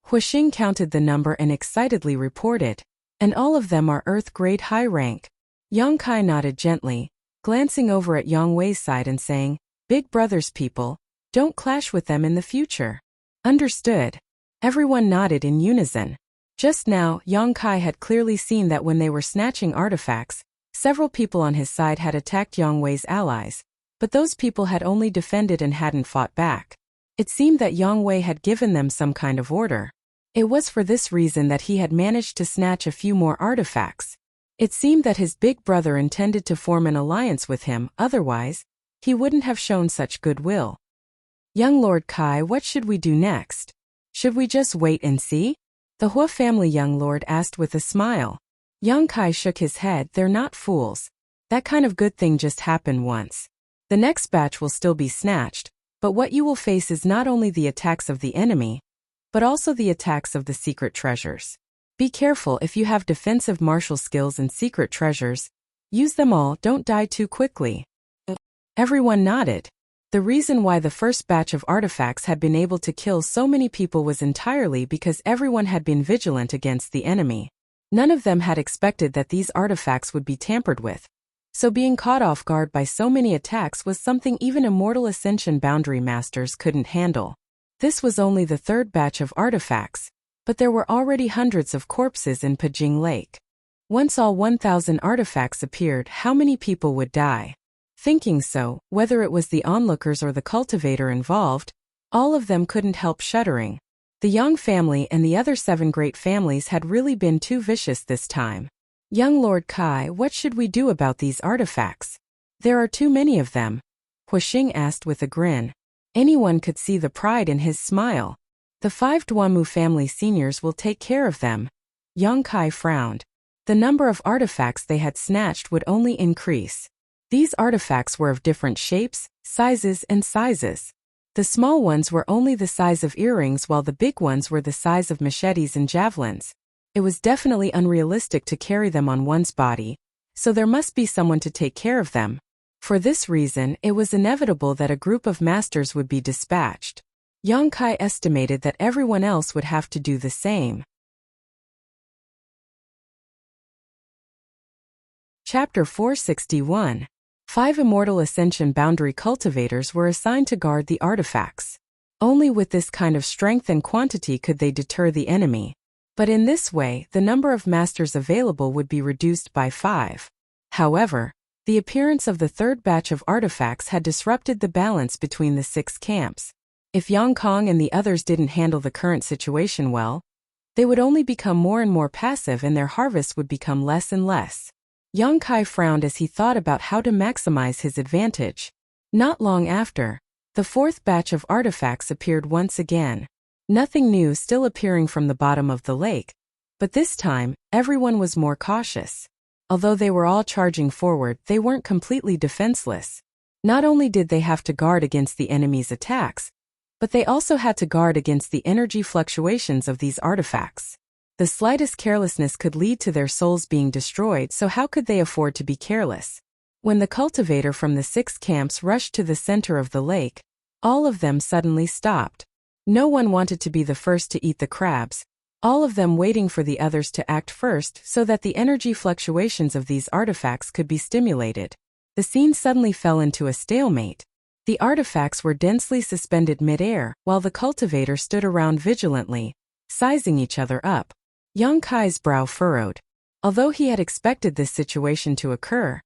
Huaxing counted the number and excitedly reported, and all of them are Earth-grade high rank. Yang Kai nodded gently, glancing over at Yang Wei's side and saying, "Big brother's people, don't clash with them in the future." Understood. Everyone nodded in unison. Just now, Yang Kai had clearly seen that when they were snatching artifacts, several people on his side had attacked Yang Wei's allies, but those people had only defended and hadn't fought back. It seemed that Yang Wei had given them some kind of order. It was for this reason that he had managed to snatch a few more artifacts. It seemed that his big brother intended to form an alliance with him, otherwise, he wouldn't have shown such goodwill. Young Lord Kai, what should we do next? Should we just wait and see? The Hua family young lord asked with a smile. Yang Kai shook his head. They're not fools. That kind of good thing just happened once. The next batch will still be snatched, but what you will face is not only the attacks of the enemy, but also the attacks of the secret treasures. Be careful if you have defensive martial skills and secret treasures. Use them all, don't die too quickly. Everyone nodded. The reason why the first batch of artifacts had been able to kill so many people was entirely because everyone had been vigilant against the enemy. None of them had expected that these artifacts would be tampered with. So being caught off guard by so many attacks was something even immortal Ascension Boundary Masters couldn't handle. This was only the third batch of artifacts, but there were already hundreds of corpses in Pajing Lake. Once all 1,000 artifacts appeared, how many people would die? Thinking so, whether it was the onlookers or the cultivator involved, all of them couldn't help shuddering. The Yang family and the other 7 great families had really been too vicious this time. Young Lord Kai, what should we do about these artifacts? There are too many of them. Huixing asked with a grin. Anyone could see the pride in his smile. The 5 Duanmu family seniors will take care of them. Yang Kai frowned. The number of artifacts they had snatched would only increase. These artifacts were of different shapes, sizes, and sizes. The small ones were only the size of earrings while the big ones were the size of machetes and javelins. It was definitely unrealistic to carry them on one's body, so there must be someone to take care of them. For this reason, it was inevitable that a group of masters would be dispatched. Yang Kai estimated that everyone else would have to do the same. Chapter 461. 5 immortal Ascension Boundary cultivators were assigned to guard the artifacts. Only with this kind of strength and quantity could they deter the enemy. But in this way, the number of masters available would be reduced by 5. However, the appearance of the third batch of artifacts had disrupted the balance between the 6 camps. If Yang Kong and the others didn't handle the current situation well, they would only become more and more passive and their harvest would become less and less. Yang Kai frowned as he thought about how to maximize his advantage. Not long after, the 4th batch of artifacts appeared once again. Nothing new still appearing from the bottom of the lake, but this time, everyone was more cautious. Although they were all charging forward, they weren't completely defenseless. Not only did they have to guard against the enemy's attacks, but they also had to guard against the energy fluctuations of these artifacts. The slightest carelessness could lead to their souls being destroyed, so how could they afford to be careless? When the cultivator from the 6 camps rushed to the center of the lake, all of them suddenly stopped. No one wanted to be the first to eat the crabs, all of them waiting for the others to act first so that the energy fluctuations of these artifacts could be stimulated. The scene suddenly fell into a stalemate. The artifacts were densely suspended mid-air, while the cultivator stood around vigilantly, sizing each other up. Yang Kai's brow furrowed. Although he had expected this situation to occur,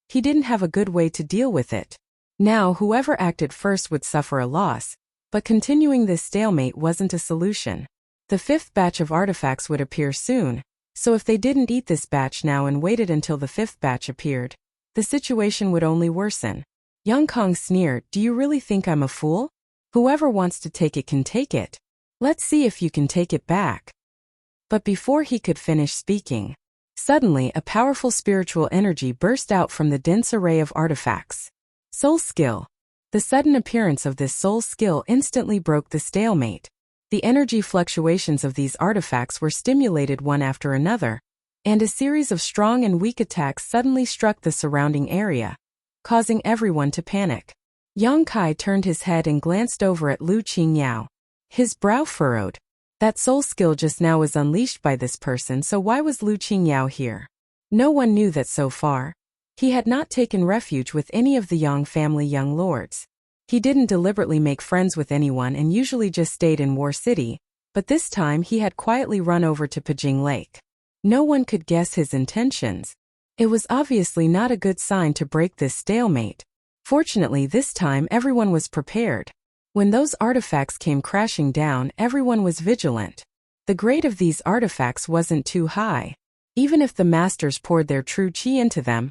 he didn't have a good way to deal with it. Now whoever acted first would suffer a loss, but continuing this stalemate wasn't a solution. The 5th batch of artifacts would appear soon, so if they didn't eat this batch now and waited until the 5th batch appeared, the situation would only worsen. Yang Kong sneered, "Do you really think I'm a fool? Whoever wants to take it can take it. Let's see if you can take it back." But before he could finish speaking, suddenly a powerful spiritual energy burst out from the dense array of artifacts. Soul skill. The sudden appearance of this soul skill instantly broke the stalemate. The energy fluctuations of these artifacts were stimulated one after another, and a series of strong and weak attacks suddenly struck the surrounding area, causing everyone to panic. Yang Kai turned his head and glanced over at Lu Qingyao. His brow furrowed. That soul skill just now was unleashed by this person, so why was Lu Qingyao here? No one knew that so far. He had not taken refuge with any of the Yang family young lords. He didn't deliberately make friends with anyone and usually just stayed in War City, but this time he had quietly run over to Pajing Lake. No one could guess his intentions. It was obviously not a good sign to break this stalemate. Fortunately, this time everyone was prepared. When those artifacts came crashing down, everyone was vigilant. The grade of these artifacts wasn't too high. Even if the masters poured their true chi into them,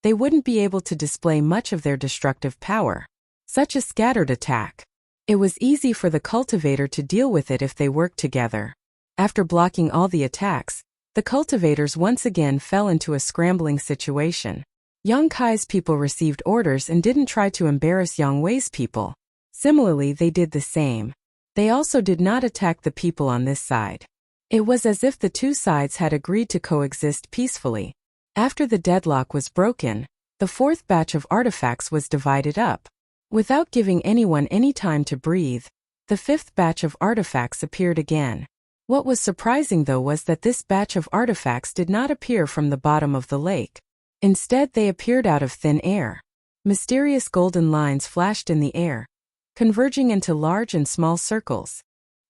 they wouldn't be able to display much of their destructive power. Such a scattered attack. It was easy for the cultivator to deal with it if they worked together. After blocking all the attacks, the cultivators once again fell into a scrambling situation. Yang Kai's people received orders and didn't try to embarrass Yang Wei's people. Similarly, they did the same. They also did not attack the people on this side. It was as if the two sides had agreed to coexist peacefully. After the deadlock was broken, the fourth batch of artifacts was divided up. Without giving anyone any time to breathe, the fifth batch of artifacts appeared again. What was surprising though was that this batch of artifacts did not appear from the bottom of the lake. Instead, they appeared out of thin air. Mysterious golden lines flashed in the air, converging into large and small circles.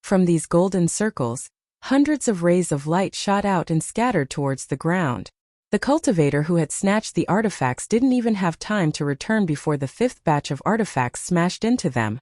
From these golden circles, hundreds of rays of light shot out and scattered towards the ground. The cultivator who had snatched the artifacts didn't even have time to return before the fifth batch of artifacts smashed into them,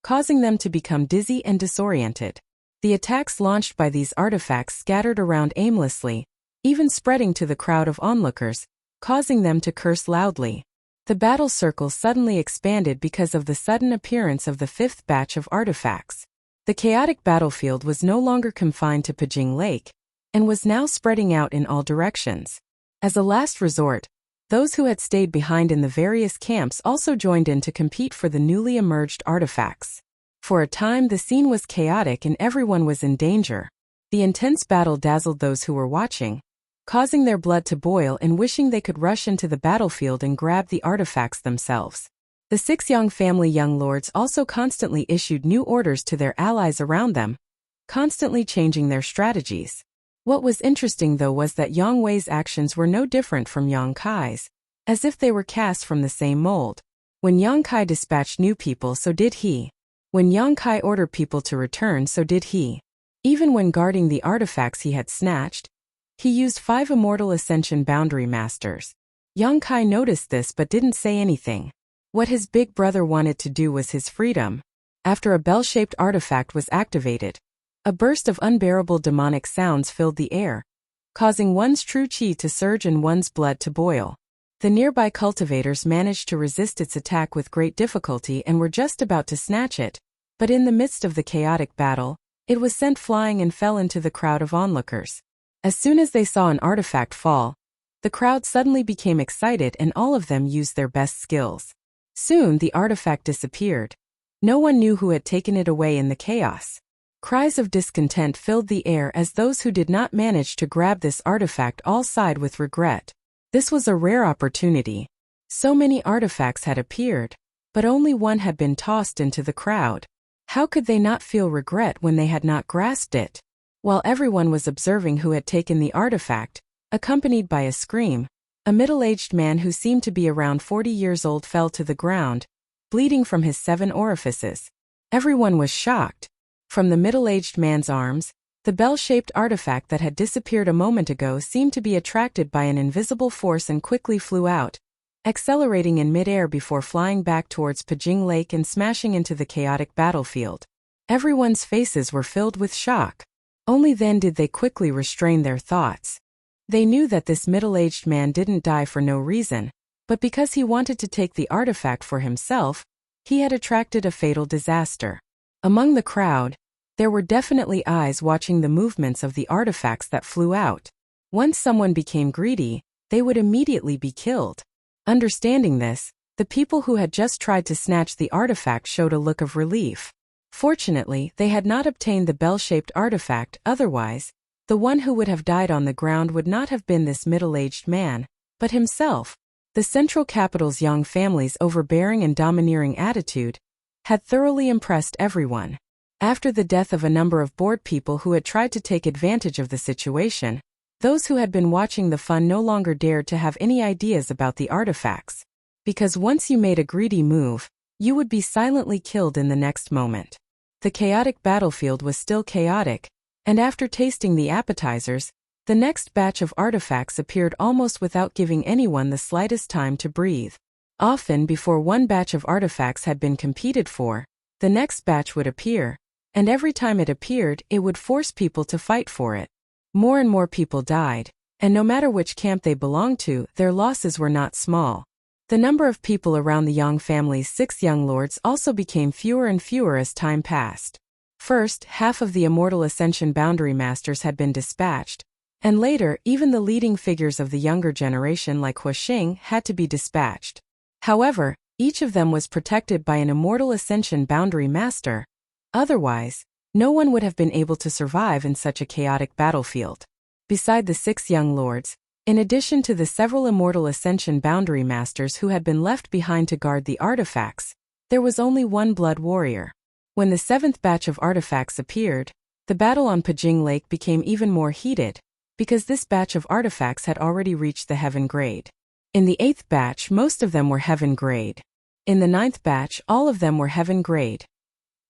causing them to become dizzy and disoriented. The attacks launched by these artifacts scattered around aimlessly, even spreading to the crowd of onlookers, causing them to curse loudly. The battle circle suddenly expanded because of the sudden appearance of the fifth batch of artifacts. The chaotic battlefield was no longer confined to Pajing Lake, and was now spreading out in all directions. As a last resort, those who had stayed behind in the various camps also joined in to compete for the newly emerged artifacts. For a time, the scene was chaotic and everyone was in danger. The intense battle dazzled those who were watching, causing their blood to boil and wishing they could rush into the battlefield and grab the artifacts themselves. The 6 Yang family young lords also constantly issued new orders to their allies around them, constantly changing their strategies. What was interesting though was that Yang Wei's actions were no different from Yang Kai's, as if they were cast from the same mold. When Yang Kai dispatched new people, so did he. When Yang Kai ordered people to return, so did he. Even when guarding the artifacts he had snatched, he used 5 immortal ascension boundary masters. Yang Kai noticed this but didn't say anything. What his big brother wanted to do was his freedom. After a bell-shaped artifact was activated, a burst of unbearable demonic sounds filled the air, causing one's true chi to surge and one's blood to boil. The nearby cultivators managed to resist its attack with great difficulty and were just about to snatch it, but in the midst of the chaotic battle, it was sent flying and fell into the crowd of onlookers. As soon as they saw an artifact fall, the crowd suddenly became excited and all of them used their best skills. Soon the artifact disappeared. No one knew who had taken it away in the chaos. Cries of discontent filled the air as those who did not manage to grab this artifact all sighed with regret. This was a rare opportunity. So many artifacts had appeared, but only one had been tossed into the crowd. How could they not feel regret when they had not grasped it? While everyone was observing who had taken the artifact, accompanied by a scream, a middle-aged man who seemed to be around 40 years old fell to the ground, bleeding from his 7 orifices. Everyone was shocked. From the middle-aged man's arms, the bell-shaped artifact that had disappeared a moment ago seemed to be attracted by an invisible force and quickly flew out, accelerating in mid-air before flying back towards Pajing Lake and smashing into the chaotic battlefield. Everyone's faces were filled with shock. Only then did they quickly restrain their thoughts. They knew that this middle-aged man didn't die for no reason, but because he wanted to take the artifact for himself, he had attracted a fatal disaster. Among the crowd, there were definitely eyes watching the movements of the artifacts that flew out. Once someone became greedy, they would immediately be killed. Understanding this, the people who had just tried to snatch the artifact showed a look of relief. Fortunately, they had not obtained the bell-shaped artifact, otherwise, the one who would have died on the ground would not have been this middle-aged man, but himself. The central capital's young family's overbearing and domineering attitude had thoroughly impressed everyone. After the death of a number of bored people who had tried to take advantage of the situation, those who had been watching the fun no longer dared to have any ideas about the artifacts. Because once you made a greedy move, you would be silently killed in the next moment. The chaotic battlefield was still chaotic, and after tasting the appetizers, the next batch of artifacts appeared almost without giving anyone the slightest time to breathe. Often before one batch of artifacts had been competed for, the next batch would appear, and every time it appeared, it would force people to fight for it. More and more people died, and no matter which camp they belonged to, their losses were not small. The number of people around the Yang family's 6 young lords also became fewer and fewer as time passed. First, half of the Immortal Ascension Boundary Masters had been dispatched, and later, even the leading figures of the younger generation like Huaxing had to be dispatched. However, each of them was protected by an Immortal Ascension Boundary Master. Otherwise, no one would have been able to survive in such a chaotic battlefield. Beside the 6 young lords, in addition to the several Immortal Ascension Boundary Masters who had been left behind to guard the artifacts, there was only one blood warrior. When the 7th batch of artifacts appeared, the battle on Pajing Lake became even more heated, because this batch of artifacts had already reached the Heaven grade. In the 8th batch, most of them were Heaven grade. In the 9th batch, all of them were Heaven grade.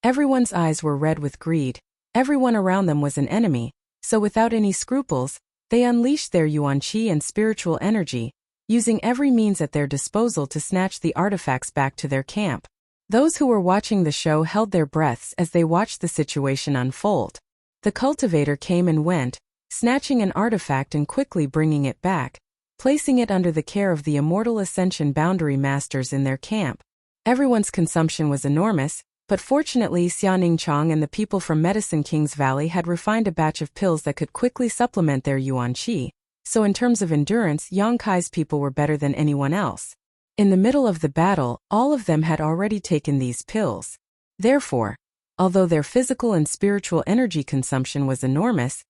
Everyone's eyes were red with greed. Everyone around them was an enemy, so without any scruples, they unleashed their yuan qi and spiritual energy, using every means at their disposal to snatch the artifacts back to their camp. Those who were watching the show held their breaths as they watched the situation unfold. The cultivator came and went, snatching an artifact and quickly bringing it back, placing it under the care of the Immortal Ascension Boundary Masters in their camp. Everyone's consumption was enormous, but fortunately Xiaoning Chong and the people from Medicine King's Valley had refined a batch of pills that could quickly supplement their yuan qi, so in terms of endurance, Yang Kai's people were better than anyone else. In the middle of the battle, all of them had already taken these pills. Therefore, although their physical and spiritual energy consumption was enormous,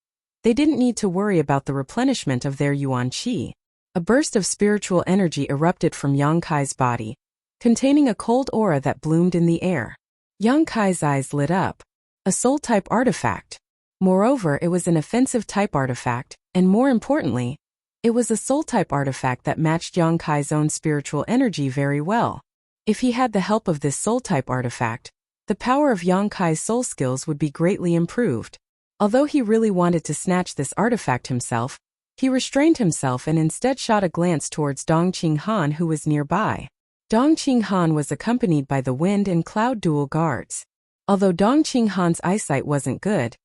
they didn't need to worry about the replenishment of their yuan qi. A burst of spiritual energy erupted from Yang Kai's body, containing a cold aura that bloomed in the air. Yang Kai's eyes lit up. A soul-type artifact. Moreover, it was an offensive-type artifact, and more importantly, it was a soul-type artifact that matched Yang Kai's own spiritual energy very well. If he had the help of this soul-type artifact, the power of Yang Kai's soul skills would be greatly improved. Although he really wanted to snatch this artifact himself, he restrained himself and instead shot a glance towards Dong Qinghan who was nearby. Dong Qinghan was accompanied by the Wind and Cloud Dual Guards. Although Dong Qinghan's eyesight wasn't good,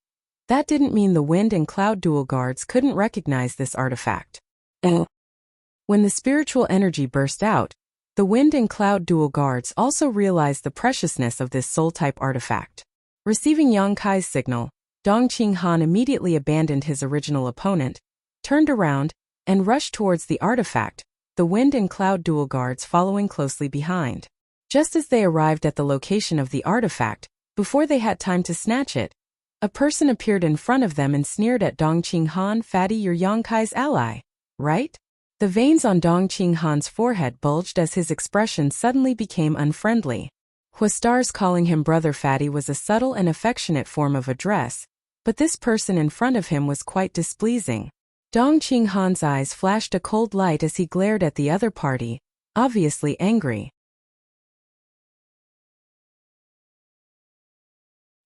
that didn't mean the Wind and Cloud Dual Guards couldn't recognize this artifact. When the spiritual energy burst out, the Wind and Cloud Dual Guards also realized the preciousness of this soul-type artifact. Receiving Yang Kai's signal, Dong Qinghan immediately abandoned his original opponent, turned around, and rushed towards the artifact, the Wind and Cloud Dual Guards following closely behind. Just as they arrived at the location of the artifact, before they had time to snatch it, a person appeared in front of them and sneered at Dong Qinghan. "Fatty, you're Yang Kai's ally, right?" The veins on Dong Qinghan's forehead bulged as his expression suddenly became unfriendly. Huastar's calling him Brother Fatty was a subtle and affectionate form of address, but this person in front of him was quite displeasing. Dong Qinghan's eyes flashed a cold light as he glared at the other party, obviously angry.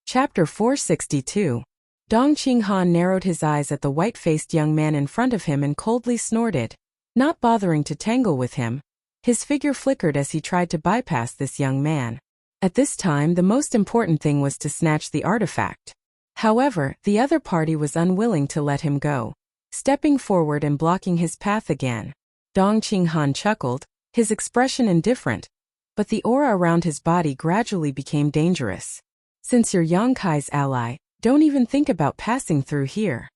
Chapter 462. Dong Qinghan narrowed his eyes at the white-faced young man in front of him and coldly snorted, not bothering to tangle with him. His figure flickered as he tried to bypass this young man. At this time, the most important thing was to snatch the artifact. However, the other party was unwilling to let him go, stepping forward and blocking his path again. Dong Qinghan chuckled, his expression indifferent, but the aura around his body gradually became dangerous. "Since you're Yang Kai's ally, don't even think about passing through here."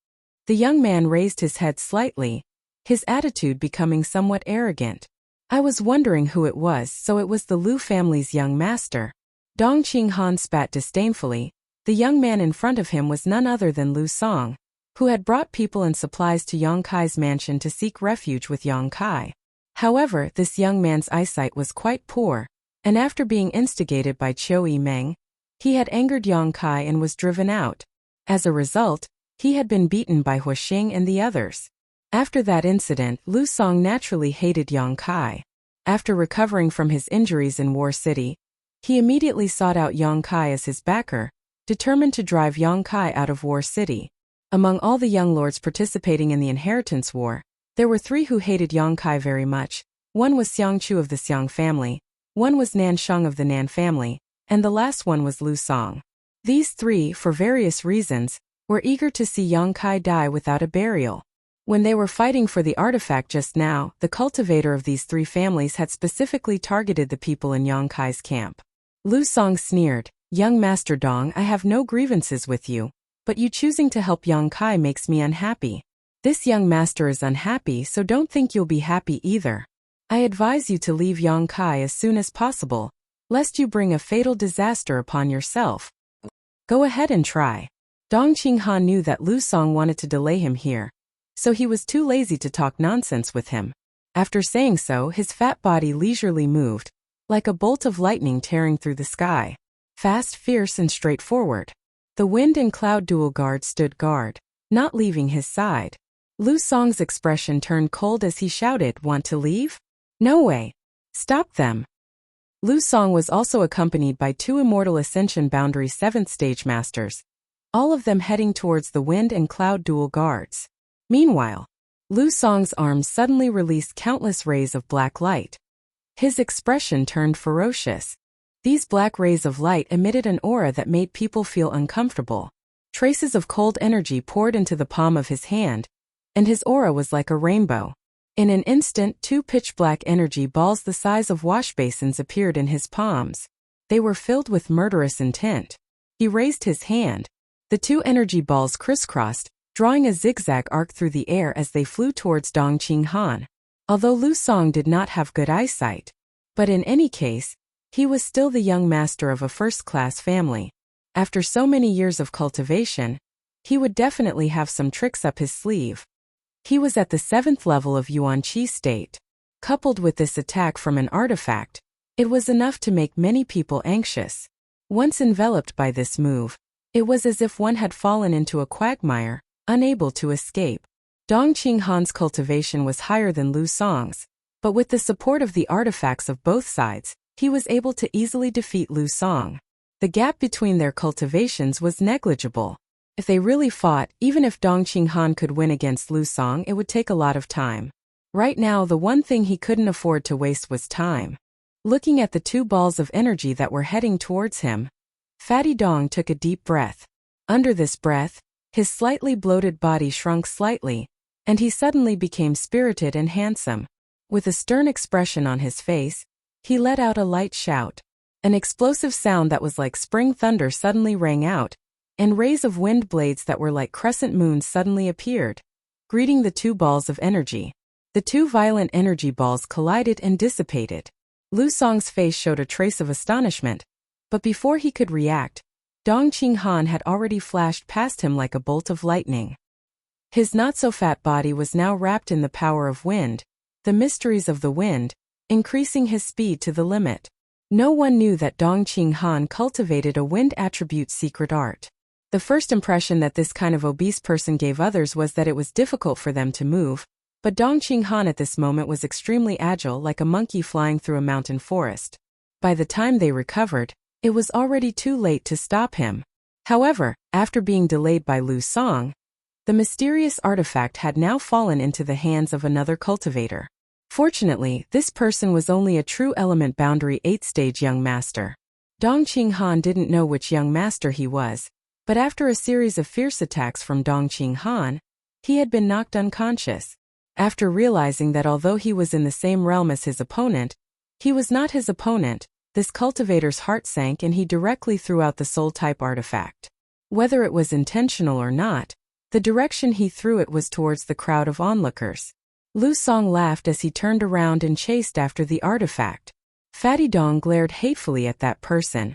The young man raised his head slightly, his attitude becoming somewhat arrogant. "I was wondering who it was, so it was the Lu family's young master." Dong Qinghan spat disdainfully. The young man in front of him was none other than Lu Song, who had brought people and supplies to Yang Kai's mansion to seek refuge with Yang Kai. However, this young man's eyesight was quite poor, and after being instigated by Chiu Meng, he had angered Yang Kai and was driven out. As a result, he had been beaten by Huaxing and the others. After that incident, Lu Song naturally hated Yang Kai. After recovering from his injuries in War City, he immediately sought out Yang Kai as his backer, determined to drive Yongkai out of War City. Among all the young lords participating in the inheritance war, there were 3 who hated Yongkai very much. One was Xiang Chu of the Xiang family, one was Nan Sheng of the Nan family, and the last one was Lu Song. These 3, for various reasons, were eager to see Yongkai die without a burial. When they were fighting for the artifact just now, the cultivator of these 3 families had specifically targeted the people in Yongkai's camp. Lu Song sneered, "Young Master Dong, I have no grievances with you, but you choosing to help Yongkai makes me unhappy. This young master is unhappy, so don't think you'll be happy either. I advise you to leave Yongkai as soon as possible, lest you bring a fatal disaster upon yourself. Go ahead and try." Dong Qinghan knew that Lu Song wanted to delay him here, so he was too lazy to talk nonsense with him. After saying so, his fat body leisurely moved, like a bolt of lightning tearing through the sky. Fast, fierce, and straightforward. The wind and cloud dual guard stood guard, not leaving his side. Lu Song's expression turned cold as he shouted, "Want to leave? No way. Stop them." Lu Song was also accompanied by 2 Immortal Ascension Boundary 7th Stage Masters, all of them heading towards the wind and cloud dual guards. Meanwhile, Lu Song's arms suddenly released countless rays of black light. His expression turned ferocious. These black rays of light emitted an aura that made people feel uncomfortable. Traces of cold energy poured into the palm of his hand, and his aura was like a rainbow. In an instant, 2 pitch-black energy balls the size of wash basins appeared in his palms. They were filled with murderous intent. He raised his hand. The 2 energy balls crisscrossed, drawing a zigzag arc through the air as they flew towards Dong Qinghan. Although Lu Song did not have good eyesight, but in any case, he was still the young master of a first-class family. After so many years of cultivation, he would definitely have some tricks up his sleeve. He was at the 7th level of Yuan Qi state. Coupled with this attack from an artifact, it was enough to make many people anxious. Once enveloped by this move, it was as if one had fallen into a quagmire, unable to escape. Dong Qinghan's cultivation was higher than Lu Song's, but with the support of the artifacts of both sides, he was able to easily defeat Lu Song. The gap between their cultivations was negligible. If they really fought, even if Dong Qinghan could win against Lu Song, it would take a lot of time. Right now, the one thing he couldn't afford to waste was time. Looking at the 2 balls of energy that were heading towards him, Fatty Dong took a deep breath. Under this breath, his slightly bloated body shrunk slightly, and he suddenly became spirited and handsome. With a stern expression on his face, he let out a light shout. An explosive sound that was like spring thunder suddenly rang out, and rays of wind blades that were like crescent moons suddenly appeared, greeting the 2 balls of energy. The 2 violent energy balls collided and dissipated. Lu Song's face showed a trace of astonishment, but before he could react, Dong Qinghan had already flashed past him like a bolt of lightning. His not-so-fat body was now wrapped in the power of wind, the mysteries of the wind, increasing his speed to the limit. No one knew that Dong Qinghan cultivated a wind attribute secret art. The first impression that this kind of obese person gave others was that it was difficult for them to move, but Dong Qinghan at this moment was extremely agile, like a monkey flying through a mountain forest. By the time they recovered, it was already too late to stop him. However, after being delayed by Lu Song, the mysterious artifact had now fallen into the hands of another cultivator. Fortunately, this person was only a true element boundary 8th stage young master. Dong Qinghan didn't know which young master he was, but after a series of fierce attacks from Dong Qinghan, he had been knocked unconscious. After realizing that although he was in the same realm as his opponent, he was not his opponent, this cultivator's heart sank and he directly threw out the soul-type artifact. Whether it was intentional or not, the direction he threw it was towards the crowd of onlookers. Lu Song laughed as he turned around and chased after the artifact. Fatty Dong glared hatefully at that person.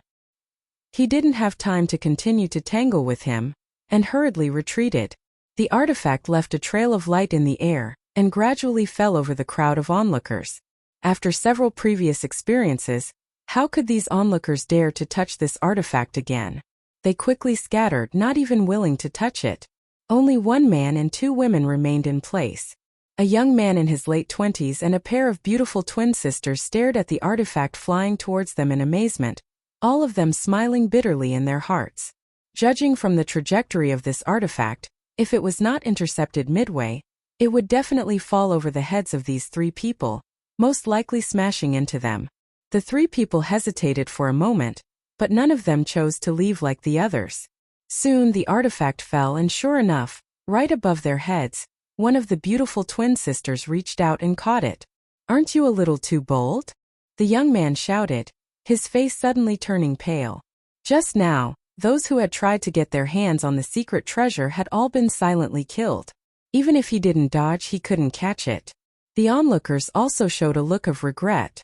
He didn't have time to continue to tangle with him, and hurriedly retreated. The artifact left a trail of light in the air, and gradually fell over the crowd of onlookers. After several previous experiences, how could these onlookers dare to touch this artifact again? They quickly scattered, not even willing to touch it. Only 1 man and 2 women remained in place. A young man in his late 20s and a pair of beautiful twin sisters stared at the artifact flying towards them in amazement, all of them smiling bitterly in their hearts. Judging from the trajectory of this artifact, if it was not intercepted midway, it would definitely fall over the heads of these 3 people, most likely smashing into them. The 3 people hesitated for a moment, but none of them chose to leave like the others. Soon the artifact fell, and sure enough, right above their heads, one of the beautiful twin sisters reached out and caught it. "Aren't you a little too bold?" the young man shouted, his face suddenly turning pale. Just now, those who had tried to get their hands on the secret treasure had all been silently killed. Even if he didn't dodge, he couldn't catch it. The onlookers also showed a look of regret.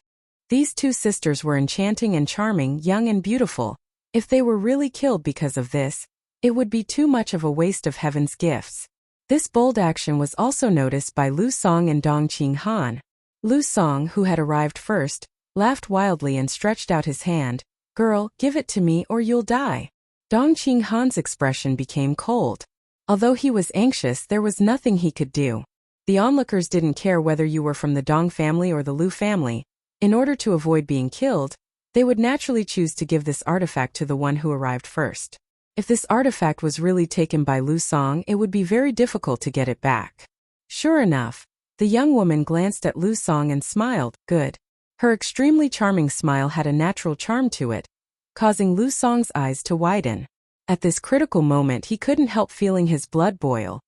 These 2 sisters were enchanting and charming, young and beautiful. If they were really killed because of this, it would be too much of a waste of heaven's gifts. This bold action was also noticed by Lu Song and Dong Qinghan. Lu Song, who had arrived first, laughed wildly and stretched out his hand. "Girl, give it to me or you'll die." Dong Qinghan's expression became cold. Although he was anxious, there was nothing he could do. The onlookers didn't care whether you were from the Dong family or the Lu family. In order to avoid being killed, they would naturally choose to give this artifact to the one who arrived first. If this artifact was really taken by Lu Song, it would be very difficult to get it back. Sure enough, the young woman glanced at Lu Song and smiled. Good. Her extremely charming smile had a natural charm to it, causing Lu Song's eyes to widen. At this critical moment, he couldn't help feeling his blood boil.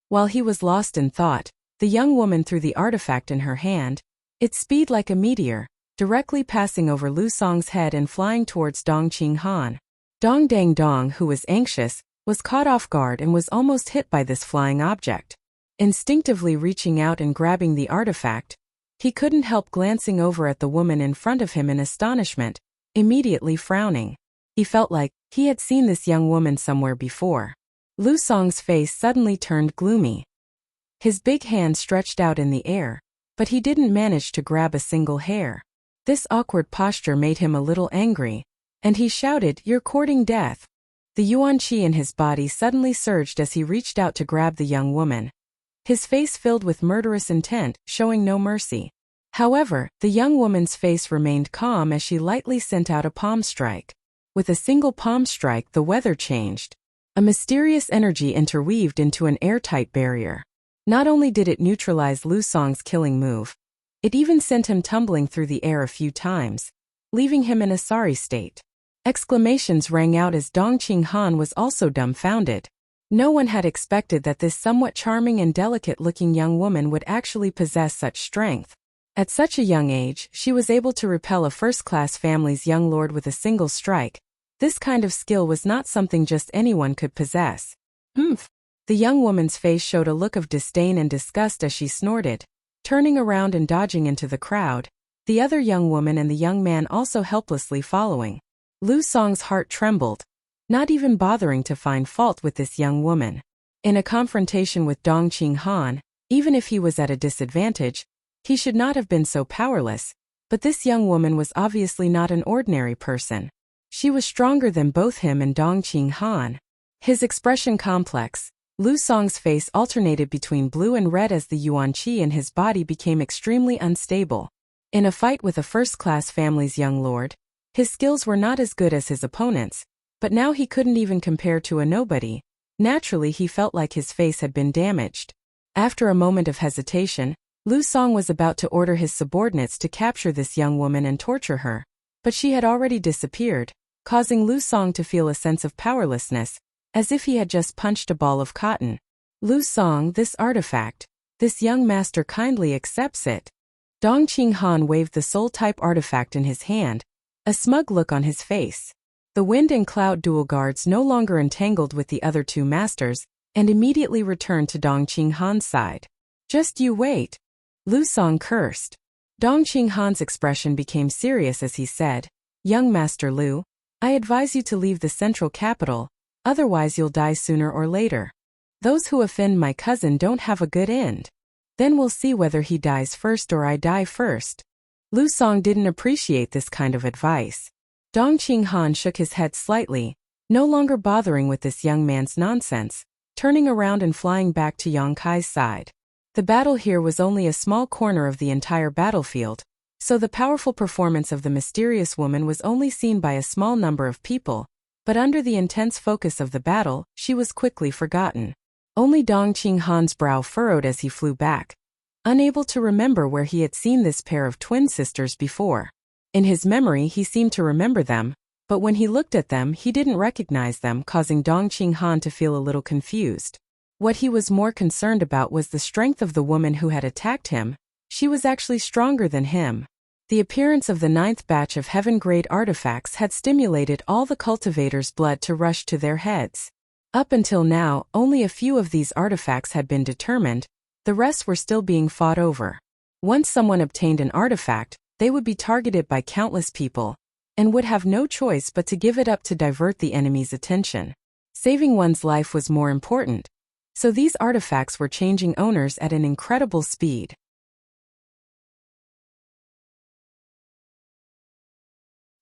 While he was lost in thought, the young woman threw the artifact in her hand, its speed like a meteor, directly passing over Lu Song's head and flying towards Dong Qinghan. Dong Dang Dong, who was anxious, was caught off guard and was almost hit by this flying object. Instinctively reaching out and grabbing the artifact, he couldn't help glancing over at the woman in front of him in astonishment, immediately frowning. He felt like he had seen this young woman somewhere before. Lu Song's face suddenly turned gloomy. His big hand stretched out in the air, but he didn't manage to grab a single hair. This awkward posture made him a little angry, and he shouted, "You're courting death." The yuan qi in his body suddenly surged as he reached out to grab the young woman. His face filled with murderous intent, showing no mercy. However, the young woman's face remained calm as she lightly sent out a palm strike. With a single palm strike, the weather changed. A mysterious energy interweaved into an airtight barrier. Not only did it neutralize Lu Song's killing move, it even sent him tumbling through the air a few times, leaving him in a sorry state. Exclamations rang out as Dong Qinghan was also dumbfounded. No one had expected that this somewhat charming and delicate-looking young woman would actually possess such strength. At such a young age, she was able to repel a first-class family's young lord with a single strike. This kind of skill was not something just anyone could possess. "Humph." The young woman's face showed a look of disdain and disgust as she snorted. Turning around and dodging into the crowd, the other young woman and the young man also helplessly following. Lu Song's heart trembled, not even bothering to find fault with this young woman. In a confrontation with Dong Qinghan, even if he was at a disadvantage, he should not have been so powerless, but this young woman was obviously not an ordinary person. She was stronger than both him and Dong Qinghan. His expression complex, Lu Song's face alternated between blue and red as the yuan qi in his body became extremely unstable. In a fight with a first-class family's young lord, his skills were not as good as his opponents, but now he couldn't even compare to a nobody. Naturally, he felt like his face had been damaged. After a moment of hesitation, Lu Song was about to order his subordinates to capture this young woman and torture her, but she had already disappeared, causing Lu Song to feel a sense of powerlessness, as if he had just punched a ball of cotton. "Lu Song, this artifact, this young master kindly accepts it." Dong Qinghan waved the soul-type artifact in his hand, a smug look on his face. The wind and cloud dual guards no longer entangled with the other 2 masters, and immediately returned to Dong Qinghan's side. "Just you wait." Lu Song cursed. Dong Qinghan's expression became serious as he said, "Young Master Lu, I advise you to leave the central capital, otherwise you'll die sooner or later. Those who offend my cousin don't have a good end. Then we'll see whether he dies first or I die first." Lu Song didn't appreciate this kind of advice. Dong Qinghan shook his head slightly, no longer bothering with this young man's nonsense, turning around and flying back to Yang Kai's side. The battle here was only a small corner of the entire battlefield, so the powerful performance of the mysterious woman was only seen by a small number of people, But under the intense focus of the battle, she was quickly forgotten. Only Dong Qinghan's brow furrowed as he flew back, unable to remember where he had seen this pair of twin sisters before. In his memory he seemed to remember them, but when he looked at them he didn't recognize them, causing Dong Qinghan to feel a little confused. What he was more concerned about was the strength of the woman who had attacked him. She was actually stronger than him. The appearance of the 9th batch of heaven-grade artifacts had stimulated all the cultivators' blood to rush to their heads. Up until now, only a few of these artifacts had been determined, the rest were still being fought over. Once someone obtained an artifact, they would be targeted by countless people, and would have no choice but to give it up to divert the enemy's attention. Saving one's life was more important, so these artifacts were changing owners at an incredible speed.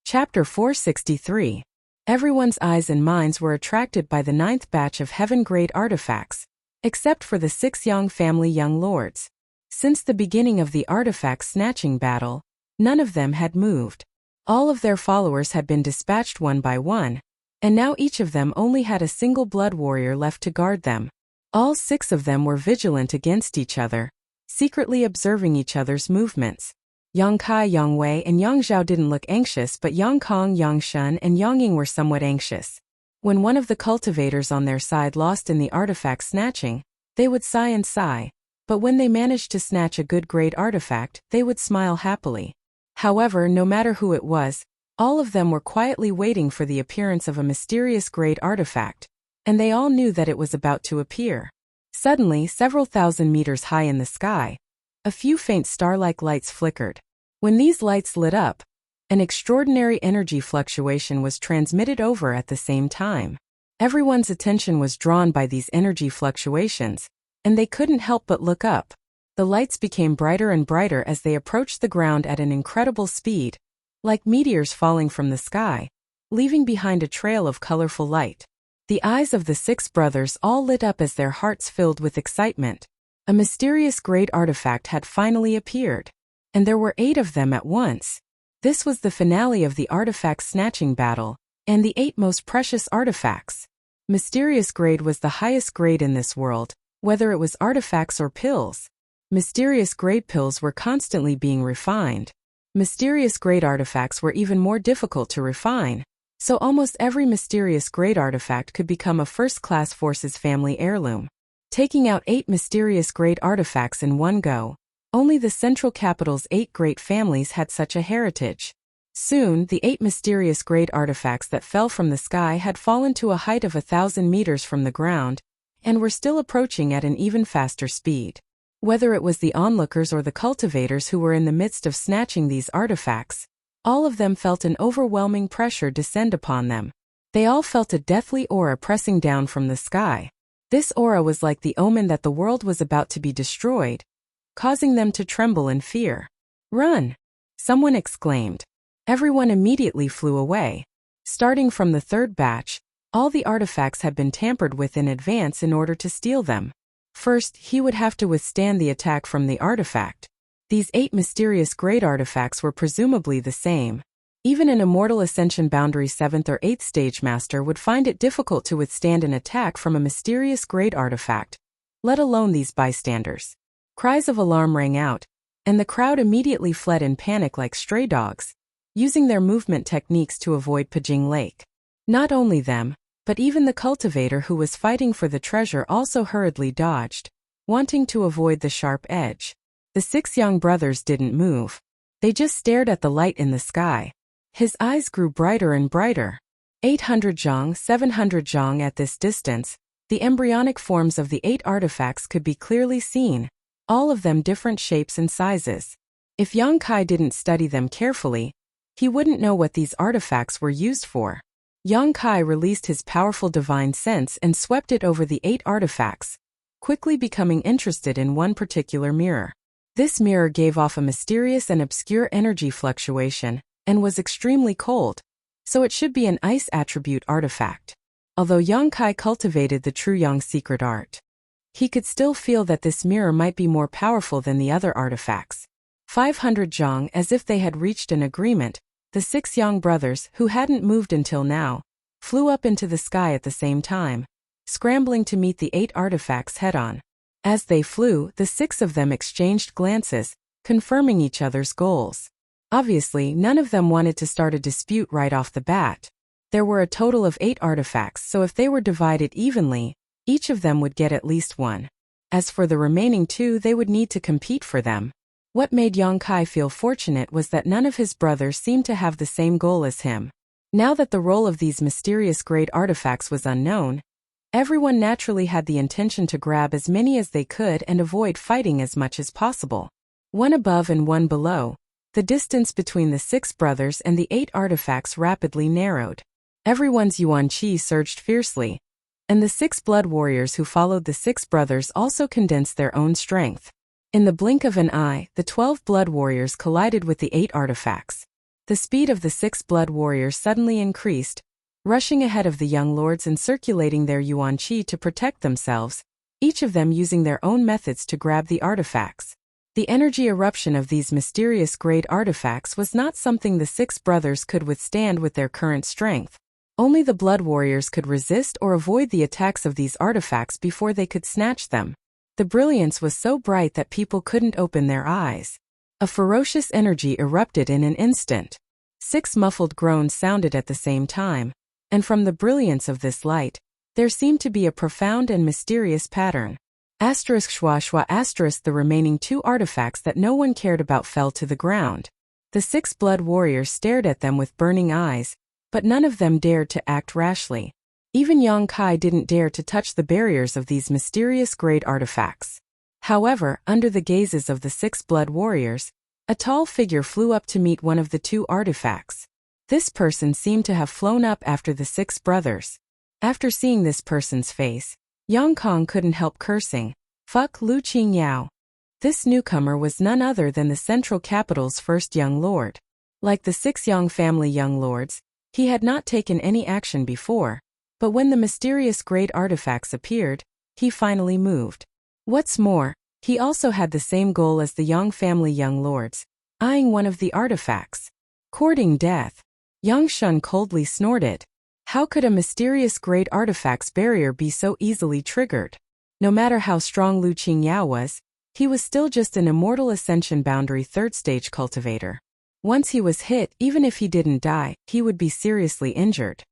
Chapter 463. Everyone's eyes and minds were attracted by the 9th batch of heaven-grade artifacts, except for the 6 Yang family young lords. Since the beginning of the artifact snatching battle, none of them had moved. All of their followers had been dispatched one by one, and now each of them only had a single blood warrior left to guard them. All 6 of them were vigilant against each other, secretly observing each other's movements. Yang Kai, Yang Wei, and Yang Zhao didn't look anxious, but Yang Kong, Yang Shun, and Yang Ying were somewhat anxious. When one of the cultivators on their side lost in the artifact snatching, they would sigh and sigh, but when they managed to snatch a good grade artifact, they would smile happily. However, no matter who it was, all of them were quietly waiting for the appearance of a mysterious grade artifact, and they all knew that it was about to appear. Suddenly, several thousand meters high in the sky, a few faint star-like lights flickered. When these lights lit up, an extraordinary energy fluctuation was transmitted over at the same time. Everyone's attention was drawn by these energy fluctuations, and they couldn't help but look up. The lights became brighter and brighter as they approached the ground at an incredible speed, like meteors falling from the sky, leaving behind a trail of colorful light. The eyes of the 6 brothers all lit up as their hearts filled with excitement. A mysterious great artifact had finally appeared, and there were 8 of them at once. This was the finale of the artifact snatching battle, and the 8 most precious artifacts. Mysterious grade was the highest grade in this world, whether it was artifacts or pills. Mysterious grade pills were constantly being refined. Mysterious grade artifacts were even more difficult to refine, so almost every mysterious grade artifact could become a first-class forces family heirloom. Taking out 8 mysterious grade artifacts in one go, only the central capital's 8 great families had such a heritage. Soon, the 8 mysterious grade artifacts that fell from the sky had fallen to a height of 1,000 meters from the ground, and were still approaching at an even faster speed. Whether it was the onlookers or the cultivators who were in the midst of snatching these artifacts, all of them felt an overwhelming pressure descend upon them. They all felt a deathly aura pressing down from the sky. This aura was like the omen that the world was about to be destroyed, causing them to tremble in fear. "Run!" someone exclaimed. Everyone immediately flew away. Starting from the 3rd batch, all the artifacts had been tampered with in advance in order to steal them. First, he would have to withstand the attack from the artifact. These 8 mysterious grade artifacts were presumably the same. Even an immortal ascension boundary 7th or 8th stage master would find it difficult to withstand an attack from a mysterious grade artifact, let alone these bystanders. Cries of alarm rang out, and the crowd immediately fled in panic like stray dogs, using their movement techniques to avoid Pajing Lake. Not only them, but even the cultivator who was fighting for the treasure also hurriedly dodged, wanting to avoid the sharp edge. The 6 young brothers didn't move. They just stared at the light in the sky. His eyes grew brighter and brighter. 800 zhang, 700 zhang at this distance, the embryonic forms of the 8 artifacts could be clearly seen, all of them different shapes and sizes. If Yang Kai didn't study them carefully, he wouldn't know what these artifacts were used for. Yang Kai released his powerful divine sense and swept it over the 8 artifacts, quickly becoming interested in one particular mirror. This mirror gave off a mysterious and obscure energy fluctuation, and was extremely cold, so it should be an ice attribute artifact. Although Yang Kai cultivated the true Yang secret art, he could still feel that this mirror might be more powerful than the other artifacts. 500 zhang. As if they had reached an agreement, the 6 young brothers, who hadn't moved until now, flew up into the sky at the same time, scrambling to meet the 8 artifacts head-on. As they flew, the 6 of them exchanged glances, confirming each other's goals. Obviously, none of them wanted to start a dispute right off the bat. There were a total of 8 artifacts, so if they were divided evenly, each of them would get at least one. As for the remaining 2, they would need to compete for them. What made Yang Kai feel fortunate was that none of his brothers seemed to have the same goal as him. Now that the role of these mysterious great artifacts was unknown, everyone naturally had the intention to grab as many as they could and avoid fighting as much as possible. One above and one below, the distance between the 6 brothers and the 8 artifacts rapidly narrowed. Everyone's yuan qi surged fiercely, and the 6 blood warriors who followed the 6 brothers also condensed their own strength. In the blink of an eye, the 12 blood warriors collided with the 8 artifacts. The speed of the 6 blood warriors suddenly increased, rushing ahead of the young lords and circulating their yuan qi to protect themselves, each of them using their own methods to grab the artifacts. The energy eruption of these mysterious great artifacts was not something the 6 brothers could withstand with their current strength. Only the blood warriors could resist or avoid the attacks of these artifacts before they could snatch them. The brilliance was so bright that people couldn't open their eyes. A ferocious energy erupted in an instant. 6 muffled groans sounded at the same time, and from the brilliance of this light, there seemed to be a profound and mysterious pattern. ******. The remaining 2 artifacts that no one cared about fell to the ground. The 6 blood warriors stared at them with burning eyes, but none of them dared to act rashly. Even Yang Kai didn't dare to touch the barriers of these mysterious great artifacts. However, under the gazes of the 6 blood warriors, a tall figure flew up to meet one of the 2 artifacts. This person seemed to have flown up after the 6 brothers. After seeing this person's face, Yang Kong couldn't help cursing. Fuck Lu Qingyao. This newcomer was none other than the Central Capital's first young lord. Like the 6 Yang family young lords, he had not taken any action before, but when the mysterious great artifacts appeared, he finally moved. What's more, he also had the same goal as the Yang family young lords, eyeing one of the artifacts. Courting death. Yang Shun coldly snorted. How could a mysterious great artifact's barrier be so easily triggered? No matter how strong Lu Qingyao was, he was still just an immortal ascension boundary 3rd stage cultivator. Once he was hit, even if he didn't die, he would be seriously injured.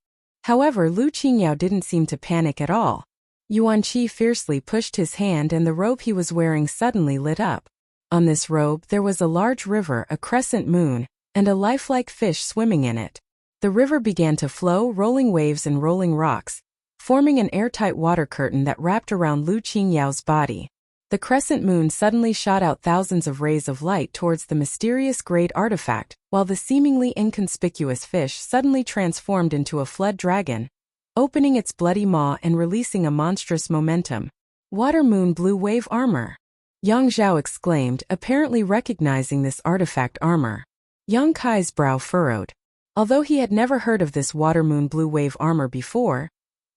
However, Lu Qingyao didn't seem to panic at all. Yuan Qi fiercely pushed his hand and the robe he was wearing suddenly lit up. On this robe there was a large river, a crescent moon, and a lifelike fish swimming in it. The river began to flow, rolling waves and rolling rocks, forming an airtight water curtain that wrapped around Lu Qingyao's body. The crescent moon suddenly shot out thousands of rays of light towards the mysterious great artifact, while the seemingly inconspicuous fish suddenly transformed into a flood dragon, opening its bloody maw and releasing a monstrous momentum. Water Moon Blue Wave Armor. Yang Zhao exclaimed, apparently recognizing this artifact armor. Yang Kai's brow furrowed. Although he had never heard of this Water Moon Blue Wave armor before,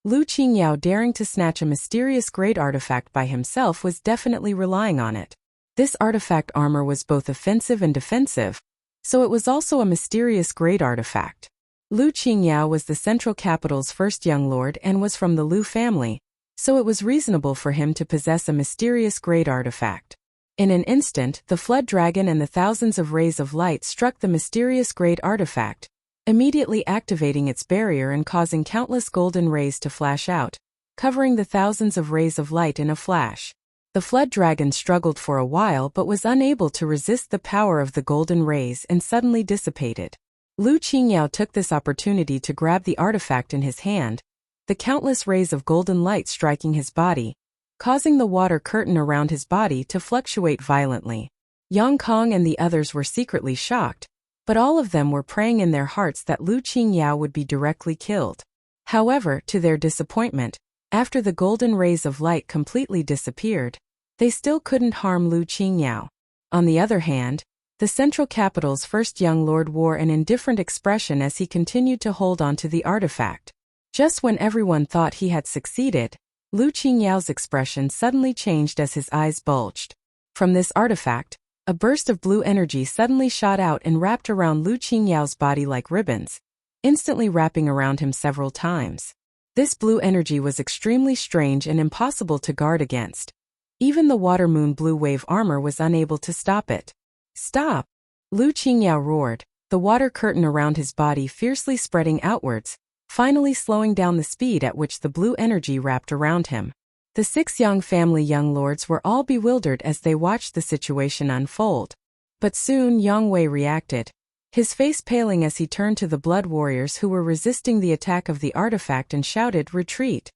Lu Qingyao daring to snatch a mysterious great artifact by himself was definitely relying on it. This artifact armor was both offensive and defensive, so it was also a mysterious great artifact. Lu Qingyao was the Central Capital's first young lord and was from the Lu family, so it was reasonable for him to possess a mysterious great artifact. In an instant, the flood dragon and the thousands of rays of light struck the mysterious great artifact, immediately activating its barrier and causing countless golden rays to flash out, covering the thousands of rays of light in a flash. The flood dragon struggled for a while but was unable to resist the power of the golden rays and suddenly dissipated. Lu Qingyao took this opportunity to grab the artifact in his hand, the countless rays of golden light striking his body, causing the water curtain around his body to fluctuate violently. Yang Kong and the others were secretly shocked, but all of them were praying in their hearts that Lu Qingyao would be directly killed. However, to their disappointment, after the golden rays of light completely disappeared, they still couldn't harm Lu Qingyao. On the other hand, the Central Capital's first young lord wore an indifferent expression as he continued to hold on to the artifact. Just when everyone thought he had succeeded, Lu Qingyao's expression suddenly changed as his eyes bulged. From this artifact, a burst of blue energy suddenly shot out and wrapped around Lu Qingyao's body like ribbons, instantly wrapping around him several times. This blue energy was extremely strange and impossible to guard against. Even the water moon blue wave armor was unable to stop it. Stop! Lu Qingyao roared, the water curtain around his body fiercely spreading outwards, finally slowing down the speed at which the blue energy wrapped around him. The 6 Yang family young lords were all bewildered as they watched the situation unfold. But soon Yang Wei reacted, his face paling as he turned to the blood warriors who were resisting the attack of the artifact and shouted, "Retreat!"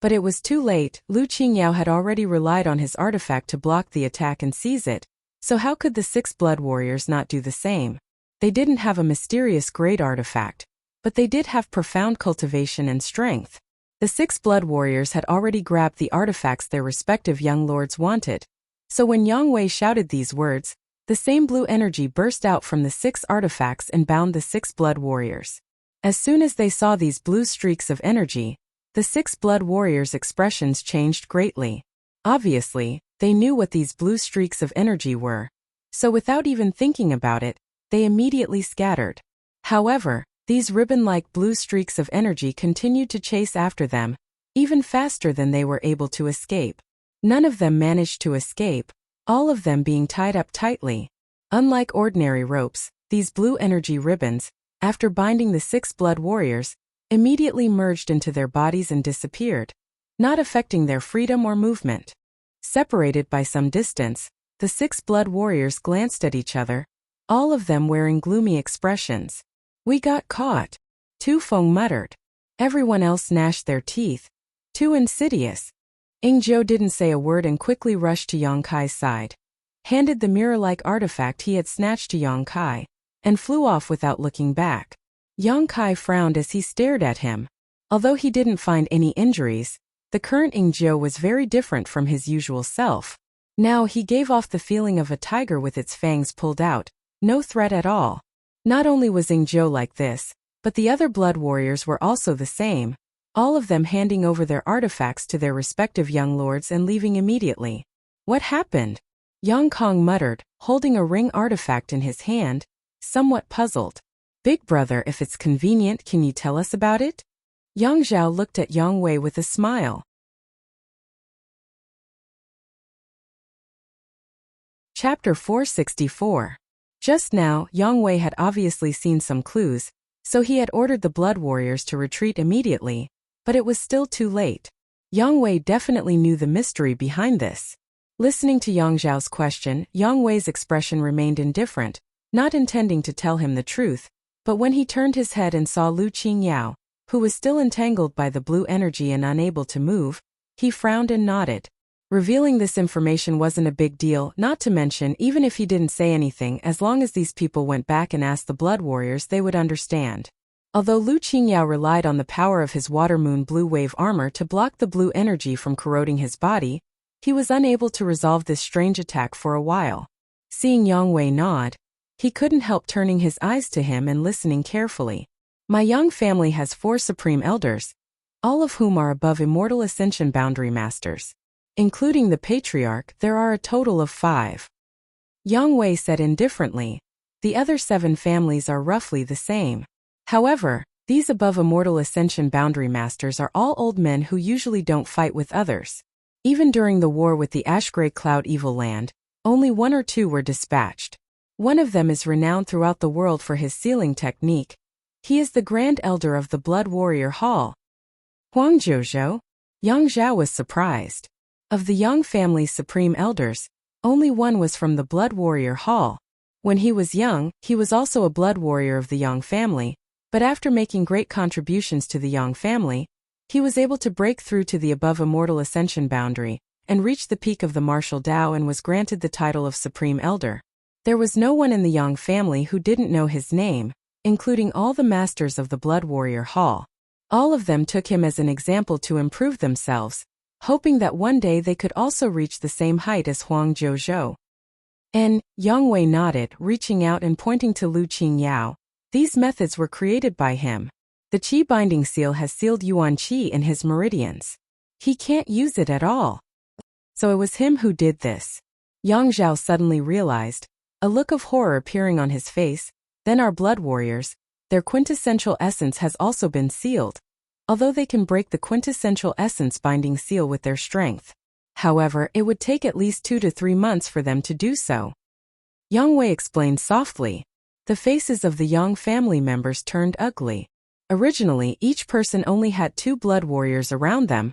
But it was too late. Lu Qingyao had already relied on his artifact to block the attack and seize it, so how could the 6 blood warriors not do the same? They didn't have a mysterious great artifact, but they did have profound cultivation and strength. The 6 blood warriors had already grabbed the artifacts their respective young lords wanted. So when Yang Wei shouted these words, the same blue energy burst out from the 6 artifacts and bound the 6 blood warriors. As soon as they saw these blue streaks of energy, the 6 blood warriors' expressions changed greatly. Obviously, they knew what these blue streaks of energy were. So without even thinking about it, they immediately scattered. However, these ribbon-like blue streaks of energy continued to chase after them, even faster than they were able to escape. None of them managed to escape, all of them being tied up tightly. Unlike ordinary ropes, these blue energy ribbons, after binding the 6 blood warriors, immediately merged into their bodies and disappeared, not affecting their freedom or movement. Separated by some distance, the 6 blood warriors glanced at each other, all of them wearing gloomy expressions. "We got caught," Tu Feng muttered. Everyone else gnashed their teeth. "Too insidious." Ing Zhou didn't say a word and quickly rushed to Yang Kai's side, handed the mirror-like artifact he had snatched to Yang Kai, and flew off without looking back. Yang Kai frowned as he stared at him. Although he didn't find any injuries, the current Ing Zhou was very different from his usual self. Now he gave off the feeling of a tiger with its fangs pulled out, no threat at all. Not only was Ing Zhou like this, but the other blood warriors were also the same, all of them handing over their artifacts to their respective young lords and leaving immediately. "What happened?" Yang Kong muttered, holding a ring artifact in his hand, somewhat puzzled. "Big brother, if it's convenient, can you tell us about it?" Yang Zhao looked at Yang Wei with a smile. Chapter 464. Just now, Yang Wei had obviously seen some clues, so he had ordered the blood warriors to retreat immediately, but it was still too late. Yang Wei definitely knew the mystery behind this. Listening to Yang Zhao's question, Yang Wei's expression remained indifferent, not intending to tell him the truth, but when he turned his head and saw Lu Qingyao, who was still entangled by the blue energy and unable to move, he frowned and nodded. Revealing this information wasn't a big deal, not to mention even if he didn't say anything, as long as these people went back and asked the blood warriors, they would understand. Although Lu Qingyao relied on the power of his water moon blue wave armor to block the blue energy from corroding his body, he was unable to resolve this strange attack for a while. Seeing Yang Wei nod, he couldn't help turning his eyes to him and listening carefully. "My Yang family has 4 supreme elders, all of whom are above immortal ascension boundary masters. Including the patriarch, there are a total of 5. Yang Wei said indifferently. The other 7 families are roughly the same. However, these above immortal ascension boundary masters are all old men who usually don't fight with others. Even during the war with the Ash-Grey Cloud Evil Land, only 1 or 2 were dispatched. One of them is renowned throughout the world for his sealing technique. He is the Grand Elder of the Blood Warrior Hall." Huang Zhozhou? Yang Zhao was surprised. Of the Yang family's supreme elders, only one was from the Blood Warrior Hall. When he was young, he was also a blood warrior of the Yang family, but after making great contributions to the Yang family, he was able to break through to the above immortal ascension boundary, and reach the peak of the martial Tao and was granted the title of Supreme Elder. There was no one in the Yang family who didn't know his name, including all the masters of the Blood Warrior Hall. All of them took him as an example to improve themselves, hoping that one day they could also reach the same height as Huang Zhozhou. And Yang Wei nodded, reaching out and pointing to Lu Qingyao. "These methods were created by him. The Qi binding seal has sealed Yuan Qi in his meridians. He can't use it at all. So it was him who did this." Yang Zhao suddenly realized, a look of horror appearing on his face. "Then our blood warriors, their quintessential essence has also been sealed, although they can break the quintessential essence binding seal with their strength. However, it would take at least 2 to 3 months for them to do so. Yang Wei explained softly. The faces of the Yang family members turned ugly. Originally, each person only had 2 blood warriors around them,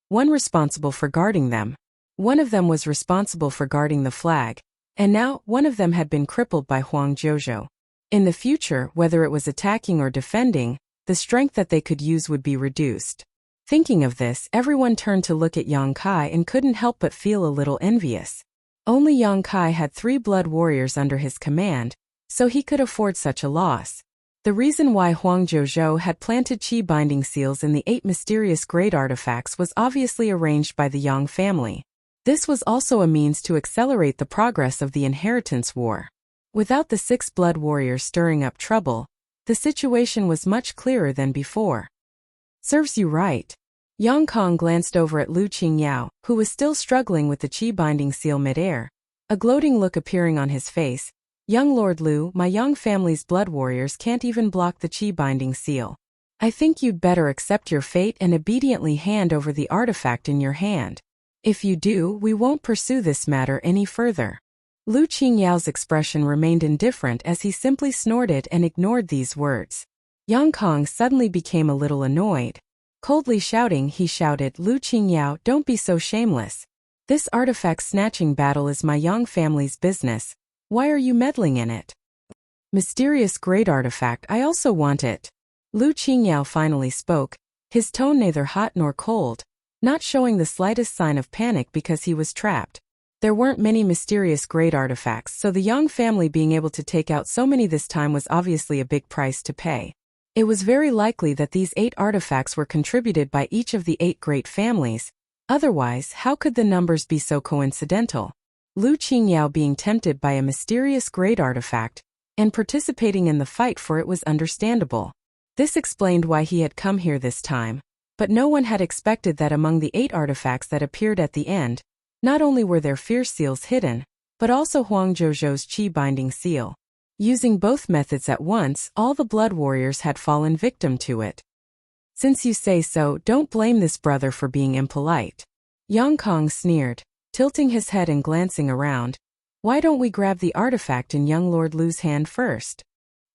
one responsible for guarding them. One of them was responsible for guarding the flag, and now one of them had been crippled by Huang Zhozhou. In the future, whether it was attacking or defending, the strength that they could use would be reduced. Thinking of this, everyone turned to look at Yang Kai and couldn't help but feel a little envious. Only Yang Kai had 3 blood warriors under his command, so he could afford such a loss. The reason why Huang Zhozhou had planted qi binding seals in the 8 mysterious great artifacts was obviously arranged by the Yang family. This was also a means to accelerate the progress of the inheritance war. Without the 6 blood warriors stirring up trouble, the situation was much clearer than before. Serves you right. Yang Kong glanced over at Lu Qingyao, who was still struggling with the qi binding seal midair, a gloating look appearing on his face. Young Lord Lu, my Yang family's blood warriors can't even block the qi binding seal. I think you'd better accept your fate and obediently hand over the artifact in your hand. If you do, we won't pursue this matter any further. Lu Qingyao's expression remained indifferent as he simply snorted and ignored these words. Yang Kong suddenly became a little annoyed. Coldly shouting, he shouted, Lu Qingyao, don't be so shameless. This artifact snatching battle is my Yang family's business. Why are you meddling in it? Mysterious great artifact, I also want it. Lu Qingyao finally spoke, his tone neither hot nor cold, not showing the slightest sign of panic because he was trapped. There weren't many mysterious great artifacts, so the Yang family being able to take out so many this time was obviously a big price to pay. It was very likely that these 8 artifacts were contributed by each of the 8 great families. Otherwise, how could the numbers be so coincidental? Lu Qingyao being tempted by a mysterious great artifact and participating in the fight for it was understandable. This explained why he had come here this time. But no one had expected that among the 8 artifacts that appeared at the end, not only were there fierce seals hidden, but also Huang Zhozhou's qi binding seal. Using both methods at once, all the blood warriors had fallen victim to it. Since you say so, don't blame this brother for being impolite. Yang Kong sneered, tilting his head and glancing around. Why don't we grab the artifact in young Lord Lu's hand first?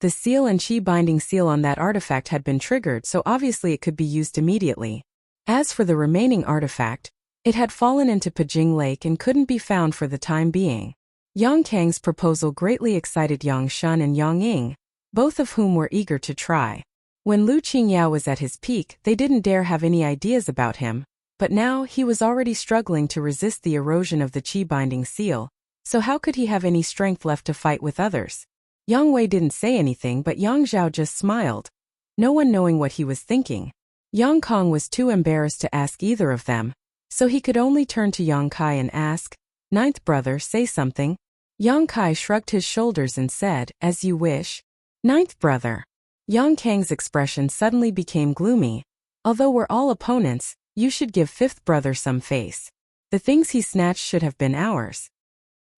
The seal and qi binding seal on that artifact had been triggered, so obviously it could be used immediately. As for the remaining artifact, it had fallen into Pijing Lake and couldn't be found for the time being. Yang Kang's proposal greatly excited Yang Shun and Yang Ying, both of whom were eager to try. When Lu Qingyao was at his peak, they didn't dare have any ideas about him, but now he was already struggling to resist the erosion of the qi binding seal, so how could he have any strength left to fight with others? Yang Wei didn't say anything, but Yang Zhao just smiled, no one knowing what he was thinking. Yang Kong was too embarrassed to ask either of them, so he could only turn to Yang Kai and ask, "Ninth brother, say something." Yang Kai shrugged his shoulders and said, "As you wish." Ninth brother. Yang Kang's expression suddenly became gloomy. Although we're all opponents, you should give fifth brother some face. The things he snatched should have been ours.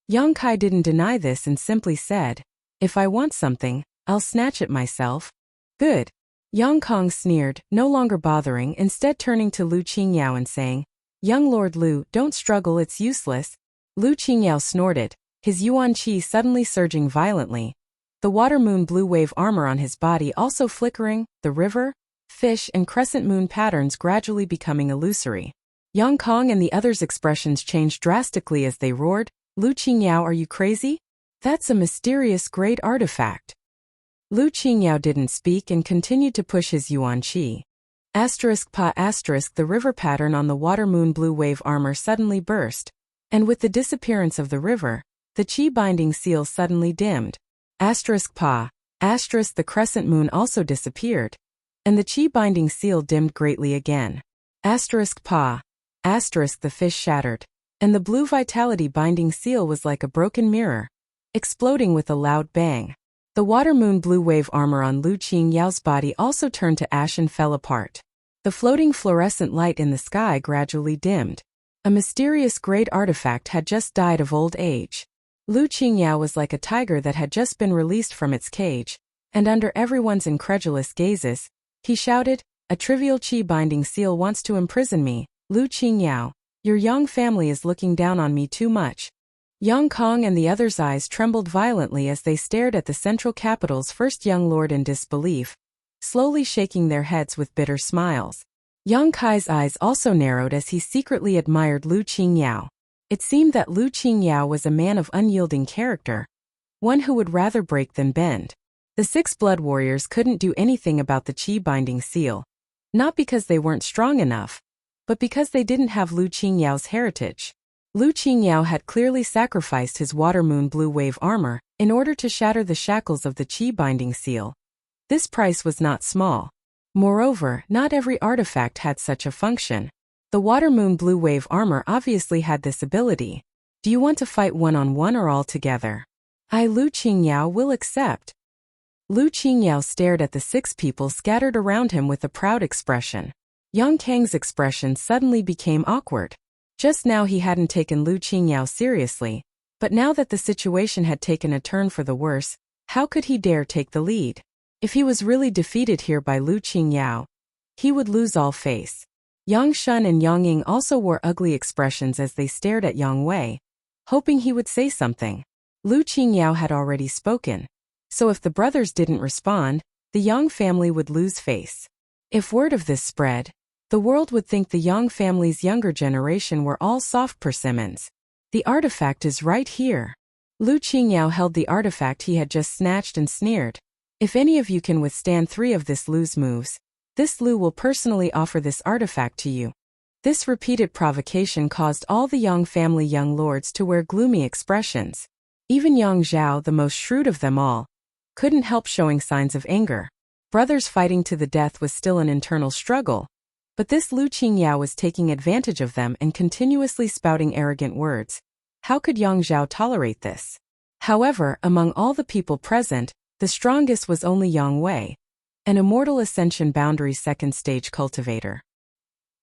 Yang Kai didn't deny this and simply said, "If I want something, I'll snatch it myself." Good. Yang Kong sneered, no longer bothering, instead turning to Lu Qingyao and saying, "Young Lord Lu, don't struggle, it's useless." Lu Qingyao snorted, his yuan qi suddenly surging violently, the water moon blue wave armor on his body also flickering, the river, fish and crescent moon patterns gradually becoming illusory. Yang Kong and the others' expressions changed drastically as they roared, "Lu Qingyao, are you crazy? That's a mysterious great artifact." Lu Qingyao didn't speak and continued to push his yuan qi. The river pattern on the water moon blue wave armor suddenly burst, and with the disappearance of the river, the qi binding seal suddenly dimmed. The crescent moon also disappeared, and the qi binding seal dimmed greatly again. The fish shattered, and the blue vitality binding seal was like a broken mirror, exploding with a loud bang. The water moon blue wave armor on Lu Qingyao's body also turned to ash and fell apart. The floating fluorescent light in the sky gradually dimmed. A mysterious great artifact had just died of old age. Lu Qingyao was like a tiger that had just been released from its cage, And under everyone's incredulous gazes, he shouted, "A trivial chi-binding seal wants to imprison me, Lu Qingyao. Your Yang family is looking down on me too much." Yang Kong and the others' eyes trembled violently as they stared at the central capital's first young lord in disbelief, slowly shaking their heads with bitter smiles. Yang Kai's eyes also narrowed as he secretly admired Lu Qingyao. It seemed that Lu Qingyao was a man of unyielding character, one who would rather break than bend. The 6 blood warriors couldn't do anything about the chi-binding seal, not because they weren't strong enough, but because they didn't have Lu Qingyao's heritage. Lu Qingyao had clearly sacrificed his water moon blue wave armor in order to shatter the shackles of the chi-binding seal. This price was not small. Moreover, not every artifact had such a function. The water moon blue wave armor obviously had this ability. Do you want to fight one-on-one or all together? I, Lu Qingyao, will accept. Lu Qingyao stared at the 6 people scattered around him with a proud expression. Yang Kang's expression suddenly became awkward. Just now he hadn't taken Lu Qingyao seriously, but now that the situation had taken a turn for the worse, how could he dare take the lead? If he was really defeated here by Lu Qingyao, he would lose all face. Yang Shun and Yang Ying also wore ugly expressions as they stared at Yang Wei, hoping he would say something. Lu Qingyao had already spoken, so if the brothers didn't respond, the Yang family would lose face. If word of this spread, the world would think the Yang family's younger generation were all soft persimmons. The artifact is right here. Lu Qingyao held the artifact he had just snatched and sneered. If any of you can withstand 3 of this Lu's moves, this Lu will personally offer this artifact to you. This repeated provocation caused all the Yang family young lords to wear gloomy expressions. Even Yang Zhao, the most shrewd of them all, couldn't help showing signs of anger. Brothers fighting to the death was still an internal struggle, but this Lu Qingyao was taking advantage of them and continuously spouting arrogant words. How could Yang Zhao tolerate this? However, among all the people present, the strongest was only Yang Wei, an immortal ascension boundary 2nd stage cultivator.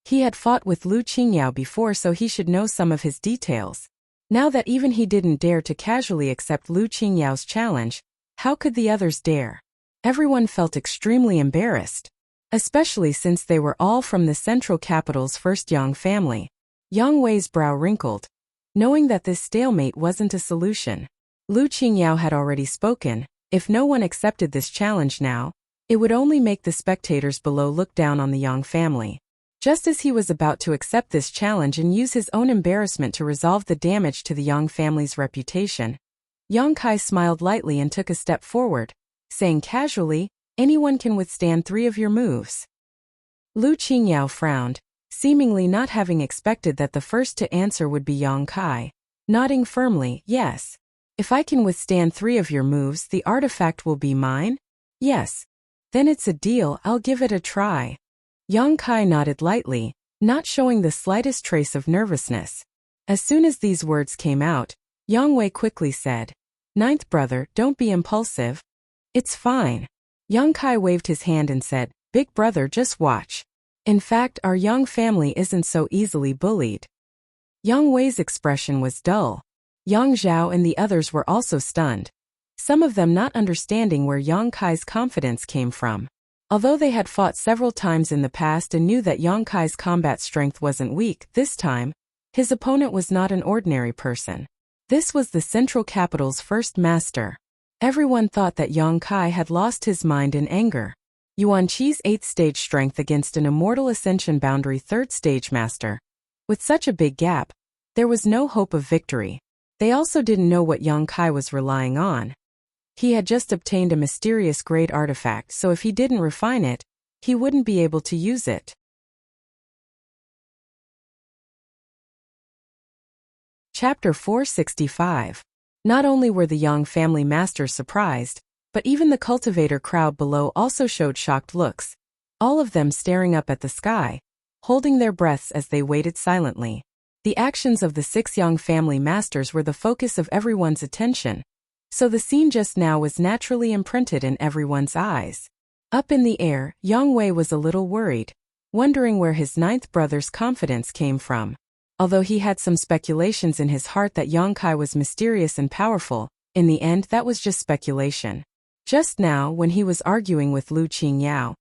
He had fought with Lu Qingyao before, so he should know some of his details. Now that even he didn't dare to casually accept Lu Qingyao's challenge, how could the others dare? Everyone felt extremely embarrassed, especially since they were all from the central capital's first Yang family. Yang Wei's brow wrinkled, knowing that this stalemate wasn't a solution. Lu Qingyao had already spoken. If no one accepted this challenge now, it would only make the spectators below look down on the Yang family. Just as he was about to accept this challenge and use his own embarrassment to resolve the damage to the Yang family's reputation, Yang Kai smiled lightly and took a step forward, saying casually, "Anyone can withstand 3 of your moves." Lu Qingyao frowned, seemingly not having expected that the first to answer would be Yang Kai, nodding firmly, "Yes. If I can withstand 3 of your moves, the artifact will be mine? Yes. Then it's a deal, I'll give it a try." Yang Kai nodded lightly, not showing the slightest trace of nervousness. As soon as these words came out, Yang Wei quickly said, "Ninth brother, don't be impulsive." "It's fine." Yang Kai waved his hand and said, "Big brother, just watch. In fact, our Yang family isn't so easily bullied." Yang Wei's expression was dull. Yang Zhao and the others were also stunned, some of them not understanding where Yang Kai's confidence came from. Although they had fought several times in the past and knew that Yang Kai's combat strength wasn't weak, this time, his opponent was not an ordinary person. This was the central capital's first master. Everyone thought that Yang Kai had lost his mind in anger. Yuan Qi's 8th stage strength against an immortal ascension boundary 3rd stage master. With such a big gap, there was no hope of victory. They also didn't know what Yang Kai was relying on. He had just obtained a mysterious great artifact, so if he didn't refine it, he wouldn't be able to use it. Chapter 465. Not only were the Yang family masters surprised, but even the cultivator crowd below also showed shocked looks, all of them staring up at the sky, holding their breaths as they waited silently. The actions of the 6 Yang family masters were the focus of everyone's attention, so the scene just now was naturally imprinted in everyone's eyes. Up in the air, Yang Wei was a little worried, wondering where his 9th brother's confidence came from. Although he had some speculations in his heart that Yang Kai was mysterious and powerful, in the end that was just speculation. Just now, when he was arguing with Lu Qingyao,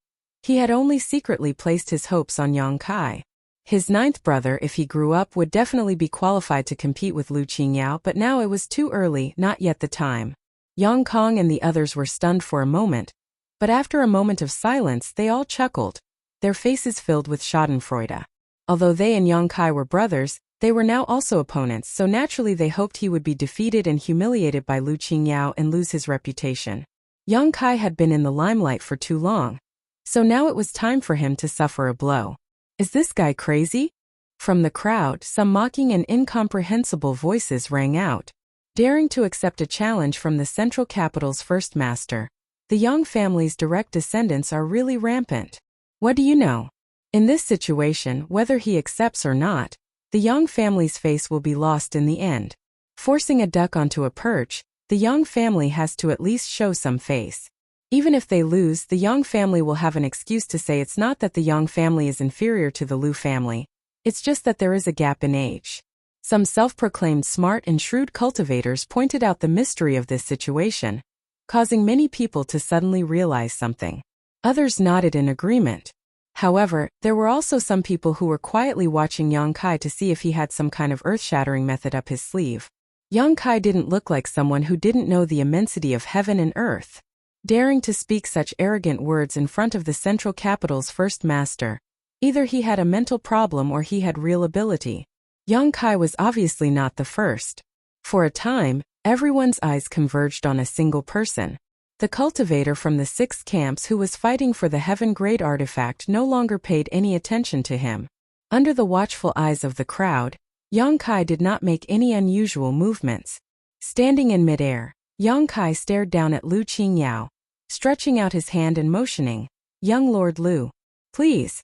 he had only secretly placed his hopes on Yang Kai. His ninth brother, if he grew up, would definitely be qualified to compete with Lu Qingyao, but now it was too early, not yet the time. Yang Kong and the others were stunned for a moment, but after a moment of silence they all chuckled, their faces filled with schadenfreude. Although they and Yang Kai were brothers, they were now also opponents, so naturally they hoped he would be defeated and humiliated by Lu Qingyao and lose his reputation. Yang Kai had been in the limelight for too long, so now it was time for him to suffer a blow. Is this guy crazy? From the crowd, some mocking and incomprehensible voices rang out. Daring to accept a challenge from the central capital's first master, the Yang family's direct descendants are really rampant. What do you know? In this situation, whether he accepts or not, the Yang family's face will be lost in the end. Forcing a duck onto a perch, the Yang family has to at least show some face. Even if they lose, the Yang family will have an excuse to say it's not that the Yang family is inferior to the Lu family, it's just that there is a gap in age. Some self-proclaimed smart and shrewd cultivators pointed out the mystery of this situation, causing many people to suddenly realize something. Others nodded in agreement. However, there were also some people who were quietly watching Yang Kai to see if he had some kind of earth-shattering method up his sleeve. Yang Kai didn't look like someone who didn't know the immensity of heaven and earth. Daring to speak such arrogant words in front of the central capital's first master, either he had a mental problem or he had real ability. Yang Kai was obviously not the first. For a time, everyone's eyes converged on a single person. The cultivator from the 6 camps who was fighting for the heaven-grade artifact no longer paid any attention to him. Under the watchful eyes of the crowd, Yang Kai did not make any unusual movements. Standing in midair, Yang Kai stared down at Lu Qingyao, stretching out his hand and motioning, "Young Lord Lu, please."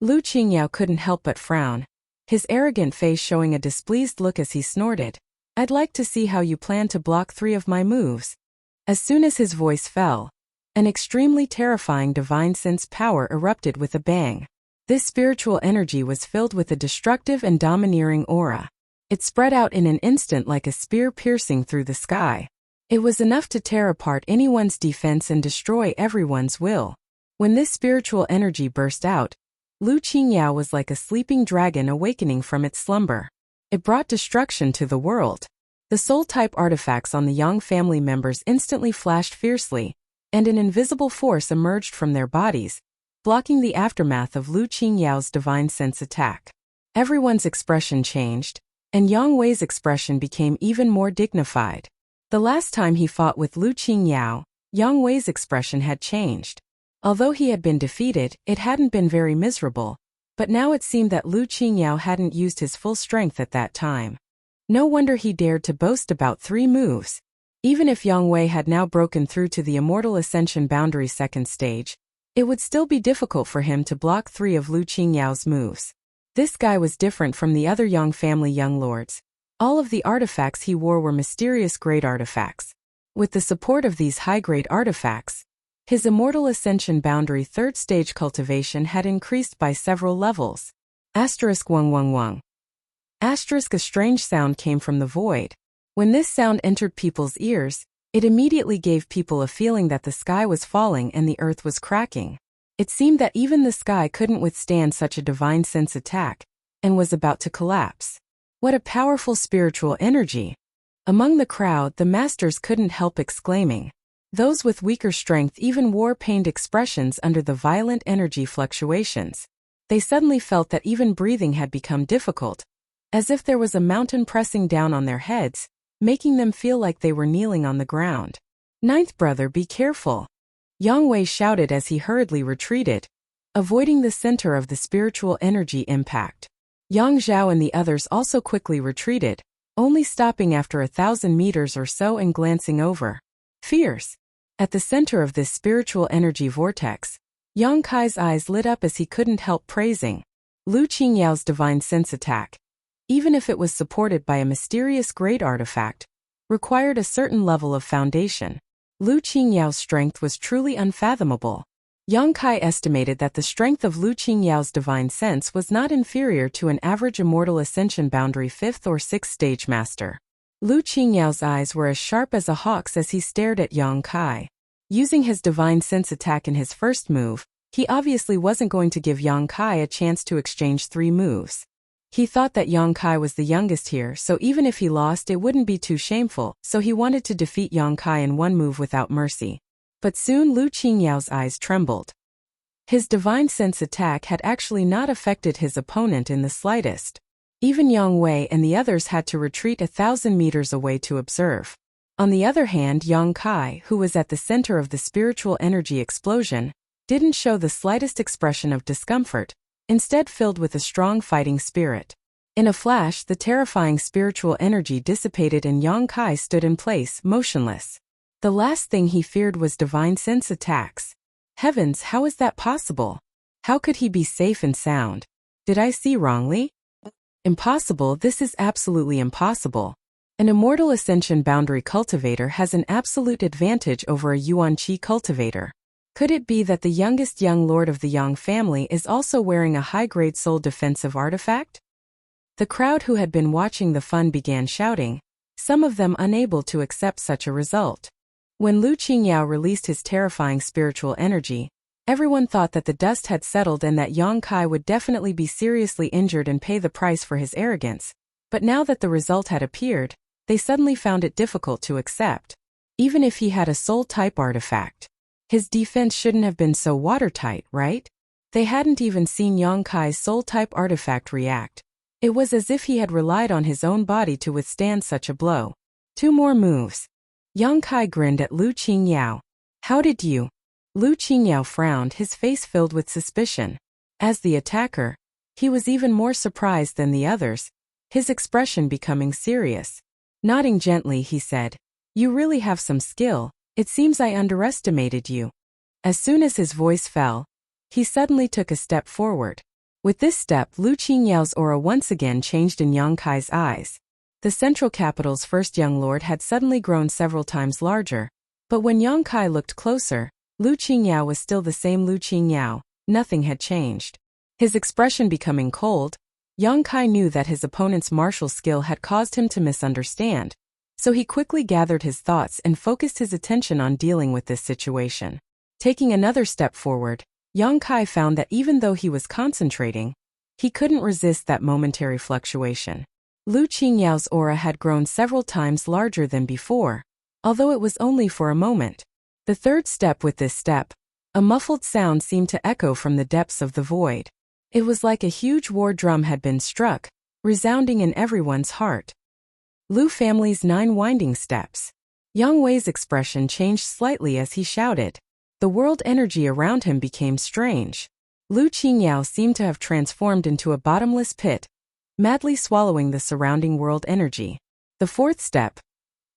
Lu Qingyao couldn't help but frown, his arrogant face showing a displeased look as he snorted, "I'd like to see how you plan to block 3 of my moves." As soon as his voice fell, an extremely terrifying divine sense power erupted with a bang. This spiritual energy was filled with a destructive and domineering aura. It spread out in an instant like a spear piercing through the sky. It was enough to tear apart anyone's defense and destroy everyone's will. When this spiritual energy burst out, Lu Qingyao was like a sleeping dragon awakening from its slumber. It brought destruction to the world. The soul-type artifacts on the Yang family members instantly flashed fiercely, and an invisible force emerged from their bodies, blocking the aftermath of Lu Qingyao's divine sense attack. Everyone's expression changed, and Yang Wei's expression became even more dignified. The last time he fought with Lu Qingyao, Yang Wei's expression had changed. Although he had been defeated, it hadn't been very miserable, but now it seemed that Lu Qingyao hadn't used his full strength at that time. No wonder he dared to boast about 3 moves. Even if Yang Wei had now broken through to the Immortal Ascension Boundary 2nd stage, it would still be difficult for him to block 3 of Lu Qingyao's moves. This guy was different from the other Yang family young lords. All of the artifacts he wore were mysterious grade artifacts. With the support of these high-grade artifacts, his Immortal Ascension Boundary 3rd stage cultivation had increased by several levels. Asterisk wung wung wung. Asterisk a strange sound came from the void. When this sound entered people's ears, it immediately gave people a feeling that the sky was falling and the earth was cracking. It seemed that even the sky couldn't withstand such a divine sense attack, and was about to collapse. What a powerful spiritual energy! Among the crowd, the masters couldn't help exclaiming. Those with weaker strength even wore pained expressions under the violent energy fluctuations. They suddenly felt that even breathing had become difficult, as if there was a mountain pressing down on their heads, making them feel like they were kneeling on the ground. "Ninth brother, be careful!" Yang Wei shouted as he hurriedly retreated, avoiding the center of the spiritual energy impact. Yang Zhao and the others also quickly retreated, only stopping after 1,000 meters or so and glancing over. Fierce! At the center of this spiritual energy vortex, Yang Kai's eyes lit up as he couldn't help praising Lu Qingyao's divine sense attack, even if it was supported by a mysterious great artifact, required a certain level of foundation. Lu Qingyao's strength was truly unfathomable. Yang Kai estimated that the strength of Lu Qingyao's divine sense was not inferior to an average Immortal Ascension Boundary 5th or 6th stage master. Lu Qingyao's eyes were as sharp as a hawk's as he stared at Yang Kai. Using his divine sense attack in his first move, he obviously wasn't going to give Yang Kai a chance to exchange 3 moves. He thought that Yang Kai was the youngest here, so even if he lost it wouldn't be too shameful, so he wanted to defeat Yang Kai in 1 move without mercy. But soon Lu Qingyao's eyes trembled. His divine sense attack had actually not affected his opponent in the slightest. Even Yang Wei and the others had to retreat 1,000 meters away to observe. On the other hand, Yang Kai, who was at the center of the spiritual energy explosion, didn't show the slightest expression of discomfort, instead filled with a strong fighting spirit. In a flash, the terrifying spiritual energy dissipated and Yang Kai stood in place, motionless. The last thing he feared was divine sense attacks. Heavens, how is that possible? How could he be safe and sound? Did I see wrongly? Impossible, this is absolutely impossible. An immortal ascension boundary cultivator has an absolute advantage over a Yuan Qi cultivator. Could it be that the youngest young lord of the Yang family is also wearing a high-grade soul defensive artifact? The crowd who had been watching the fun began shouting, some of them unable to accept such a result. When Lu Qingyao released his terrifying spiritual energy, everyone thought that the dust had settled and that Yang Kai would definitely be seriously injured and pay the price for his arrogance. But now that the result had appeared, they suddenly found it difficult to accept. Even if he had a soul-type artifact, his defense shouldn't have been so watertight, right? They hadn't even seen Yang Kai's soul-type artifact react. It was as if he had relied on his own body to withstand such a blow. 2 more moves. Yang Kai grinned at Lu Qingyao. How did you? Lu Qingyao frowned, his face filled with suspicion. As the attacker, he was even more surprised than the others, his expression becoming serious. Nodding gently, he said, "You really have some skill. It seems I underestimated you." As soon as his voice fell, he suddenly took a step forward. With this step, Lu Qingyao's aura once again changed in Yang Kai's eyes. The central capital's first young lord had suddenly grown several times larger, but when Yang Kai looked closer, Lu Qingyao was still the same Lu Qingyao, nothing had changed. His expression becoming cold, Yang Kai knew that his opponent's martial skill had caused him to misunderstand, so he quickly gathered his thoughts and focused his attention on dealing with this situation. Taking another step forward, Yang Kai found that even though he was concentrating, he couldn't resist that momentary fluctuation. Lu Qingyao's aura had grown several times larger than before, although it was only for a moment. The third step with this step, a muffled sound seemed to echo from the depths of the void. It was like a huge war drum had been struck, resounding in everyone's heart. Lu family's 9 winding steps. Yang Wei's expression changed slightly as he shouted. The world energy around him became strange. Lu Qingyao seemed to have transformed into a bottomless pit, madly swallowing the surrounding world energy. The 4th step.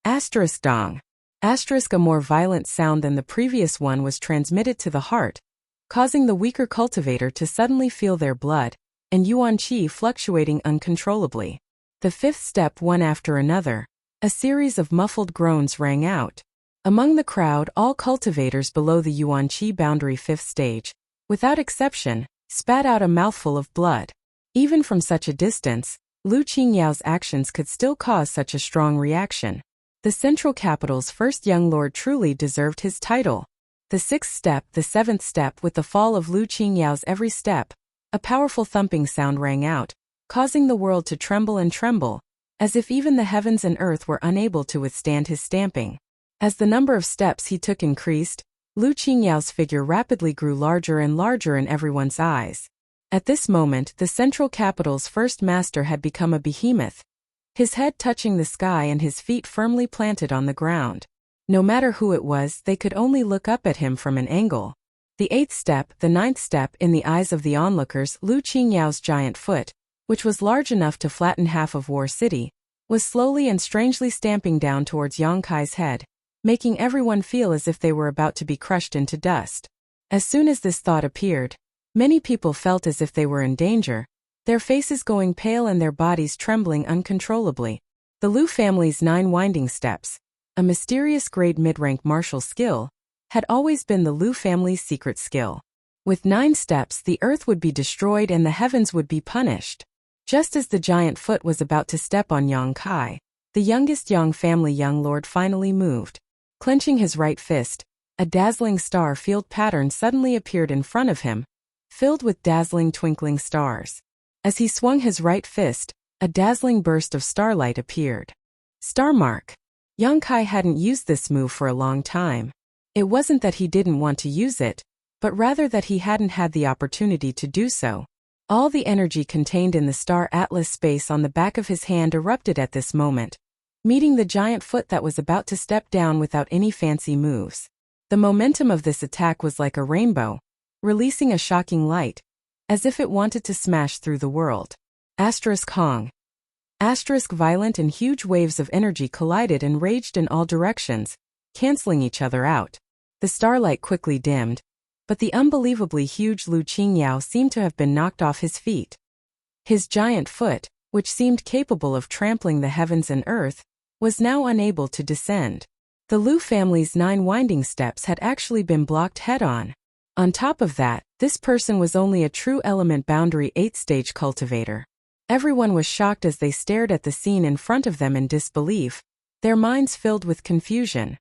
Asterisk dong. Asterisk, a more violent sound than the previous one was transmitted to the heart, causing the weaker cultivator to suddenly feel their blood and Yuan Qi fluctuating uncontrollably. The 5th step, one after another, a series of muffled groans rang out. Among the crowd, all cultivators below the Yuan Qi boundary 5th stage, without exception, spat out a mouthful of blood. Even from such a distance, Lu Qingyao's actions could still cause such a strong reaction. The central capital's first young lord truly deserved his title. The 6th step, the 7th step, with the fall of Lu Qingyao's every step, a powerful thumping sound rang out, causing the world to tremble and tremble, as if even the heavens and earth were unable to withstand his stamping. As the number of steps he took increased, Lu Qingyao's figure rapidly grew larger and larger in everyone's eyes. At this moment, the central capital's first master had become a behemoth, his head touching the sky and his feet firmly planted on the ground. No matter who it was, they could only look up at him from an angle. The 8th step, the 9th step, in the eyes of the onlookers, Lu Qingyao's giant foot, which was large enough to flatten half of War City, was slowly and strangely stamping down towards Yang Kai's head, making everyone feel as if they were about to be crushed into dust. As soon as this thought appeared, many people felt as if they were in danger, their faces going pale and their bodies trembling uncontrollably. The Lu family's 9 winding steps, a mysterious grade mid-rank martial skill, had always been the Lu family's secret skill. With 9 steps, the earth would be destroyed and the heavens would be punished. Just as the giant foot was about to step on Yang Kai, the youngest Yang family young lord finally moved. Clenching his right fist, A dazzling star field pattern suddenly appeared in front of him, filled with dazzling twinkling stars. As he swung his right fist, a dazzling burst of starlight appeared. Star mark. Yang Kai hadn't used this move for a long time. It wasn't that he didn't want to use it, but rather that he hadn't had the opportunity to do so. All the energy contained in the star atlas space on the back of his hand erupted at this moment, meeting the giant foot that was about to step down without any fancy moves. The momentum of this attack was like a rainbow, releasing a shocking light, as if it wanted to smash through the world. Hong. Violent and huge waves of energy collided and raged in all directions, canceling each other out. The starlight quickly dimmed, but the unbelievably huge Lu Qingyao seemed to have been knocked off his feet. His giant foot, which seemed capable of trampling the heavens and earth, was now unable to descend. The Lu family's 9 winding steps had actually been blocked head-on. On top of that, this person was only a true element boundary 8th-stage cultivator. Everyone was shocked as they stared at the scene in front of them in disbelief, their minds filled with confusion.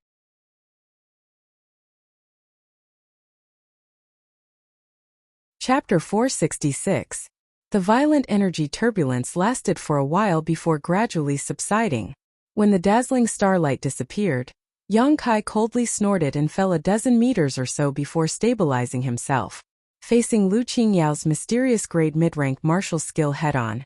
Chapter 466. The violent energy turbulence lasted for a while before gradually subsiding. When the dazzling starlight disappeared, Yang Kai coldly snorted and fell a dozen meters or so before stabilizing himself, facing Lu Qingyao's mysterious grade mid-rank martial skill head-on.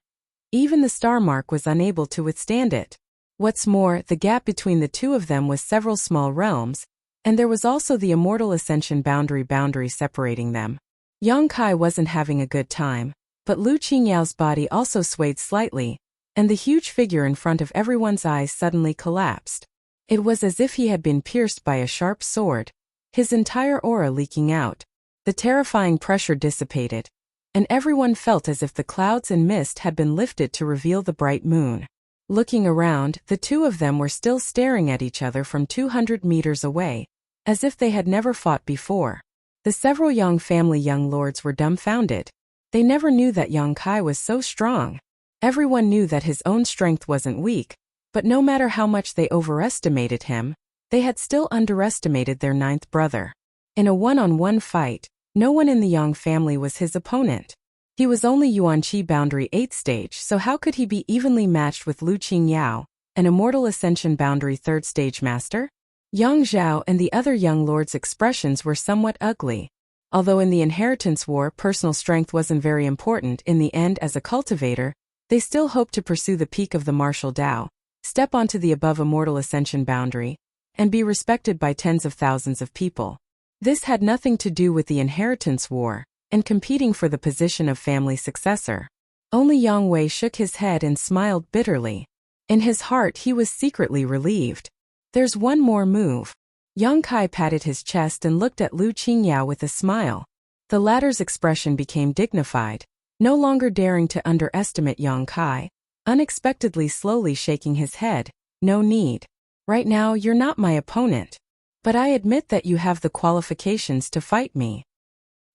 Even the star mark was unable to withstand it. What's more, the gap between the two of them was several small realms, and there was also the immortal ascension boundary separating them. Yang Kai wasn't having a good time, but Lu Qingyao's body also swayed slightly, and the huge figure in front of everyone's eyes suddenly collapsed. It was as if he had been pierced by a sharp sword, his entire aura leaking out. The terrifying pressure dissipated, and everyone felt as if the clouds and mist had been lifted to reveal the bright moon. Looking around, the two of them were still staring at each other from 200 meters away, as if they had never fought before. The several Yang family young lords were dumbfounded. They never knew that Yang Kai was so strong. Everyone knew that his own strength wasn't weak, but no matter how much they overestimated him, they had still underestimated their 9th brother. In a one-on-one fight, no one in the Yang family was his opponent. He was only Yuanqi boundary 8th stage, so how could he be evenly matched with Lu Qingyao, an immortal ascension boundary 3rd stage master? Yang Zhao and the other young lords' expressions were somewhat ugly. Although in the inheritance war personal strength wasn't very important in the end as a cultivator, they still hoped to pursue the peak of the martial Tao, step onto the above immortal ascension boundary, and be respected by tens of thousands of people. This had nothing to do with the inheritance war and competing for the position of family successor. Only Yang Wei shook his head and smiled bitterly. In his heart he was secretly relieved. There's one more move. Yang Kai patted his chest and looked at Lu Qingyao with a smile. The latter's expression became dignified, no longer daring to underestimate Yang Kai, unexpectedly slowly shaking his head. No need. Right now you're not my opponent. But I admit that you have the qualifications to fight me.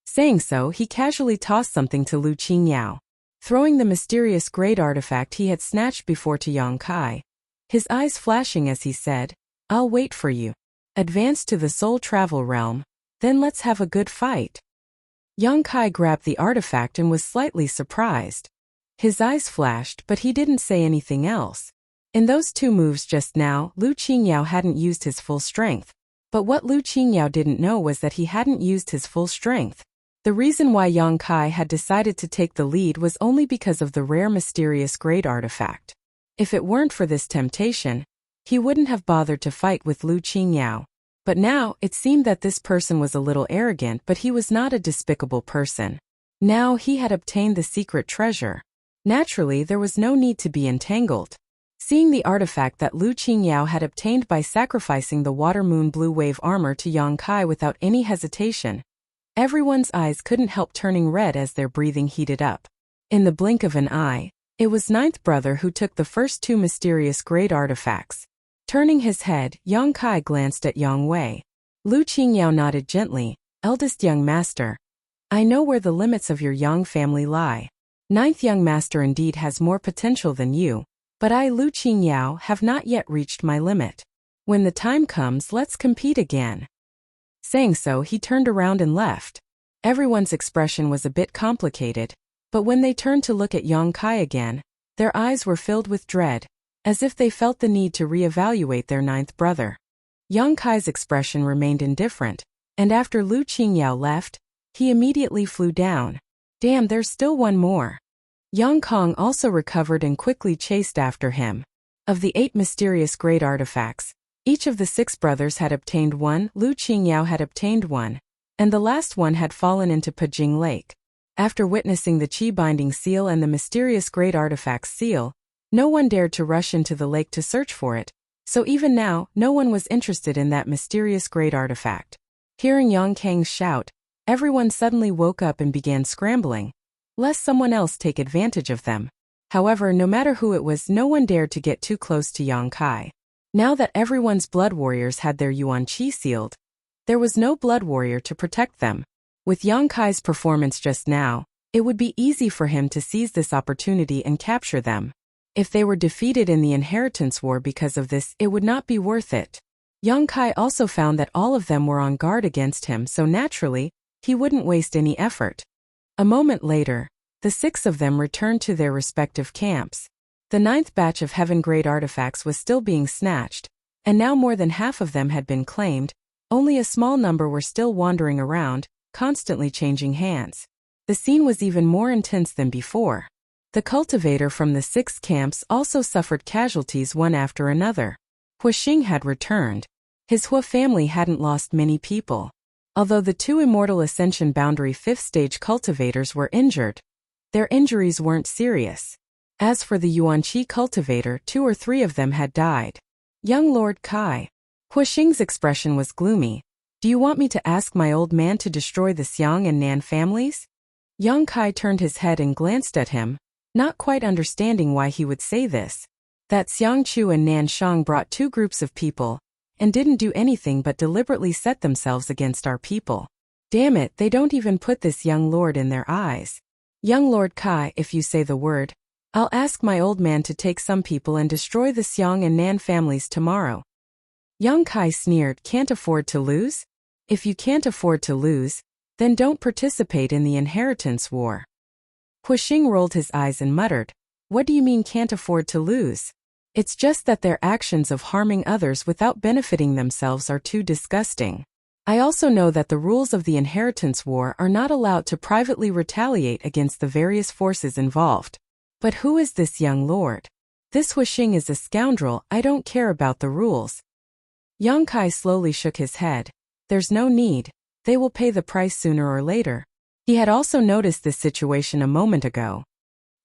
Saying so, he casually tossed something to Lu Qingyao, throwing the mysterious great artifact he had snatched before to Yang Kai. His eyes flashing as he said, "I'll wait for you. Advance to the soul travel realm, then let's have a good fight." Yang Kai grabbed the artifact and was slightly surprised. His eyes flashed, but he didn't say anything else. In those two moves just now, Lu Qingyao hadn't used his full strength. But what Lu Qingyao didn't know was that he hadn't used his full strength. The reason why Yang Kai had decided to take the lead was only because of the rare mysterious great artifact. If it weren't for this temptation, he wouldn't have bothered to fight with Lu Qingyao. But now, it seemed that this person was a little arrogant, but he was not a despicable person. Now he had obtained the secret treasure. Naturally, there was no need to be entangled. Seeing the artifact that Lu Qingyao had obtained by sacrificing the water moon blue wave armor to Yang Kai without any hesitation, everyone's eyes couldn't help turning red as their breathing heated up. In the blink of an eye, it was 9th brother who took the first two mysterious great artifacts. Turning his head, Yang Kai glanced at Yang Wei. Lu Qingyao nodded gently. "Eldest young master, I know where the limits of your Yang family lie. 9th young master indeed has more potential than you, but I, Lu Qingyao, have not yet reached my limit. When the time comes, let's compete again." Saying so, he turned around and left. Everyone's expression was a bit complicated, but when they turned to look at Yang Kai again, their eyes were filled with dread, as if they felt the need to reevaluate their ninth brother. Yang Kai's expression remained indifferent, and after Lu Qingyao left, he immediately flew down. Damn, there's still one more. Yang Kong also recovered and quickly chased after him. Of the 8 mysterious great artifacts, each of the 6 brothers had obtained one, Lu Qingyao had obtained one, and the last one had fallen into Pajing Lake. After witnessing the Qi binding seal and the mysterious great artifacts seal, no one dared to rush into the lake to search for it, so even now, no one was interested in that mysterious great artifact. Hearing Yang Kang's shout, everyone suddenly woke up and began scrambling, lest someone else take advantage of them. However, no matter who it was, no one dared to get too close to Yang Kai. Now that everyone's blood warriors had their Yuan Qi sealed, there was no blood warrior to protect them. With Yang Kai's performance just now, it would be easy for him to seize this opportunity and capture them. If they were defeated in the inheritance war because of this, it would not be worth it. Yang Kai also found that all of them were on guard against him, so naturally, he wouldn't waste any effort. A moment later, the 6 of them returned to their respective camps. The 9th batch of Heaven Great Artifacts was still being snatched, and now more than half of them had been claimed, only a small number were still wandering around, constantly changing hands. The scene was even more intense than before. The cultivator from the 6 camps also suffered casualties one after another. Huixing had returned. His Hua family hadn't lost many people. Although the 2 Immortal Ascension Boundary 5th stage cultivators were injured, their injuries weren't serious. As for the Yuan Qi cultivator, 2 or 3 of them had died. Young Lord Kai. Huixing's expression was gloomy. Do you want me to ask my old man to destroy the Xiang and Nan families? Yang Kai turned his head and glanced at him, not quite understanding why he would say this. That Xiang Chu and Nan Shang brought 2 groups of people, and didn't do anything but deliberately set themselves against our people. Damn it, they don't even put this young lord in their eyes. Young Lord Kai, if you say the word, I'll ask my old man to take some people and destroy the Xiang and Nan families tomorrow. Yang Kai sneered, can't afford to lose? If you can't afford to lose, then don't participate in the inheritance war. Huixing rolled his eyes and muttered, what do you mean can't afford to lose? It's just that their actions of harming others without benefiting themselves are too disgusting. I also know that the rules of the inheritance war are not allowed to privately retaliate against the various forces involved. But who is this young lord? This Huixing is a scoundrel, I don't care about the rules. Yang Kai slowly shook his head. There's no need, they will pay the price sooner or later. He had also noticed this situation a moment ago.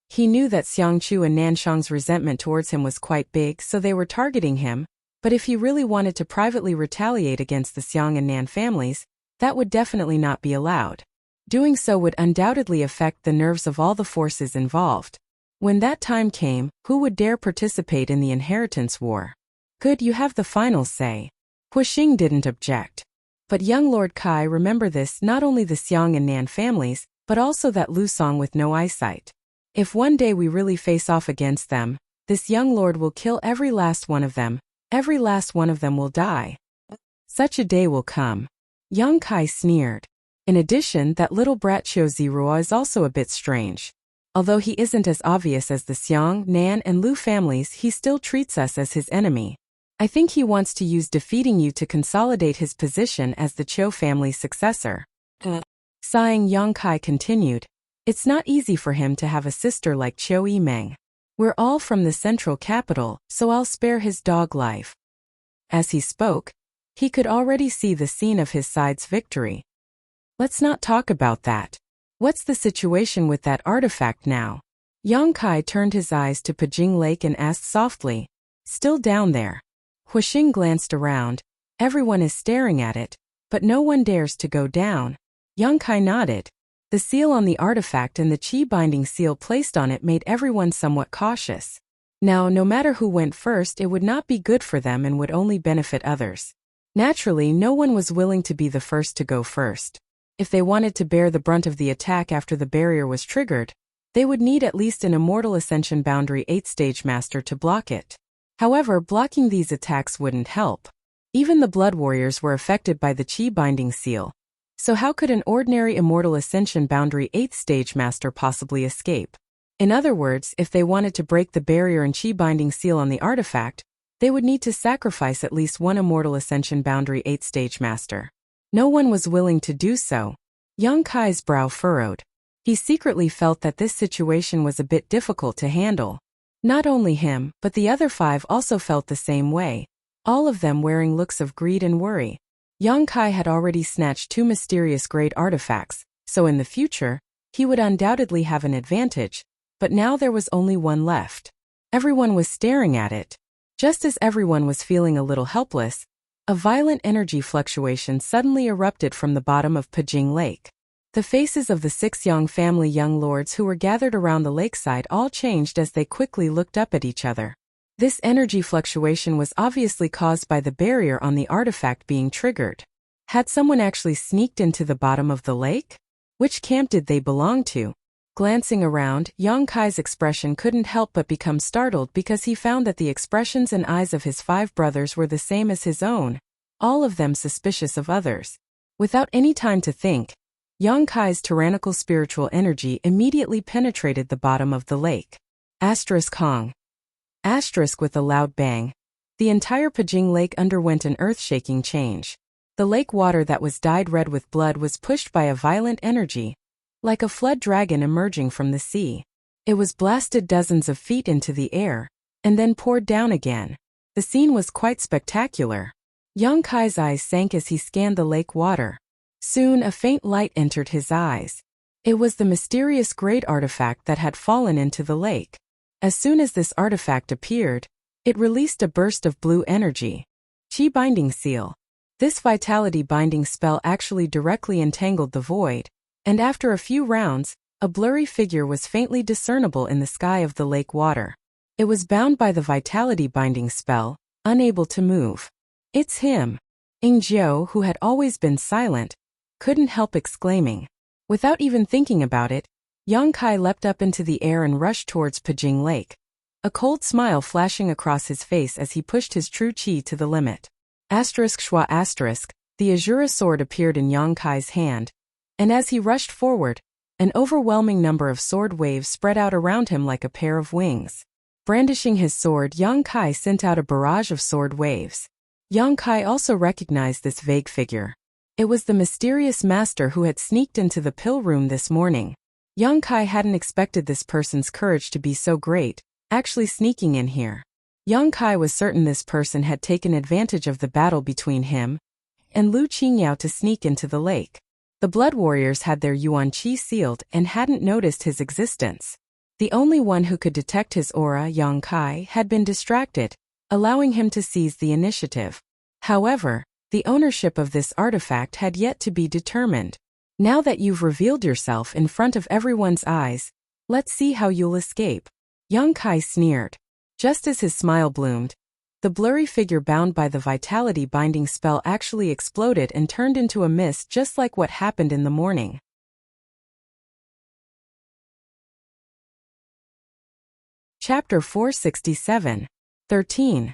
He knew that Xiang Chu and Nan Shang's resentment towards him was quite big, so they were targeting him, but if he really wanted to privately retaliate against the Xiang and Nan families, that would definitely not be allowed. Doing so would undoubtedly affect the nerves of all the forces involved. When that time came, who would dare participate in the inheritance war? Good, you have the final say. Huixing didn't object. But young Lord Kai, remember this, not only the Xiang and Nan families, but also that Lu Song with no eyesight. If one day we really face off against them, this young lord will kill every last one of them, every last one of them will die. Such a day will come. Yang Kai sneered. In addition, that little brat Qiu Zirua is also a bit strange. Although he isn't as obvious as the Xiang, Nan, and Lu families, he still treats us as his enemy. I think he wants to use defeating you to consolidate his position as the Qiu family's successor. Sighing, Yang Kai continued. It's not easy for him to have a sister like Qiu Yimeng. We're all from the central capital, so I'll spare his dog life. As he spoke, he could already see the scene of his side's victory. Let's not talk about that. What's the situation with that artifact now? Yang Kai turned his eyes to Pajing Lake and asked softly. Still down there. Huixing glanced around. Everyone is staring at it, but no one dares to go down. Yang Kai nodded. The seal on the artifact and the Qi binding seal placed on it made everyone somewhat cautious. Now, no matter who went first, it would not be good for them and would only benefit others. Naturally, no one was willing to be the first to go first. If they wanted to bear the brunt of the attack after the barrier was triggered, they would need at least an Immortal Ascension Boundary 8th Stage Master to block it. However, blocking these attacks wouldn't help. Even the Blood Warriors were affected by the Chi binding seal. So how could an ordinary Immortal Ascension Boundary 8th Stage Master possibly escape? In other words, if they wanted to break the barrier and Chi binding seal on the artifact, they would need to sacrifice at least one Immortal Ascension Boundary 8th Stage Master. No one was willing to do so. Yang Kai's brow furrowed. He secretly felt that this situation was a bit difficult to handle. Not only him, but the other 5 also felt the same way, all of them wearing looks of greed and worry. Yang Kai had already snatched 2 mysterious great artifacts, so in the future, he would undoubtedly have an advantage, but now there was only one left. Everyone was staring at it. Just as everyone was feeling a little helpless, a violent energy fluctuation suddenly erupted from the bottom of Pajing Lake. The faces of the 6 Yang family young lords who were gathered around the lakeside all changed as they quickly looked up at each other. This energy fluctuation was obviously caused by the barrier on the artifact being triggered. Had someone actually sneaked into the bottom of the lake? Which camp did they belong to? Glancing around, Yang Kai's expression couldn't help but become startled because he found that the expressions and eyes of his 5 brothers were the same as his own, all of them suspicious of others. Without any time to think, Yang Kai's tyrannical spiritual energy immediately penetrated the bottom of the lake. Hong. With a loud bang, the entire Pajing Lake underwent an earth-shaking change. The lake water that was dyed red with blood was pushed by a violent energy, like a flood dragon emerging from the sea. It was blasted dozens of feet into the air, and then poured down again. The scene was quite spectacular. Yang Kai's eyes sank as he scanned the lake water. Soon a faint light entered his eyes. It was the mysterious great artifact that had fallen into the lake. As soon as this artifact appeared, it released a burst of blue energy. Chi binding seal. This vitality binding spell actually directly entangled the void, and after a few rounds, a blurry figure was faintly discernible in the sky of the lake water. It was bound by the vitality binding spell, unable to move. It's him. Ing Jiao, who had always been silent, couldn't help exclaiming. Without even thinking about it, Yang Kai leapt up into the air and rushed towards Pajing Lake, a cold smile flashing across his face as he pushed his true chi to the limit. The Azura sword appeared in Yang Kai's hand, and as he rushed forward, an overwhelming number of sword waves spread out around him like a pair of wings. Brandishing his sword, Yang Kai sent out a barrage of sword waves. Yang Kai also recognized this vague figure. It was the mysterious master who had sneaked into the pill room this morning. Yang Kai hadn't expected this person's courage to be so great, actually sneaking in here. Yang Kai was certain this person had taken advantage of the battle between him and Lu Qingyao to sneak into the lake. The Blood Warriors had their Yuan Qi sealed and hadn't noticed his existence. The only one who could detect his aura, Yang Kai, had been distracted, allowing him to seize the initiative. However, the ownership of this artifact had yet to be determined. Now that you've revealed yourself in front of everyone's eyes, let's see how you'll escape. Yang Kai sneered. Just as his smile bloomed, the blurry figure bound by the vitality binding spell actually exploded and turned into a mist just like what happened in the morning. Chapter 467. 13.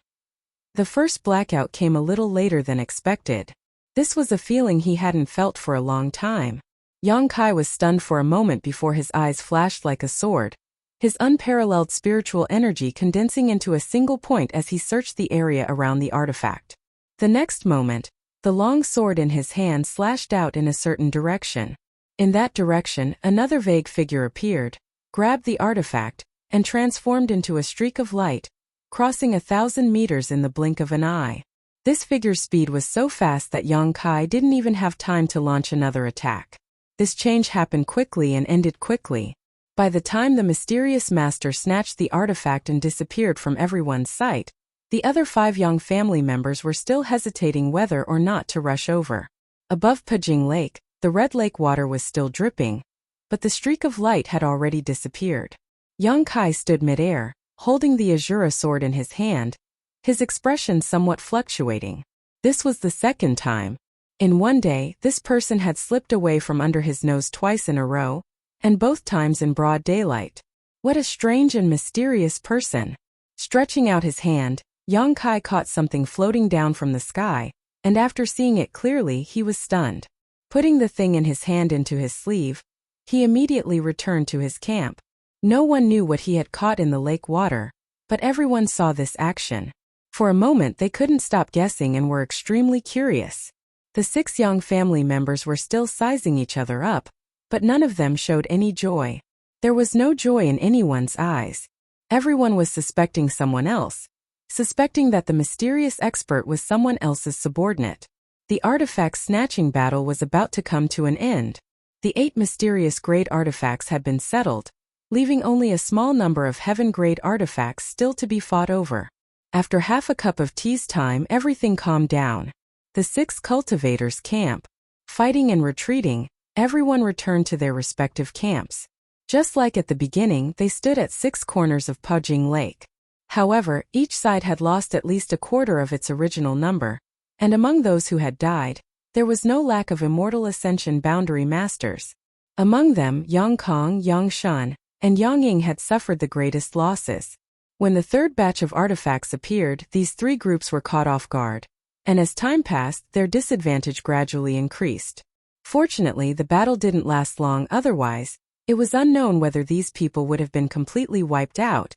The first blackout came a little later than expected. This was a feeling he hadn't felt for a long time. Yang Kai was stunned for a moment before his eyes flashed like a sword, his unparalleled spiritual energy condensing into a single point as he searched the area around the artifact. The next moment, the long sword in his hand slashed out in a certain direction. In that direction, another vague figure appeared, grabbed the artifact, and transformed into a streak of light, crossing 1,000 meters in the blink of an eye. This figure's speed was so fast that Yang Kai didn't even have time to launch another attack. This change happened quickly and ended quickly. By the time the mysterious master snatched the artifact and disappeared from everyone's sight, the other 5 Yang family members were still hesitating whether or not to rush over. Above Pajing Lake, the red lake water was still dripping, but the streak of light had already disappeared. Yang Kai stood midair, holding the Azura sword in his hand, his expression somewhat fluctuating. This was the second time. In one day, this person had slipped away from under his nose twice in a row, and both times in broad daylight. What a strange and mysterious person. Stretching out his hand, Yang Kai caught something floating down from the sky, and after seeing it clearly, he was stunned. Putting the thing in his hand into his sleeve, he immediately returned to his camp. No one knew what he had caught in the lake water, but everyone saw this action. For a moment they couldn't stop guessing and were extremely curious. The 6 young family members were still sizing each other up, but none of them showed any joy. There was no joy in anyone's eyes. Everyone was suspecting someone else, suspecting that the mysterious expert was someone else's subordinate. The artifact snatching battle was about to come to an end. The 8 mysterious grade artifacts had been settled, leaving only a small number of heaven-grade artifacts still to be fought over. After half a cup of tea's time, everything calmed down. The 6 cultivators' camp. Fighting and retreating, everyone returned to their respective camps. Just like at the beginning, they stood at 6 corners of Pujing Lake. However, each side had lost at least a quarter of its original number, and among those who had died, there was no lack of immortal ascension boundary masters. Among them, Yang Kong, Yang Shun, and Yang Ying had suffered the greatest losses. When the 3rd batch of artifacts appeared, these 3 groups were caught off guard, and as time passed, their disadvantage gradually increased. Fortunately, the battle didn't last long, otherwise, it was unknown whether these people would have been completely wiped out.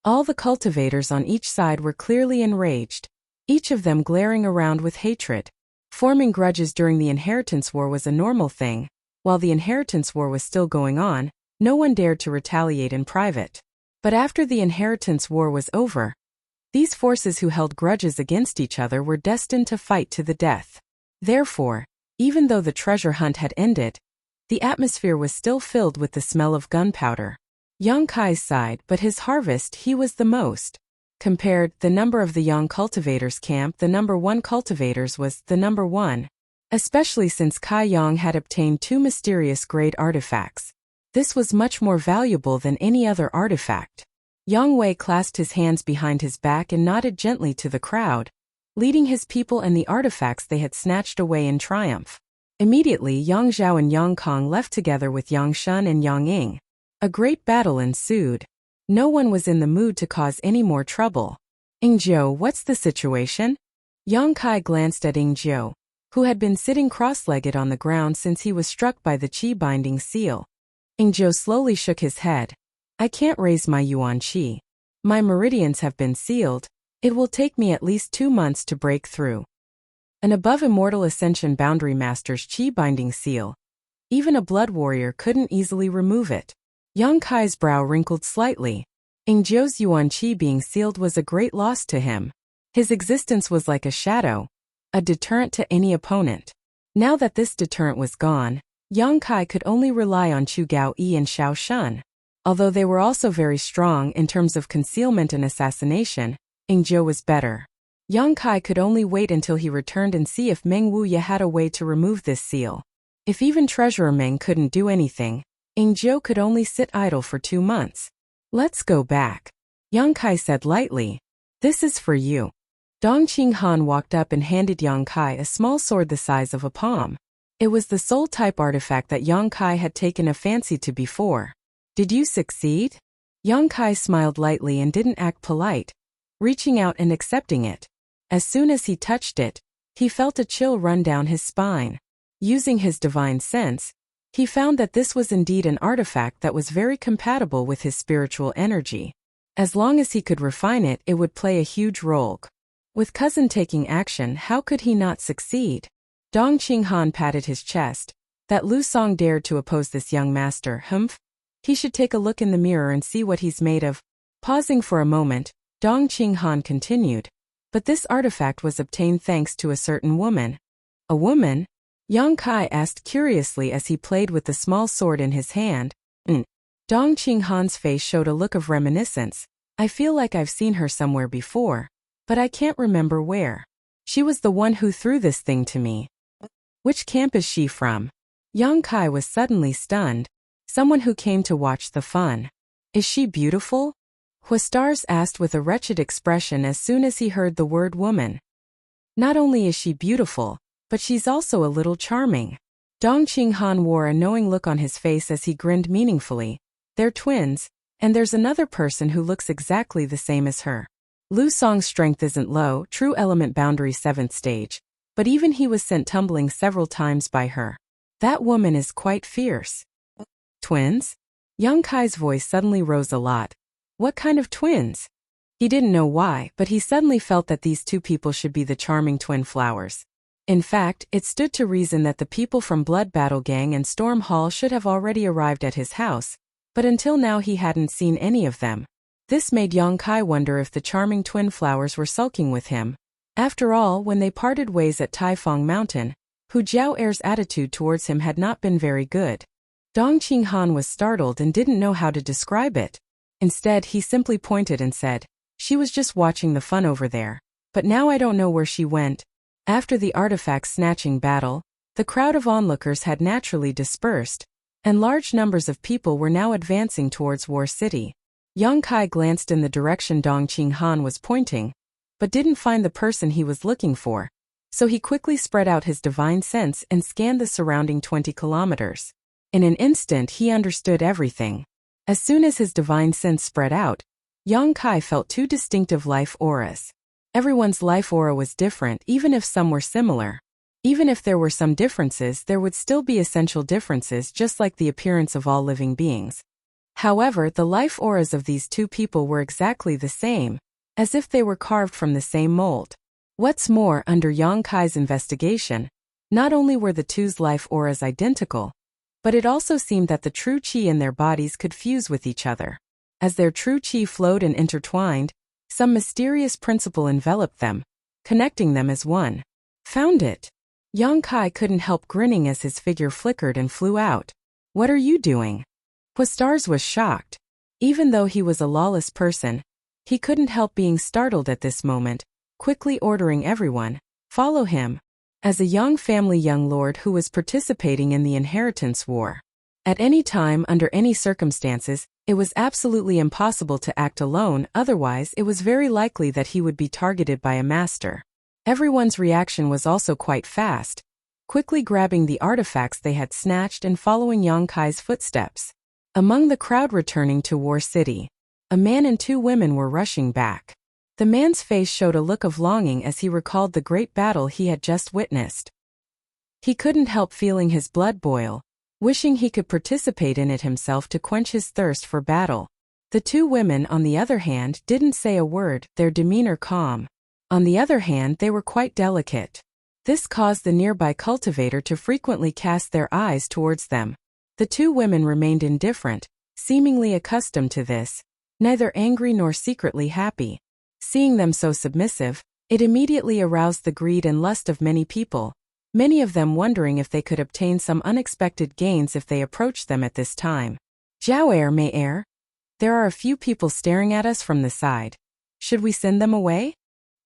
All the cultivators on each side were clearly enraged, each of them glaring around with hatred. Forming grudges during the inheritance war was a normal thing. While the inheritance war was still going on, no one dared to retaliate in private. But after the inheritance war was over, these forces who held grudges against each other were destined to fight to the death. Therefore, even though the treasure hunt had ended, the atmosphere was still filled with the smell of gunpowder. Yang Kai sighed, but his harvest he was the most. Compared the number of the young cultivators' camp, the number 1 cultivators was the number 1, especially since Kai Yang had obtained 2 mysterious grade artifacts. This was much more valuable than any other artifact. Yang Wei clasped his hands behind his back and nodded gently to the crowd, leading his people and the artifacts they had snatched away in triumph. Immediately, Yang Zhao and Yang Kong left together with Yang Shun and Yang Ying. A great battle ensued. No one was in the mood to cause any more trouble. Ingzhou, what's the situation? Yang Kai glanced at Ingzhou, who had been sitting cross-legged on the ground since he was struck by the qi binding seal. Ingzhou slowly shook his head. I can't raise my yuan qi. My meridians have been sealed. It will take me at least 2 months to break through. An above immortal ascension boundary master's qi binding seal. Even a blood warrior couldn't easily remove it. Yang Kai's brow wrinkled slightly. Ingzhou's yuan qi being sealed was a great loss to him. His existence was like a shadow, a deterrent to any opponent. Now that this deterrent was gone, Yang Kai could only rely on Chu Gao Yi and Xiao Shun. Although they were also very strong in terms of concealment and assassination, Ingzhou was better. Yang Kai could only wait until he returned and see if Meng Wuye had a way to remove this seal. If even Treasurer Meng couldn't do anything, Ingzhou could only sit idle for 2 months. Let's go back, Yang Kai said lightly. This is for you. Dong Qinghan walked up and handed Yang Kai a small sword the size of a palm. It was the soul type artifact that Yang Kai had taken a fancy to before. Did you succeed? Yang Kai smiled lightly and didn't act polite, reaching out and accepting it. As soon as he touched it, he felt a chill run down his spine. Using his divine sense, he found that this was indeed an artifact that was very compatible with his spiritual energy. As long as he could refine it, it would play a huge role. With cousin taking action, how could he not succeed? Dong Qinghan patted his chest. That Lu Song dared to oppose this young master, humph? He should take a look in the mirror and see what he's made of. Pausing for a moment, Dong Qinghan continued. But this artifact was obtained thanks to a certain woman. A woman? Yang Kai asked curiously as he played with the small sword in his hand. Dong Qinghan's face showed a look of reminiscence. I feel like I've seen her somewhere before, but I can't remember where. She was the one who threw this thing to me. Which camp is she from? Yang Kai was suddenly stunned. Someone who came to watch the fun. Is she beautiful? Huastars asked with a wretched expression as soon as he heard the word woman. Not only is she beautiful, but she's also a little charming. Dong Qinghan wore a knowing look on his face as he grinned meaningfully. They're twins, and there's another person who looks exactly the same as her. Lu Song's strength isn't low, true element boundary 7th stage, but even he was sent tumbling several times by her. That woman is quite fierce. Twins? Young Kai's voice suddenly rose a lot. What kind of twins? He didn't know why, but he suddenly felt that these two people should be the charming twin flowers. In fact, it stood to reason that the people from Blood Battle Gang and Storm Hall should have already arrived at his house, but until now he hadn't seen any of them. This made Young Kai wonder if the charming twin flowers were sulking with him. After all, when they parted ways at Taifang Mountain, Hu Jiaoer's attitude towards him had not been very good. Dong Qinghan was startled and didn't know how to describe it. Instead, he simply pointed and said, "She was just watching the fun over there. But now I don't know where she went." After the artifact snatching battle, the crowd of onlookers had naturally dispersed, and large numbers of people were now advancing towards War City. Yang Kai glanced in the direction Dong Qinghan was pointing, but didn't find the person he was looking for, so he quickly spread out his divine sense and scanned the surrounding 20 kilometers. In an instant he understood everything. As soon as his divine sense spread out, Yang Kai felt two distinctive life auras. Everyone's life aura was different, even if some were similar. Even if there were some differences, there would still be essential differences, just like the appearance of all living beings. However, the life auras of these two people were exactly the same, as if they were carved from the same mold. What's more, under Yang Kai's investigation, not only were the two's life auras identical, but it also seemed that the true qi in their bodies could fuse with each other. As their true qi flowed and intertwined, some mysterious principle enveloped them, connecting them as one. Found it! Yang Kai couldn't help grinning as his figure flickered and flew out. What are you doing? Huastars was shocked. Even though he was a lawless person, he couldn't help being startled at this moment, quickly ordering everyone, follow him. As a young young lord who was participating in the inheritance war. At any time, under any circumstances, it was absolutely impossible to act alone, otherwise it was very likely that he would be targeted by a master. Everyone's reaction was also quite fast, quickly grabbing the artifacts they had snatched and following Yang Kai's footsteps. Among the crowd returning to War City, a man and two women were rushing back. The man's face showed a look of longing as he recalled the great battle he had just witnessed. He couldn't help feeling his blood boil, wishing he could participate in it himself to quench his thirst for battle. The two women, on the other hand, didn't say a word, their demeanor calm. On the other hand, they were quite delicate. This caused the nearby cultivator to frequently cast their eyes towards them. The two women remained indifferent, seemingly accustomed to this, neither angry nor secretly happy. Seeing them so submissive, it immediately aroused the greed and lust of many people, many of them wondering if they could obtain some unexpected gains if they approached them at this time. Jiaoer Mei, there are a few people staring at us from the side. Should we send them away?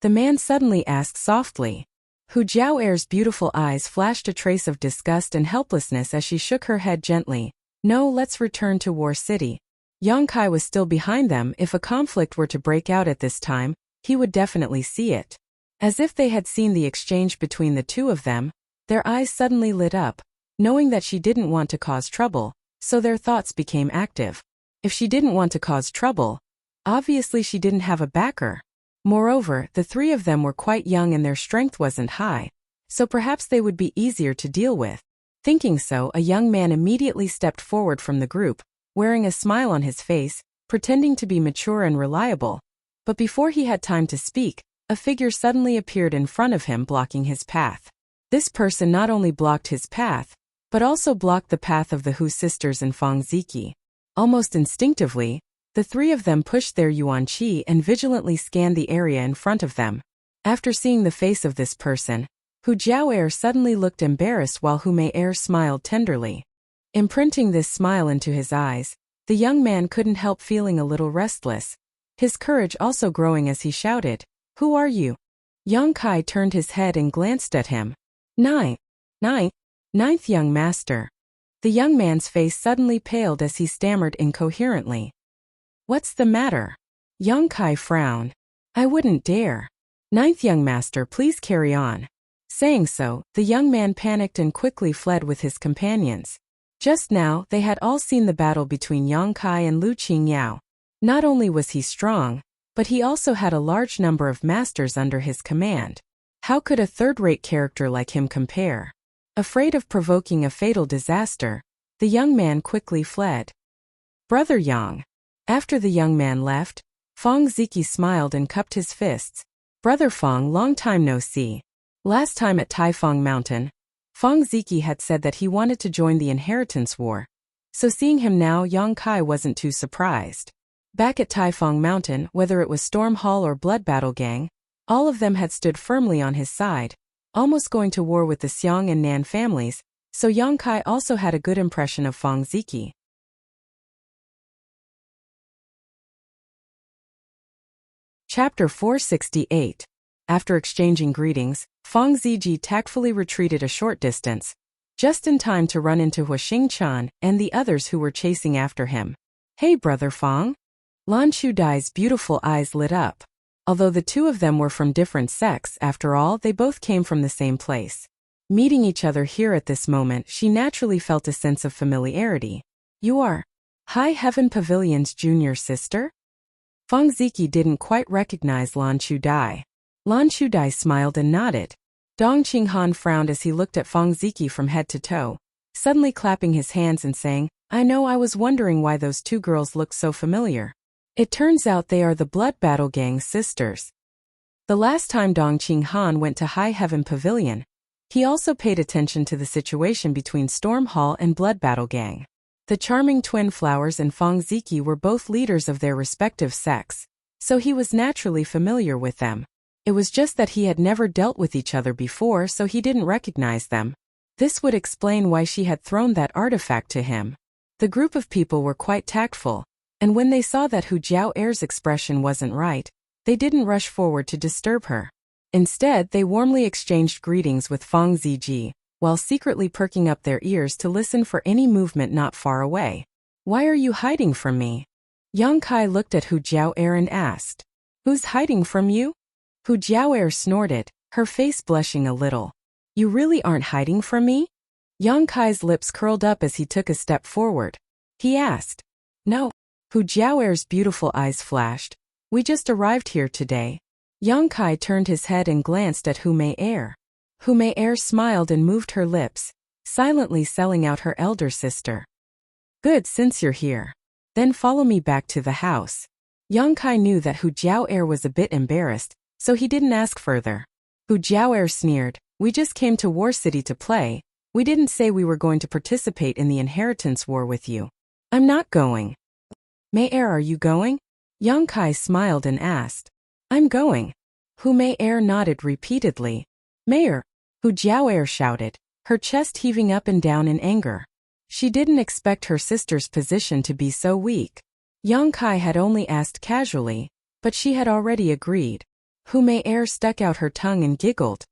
The man suddenly asked softly. Hu Jiaoer's beautiful eyes flashed a trace of disgust and helplessness as she shook her head gently. No, let's return to War City. Yang Kai was still behind them. If a conflict were to break out at this time, he would definitely see it. As if they had seen the exchange between the two of them, their eyes suddenly lit up, knowing that she didn't want to cause trouble, so their thoughts became active. If she didn't want to cause trouble, obviously she didn't have a backer. Moreover, the three of them were quite young and their strength wasn't high, so perhaps they would be easier to deal with. Thinking so, a young man immediately stepped forward from the group, wearing a smile on his face, pretending to be mature and reliable. But before he had time to speak, a figure suddenly appeared in front of him, blocking his path. This person not only blocked his path, but also blocked the path of the Hu sisters and Fang Ziki. Almost instinctively, the three of them pushed their yuan qi and vigilantly scanned the area in front of them. After seeing the face of this person, Hu Jiaoer suddenly looked embarrassed while Hu Mei smiled tenderly. Imprinting this smile into his eyes, the young man couldn't help feeling a little restless, his courage also growing as he shouted, "Who are you?" Yang Kai turned his head and glanced at him. Ninth young master. The young man's face suddenly paled as he stammered incoherently. What's the matter? Yang Kai frowned. I wouldn't dare. Ninth young master, please carry on. Saying so, the young man panicked and quickly fled with his companions. Just now, they had all seen the battle between Yang Kai and Lu Qingyao. Not only was he strong, But he also had a large number of masters under his command. How could a third-rate character like him compare? Afraid of provoking a fatal disaster, the young man quickly fled. Brother Yang. After the young man left, Fong Ziki smiled and cupped his fists. Brother Fong, long time no see. Last time at Taifeng Mountain, Fong Ziki had said that he wanted to join the inheritance war. So seeing him now, Yang Kai wasn't too surprised. Back at Taifeng Mountain, whether it was Storm Hall or Blood Battle Gang, all of them had stood firmly on his side, almost going to war with the Xiang and Nan families, so Yang Kai also had a good impression of Fong Ziki. Chapter 468. After exchanging greetings, Fong Ziji tactfully retreated a short distance, just in time to run into Hua Xingchan and the others who were chasing after him. Hey, Brother Fong. Lan Chudai's beautiful eyes lit up. Although the two of them were from different sects, after all, they both came from the same place. Meeting each other here at this moment, she naturally felt a sense of familiarity. You are High Heaven Pavilion's junior sister? Fong Ziki didn't quite recognize Lan Chudai. Lan Chudai smiled and nodded. Dong Qinghan frowned as he looked at Fong Ziki from head to toe, suddenly clapping his hands and saying, I know, I was wondering why those two girls looked so familiar. It turns out they are the Blood Battle Gang's sisters. The last time Dong Qinghan went to High Heaven Pavilion, he also paid attention to the situation between Storm Hall and Blood Battle Gang. The charming twin flowers and Fong Ziki were both leaders of their respective sects, so he was naturally familiar with them. It was just that he had never dealt with each other before, so he didn't recognize them. This would explain why she had thrown that artifact to him. The group of people were quite tactful, and when they saw that Hu Jiao'er's expression wasn't right, they didn't rush forward to disturb her. Instead, they warmly exchanged greetings with Fong Ziji, while secretly perking up their ears to listen for any movement not far away. Why are you hiding from me? Yang Kai looked at Hu Jiao'er and asked. Who's hiding from you? Hu Jiao'er snorted, her face blushing a little. You really aren't hiding from me? Yang Kai's lips curled up as he took a step forward. He asked. No. Hu Jiao'er's beautiful eyes flashed. We just arrived here today. Yang Kai turned his head and glanced at Hu Mei-er. Hu Mei-er smiled and moved her lips, silently selling out her elder sister. Good, since you're here. Then follow me back to the house. Yang Kai knew that Hu Jiao'er was a bit embarrassed, so he didn't ask further. Hu Jiao'er sneered. We just came to War City to play. We didn't say we were going to participate in the inheritance war with you. I'm not going. Mei-er, are you going? Yang Kai smiled and asked. I'm going. Hu Mei-er nodded repeatedly. Mei-er, Hu Jiao'er shouted, her chest heaving up and down in anger. She didn't expect her sister's position to be so weak. Yang Kai had only asked casually, but she had already agreed. Hu Mei-er stuck out her tongue and giggled.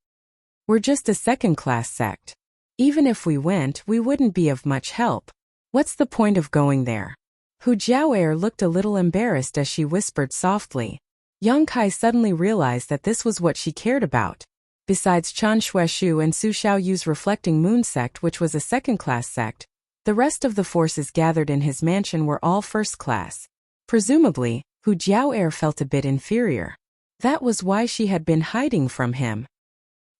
We're just a second-class sect. Even if we went, we wouldn't be of much help. What's the point of going there? Hu Jiao'er looked a little embarrassed as she whispered softly. Yang Kai suddenly realized that this was what she cared about. Besides Chan Xueshu and Su Xiaoyu's Reflecting Moon sect, which was a second-class sect, the rest of the forces gathered in his mansion were all first-class. Presumably, Hu Jiao'er felt a bit inferior. That was why she had been hiding from him.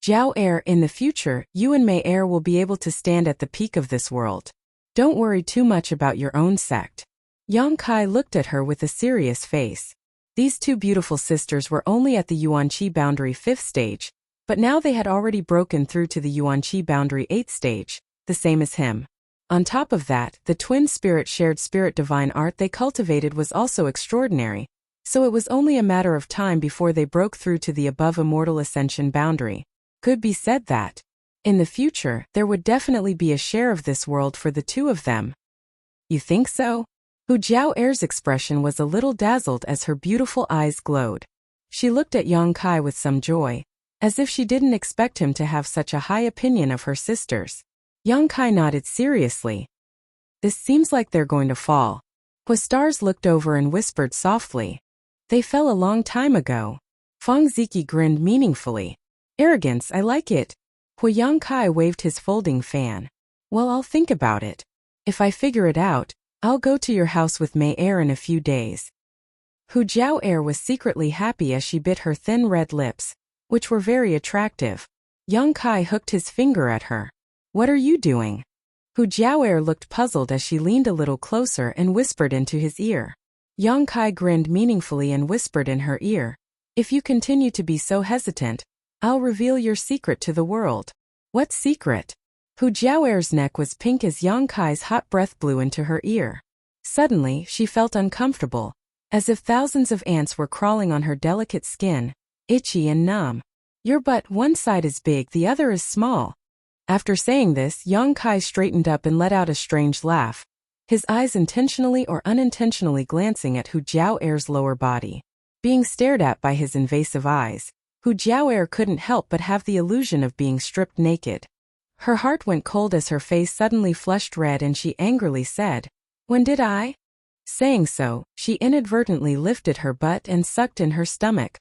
Jiao'er, in the future, you and Mei-er will be able to stand at the peak of this world. Don't worry too much about your own sect. Yang Kai looked at her with a serious face. These two beautiful sisters were only at the Yuanqi boundary 5th stage, but now they had already broken through to the Yuanqi boundary 8th stage, the same as him. On top of that, the twin spirit shared spirit divine art they cultivated was also extraordinary, so it was only a matter of time before they broke through to the above immortal ascension boundary. Could be said that, in the future, there would definitely be a share of this world for the two of them. You think so? Hu Jiao'er's expression was a little dazzled as her beautiful eyes glowed. She looked at Yang Kai with some joy, as if she didn't expect him to have such a high opinion of her sisters. Yang Kai nodded seriously. This seems like they're going to fall. Hua Stars looked over and whispered softly. They fell a long time ago. Fong Ziki grinned meaningfully. Arrogance, I like it. Yang Kai waved his folding fan. Well, I'll think about it. If I figure it out, I'll go to your house with Mei-er in a few days. Hu Jiao'er was secretly happy as she bit her thin red lips, which were very attractive. Yang Kai hooked his finger at her. "What are you doing?" Hu Jiao'er looked puzzled as she leaned a little closer and whispered into his ear. Yang Kai grinned meaningfully and whispered in her ear, "If you continue to be so hesitant, I'll reveal your secret to the world." "What secret?" Hu Jiao'er's neck was pink as Yang Kai's hot breath blew into her ear. Suddenly, she felt uncomfortable, as if thousands of ants were crawling on her delicate skin, itchy and numb. "Your butt, one side is big, the other is small." After saying this, Yang Kai straightened up and let out a strange laugh, his eyes intentionally or unintentionally glancing at Hu Jiao'er's lower body. Being stared at by his invasive eyes, Hu Jiao'er couldn't help but have the illusion of being stripped naked. Her heart went cold as her face suddenly flushed red and she angrily said, "When did I?" Saying so, she inadvertently lifted her butt and sucked in her stomach.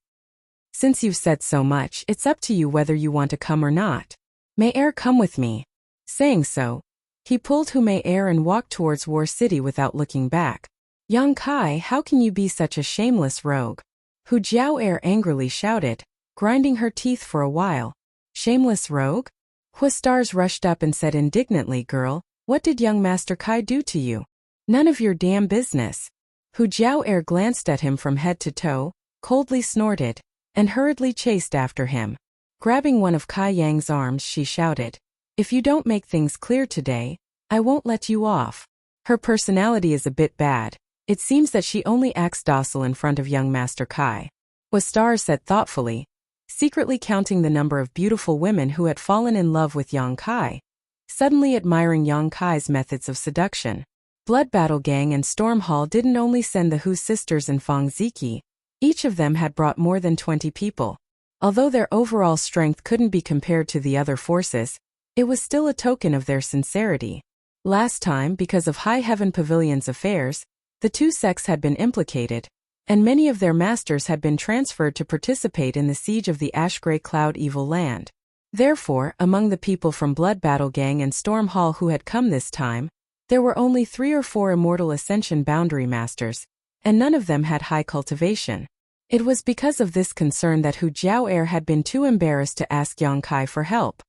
"Since you've said so much, it's up to you whether you want to come or not. May Er come with me." Saying so, he pulled Hu Mei Er and walked towards War City without looking back. "Yang Kai, how can you be such a shameless rogue?" Hu Jiao'er angrily shouted, grinding her teeth for a while. "Shameless rogue?" Huastars rushed up and said indignantly, "Girl, what did young Master Kai do to you?" "None of your damn business." Hu Jiao'er glanced at him from head to toe, coldly snorted, and hurriedly chased after him. Grabbing one of Kai Yang's arms, she shouted, "If you don't make things clear today, I won't let you off." Her personality is a bit bad. It seems that she only acts docile in front of young Master Kai. Huastar said thoughtfully, secretly counting the number of beautiful women who had fallen in love with Yang Kai, suddenly admiring Yang Kai's methods of seduction. Blood Battle Gang and Storm Hall didn't only send the Hu sisters and Fang Ziki, each of them had brought more than 20 people. Although their overall strength couldn't be compared to the other forces, it was still a token of their sincerity. Last time, because of High Heaven Pavilion's affairs, the two sects had been implicated, and many of their masters had been transferred to participate in the siege of the Ash-Grey Cloud Evil Land. Therefore, among the people from Blood Battle Gang and Storm Hall who had come this time, there were only 3 or 4 Immortal Ascension Boundary Masters, and none of them had high cultivation. It was because of this concern that Hu Jiao'er had been too embarrassed to ask Yang Kai for help.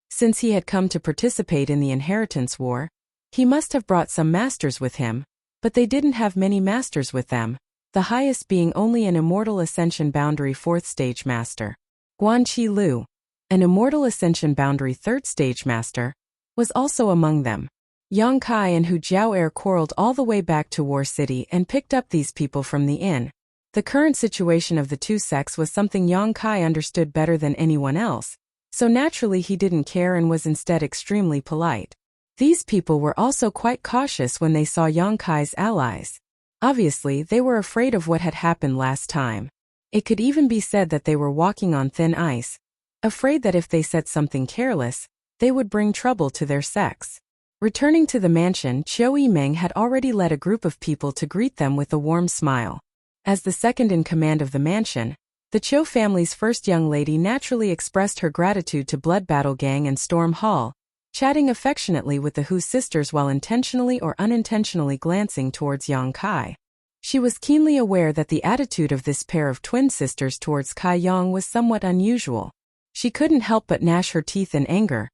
Since he had come to participate in the Inheritance War, he must have brought some masters with him, but they didn't have many masters with them, the highest being only an Immortal Ascension Boundary 4th Stage Master. Guanqi Lu, an Immortal Ascension Boundary 3rd Stage Master, was also among them. Yang Kai and Hu Jiao'er quarreled all the way back to War City and picked up these people from the inn. The current situation of the two sects was something Yang Kai understood better than anyone else, so naturally he didn't care and was instead extremely polite. These people were also quite cautious when they saw Yang Kai's allies. Obviously, they were afraid of what had happened last time. It could even be said that they were walking on thin ice, afraid that if they said something careless, they would bring trouble to their sects. Returning to the mansion, Qiu Yimeng had already led a group of people to greet them with a warm smile. As the second in command of the mansion, the Qiu family's first young lady naturally expressed her gratitude to Blood Battle Gang and Storm Hall, chatting affectionately with the Hu sisters while intentionally or unintentionally glancing towards Yang Kai. She was keenly aware that the attitude of this pair of twin sisters towards Kai Yang was somewhat unusual. She couldn't help but gnash her teeth in anger,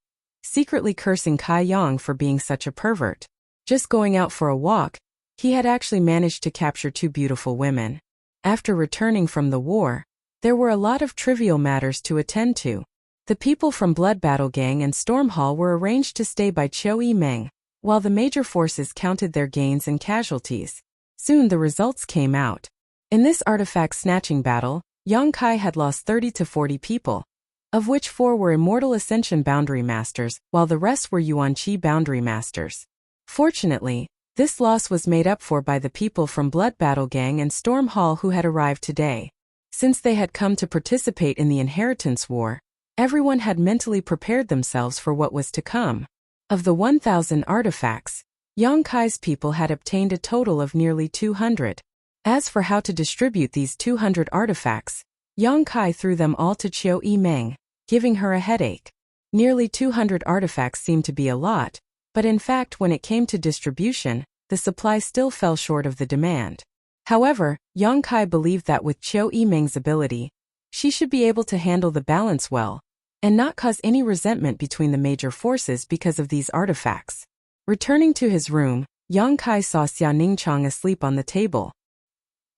secretly cursing Kai Yang for being such a pervert. Just going out for a walk, he had actually managed to capture 2 beautiful women. After returning from the war, there were a lot of trivial matters to attend to. The people from Blood Battle Gang and Storm Hall were arranged to stay by Qiu Yimeng, while the major forces counted their gains and casualties. Soon the results came out. In this artifact snatching battle, Yang Kai had lost 30 to 40 people, of which 4 were Immortal Ascension Boundary Masters, while the rest were Yuan-Chi Boundary Masters. Fortunately, this loss was made up for by the people from Blood Battle Gang and Storm Hall who had arrived today. Since they had come to participate in the Inheritance War, everyone had mentally prepared themselves for what was to come. Of the 1,000 artifacts, Yang Kai's people had obtained a total of nearly 200. As for how to distribute these 200 artifacts, Yang Kai threw them all to Qiu Yimeng, giving her a headache. Nearly 200 artifacts seemed to be a lot, but in fact when it came to distribution, the supply still fell short of the demand. However, Yang Kai believed that with Qiu Yimeng's ability, she should be able to handle the balance well, and not cause any resentment between the major forces because of these artifacts. Returning to his room, Yang Kai saw Xia Ningchang asleep on the table.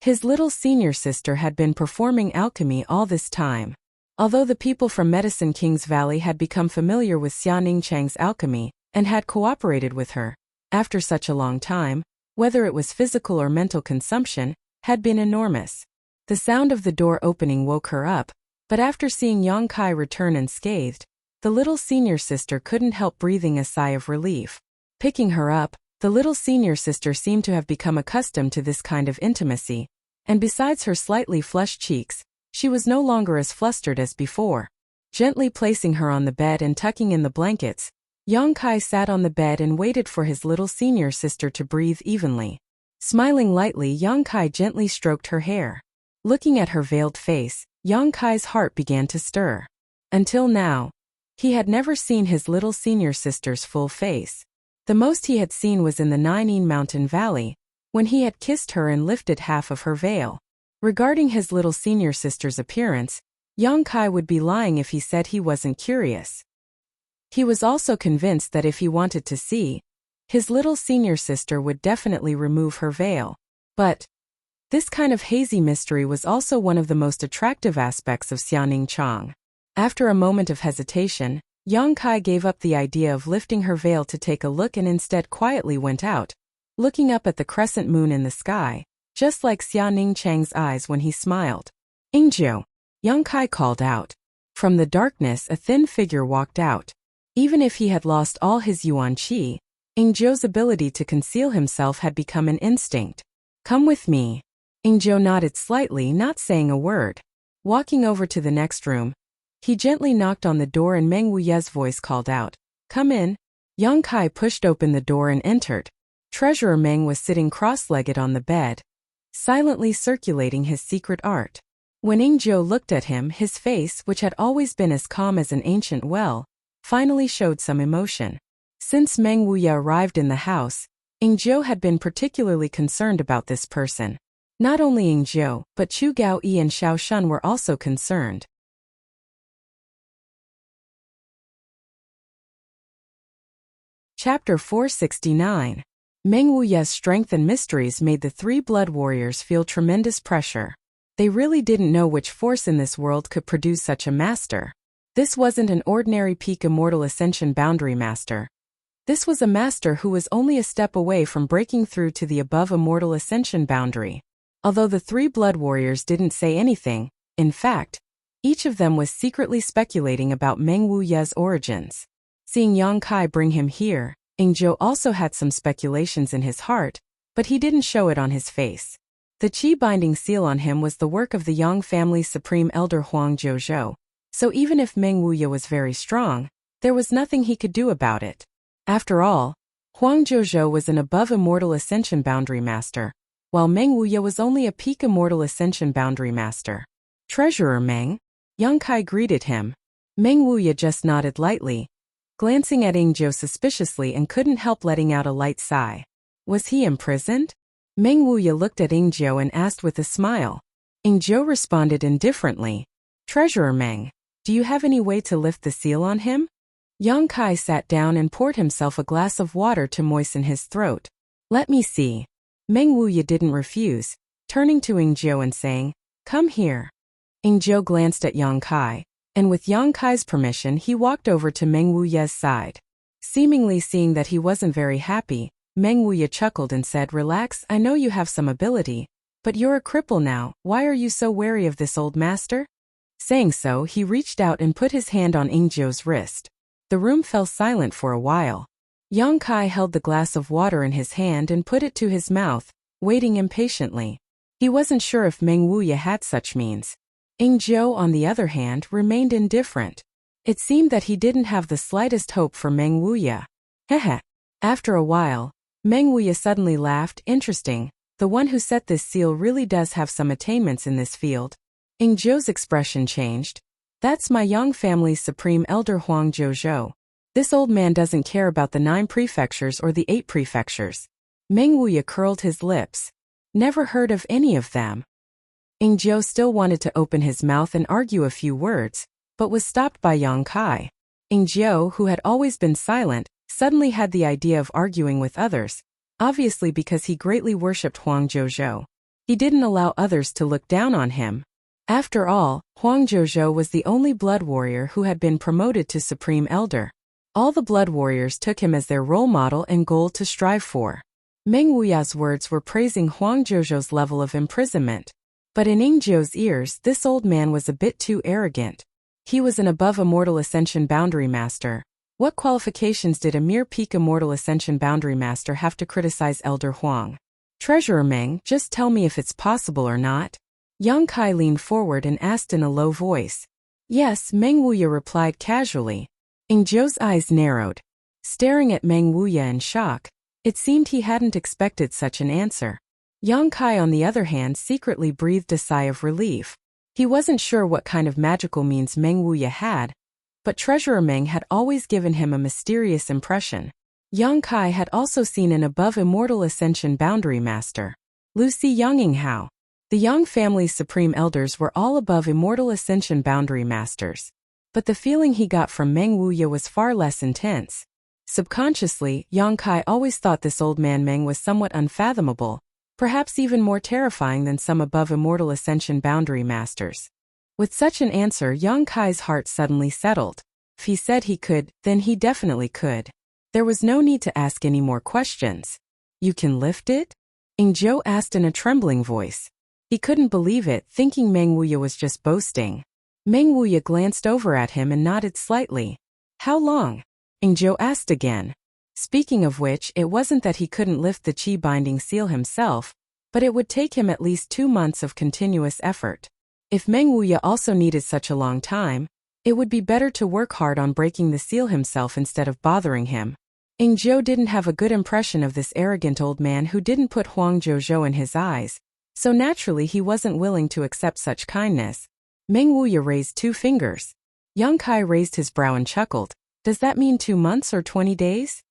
His little senior sister had been performing alchemy all this time. Although the people from Medicine King's Valley had become familiar with Xia Ningchang's alchemy and had cooperated with her, after such a long time, whether it was physical or mental consumption, had been enormous. The sound of the door opening woke her up, but after seeing Yang Kai return unscathed, the little senior sister couldn't help breathing a sigh of relief. Picking her up, the little senior sister seemed to have become accustomed to this kind of intimacy, and besides her slightly flushed cheeks, she was no longer as flustered as before. Gently placing her on the bed and tucking in the blankets, Yang Kai sat on the bed and waited for his little senior sister to breathe evenly. Smiling lightly, Yang Kai gently stroked her hair. Looking at her veiled face, Yang Kai's heart began to stir. Until now, he had never seen his little senior sister's full face. The most he had seen was in the Ninein Mountain Valley, when he had kissed her and lifted half of her veil. Regarding his little senior sister's appearance, Yang Kai would be lying if he said he wasn't curious. He was also convinced that if he wanted to see, his little senior sister would definitely remove her veil. But this kind of hazy mystery was also one of the most attractive aspects of Xia Ningchang. After a moment of hesitation, Yang Kai gave up the idea of lifting her veil to take a look and instead quietly went out, looking up at the crescent moon in the sky, just like Xia Ningchang's eyes when he smiled. "Ingzhou," Yang Kai called out. From the darkness a thin figure walked out. Even if he had lost all his yuan qi, Ingzhou's ability to conceal himself had become an instinct. "Come with me." Ingzhou nodded slightly, not saying a word. Walking over to the next room, he gently knocked on the door and Meng Wuye's voice called out, "Come in." Yang Kai pushed open the door and entered. Treasurer Meng was sitting cross-legged on the bed, silently circulating his secret art. When Ingzhou looked at him, his face, which had always been as calm as an ancient well, finally showed some emotion. Since Meng Wuye arrived in the house, Ingzhou had been particularly concerned about this person. Not only Ingzhou, but Chu Gaoyi and Xiao Shun were also concerned. Chapter 469. Meng Wuye's strength and mysteries made the three blood warriors feel tremendous pressure. They really didn't know which force in this world could produce such a master. This wasn't an ordinary peak immortal ascension boundary master. This was a master who was only a step away from breaking through to the above immortal ascension boundary. Although the three blood warriors didn't say anything, in fact, each of them was secretly speculating about Meng Wuye's origins. Seeing Yang Kai bring him here, Ingzhou also had some speculations in his heart, but he didn't show it on his face. The qi binding seal on him was the work of the Yang family's supreme elder Huang Jiuzhou, so even if Meng Wuye was very strong, there was nothing he could do about it. After all, Huang Jiuzhou was an above immortal ascension boundary master, while Meng Wuye was only a peak immortal ascension boundary master. "Treasurer Meng?" Yang Kai greeted him. Meng Wuye just nodded lightly, glancing at Ingzhou suspiciously and couldn't help letting out a light sigh. Was he imprisoned? Meng Wuye looked at Ingzhou and asked with a smile. Ingzhou responded indifferently. "Treasurer Meng, do you have any way to lift the seal on him?" Yang Kai sat down and poured himself a glass of water to moisten his throat. "Let me see." Meng Wuye didn't refuse, turning to Ingzhou and saying, "Come here." Ingzhou glanced at Yang Kai, and with Yang Kai's permission he walked over to Meng Wuye's side. Seemingly seeing that he wasn't very happy, Meng Wuye chuckled and said, "Relax, I know you have some ability, but you're a cripple now, why are you so wary of this old master?" Saying so, he reached out and put his hand on Ingzhou's wrist. The room fell silent for a while. Yang Kai held the glass of water in his hand and put it to his mouth, waiting impatiently. He wasn't sure if Meng Wuye had such means. Ingzhou, on the other hand, remained indifferent. It seemed that he didn't have the slightest hope for Meng Wuye. Heh. After a while, Meng Wuye suddenly laughed. "Interesting, the one who set this seal really does have some attainments in this field." Ingzhou's expression changed. "That's my Yang family's supreme elder Huang Jiuzhou. This old man doesn't care about the 9 prefectures or the 8 prefectures." Meng Wuye curled his lips. Never heard of any of them. Ing Jiu still wanted to open his mouth and argue a few words, but was stopped by Yang Kai. Ing Jiu, who had always been silent, suddenly had the idea of arguing with others, obviously because he greatly worshipped Huang Zhozhou. He didn't allow others to look down on him. After all, Huang Zhozhou was the only blood warrior who had been promoted to Supreme Elder. All the blood warriors took him as their role model and goal to strive for. Meng Wuya's words were praising Huang Zhozhou's level of imprisonment. But in Ing Jiu's ears, this old man was a bit too arrogant. He was an above immortal ascension boundary master. What qualifications did a mere peak immortal ascension boundary master have to criticize Elder Huang? Treasurer Meng, just tell me if it's possible or not. Yang Kai leaned forward and asked in a low voice. Yes, Meng Wuya replied casually. Ing Jiu's eyes narrowed. Staring at Meng Wuya in shock, it seemed he hadn't expected such an answer. Yang Kai, on the other hand, secretly breathed a sigh of relief. He wasn't sure what kind of magical means Meng Wuya had, but Treasurer Meng had always given him a mysterious impression. Yang Kai had also seen an above immortal ascension boundary master, Lucy Yanginghao. The Yang family's supreme elders were all above immortal ascension boundary masters. But the feeling he got from Meng Wuya was far less intense. Subconsciously, Yang Kai always thought this old man Meng was somewhat unfathomable, perhaps even more terrifying than some above immortal ascension boundary masters. With such an answer, Yang Kai's heart suddenly settled. If he said he could, then he definitely could. There was no need to ask any more questions. You can lift it? Ing Jiu asked in a trembling voice. He couldn't believe it, thinking Meng Wuya was just boasting. Meng Wuya glanced over at him and nodded slightly. How long? Ing Jiu asked again. Speaking of which, it wasn't that he couldn't lift the chi binding seal himself, but it would take him at least 2 months of continuous effort. If Meng Wuya also needed such a long time, it would be better to work hard on breaking the seal himself instead of bothering him. Ing Jiu didn't have a good impression of this arrogant old man who didn't put Huang Zhozhou in his eyes, so naturally he wasn't willing to accept such kindness. Meng Wuya raised 2 fingers. Yang Kai raised his brow and chuckled. Does that mean 2 months or 20 days?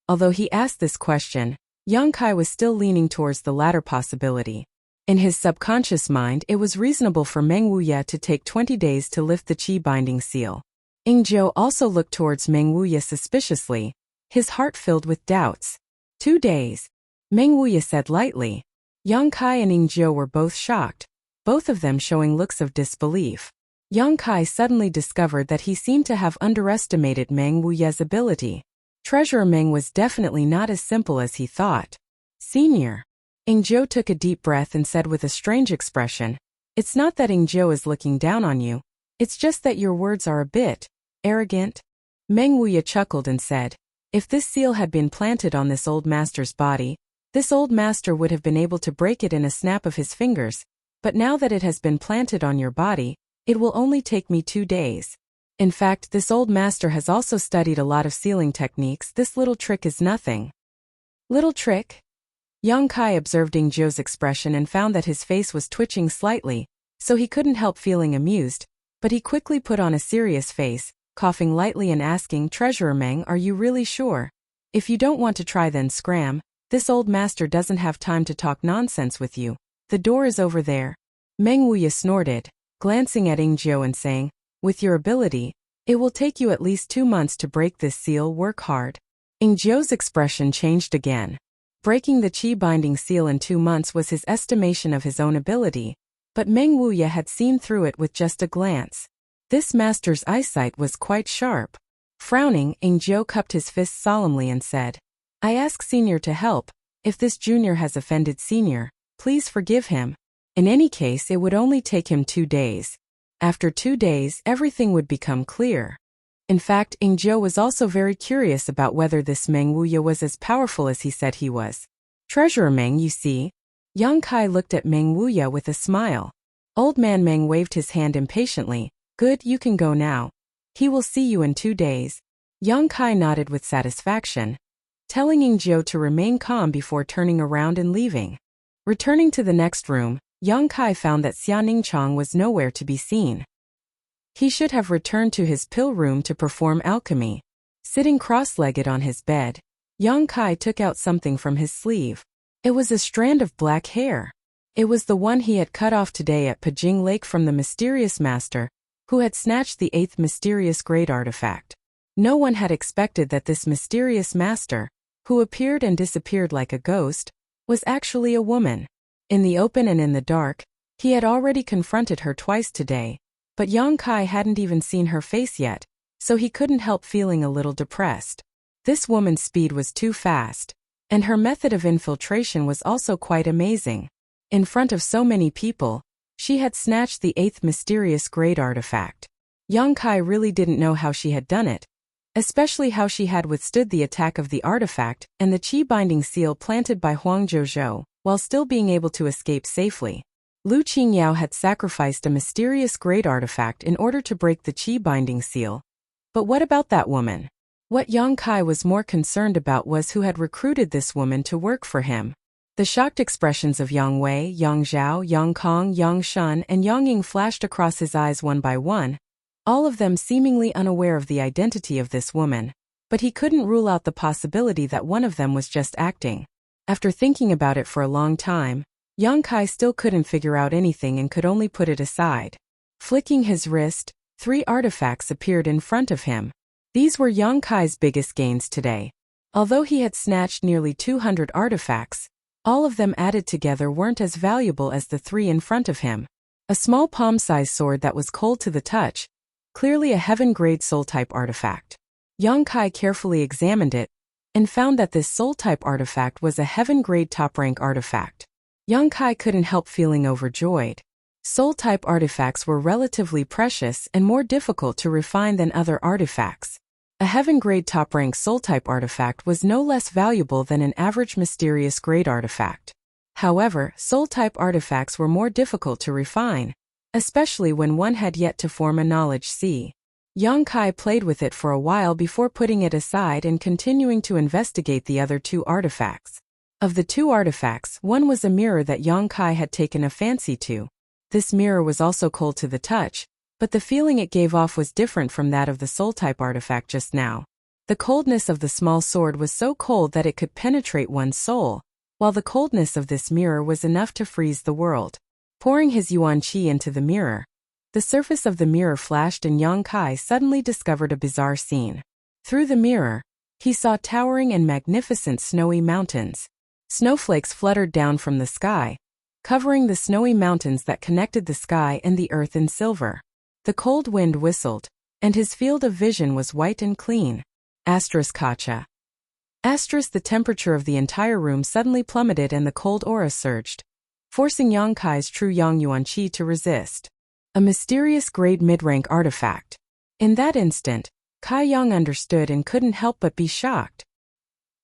Although he asked this question, Yang Kai was still leaning towards the latter possibility. In his subconscious mind, it was reasonable for Meng Wuya to take 20 days to lift the chi binding seal. Ing Jiu also looked towards Meng Wuya suspiciously, his heart filled with doubts. 2 days, Meng Wuya said lightly. Yang Kai and Ing Jiu were both shocked, both of them showing looks of disbelief. Yang Kai suddenly discovered that he seemed to have underestimated Meng Wuya's ability. Treasurer Meng was definitely not as simple as he thought. Senior. Ing Jiu took a deep breath and said with a strange expression, It's not that Ing Jiu is looking down on you, it's just that your words are a bit arrogant. Meng Wuya chuckled and said, If this seal had been planted on this old master's body, this old master would have been able to break it in a snap of his fingers, but now that it has been planted on your body, it will only take me 2 days. In fact, this old master has also studied a lot of sealing techniques. This little trick is nothing. Little trick? Yang Kai observed Ing Jiu's expression and found that his face was twitching slightly, so he couldn't help feeling amused, but he quickly put on a serious face, coughing lightly and asking, Treasurer Meng, are you really sure? If you don't want to try, then scram. This old master doesn't have time to talk nonsense with you. The door is over there. Meng Wuya snorted, glancing at Ing Jiu and saying, With your ability, it will take you at least 2 months to break this seal. Work hard. Ing Jiu's expression changed again. Breaking the chi binding seal in 2 months was his estimation of his own ability, but Meng Wuya had seen through it with just a glance. This master's eyesight was quite sharp. Frowning, Ing Jiu cupped his fists solemnly and said, I ask Senior to help. If this junior has offended Senior, please forgive him. In any case, it would only take him 2 days. After 2 days, everything would become clear. In fact, Ing Jiu was also very curious about whether this Meng Wuya was as powerful as he said he was. Treasurer Meng, you see. Yang Kai looked at Meng Wuya with a smile. Old man Meng waved his hand impatiently. Good, you can go now. He will see you in 2 days. Yang Kai nodded with satisfaction, telling Ing Jiu to remain calm before turning around and leaving. Returning to the next room, Yang Kai found that Xia Ningchang was nowhere to be seen. He should have returned to his pill room to perform alchemy. Sitting cross-legged on his bed, Yang Kai took out something from his sleeve. It was a strand of black hair. It was the one he had cut off today at Pajing Lake from the mysterious master, who had snatched the 8th mysterious grade artifact. No one had expected that this mysterious master, who appeared and disappeared like a ghost, was actually a woman. In the open and in the dark, he had already confronted her twice today, but Yang Kai hadn't even seen her face yet, so he couldn't help feeling a little depressed. This woman's speed was too fast, and her method of infiltration was also quite amazing. In front of so many people, she had snatched the 8th mysterious grade artifact. Yang Kai really didn't know how she had done it, especially how she had withstood the attack of the artifact and the chi-binding seal planted by Huang Zhozhou, while still being able to escape safely. Lu Qingyao had sacrificed a mysterious grade artifact in order to break the chi-binding seal. But what about that woman? What Yang Kai was more concerned about was who had recruited this woman to work for him. The shocked expressions of Yang Wei, Yang Zhao, Yang Kong, Yang Shun, and Yang Ying flashed across his eyes one by one, all of them seemingly unaware of the identity of this woman. But he couldn't rule out the possibility that one of them was just acting. After thinking about it for a long time, Yang Kai still couldn't figure out anything and could only put it aside. Flicking his wrist, 3 artifacts appeared in front of him. These were Yang Kai's biggest gains today. Although he had snatched nearly 200 artifacts, all of them added together weren't as valuable as the 3 in front of him. A small palm-sized sword that was cold to the touch, clearly a heaven-grade soul-type artifact. Yang Kai carefully examined it, and found that this soul-type artifact was a heaven-grade top-rank artifact. Yang Kai couldn't help feeling overjoyed. Soul-type artifacts were relatively precious and more difficult to refine than other artifacts. A heaven-grade top-rank soul-type artifact was no less valuable than an average mysterious grade artifact. However, soul-type artifacts were more difficult to refine, especially when one had yet to form a knowledge sea. Yang Kai played with it for a while before putting it aside and continuing to investigate the other 2 artifacts. Of the 2 artifacts, one was a mirror that Yang Kai had taken a fancy to. This mirror was also cold to the touch, but the feeling it gave off was different from that of the soul-type artifact just now. The coldness of the small sword was so cold that it could penetrate one's soul, while the coldness of this mirror was enough to freeze the world. Pouring his yuan qi into the mirror, the surface of the mirror flashed and Yang Kai suddenly discovered a bizarre scene. Through the mirror, he saw towering and magnificent snowy mountains. Snowflakes fluttered down from the sky, covering the snowy mountains that connected the sky and the earth in silver. The cold wind whistled, and his field of vision was white and clean. Kacha. The temperature of the entire room suddenly plummeted and the cold aura surged, forcing Yang Kai's true Yang Yuan Qi to resist. A mysterious grade mid-rank artifact. In that instant, Kai Yang understood and couldn't help but be shocked.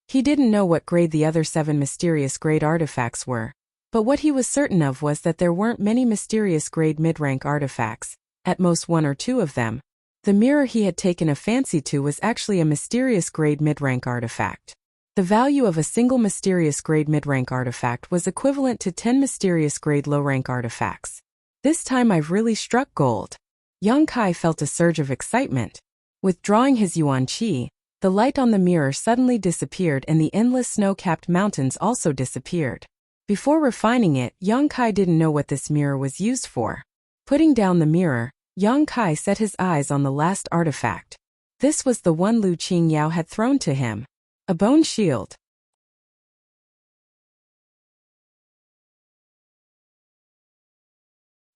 He didn't know what grade the other 7 mysterious grade artifacts were, but what he was certain of was that there weren't many mysterious grade mid-rank artifacts, at most 1 or 2 of them. The mirror he had taken a fancy to was actually a mysterious grade mid-rank artifact. The value of a single mysterious grade mid-rank artifact was equivalent to 10 mysterious grade low-rank artifacts. This time I've really struck gold. Yang Kai felt a surge of excitement. Withdrawing his yuan qi, the light on the mirror suddenly disappeared and the endless snow-capped mountains also disappeared. Before refining it, Yang Kai didn't know what this mirror was used for. Putting down the mirror, Yang Kai set his eyes on the last artifact. This was the one Lu Qingyao had thrown to him. A bone shield.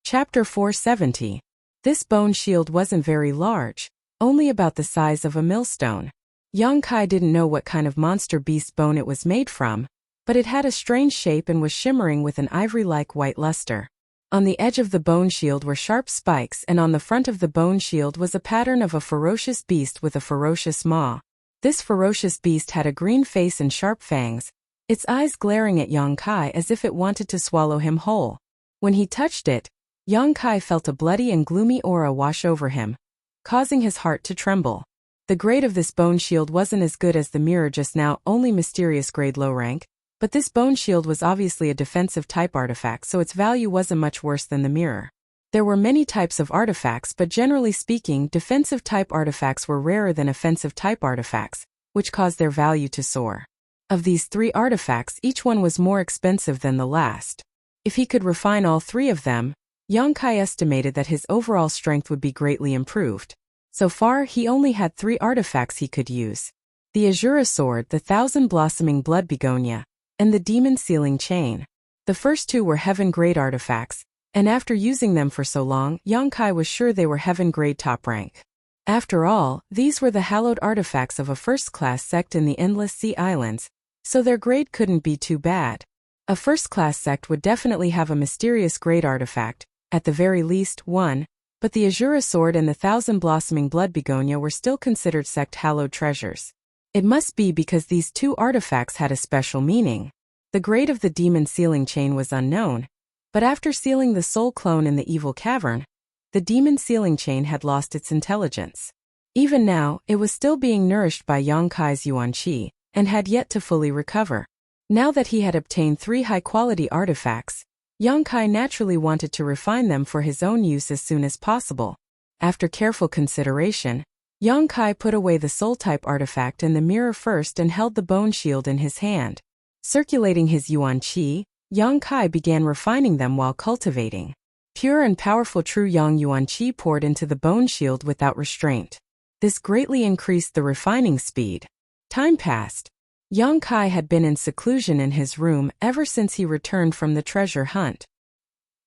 Chapter 470. This bone shield wasn't very large, only about the size of a millstone. Yang Kai didn't know what kind of monster beast bone it was made from, but it had a strange shape and was shimmering with an ivory-like white luster. On the edge of the bone shield were sharp spikes, and on the front of the bone shield was a pattern of a ferocious beast with a ferocious maw. This ferocious beast had a green face and sharp fangs, its eyes glaring at Yang Kai as if it wanted to swallow him whole. When he touched it, Yang Kai felt a bloody and gloomy aura wash over him, causing his heart to tremble. The grade of this bone shield wasn't as good as the mirror just now, only mysterious grade low rank, but this bone shield was obviously a defensive type artifact, so its value wasn't much worse than the mirror. There were many types of artifacts, but generally speaking, defensive type artifacts were rarer than offensive type artifacts, which caused their value to soar. Of these 3 artifacts, each one was more expensive than the last. If he could refine all three of them, Yang Kai estimated that his overall strength would be greatly improved. So far, he only had 3 artifacts he could use: the Azura Sword, the Thousand-Blossoming Blood Begonia, and the Demon Sealing Chain. The first 2 were heaven-grade artifacts, and after using them for so long, Yang Kai was sure they were heaven-grade top rank. After all, these were the hallowed artifacts of a first-class sect in the Endless Sea Islands, so their grade couldn't be too bad. A first-class sect would definitely have a mysterious grade artifact, at the very least, one, but the Azura Sword and the Thousand-Blossoming Blood Begonia were still considered sect-hallowed treasures. It must be because these 2 artifacts had a special meaning. The grade of the Demon Sealing Chain was unknown, but after sealing the soul clone in the evil cavern, the Demon Sealing Chain had lost its intelligence. Even now, it was still being nourished by Yang Kai's Yuan Qi, and had yet to fully recover. Now that he had obtained 3 high-quality artifacts, Yang Kai naturally wanted to refine them for his own use as soon as possible. After careful consideration, Yang Kai put away the soul-type artifact in the mirror first and held the bone shield in his hand. Circulating his Yuan Qi, Yang Kai began refining them while cultivating. Pure and powerful true Yang Yuan Qi poured into the bone shield without restraint. This greatly increased the refining speed. Time passed. Yang Kai had been in seclusion in his room ever since he returned from the treasure hunt.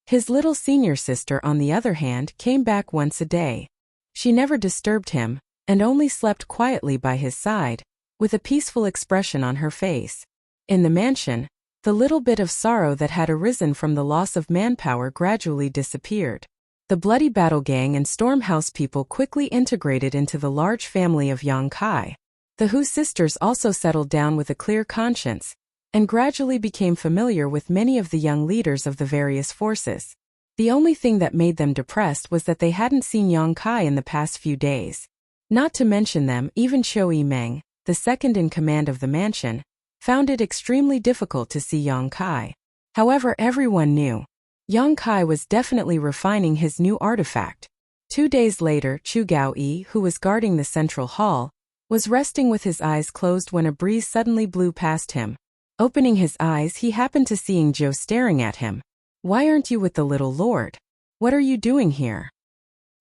His little senior sister, on the other hand, came back once a day. She never disturbed him, and only slept quietly by his side, with a peaceful expression on her face. In the mansion, the little bit of sorrow that had arisen from the loss of manpower gradually disappeared. The Bloody Battle Gang and Stormhouse people quickly integrated into the large family of Yang Kai. The Hu sisters also settled down with a clear conscience, and gradually became familiar with many of the young leaders of the various forces. The only thing that made them depressed was that they hadn't seen Yang Kai in the past few days. Not to mention them, even Chou Meng, the second in command of the mansion, found it extremely difficult to see Yang Kai. However, everyone knew Yang Kai was definitely refining his new artifact. 2 days later, Chu Gaoyi, who was guarding the central hall, was resting with his eyes closed when a breeze suddenly blew past him. Opening his eyes, he happened to see Zhou staring at him. "Why aren't you with the little lord? What are you doing here?"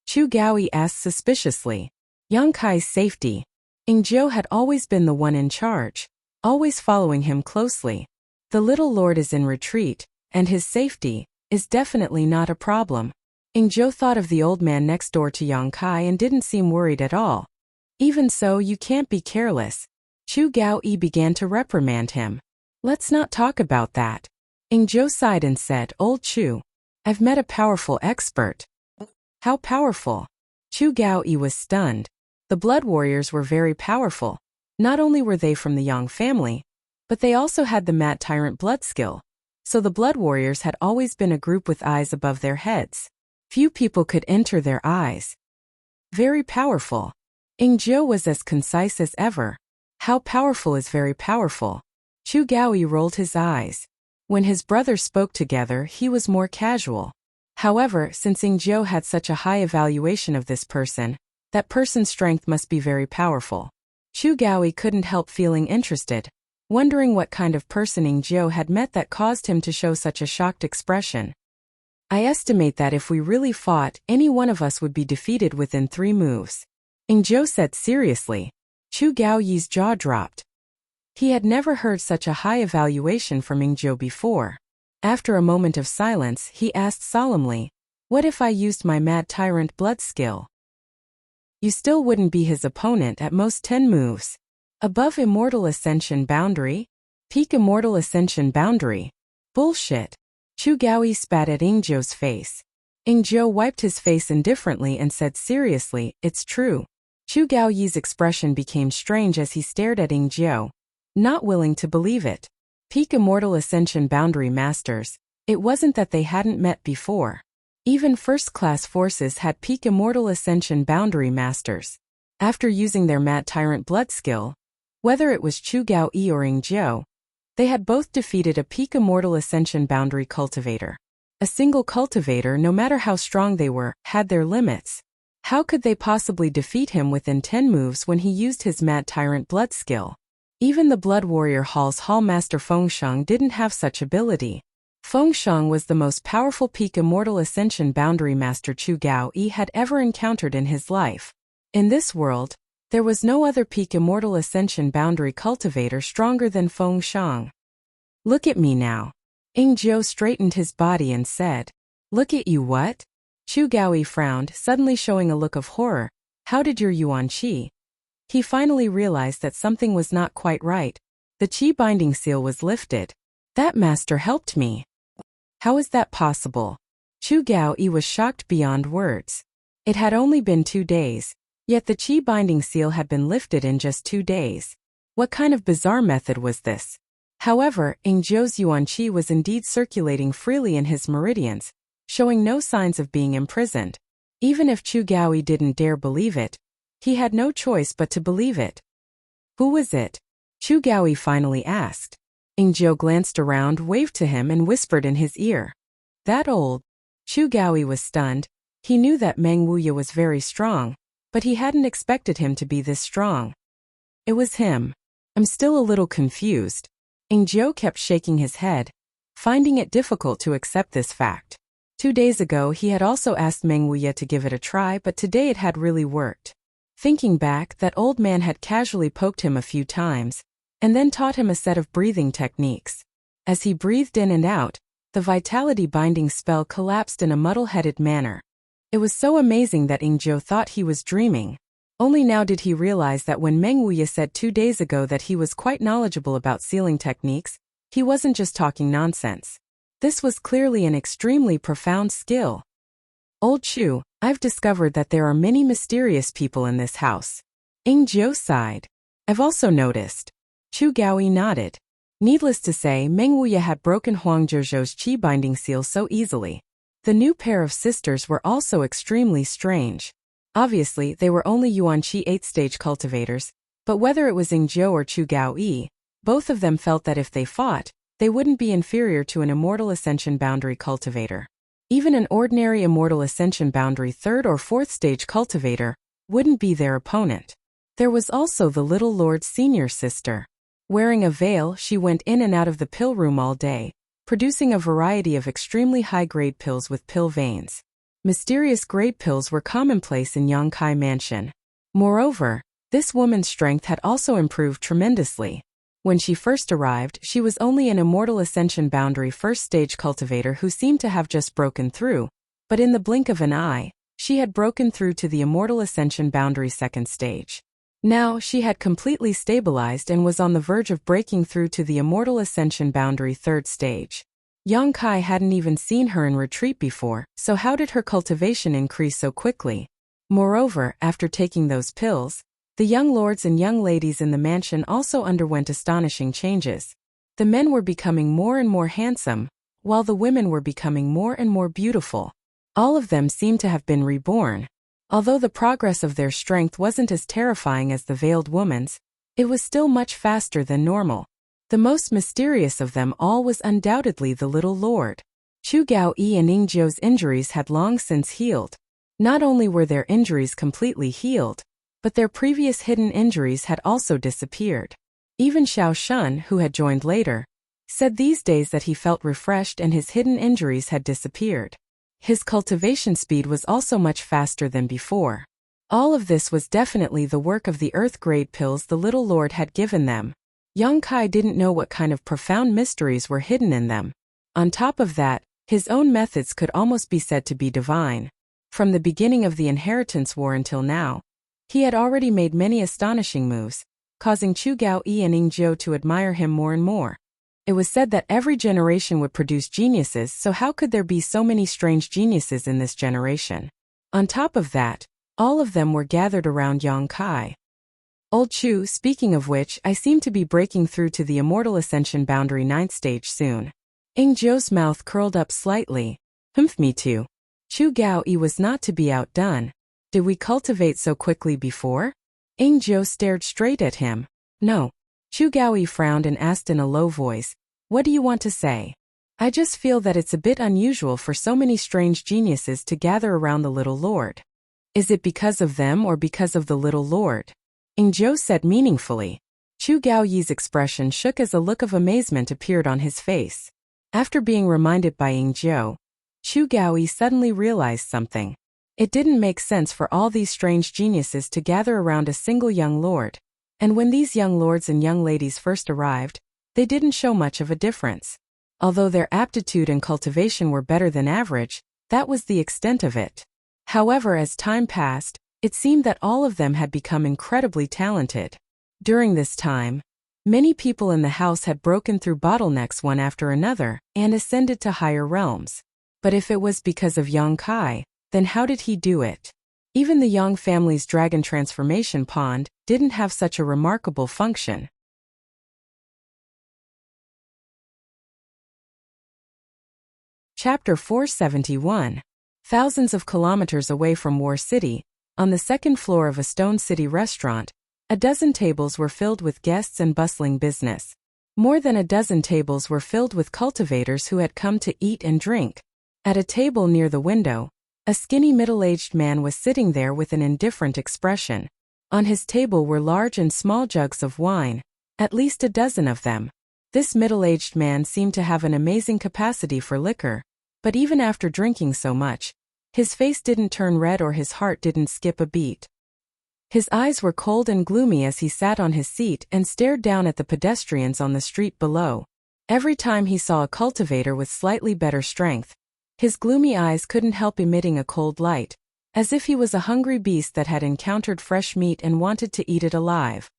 Chu Gaoyi asked suspiciously. Yang Kai's safety. Zhou had always been the one in charge, always following him closely. The little lord is in retreat, and his safety is definitely not a problem. Zhou thought of the old man next door to Yang Kai and didn't seem worried at all. "Even so, you can't be careless." Chu Gaoyi began to reprimand him. "Let's not talk about that." Zhou sighed and said, "Old Chu, I've met a powerful expert." "How powerful?" Chu Gaoyi was stunned. The blood warriors were very powerful. Not only were they from the Yang family, but they also had the Mad Tyrant blood skill. So the blood warriors had always been a group with eyes above their heads. Few people could enter their eyes. Very powerful. Zhou was as concise as ever. How powerful is very powerful? Chu Gaoyi rolled his eyes. When his brothers spoke together, he was more casual. However, since Zhou had such a high evaluation of this person, that person's strength must be very powerful. Chu Gaoyi couldn't help feeling interested, wondering what kind of person Zhou had met that caused him to show such a shocked expression. "I estimate that if we really fought, any one of us would be defeated within 3 moves. Zhou said seriously. Chu Gaoyi's jaw dropped. He had never heard such a high evaluation from Zhou before. After a moment of silence, he asked solemnly, "What if I used my Mad Tyrant blood skill?" "You still wouldn't be his opponent at most 10 moves. Above Immortal Ascension boundary? Peak Immortal Ascension boundary? Bullshit." Chu Gaoyi spat at Zhou's face. Zhou wiped his face indifferently and said seriously, "It's true." Chu Gaoyi's expression became strange as he stared at Zhou, not willing to believe it. Peak Immortal Ascension boundary masters. It wasn't that they hadn't met before. Even first-class forces had Peak Immortal Ascension boundary masters. After using their Mad Tyrant blood skill, whether it was Chu Gaoyi or Zhou, they had both defeated a Peak Immortal Ascension boundary cultivator. A single cultivator, no matter how strong they were, had their limits. How could they possibly defeat him within 10 moves when he used his Mad Tyrant blood skill? Even the Blood Warrior Hall's Hall Master Fengsheng didn't have such ability. Fengshang was the most powerful peak immortal ascension boundary master Chu Gaoyi had ever encountered in his life. In this world, there was no other peak immortal ascension boundary cultivator stronger than Fengshang. Look at me now. Ing Zhou straightened his body and said, Look at you what? Chu Gaoyi frowned, suddenly showing a look of horror. How did your yuan qi? He finally realized that something was not quite right. The qi binding seal was lifted. That master helped me. How is that possible? Chu Gaoyi was shocked beyond words. It had only been 2 days, yet the qi binding seal had been lifted in just 2 days. What kind of bizarre method was this? However, Ing Zhou's yuan qi was indeed circulating freely in his meridians, showing no signs of being imprisoned. Even if Chu Gaoyi didn't dare believe it, he had no choice but to believe it. Who was it? Chu Gaoyi finally asked. Ing Zhou glanced around, waved to him and whispered in his ear. That old. Chu Gaoyi was stunned. He knew that Meng Wuya was very strong, but he hadn't expected him to be this strong. It was him. I'm still a little confused. Ing Zhou kept shaking his head, finding it difficult to accept this fact. 2 days ago he had also asked Meng Wuya to give it a try, but today it had really worked. Thinking back, that old man had casually poked him a few times, and then taught him a set of breathing techniques. As he breathed in and out, the vitality binding spell collapsed in a muddle-headed manner. It was so amazing that Ing Zhou thought he was dreaming. Only now did he realize that when Meng Wuya said 2 days ago that he was quite knowledgeable about sealing techniques, he wasn't just talking nonsense. This was clearly an extremely profound skill. Old Chu, I've discovered that there are many mysterious people in this house. Ing Zhou sighed. I've also noticed. Chu Gaoyi nodded. Needless to say, Meng Wuya had broken Huang Zhezhou's qi binding seal so easily. The new pair of sisters were also extremely strange. Obviously, they were only yuan qi 8th stage cultivators, but whether it was Ing Zhou or Chu Gaoyi, both of them felt that if they fought, they wouldn't be inferior to an immortal ascension boundary cultivator. Even an ordinary immortal ascension boundary 3rd or 4th stage cultivator wouldn't be their opponent. There was also the little lord's senior sister. Wearing a veil, she went in and out of the pill room all day, producing a variety of extremely high-grade pills with pill veins. Mysterious grade pills were commonplace in Yangkai Mansion. Moreover, this woman's strength had also improved tremendously. When she first arrived, she was only an immortal ascension boundary 1st stage cultivator who seemed to have just broken through, but in the blink of an eye, she had broken through to the immortal ascension boundary 2nd stage. Now, she had completely stabilized and was on the verge of breaking through to the immortal ascension boundary 3rd stage. Yang Kai hadn't even seen her in retreat before, so how did her cultivation increase so quickly? Moreover, after taking those pills, the young lords and young ladies in the mansion also underwent astonishing changes. The men were becoming more and more handsome, while the women were becoming more and more beautiful. All of them seemed to have been reborn. Although the progress of their strength wasn't as terrifying as the veiled woman's, it was still much faster than normal. The most mysterious of them all was undoubtedly the little lord. Chu Gaoyi and Ing Zhou's injuries had long since healed. Not only were their injuries completely healed, but their previous hidden injuries had also disappeared. Even Xiao Shun, who had joined later, said these days that he felt refreshed and his hidden injuries had disappeared. His cultivation speed was also much faster than before. All of this was definitely the work of the earth-grade pills the little lord had given them. Yang Kai didn't know what kind of profound mysteries were hidden in them. On top of that, his own methods could almost be said to be divine. From the beginning of the inheritance war until now, he had already made many astonishing moves, causing Chu Gaoyi and Ing Zhou to admire him more and more. It was said that every generation would produce geniuses, so how could there be so many strange geniuses in this generation? On top of that, all of them were gathered around Yang Kai. Old Chu, speaking of which, I seem to be breaking through to the immortal ascension boundary 9th stage soon. Ing Zhou's mouth curled up slightly. Me too. Chu Gaoyi was not to be outdone. Did we cultivate so quickly before? Ing Zhou stared straight at him. No. Chu Gaoyi frowned and asked in a low voice, what do you want to say? I just feel that it's a bit unusual for so many strange geniuses to gather around the little lord. Is it because of them or because of the little lord? Ing Zhou said meaningfully. Chu Gaoyi's expression shook as a look of amazement appeared on his face. After being reminded by Ying Jiu, Chu Gaoyi suddenly realized something. It didn't make sense for all these strange geniuses to gather around a single young lord. And when these young lords and young ladies first arrived, they didn't show much of a difference. Although their aptitude and cultivation were better than average, that was the extent of it. However, as time passed, it seemed that all of them had become incredibly talented. During this time, many people in the house had broken through bottlenecks one after another and ascended to higher realms. But if it was because of Yang Kai, then how did he do it? Even the Yang family's dragon transformation pond didn't have such a remarkable function. Chapter 471. Thousands of kilometers away from War City, on the second floor of a Stone City restaurant, a dozen tables were filled with guests and bustling business. More than a dozen tables were filled with cultivators who had come to eat and drink. At a table near the window, a skinny middle-aged man was sitting there with an indifferent expression. On his table were large and small jugs of wine, at least a dozen of them. This middle-aged man seemed to have an amazing capacity for liquor, but even after drinking so much, his face didn't turn red or his heart didn't skip a beat. His eyes were cold and gloomy as he sat on his seat and stared down at the pedestrians on the street below. Every time he saw a cultivator with slightly better strength, his gloomy eyes couldn't help emitting a cold light, as if he was a hungry beast that had encountered fresh meat and wanted to eat it alive.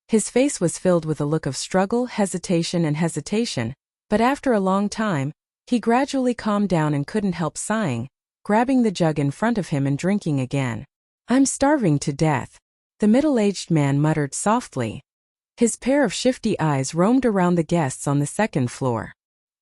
His face was filled with a look of struggle, hesitation, but after a long time, he gradually calmed down and couldn't help sighing, grabbing the jug in front of him and drinking again. "I'm starving to death," the middle-aged man muttered softly. His pair of shifty eyes roamed around the guests on the second floor.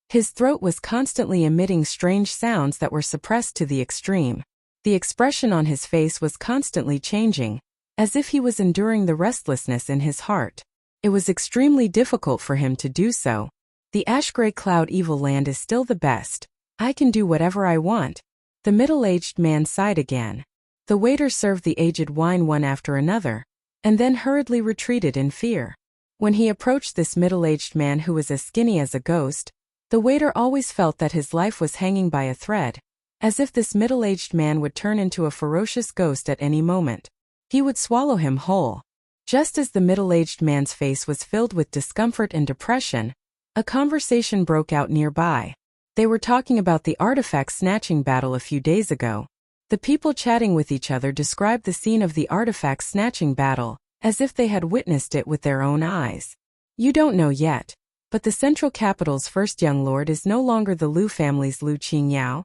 His throat was constantly emitting strange sounds that were suppressed to the extreme. The expression on his face was constantly changing, as if he was enduring the restlessness in his heart. It was extremely difficult for him to do so. "The ash-gray cloud evil land is still the best. I can do whatever I want." The middle-aged man sighed again. The waiter served the aged wine one after another, and then hurriedly retreated in fear. When he approached this middle-aged man who was as skinny as a ghost, the waiter always felt that his life was hanging by a thread, as if this middle-aged man would turn into a ferocious ghost at any moment. He would swallow him whole. Just as the middle-aged man's face was filled with discomfort and depression, a conversation broke out nearby. They were talking about the artifact snatching battle a few days ago. The people chatting with each other described the scene of the artifact snatching battle as if they had witnessed it with their own eyes. "You don't know yet, but the Central Capital's first young lord is no longer the Liu family's Liu Qingyao.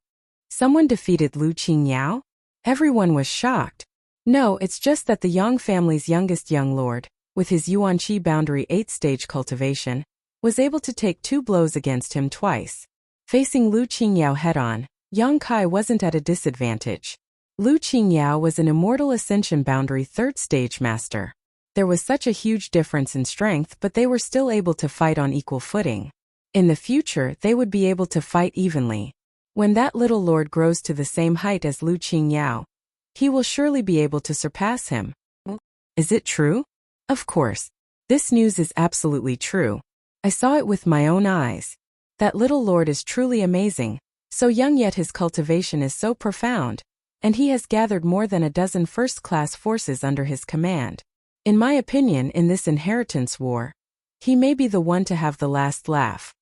Someone defeated Liu Qingyao?" Everyone was shocked. "No, it's just that the Yang family's youngest young lord, with his Yuanqi boundary 8th-stage cultivation, was able to take 2 blows against him twice." Facing Liu Qingyao head-on, Yang Kai wasn't at a disadvantage. Liu Qingyao was an immortal Ascension boundary 3rd-stage master. There was such a huge difference in strength, but they were still able to fight on equal footing. In the future, they would be able to fight evenly. When that little lord grows to the same height as Liu Qingyao, he will surely be able to surpass him. Is it true? Of course. This news is absolutely true. I saw it with my own eyes. That little lord is truly amazing, so young yet his cultivation is so profound, and he has gathered more than a dozen first-class forces under his command. In my opinion, in this inheritance war, he may be the one to have the last laugh.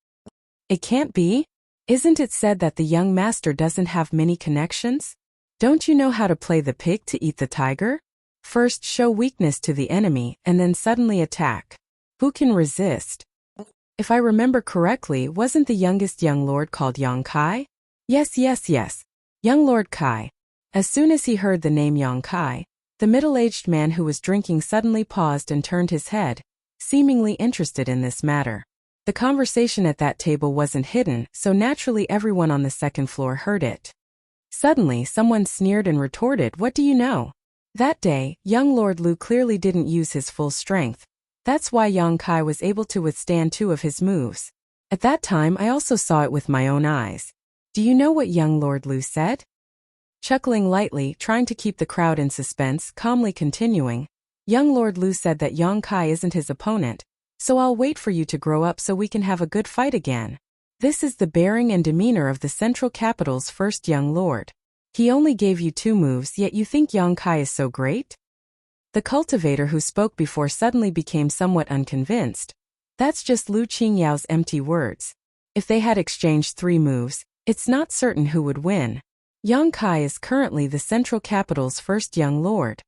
It can't be? Isn't it said that the young master doesn't have many connections? Don't you know how to play the pig to eat the tiger? First show weakness to the enemy and then suddenly attack. Who can resist? If I remember correctly, wasn't the youngest young lord called Yang Kai? Yes. Young Lord Kai. As soon as he heard the name Yang Kai, the middle-aged man who was drinking suddenly paused and turned his head, seemingly interested in this matter. The conversation at that table wasn't hidden, so naturally everyone on the second floor heard it. Suddenly, someone sneered and retorted, "What do you know?" That day, young Lord Liu clearly didn't use his full strength. That's why Yang Kai was able to withstand 2 of his moves. At that time, I also saw it with my own eyes. Do you know what young Lord Liu said? Chuckling lightly, trying to keep the crowd in suspense, calmly continuing, young Lord Liu said that Yang Kai isn't his opponent, so I'll wait for you to grow up so we can have a good fight again. This is the bearing and demeanor of the Central Capital's first young lord. He only gave you 2 moves, yet you think Yang Kai is so great? The cultivator who spoke before suddenly became somewhat unconvinced. That's just Lu Qingyao's empty words. If they had exchanged 3 moves, it's not certain who would win. Yang Kai is currently the Central Capital's first young lord.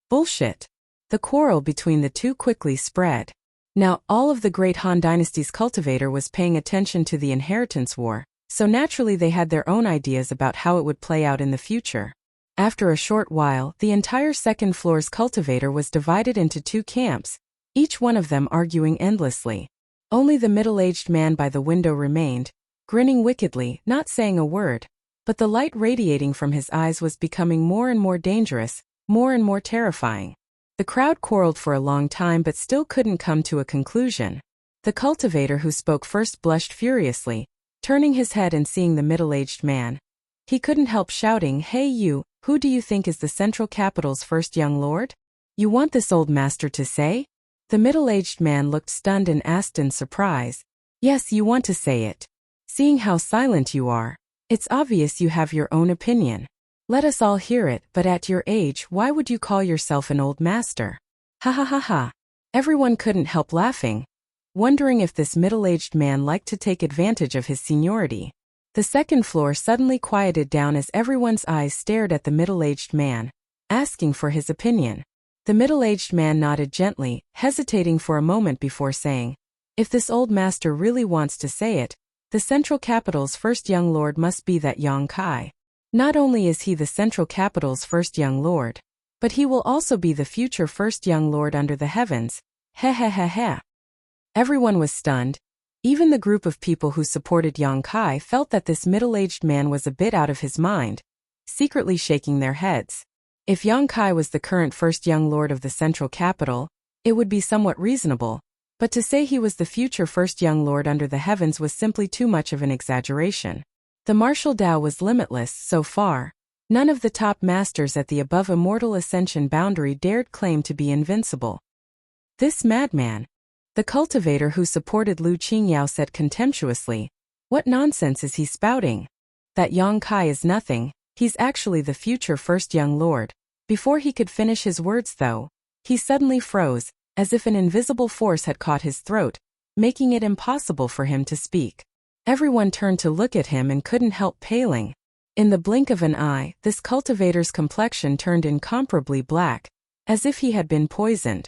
Bullshit. The quarrel between the two quickly spread. Now, all of the great Han Dynasty's cultivator was paying attention to the inheritance war, so naturally they had their own ideas about how it would play out in the future. After a short while, the entire second floor's cultivator was divided into 2 camps, each one of them arguing endlessly. Only the middle-aged man by the window remained, grinning wickedly, not saying a word, but the light radiating from his eyes was becoming more and more dangerous, more and more terrifying. The crowd quarreled for a long time but still couldn't come to a conclusion. The cultivator who spoke first blushed furiously, turning his head and seeing the middle-aged man. He couldn't help shouting, "Hey you, who do you think is the Central Capital's first young lord? You want this old master to say?" The middle-aged man looked stunned and asked in surprise, "Yes, you want to say it. Seeing how silent you are, it's obvious you have your own opinion. Let us all hear it, but at your age, why would you call yourself an old master?" Ha ha ha ha. Everyone couldn't help laughing, wondering if this middle-aged man liked to take advantage of his seniority. The second floor suddenly quieted down as everyone's eyes stared at the middle-aged man, asking for his opinion. The middle-aged man nodded gently, hesitating for a moment before saying, "If this old master really wants to say it, the Central Capital's first young lord must be that Yang Kai. Not only is he the Central Capital's first young lord, but he will also be the future first young lord under the heavens. Heh heh heh heh." Everyone was stunned. Even the group of people who supported Yang Kai felt that this middle-aged man was a bit out of his mind, secretly shaking their heads. If Yang Kai was the current first young lord of the Central Capital, it would be somewhat reasonable, but to say he was the future first young lord under the heavens was simply too much of an exaggeration. The martial Tao was limitless so far. None of the top masters at the above immortal ascension boundary dared claim to be invincible. This madman. The cultivator who supported Lu Qingyao said contemptuously, "What nonsense is he spouting? That Yang Kai is nothing, he's actually the future first young lord." Before he could finish his words though, he suddenly froze, as if an invisible force had caught his throat, making it impossible for him to speak. Everyone turned to look at him and couldn't help paling. In the blink of an eye, this cultivator's complexion turned incomparably black, as if he had been poisoned.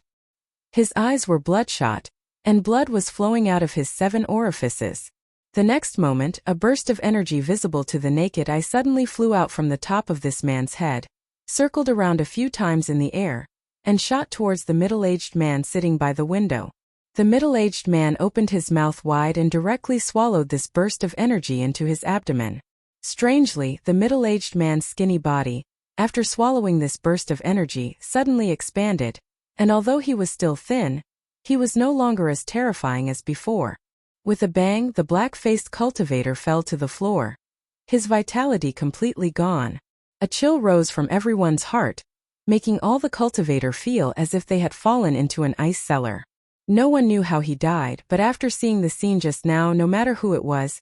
His eyes were bloodshot, and blood was flowing out of his 7 orifices. The next moment, a burst of energy visible to the naked eye suddenly flew out from the top of this man's head, circled around a few times in the air, and shot towards the middle-aged man sitting by the window. The middle-aged man opened his mouth wide and directly swallowed this burst of energy into his abdomen. Strangely, the middle-aged man's skinny body, after swallowing this burst of energy, suddenly expanded, and although he was still thin, he was no longer as terrifying as before. With a bang, the black-faced cultivator fell to the floor, his vitality completely gone. A chill rose from everyone's heart, making all the cultivator feel as if they had fallen into an ice cellar. No one knew how he died, but after seeing the scene just now, no matter who it was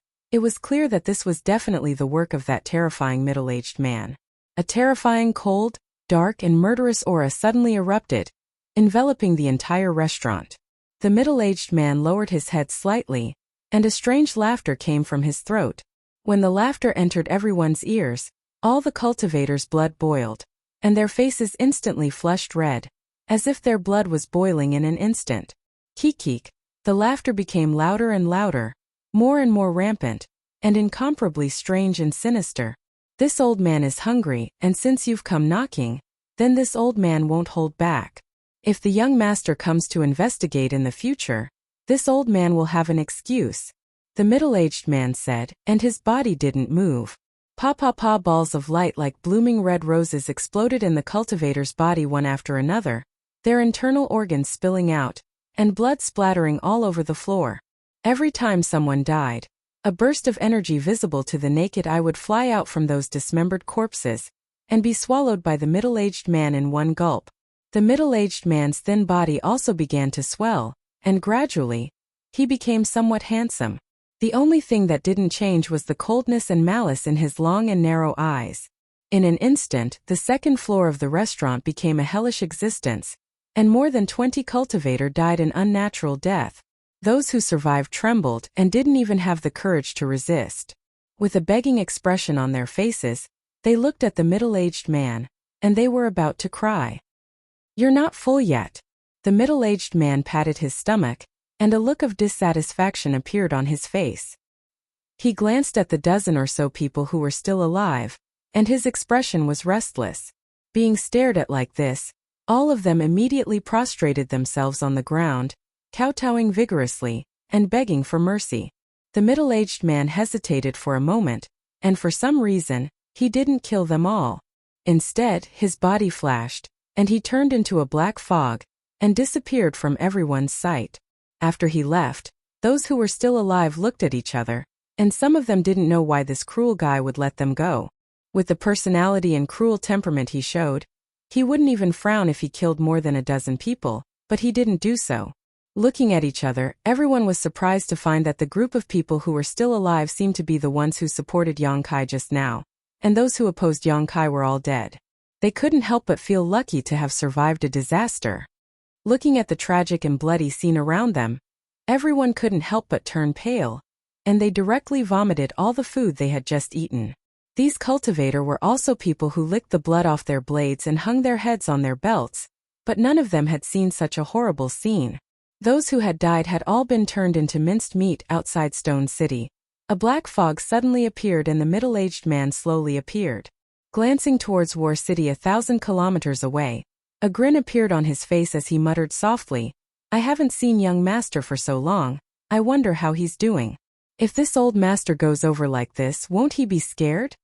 clear that this was definitely the work of that terrifying middle-aged man. A terrifying, cold, dark and murderous aura suddenly erupted, enveloping the entire restaurant. The middle-aged man lowered his head slightly, and a strange laughter came from his throat. When the laughter entered everyone's ears, all the cultivators' blood boiled, and their faces instantly flushed red, as if their blood was boiling in an instant. Kik. The laughter became louder and louder, more and more rampant, and incomparably strange and sinister. "This old man is hungry, and since you've come knocking, then this old man won't hold back. If the young master comes to investigate in the future, this old man will have an excuse," the middle-aged man said, and his body didn't move. Pa balls of light like blooming red roses exploded in the cultivator's body one after another, their internal organs spilling out, and blood splattering all over the floor. Every time someone died, a burst of energy visible to the naked eye would fly out from those dismembered corpses, and be swallowed by the middle-aged man in one gulp. The middle-aged man's thin body also began to swell, and gradually, he became somewhat handsome. The only thing that didn't change was the coldness and malice in his long and narrow eyes. In an instant, the second floor of the restaurant became a hellish existence, and more than 20 cultivators died an unnatural death. Those who survived trembled and didn't even have the courage to resist. With a begging expression on their faces, they looked at the middle-aged man, and they were about to cry. "You're not full yet." The middle-aged man patted his stomach, and a look of dissatisfaction appeared on his face. He glanced at the dozen or so people who were still alive, and his expression was restless. Being stared at like this, all of them immediately prostrated themselves on the ground, kowtowing vigorously, and begging for mercy. The middle-aged man hesitated for a moment, and for some reason, he didn't kill them all. Instead, his body flashed, and he turned into a black fog, and disappeared from everyone's sight. After he left, those who were still alive looked at each other, and some of them didn't know why this cruel guy would let them go. With the personality and cruel temperament he showed, he wouldn't even frown if he killed more than a dozen people, but he didn't do so. Looking at each other, everyone was surprised to find that the group of people who were still alive seemed to be the ones who supported Yang Kai just now, and those who opposed Yang Kai were all dead. They couldn't help but feel lucky to have survived a disaster. Looking at the tragic and bloody scene around them, everyone couldn't help but turn pale, and they directly vomited all the food they had just eaten. These cultivators were also people who licked the blood off their blades and hung their heads on their belts, but none of them had seen such a horrible scene. Those who had died had all been turned into minced meat outside Stone City. A black fog suddenly appeared and the middle-aged man slowly appeared. Glancing towards War City 1,000 kilometers away, a grin appeared on his face as he muttered softly, "I haven't seen young master for so long, I wonder how he's doing. If this old master goes over like this, won't he be scared?"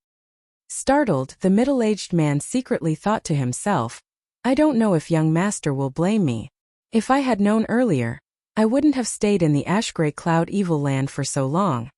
Startled, the middle-aged man secretly thought to himself, "I don't know if young master will blame me. If I had known earlier, I wouldn't have stayed in the ash-gray cloud evil land for so long."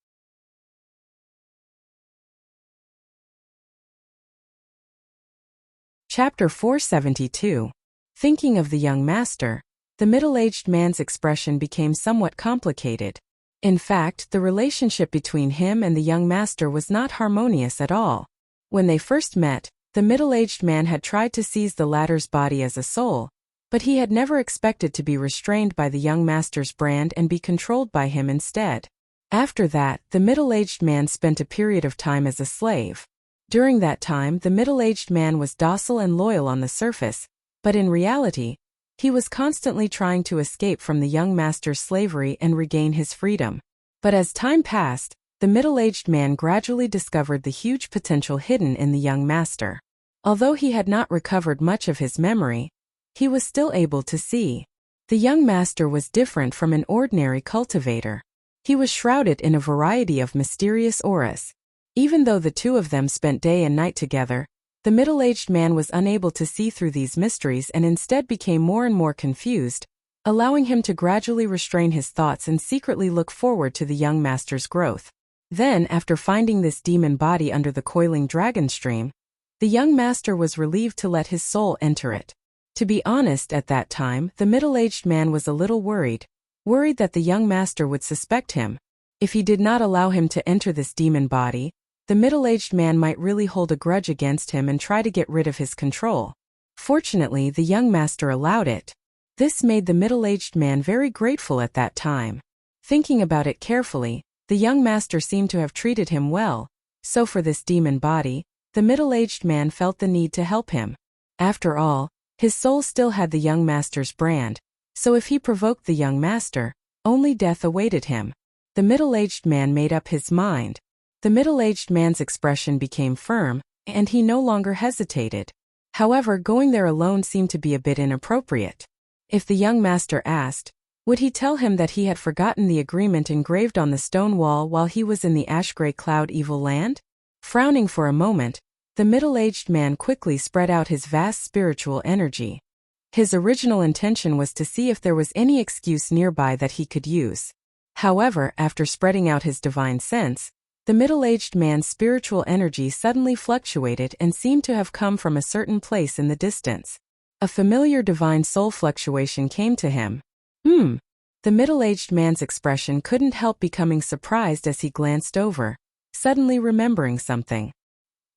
Chapter 472. Thinking of the young master, the middle-aged man's expression became somewhat complicated. In fact, the relationship between him and the young master was not harmonious at all. When they first met, the middle-aged man had tried to seize the latter's body as a soul, but he had never expected to be restrained by the young master's brand and be controlled by him instead. After that, the middle-aged man spent a period of time as a slave. During that time, the middle-aged man was docile and loyal on the surface, but in reality, he was constantly trying to escape from the young master's slavery and regain his freedom. But as time passed, the middle-aged man gradually discovered the huge potential hidden in the young master. Although he had not recovered much of his memory, he was still able to see. The young master was different from an ordinary cultivator. He was shrouded in a variety of mysterious auras. Even though the two of them spent day and night together, the middle-aged man was unable to see through these mysteries and instead became more and more confused, allowing him to gradually restrain his thoughts and secretly look forward to the young master's growth. Then, after finding this demon body under the coiling dragon stream, the young master was relieved to let his soul enter it. To be honest, at that time, the middle-aged man was a little worried that the young master would suspect him. If he did not allow him to enter this demon body, the middle-aged man might really hold a grudge against him and try to get rid of his control. Fortunately, the young master allowed it. This made the middle-aged man very grateful at that time. Thinking about it carefully, the young master seemed to have treated him well, so for this demon body, the middle-aged man felt the need to help him. After all, his soul still had the young master's brand, so if he provoked the young master, only death awaited him. The middle-aged man made up his mind. The middle-aged man's expression became firm, and he no longer hesitated. However, going there alone seemed to be a bit inappropriate. If the young master asked, would he tell him that he had forgotten the agreement engraved on the stone wall while he was in the ash-gray cloud evil land? Frowning for a moment, the middle-aged man quickly spread out his vast spiritual energy. His original intention was to see if there was any excuse nearby that he could use. However, after spreading out his divine sense, the middle-aged man's spiritual energy suddenly fluctuated and seemed to have come from a certain place in the distance. A familiar divine soul fluctuation came to him. The middle-aged man's expression couldn't help becoming surprised as he glanced over, suddenly remembering something.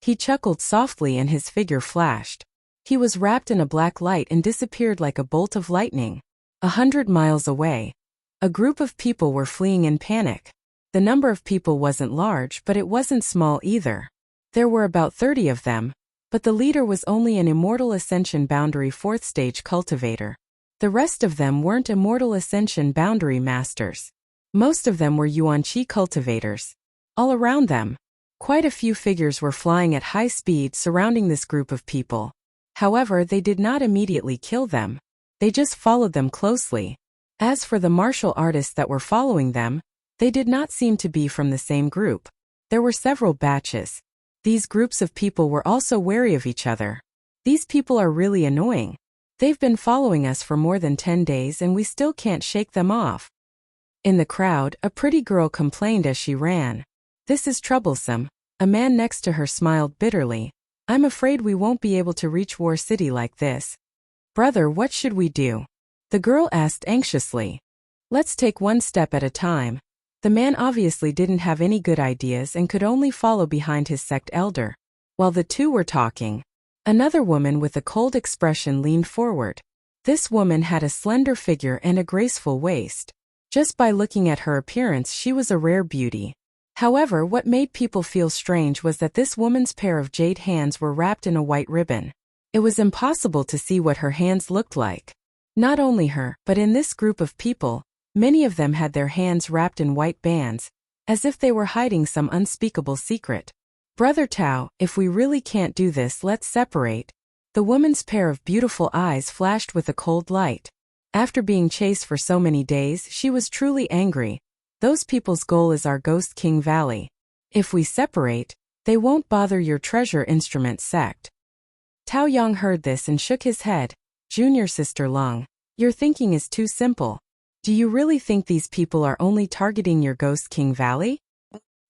He chuckled softly and his figure flashed. He was wrapped in a black light and disappeared like a bolt of lightning. 100 miles away, a group of people were fleeing in panic. The number of people wasn't large, but it wasn't small either. There were about 30 of them, but the leader was only an Immortal Ascension Boundary 4th Stage cultivator. The rest of them weren't Immortal Ascension Boundary Masters. Most of them were Yuan Qi cultivators. All around them, quite a few figures were flying at high speed surrounding this group of people. However, they did not immediately kill them. They just followed them closely. As for the martial artists that were following them, they did not seem to be from the same group. There were several batches. These groups of people were also wary of each other. These people are really annoying. They've been following us for more than 10 days and we still can't shake them off. In the crowd, a pretty girl complained as she ran. This is troublesome. A man next to her smiled bitterly. I'm afraid we won't be able to reach War City like this. Brother, what should we do? The girl asked anxiously. Let's take one step at a time. The man obviously didn't have any good ideas and could only follow behind his sect elder. While the two were talking, another woman with a cold expression leaned forward. This woman had a slender figure and a graceful waist. Just by looking at her appearance, she was a rare beauty. However, what made people feel strange was that this woman's pair of jade hands were wrapped in a white ribbon. It was impossible to see what her hands looked like. Not only her, but in this group of people, many of them had their hands wrapped in white bands, as if they were hiding some unspeakable secret. Brother Tao, if we really can't do this, let's separate. The woman's pair of beautiful eyes flashed with a cold light. After being chased for so many days, she was truly angry. Those people's goal is our Ghost King Valley. If we separate, they won't bother your treasure instrument sect. Tao Yang heard this and shook his head. Junior Sister Lung, your thinking is too simple. Do you really think these people are only targeting your Ghost King Valley?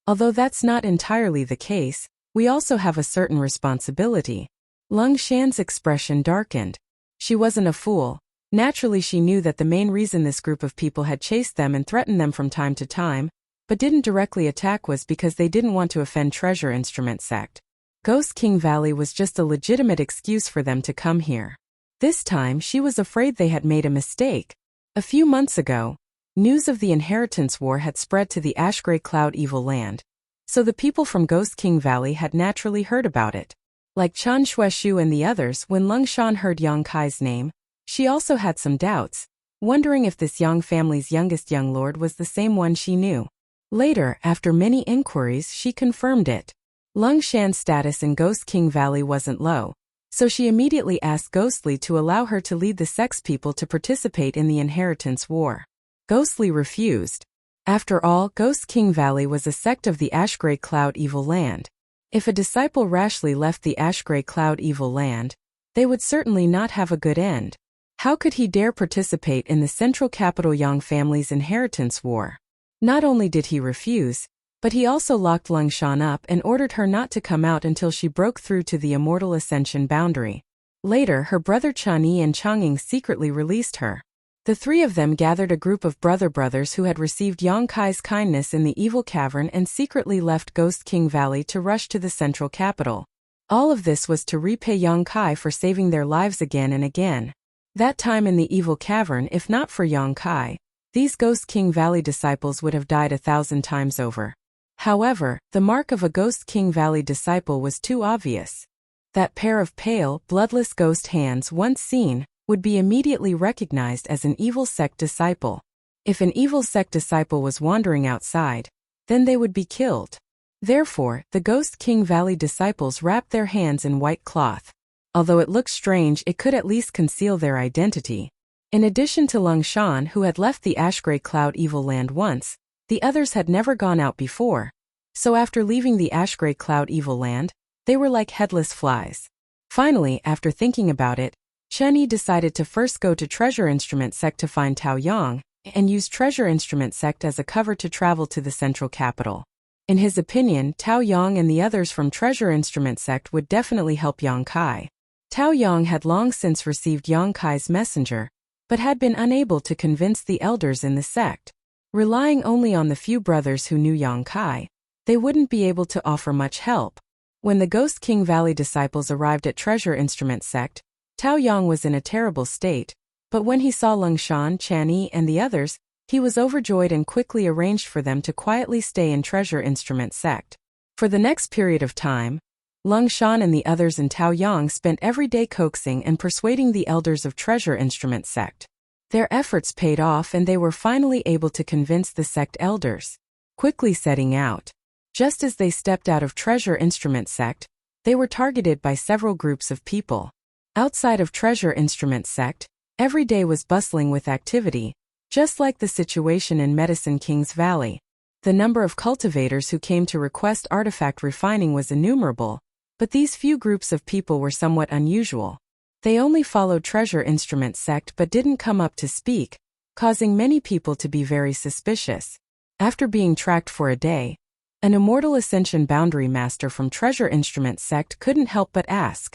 Although that's not entirely the case, we also have a certain responsibility. Lung Shan's expression darkened. She wasn't a fool. Naturally, she knew that the main reason this group of people had chased them and threatened them from time to time, but didn't directly attack, was because they didn't want to offend Treasure Instrument Sect. Ghost King Valley was just a legitimate excuse for them to come here. This time, she was afraid they had made a mistake. A few months ago, news of the Inheritance War had spread to the Ashgrey Cloud Evil Land, so the people from Ghost King Valley had naturally heard about it. Like Chan Xueshu and the others, when Lung Shan heard Yang Kai's name, she also had some doubts, wondering if this Yang family's youngest young lord was the same one she knew. Later, after many inquiries, she confirmed it. Lung Shan's status in Ghost King Valley wasn't low, so she immediately asked Ghostly to allow her to lead the sex people to participate in the Inheritance War. Ghostly refused. After all, Ghost King Valley was a sect of the Ashgrey Cloud Evil Land. If a disciple rashly left the Ashgrey Cloud Evil Land, they would certainly not have a good end. How could he dare participate in the Central Capital Yang family's Inheritance War? Not only did he refuse, but he also locked Lung Shan up and ordered her not to come out until she broke through to the Immortal Ascension boundary. Later, her brother Changyi and Changying secretly released her. The three of them gathered a group of brothers who had received Yang Kai's kindness in the Evil Cavern and secretly left Ghost King Valley to rush to the central capital. All of this was to repay Yang Kai for saving their lives again and again. That time in the Evil Cavern, if not for Yang Kai, these Ghost King Valley disciples would have died 1,000 times over. However, the mark of a Ghost King Valley disciple was too obvious. That pair of pale, bloodless ghost hands, once seen, would be immediately recognized as an evil sect disciple. If an evil sect disciple was wandering outside, then they would be killed. Therefore, the Ghost King Valley disciples wrapped their hands in white cloth. Although it looked strange, it could at least conceal their identity. In addition to Lung Shan, who had left the Ashgrey Cloud Evil Land once, the others had never gone out before. So after leaving the Ashgrey Cloud Evil Land, they were like headless flies. Finally, after thinking about it, Chen Yi decided to first go to Treasure Instrument Sect to find Tao Yang, and use Treasure Instrument Sect as a cover to travel to the central capital. In his opinion, Tao Yang and the others from Treasure Instrument Sect would definitely help Yang Kai. Tao Yang had long since received Yang Kai's messenger, but had been unable to convince the elders in the sect. Relying only on the few brothers who knew Yang Kai, they wouldn't be able to offer much help. When the Ghost King Valley disciples arrived at Treasure Instrument sect, Tao Yang was in a terrible state, but when he saw Lung Shan, Chan Yi, and the others, he was overjoyed and quickly arranged for them to quietly stay in Treasure Instrument sect. For the next period of time, Lung Shan and the others in Tao Yang spent every day coaxing and persuading the elders of Treasure Instrument sect. Their efforts paid off and they were finally able to convince the sect elders. Quickly setting out. Just as they stepped out of Treasure Instrument sect, they were targeted by several groups of people. Outside of Treasure Instrument sect, every day was bustling with activity, just like the situation in Medicine King's Valley. The number of cultivators who came to request artifact refining was innumerable, but these few groups of people were somewhat unusual. They only followed Treasure Instrument sect but didn't come up to speak, causing many people to be very suspicious. After being tracked for a day, an Immortal Ascension Boundary Master from Treasure Instrument sect couldn't help but ask.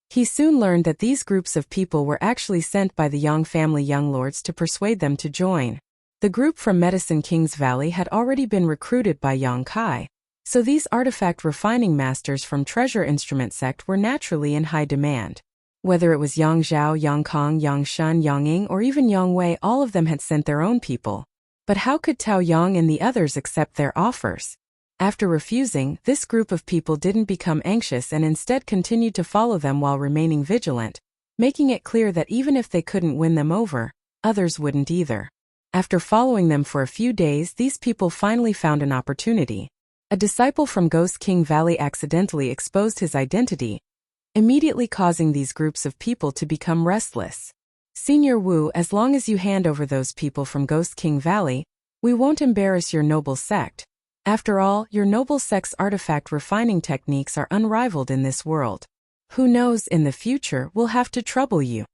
He soon learned that these groups of people were actually sent by the Yang family young lords to persuade them to join. The group from Medicine King's Valley had already been recruited by Yang Kai, so these artifact refining masters from Treasure Instrument sect were naturally in high demand. Whether it was Yang Zhao, Yang Kong, Yang Shun, Yang Ying, or even Yang Wei, all of them had sent their own people. But how could Tao Yang and the others accept their offers? After refusing, this group of people didn't become anxious and instead continued to follow them while remaining vigilant, making it clear that even if they couldn't win them over, others wouldn't either. After following them for a few days, these people finally found an opportunity. A disciple from Ghost King Valley accidentally exposed his identity, immediately causing these groups of people to become restless. Senior Wu, as long as you hand over those people from Ghost King Valley, we won't embarrass your noble sect. After all, your noble sect's artifact refining techniques are unrivaled in this world. Who knows, in the future we'll have to trouble you.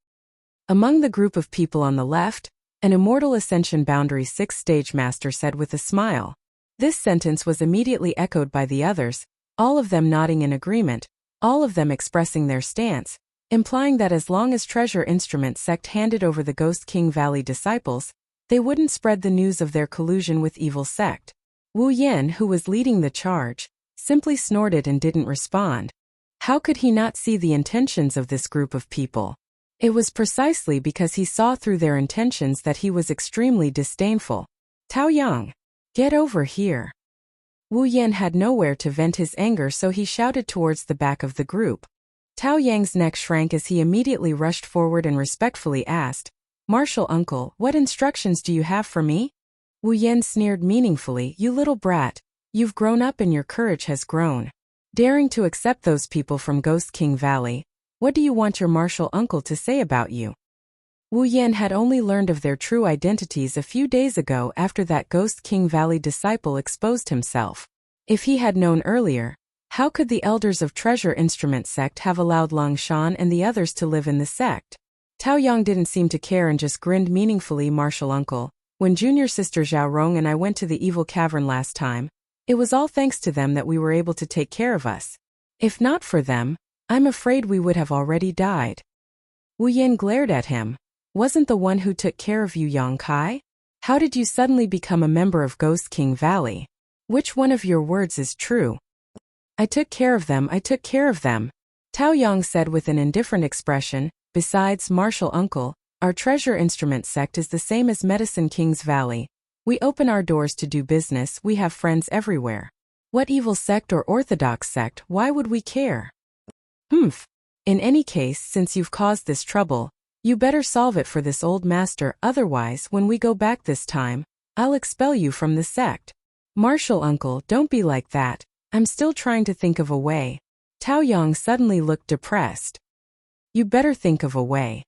Among the group of people on the left, an Immortal Ascension Boundary 6th Stage Master said with a smile. This sentence was immediately echoed by the others, all of them nodding in agreement, all of them expressing their stance, implying that as long as Treasure Instrument sect handed over the Ghost King Valley disciples, they wouldn't spread the news of their collusion with evil sect. Wu Yin, who was leading the charge, simply snorted and didn't respond. How could he not see the intentions of this group of people? It was precisely because he saw through their intentions that he was extremely disdainful. Tao Yang, get over here. Wu Yin had nowhere to vent his anger, so he shouted towards the back of the group. Tao Yang's neck shrank as he immediately rushed forward and respectfully asked, "Martial uncle, what instructions do you have for me?" Wu Yin sneered meaningfully, "You little brat, you've grown up and your courage has grown. Daring to accept those people from Ghost King Valley, what do you want your martial uncle to say about you?" Wu Yin had only learned of their true identities a few days ago after that Ghost King Valley disciple exposed himself. If he had known earlier, how could the elders of Treasure Instrument sect have allowed Lang Shan and the others to live in the sect? Tao Yang didn't seem to care and just grinned meaningfully. "Martial uncle, when junior sister Zhao Rong and I went to the evil cavern last time, it was all thanks to them that we were able to take care of us. If not for them, I'm afraid we would have already died." Wu Yin glared at him. "Wasn't the one who took care of you Yang Kai? How did you suddenly become a member of Ghost King Valley? Which one of your words is true?" I took care of them, Tao Yang said with an indifferent expression. "Besides, martial uncle, our Treasure Instrument sect is the same as Medicine King's Valley. We open our doors to do business, we have friends everywhere. What evil sect or orthodox sect, why would we care?" In any case, since you've caused this trouble, you better solve it for this old master, otherwise when we go back this time, I'll expel you from the sect." "Martial uncle, don't be like that, I'm still trying to think of a way." Tao Yang suddenly looked depressed. "You better think of a way."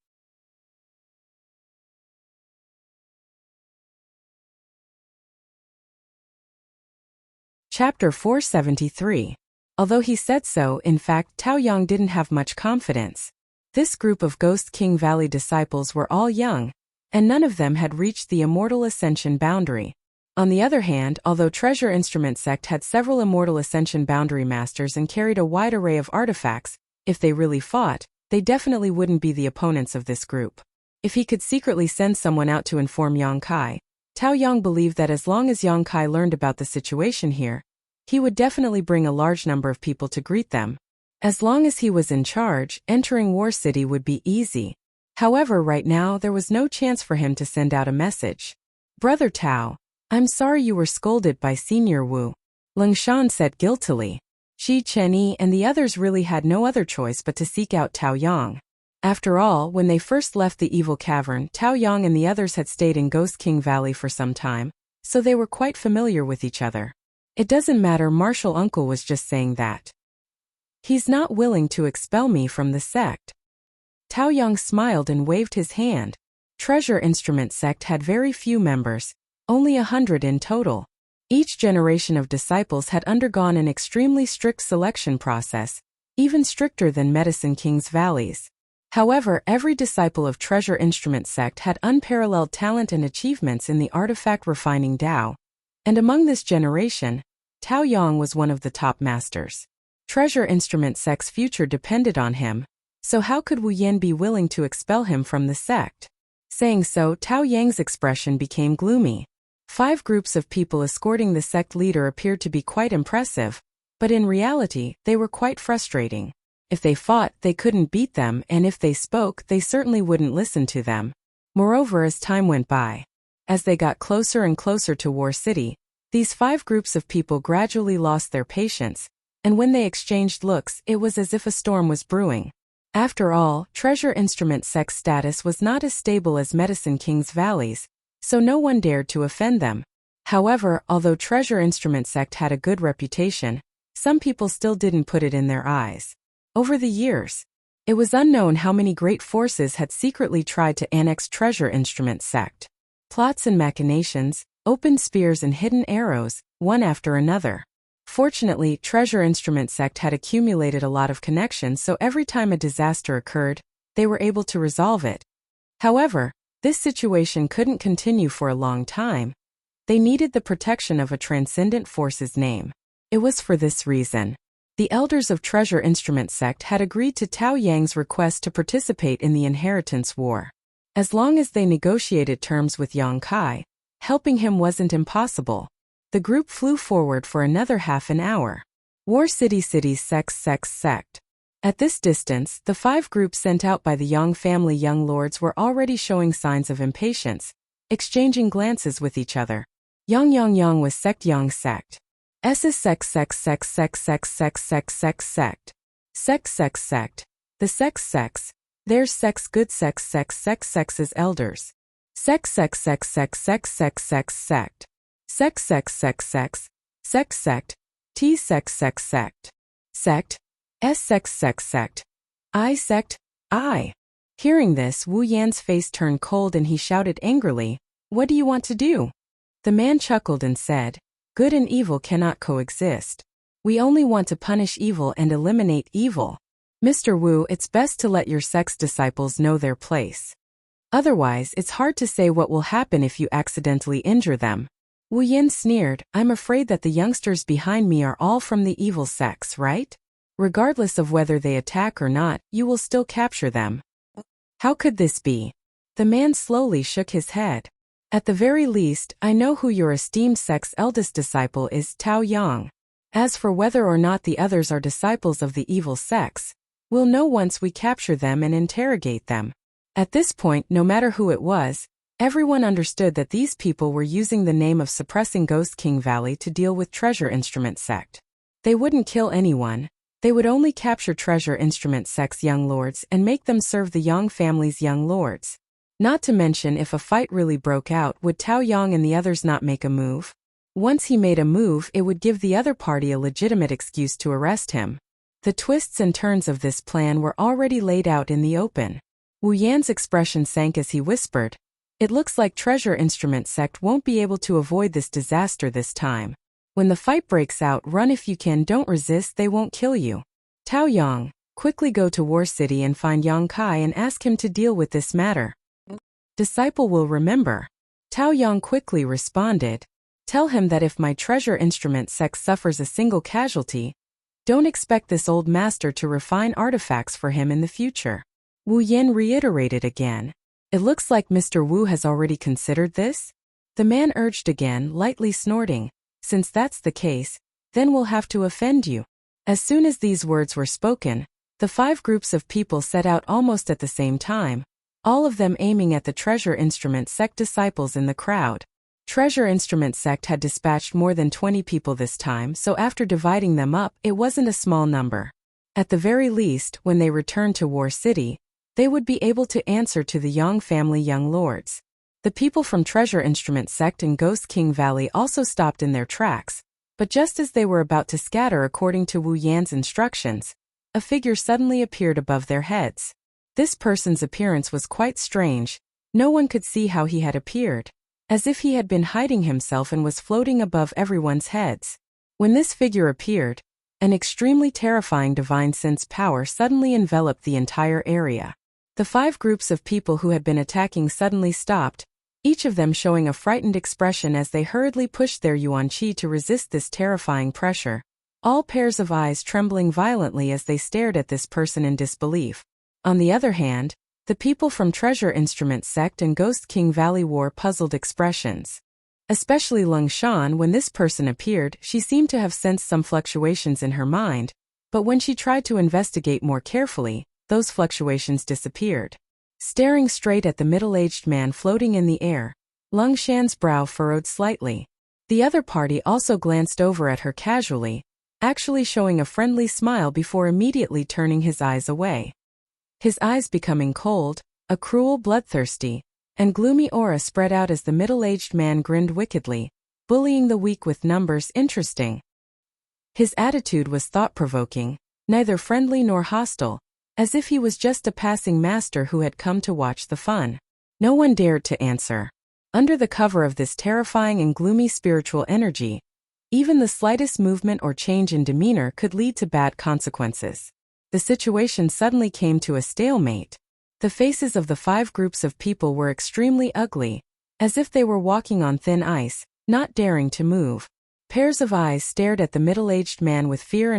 Chapter 473. Although he said so, in fact, Tao Yang didn't have much confidence. This group of Ghost King Valley disciples were all young, and none of them had reached the Immortal Ascension boundary. On the other hand, although Treasure Instrument sect had several Immortal Ascension boundary masters and carried a wide array of artifacts, if they really fought, they definitely wouldn't be the opponents of this group. If he could secretly send someone out to inform Yang Kai, Tao Yang believed that as long as Yang Kai learned about the situation here, he would definitely bring a large number of people to greet them. As long as he was in charge, entering War City would be easy. However, right now there was no chance for him to send out a message. Brother Tao, I'm sorry you were scolded by Senior Wu, Leng Shan said guiltily. Shi Chenyi and the others really had no other choice but to seek out Tao Yang. After all, when they first left the evil cavern, Tao Yang and the others had stayed in Ghost King Valley for some time, so they were quite familiar with each other. It doesn't matter, Martial Uncle was just saying that. He's not willing to expel me from the sect. Tao Yang smiled and waved his hand. Treasure Instrument sect had very few members, only 100 in total. Each generation of disciples had undergone an extremely strict selection process, even stricter than Medicine King's Valleys. However, every disciple of Treasure Instrument sect had unparalleled talent and achievements in the artifact refining Tao. And among this generation, Tao Yang was one of the top masters. Treasure Instrument sect's future depended on him, so how could Wu Yan be willing to expel him from the sect? Saying so, Tao Yang's expression became gloomy. 5 groups of people escorting the sect leader appeared to be quite impressive, but in reality, they were quite frustrating. If they fought, they couldn't beat them, and if they spoke, they certainly wouldn't listen to them. Moreover, as time went by, as they got closer and closer to War City, these 5 groups of people gradually lost their patience, and when they exchanged looks, it was as if a storm was brewing. After all, Treasure Instrument sect's status was not as stable as Medicine King's Valleys, so no one dared to offend them. However, although Treasure Instrument sect had a good reputation, some people still didn't put it in their eyes. Over the years, it was unknown how many great forces had secretly tried to annex Treasure Instrument sect. Plots and machinations, open spears and hidden arrows, one after another. Fortunately, Treasure Instrument sect had accumulated a lot of connections, so every time a disaster occurred, they were able to resolve it. However, this situation couldn't continue for a long time. They needed the protection of a transcendent force's name. It was for this reason. The elders of Treasure Instrument sect had agreed to Tao Yang's request to participate in the inheritance war. As long as they negotiated terms with Yang Kai, helping him wasn't impossible. The group flew forward for another half an hour. War City sect. At this distance, the 5 groups sent out by the Yang family young lords were already showing signs of impatience, exchanging glances with each other. Yang was sect Yang sect. S's sect. The sex. There's sex good sex as elders. Sex. T sect. Sect. S sect. I sect. I. Hearing this, Wu Yan's face turned cold and he shouted angrily, "What do you want to do?" The man chuckled and said, "Good and evil cannot coexist. We only want to punish evil and eliminate evil. Mr. Wu, it's best to let your sect's disciples know their place. Otherwise, it's hard to say what will happen if you accidentally injure them." Wu Yan sneered, "I'm afraid that the youngsters behind me are all from the evil sects, right? Regardless of whether they attack or not, you will still capture them." How could this be? The man slowly shook his head. "At the very least, I know who your esteemed sect's eldest disciple is, Tao Yang. As for whether or not the others are disciples of the evil sects, we'll know once we capture them and interrogate them." At this point, no matter who it was, everyone understood that these people were using the name of suppressing Ghost King Valley to deal with Treasure Instrument sect. They wouldn't kill anyone. They would only capture Treasure Instrument sect's young lords and make them serve the Yang family's young lords. Not to mention, if a fight really broke out, would Tao Yang and the others not make a move? Once he made a move, it would give the other party a legitimate excuse to arrest him. The twists and turns of this plan were already laid out in the open. Wu Yan's expression sank as he whispered, "It looks like Treasure Instrument sect won't be able to avoid this disaster this time. When the fight breaks out, run if you can, don't resist, they won't kill you. Tao Yang, quickly go to War City and find Yang Kai and ask him to deal with this matter. Disciple will remember." Tao Yang quickly responded, "Tell him that if my Treasure Instrument sect suffers a single casualty, don't expect this old master to refine artifacts for him in the future." Wu Yan reiterated again, It looks like Mr. Wu has already considered this? The man urged again, lightly snorting. Since that's the case, then we'll have to offend you. As soon as these words were spoken, the 5 groups of people set out almost at the same time, all of them aiming at the Treasure Instrument sect disciples in the crowd. Treasure Instrument sect had dispatched more than 20 people this time, so after dividing them up, it wasn't a small number. At the very least, when they returned to War City, they would be able to answer to the Yang family young lords. The people from Treasure Instrument sect in Ghost King Valley also stopped in their tracks, but just as they were about to scatter according to Wu Yan's instructions, a figure suddenly appeared above their heads. This person's appearance was quite strange. No one could see how he had appeared, as if he had been hiding himself and was floating above everyone's heads. When this figure appeared, an extremely terrifying divine sense power suddenly enveloped the entire area. The 5 groups of people who had been attacking suddenly stopped, each of them showing a frightened expression as they hurriedly pushed their yuan qi to resist this terrifying pressure, all pairs of eyes trembling violently as they stared at this person in disbelief. On the other hand, the people from Treasure Instrument sect and Ghost King Valley wore puzzled expressions. Especially Lung Shan. When this person appeared, she seemed to have sensed some fluctuations in her mind, but when she tried to investigate more carefully, those fluctuations disappeared. Staring straight at the middle-aged man floating in the air, Lung Shan's brow furrowed slightly. The other party also glanced over at her casually, actually showing a friendly smile before immediately turning his eyes away. His eyes becoming cold, a cruel, bloodthirsty, and gloomy aura spread out as the middle-aged man grinned wickedly, bullying the weak with numbers. Interesting. His attitude was thought-provoking, neither friendly nor hostile, as if he was just a passing master who had come to watch the fun. No one dared to answer. Under the cover of this terrifying and gloomy spiritual energy, even the slightest movement or change in demeanor could lead to bad consequences. The situation suddenly came to a stalemate. The faces of the 5 groups of people were extremely ugly, as if they were walking on thin ice, not daring to move. Pairs of eyes stared at the middle-aged man with fear,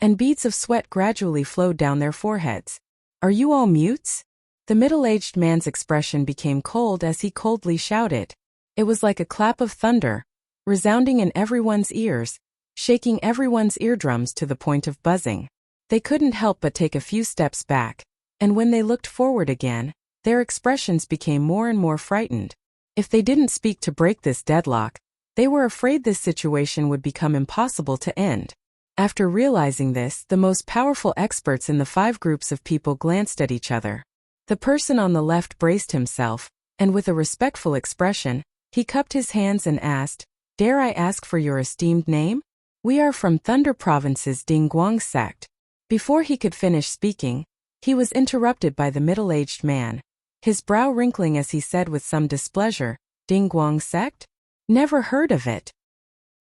and beads of sweat gradually flowed down their foreheads. Are you all mutes? The middle-aged man's expression became cold as he coldly shouted. It was like a clap of thunder, resounding in everyone's ears, shaking everyone's eardrums to the point of buzzing. They couldn't help but take a few steps back, and when they looked forward again, their expressions became more and more frightened. If they didn't speak to break this deadlock, they were afraid this situation would become impossible to end. After realizing this, the most powerful experts in the 5 groups of people glanced at each other. The person on the left braced himself, and with a respectful expression, he cupped his hands and asked, "Dare I ask for your esteemed name?" "We are from Thunder Province's Dingguang sect." Before he could finish speaking, he was interrupted by the middle-aged man, his brow wrinkling as he said with some displeasure, "Dingguang sect? Never heard of it."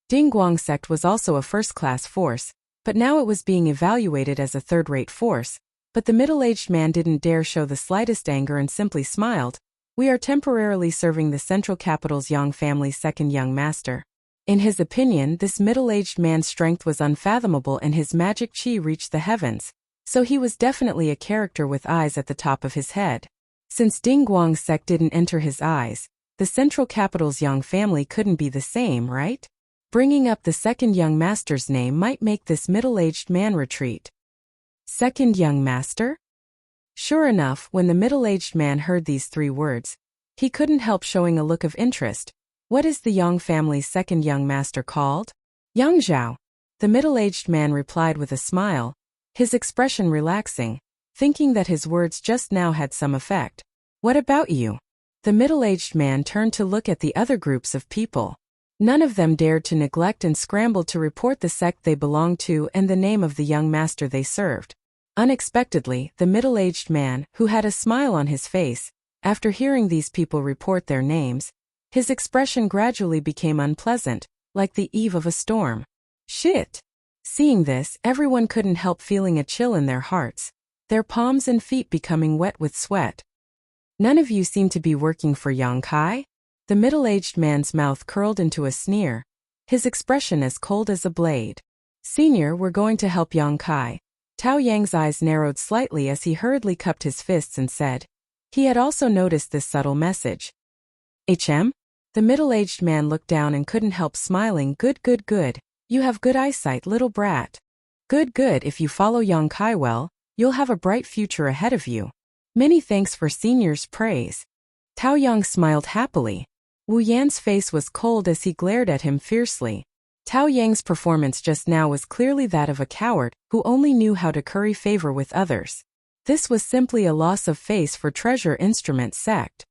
Dingguang sect was also a first-class force, but now it was being evaluated as a third-rate force. But the middle-aged man didn't dare show the slightest anger and simply smiled. "We are temporarily serving the Central Capital's Yang family's second young master." In his opinion, this middle-aged man's strength was unfathomable and his magic qi reached the heavens, so he was definitely a character with eyes at the top of his head. Since Dingguang sect didn't enter his eyes, the Central Capital's Yang family couldn't be the same, right? Bringing up the second young master's name might make this middle-aged man retreat. Second young master? Sure enough, when the middle-aged man heard these 3 words, he couldn't help showing a look of interest. "What is the Yang family's second young master called?" "Yang Zhao." The middle-aged man replied with a smile, his expression relaxing, thinking that his words just now had some effect. "What about you?" The middle-aged man turned to look at the other groups of people. None of them dared to neglect and scrambled to report the sect they belonged to and the name of the young master they served. Unexpectedly, the middle-aged man, who had a smile on his face, after hearing these people report their names, his expression gradually became unpleasant, like the eve of a storm. "Shit!" Seeing this, everyone couldn't help feeling a chill in their hearts, their palms and feet becoming wet with sweat. "None of you seem to be working for Yang Kai?" The middle-aged man's mouth curled into a sneer, his expression as cold as a blade. "Senior, we're going to help Yang Kai." Tao Yang's eyes narrowed slightly as he hurriedly cupped his fists and said, He had also noticed this subtle message. "HM?" The middle-aged man looked down and couldn't help smiling. Good, good, good. You have good eyesight, little brat. Good, good. If you follow Yang Kai well, you'll have a bright future ahead of you. Many thanks for senior's praise. Tao Yang smiled happily. Wu Yan's face was cold as he glared at him fiercely. Tao Yang's performance just now was clearly that of a coward who only knew how to curry favor with others. This was simply a loss of face for Treasure Instrument sect.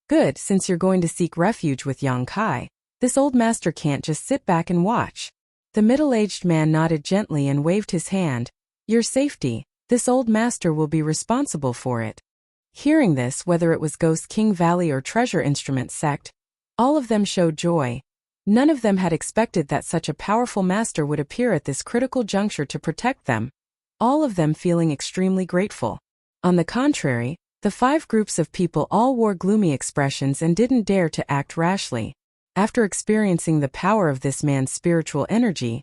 Good, since you're going to seek refuge with Yang Kai, this old master can't just sit back and watch. The middle-aged man nodded gently and waved his hand. Your safety, this old master will be responsible for it. Hearing this, whether it was Ghost King Valley or Treasure Instrument sect, all of them showed joy. None of them had expected that such a powerful master would appear at this critical juncture to protect them, all of them feeling extremely grateful. On the contrary, the 5 groups of people all wore gloomy expressions and didn't dare to act rashly. After experiencing the power of this man's spiritual energy,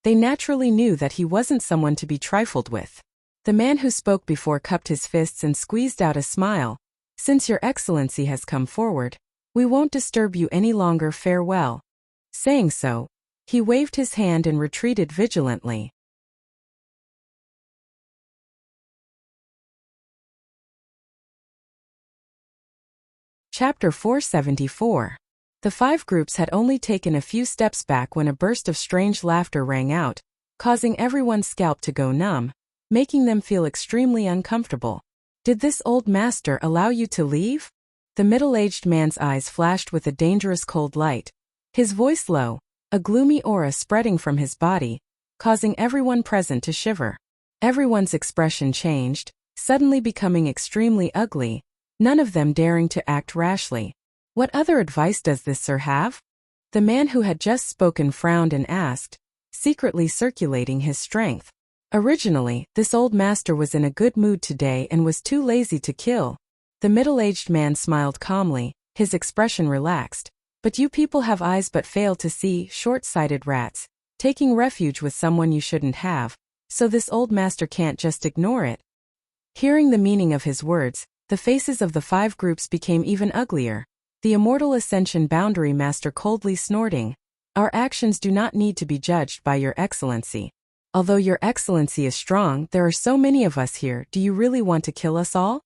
they naturally knew that he wasn't someone to be trifled with. The man who spoke before cupped his fists and squeezed out a smile. Since your excellency has come forward, we won't disturb you any longer. Farewell. Saying so, he waved his hand and retreated vigilantly. Chapter 474. The 5 groups had only taken a few steps back when a burst of strange laughter rang out, causing everyone's scalp to go numb, making them feel extremely uncomfortable. Did this old master allow you to leave? The middle-aged man's eyes flashed with a dangerous cold light, his voice low, a gloomy aura spreading from his body, causing everyone present to shiver. Everyone's expression changed, suddenly becoming extremely ugly, none of them daring to act rashly. What other advice does this sir have? The man who had just spoken frowned and asked, secretly circulating his strength. Originally, this old master was in a good mood today and was too lazy to kill. The middle-aged man smiled calmly, his expression relaxed. But you people have eyes but fail to see, short-sighted rats, taking refuge with someone you shouldn't have, so this old master can't just ignore it. Hearing the meaning of his words, the faces of the 5 groups became even uglier. The Immortal Ascension Boundary Master coldly snorting, our actions do not need to be judged by your excellency. Although your excellency is strong, there are so many of us here, do you really want to kill us all?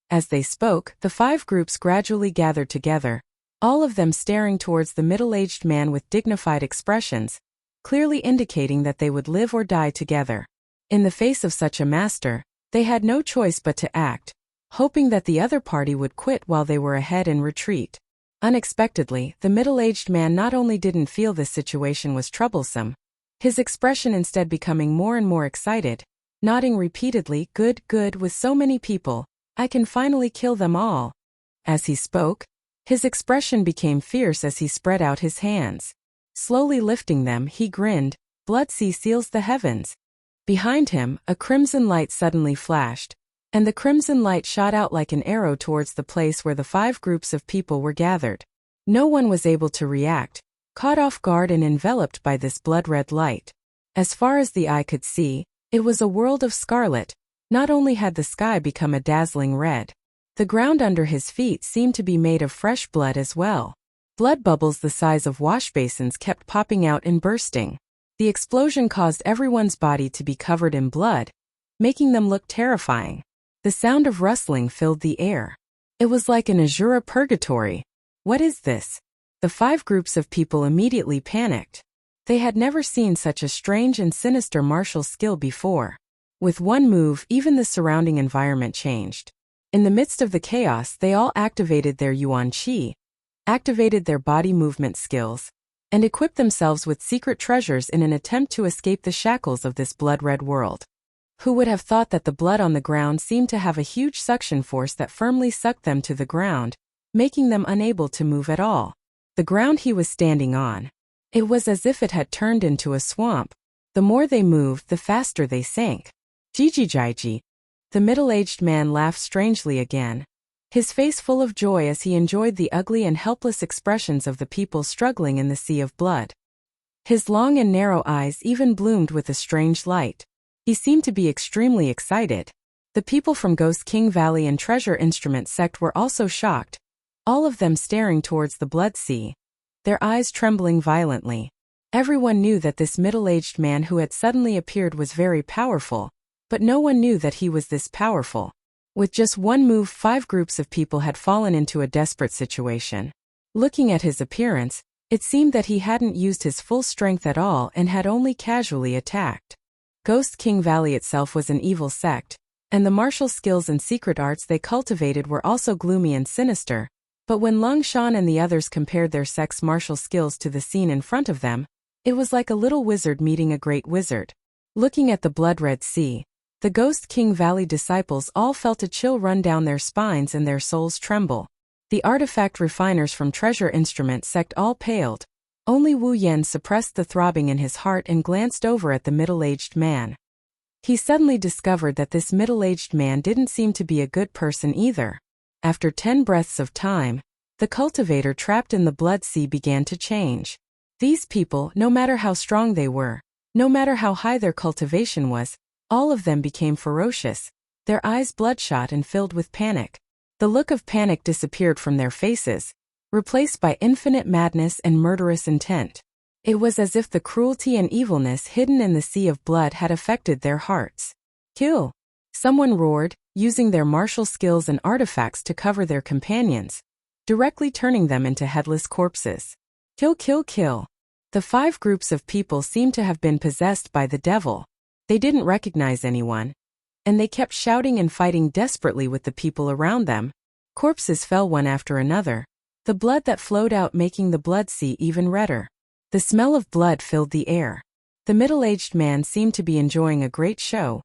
As they spoke, the 5 groups gradually gathered together, all of them staring towards the middle-aged man with dignified expressions, clearly indicating that they would live or die together. In the face of such a master, they had no choice but to act, hoping that the other party would quit while they were ahead and retreat. Unexpectedly, the middle-aged man not only didn't feel this situation was troublesome, his expression instead becoming more and more excited, nodding repeatedly, good, good, with so many people, I can finally kill them all. As he spoke, his expression became fierce as he spread out his hands. Slowly lifting them, he grinned, blood sea seals the heavens. Behind him, a crimson light suddenly flashed, and the crimson light shot out like an arrow towards the place where the 5 groups of people were gathered. No one was able to react, caught off guard and enveloped by this blood-red light. As far as the eye could see, it was a world of scarlet. Not only had the sky become a dazzling red, the ground under his feet seemed to be made of fresh blood as well. Blood bubbles the size of wash basins kept popping out and bursting. The explosion caused everyone's body to be covered in blood, making them look terrifying. The sound of rustling filled the air. It was like an Azura purgatory. What is this? The 5 groups of people immediately panicked. They had never seen such a strange and sinister martial skill before. With one move, even the surrounding environment changed. In the midst of the chaos, they all activated their Yuan Qi, activated their body movement skills, and equipped themselves with secret treasures in an attempt to escape the shackles of this blood-red world. Who would have thought that the blood on the ground seemed to have a huge suction force that firmly sucked them to the ground, making them unable to move at all? The ground he was standing on, it was as if it had turned into a swamp. The more they moved, the faster they sank. Jiji. The middle-aged man laughed strangely again, his face full of joy as he enjoyed the ugly and helpless expressions of the people struggling in the sea of blood. His long and narrow eyes even bloomed with a strange light. He seemed to be extremely excited. The people from Ghost King Valley and Treasure Instrument sect were also shocked, all of them staring towards the blood sea, their eyes trembling violently. Everyone knew that this middle-aged man who had suddenly appeared was very powerful, but no one knew that he was this powerful. With just one move, 5 groups of people had fallen into a desperate situation. Looking at his appearance, it seemed that he hadn't used his full strength at all and had only casually attacked. Ghost King Valley itself was an evil sect, and the martial skills and secret arts they cultivated were also gloomy and sinister, but when Lung Shan and the others compared their sect's martial skills to the scene in front of them, it was like a little wizard meeting a great wizard. Looking at the blood-red sea, the Ghost King Valley disciples all felt a chill run down their spines and their souls tremble. The artifact refiners from Treasure Instrument sect all paled. Only Wu Yan suppressed the throbbing in his heart and glanced over at the middle-aged man. He suddenly discovered that this middle-aged man didn't seem to be a good person either. After 10 breaths of time, the cultivator trapped in the blood sea began to change. These people, no matter how strong they were, no matter how high their cultivation was, all of them became ferocious, their eyes bloodshot and filled with panic. The look of panic disappeared from their faces, replaced by infinite madness and murderous intent. It was as if the cruelty and evilness hidden in the sea of blood had affected their hearts. Kill! Someone roared, using their martial skills and artifacts to cover their companions, directly turning them into headless corpses. Kill, kill, kill! The 5 groups of people seemed to have been possessed by the devil. They didn't recognize anyone, and they kept shouting and fighting desperately with the people around them. Corpses fell one after another, the blood that flowed out making the blood sea even redder. The smell of blood filled the air. The middle-aged man seemed to be enjoying a great show,